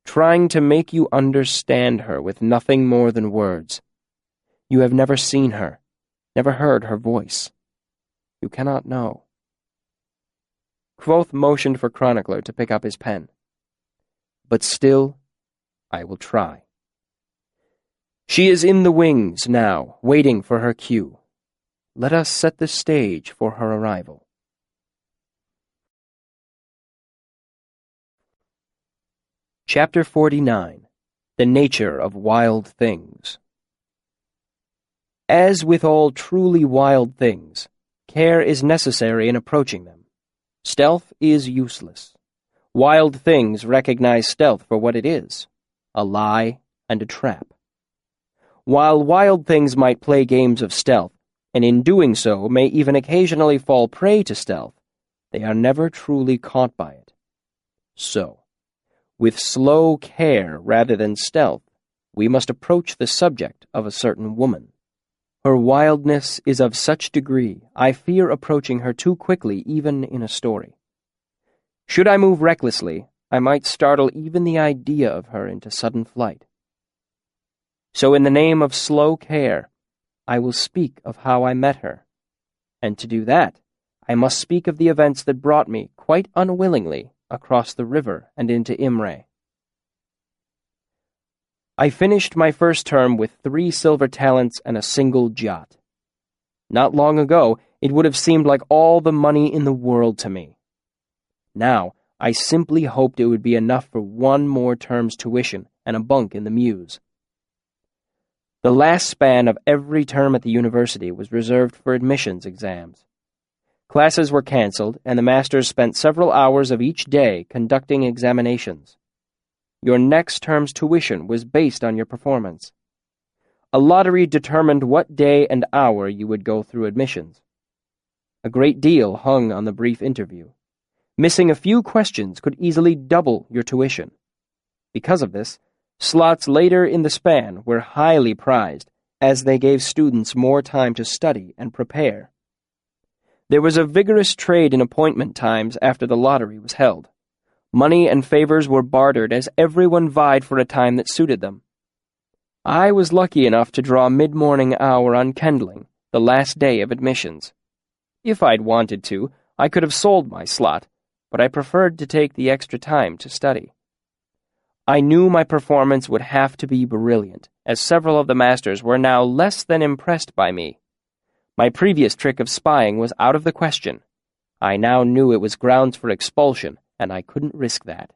Trying to make you understand her with nothing more than words. You have never seen her, never heard her voice. You cannot know. Kvothe motioned for Chronicler to pick up his pen. But still, I will try. She is in the wings now, waiting for her cue. Let us set the stage for her arrival. Chapter 49. The Nature of Wild Things. As with all truly wild things, care is necessary in approaching them. Stealth is useless. Wild things recognize stealth for what it is, a lie and a trap. While wild things might play games of stealth, and in doing so may even occasionally fall prey to stealth, they are never truly caught by it. So, with slow care rather than stealth, we must approach the subject of a certain woman. Her wildness is of such degree, I fear approaching her too quickly even in a story. Should I move recklessly, I might startle even the idea of her into sudden flight. So in the name of slow care, I will speak of how I met her. And to do that, I must speak of the events that brought me, quite unwillingly, across the river and into Imre. I finished my first term with 3 silver talents and a single jot. Not long ago, it would have seemed like all the money in the world to me. Now, I simply hoped it would be enough for 1 more term's tuition and a bunk in the Mews. The last span of every term at the university was reserved for admissions exams. Classes were cancelled, and the masters spent several hours of each day conducting examinations. Your next term's tuition was based on your performance. A lottery determined what day and hour you would go through admissions. A great deal hung on the brief interview. Missing a few questions could easily double your tuition. Because of this, slots later in the span were highly prized, as they gave students more time to study and prepare. There was a vigorous trade in appointment times after the lottery was held. Money and favors were bartered as everyone vied for a time that suited them. I was lucky enough to draw mid-morning hour on Kendling, the last day of admissions. If I'd wanted to, I could have sold my slot, but I preferred to take the extra time to study. I knew my performance would have to be brilliant, as several of the masters were now less than impressed by me. My previous trick of spying was out of the question. I now knew it was grounds for expulsion, and I couldn't risk that.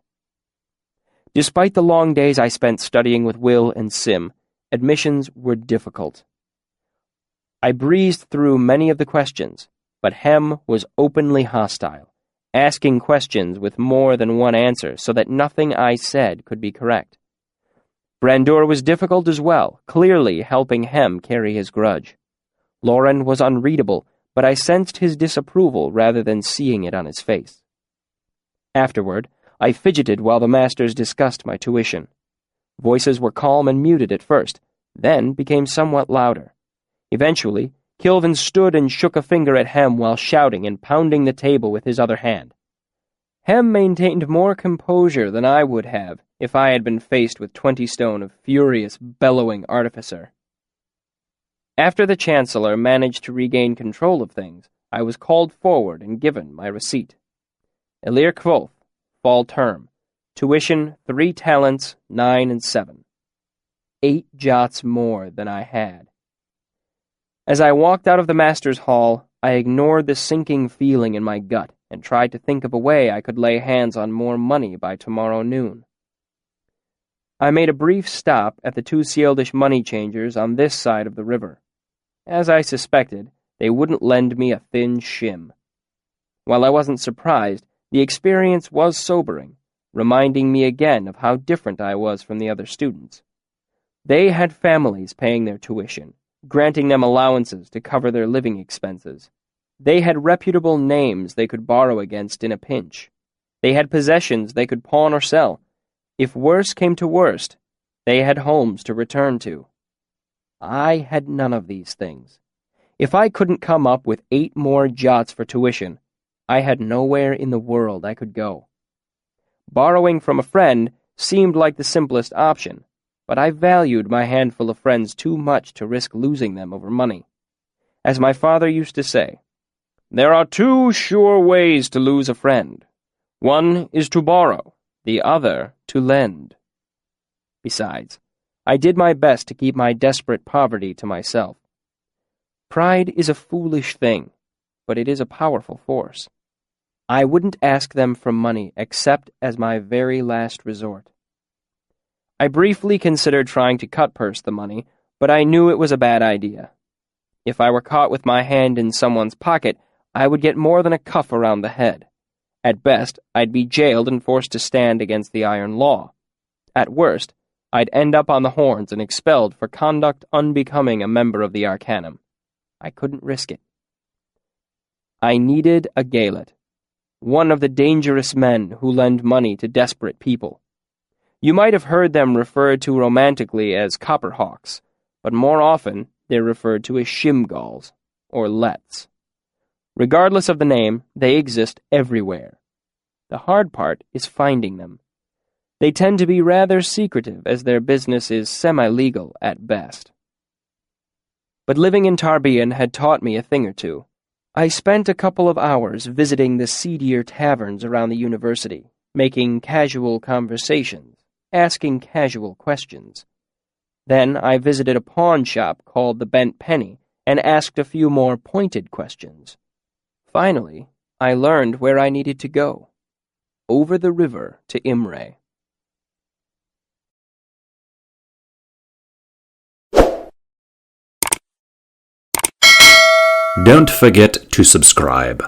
Despite the long days I spent studying with Will and Sim, admissions were difficult. I breezed through many of the questions, but Hem was openly hostile, asking questions with more than one answer so that nothing I said could be correct. Brandur was difficult as well, clearly helping Hem carry his grudge. Lauren was unreadable, but I sensed his disapproval rather than seeing it on his face. Afterward, I fidgeted while the masters discussed my tuition. Voices were calm and muted at first, then became somewhat louder. Eventually, Kilvin stood and shook a finger at Hem while shouting and pounding the table with his other hand. Hem maintained more composure than I would have if I had been faced with 20 stone of furious, bellowing artificer. After the Chancellor managed to regain control of things, I was called forward and given my receipt. Elir Kvothe, fall term, tuition 3 talents, 9 and 7. 8 jots more than I had. As I walked out of the master's hall, I ignored the sinking feeling in my gut and tried to think of a way I could lay hands on more money by tomorrow noon. I made a brief stop at the two Sealdish money changers on this side of the river. As I suspected, they wouldn't lend me a thin shim. While I wasn't surprised, the experience was sobering, reminding me again of how different I was from the other students. They had families paying their tuition, granting them allowances to cover their living expenses. They had reputable names they could borrow against in a pinch. They had possessions they could pawn or sell. If worse came to worst, they had homes to return to. I had none of these things. If I couldn't come up with 8 more jots for tuition, I had nowhere in the world I could go. Borrowing from a friend seemed like the simplest option, but I valued my handful of friends too much to risk losing them over money. As my father used to say, "There are 2 sure ways to lose a friend. One is to borrow, the other to lend." Besides, I did my best to keep my desperate poverty to myself. Pride is a foolish thing, but it is a powerful force. I wouldn't ask them for money except as my very last resort. I briefly considered trying to cut-purse the money, but I knew it was a bad idea. If I were caught with my hand in someone's pocket, I would get more than a cuff around the head. At best, I'd be jailed and forced to stand against the iron law. At worst, I'd end up on the horns and expelled for conduct unbecoming a member of the Arcanum. I couldn't risk it. I needed a Gaelet, one of the dangerous men who lend money to desperate people. You might have heard them referred to romantically as copperhawks, but more often they're referred to as shimgalls, or lets. Regardless of the name, they exist everywhere. The hard part is finding them. They tend to be rather secretive, as their business is semi-legal at best. But living in Tarbean had taught me a thing or two. I spent a couple of hours visiting the seedier taverns around the university, making casual conversations, asking casual questions. Then I visited a pawn shop called the Bent Penny and asked a few more pointed questions. Finally, I learned where I needed to go. Over the river to Imre. Don't forget to subscribe.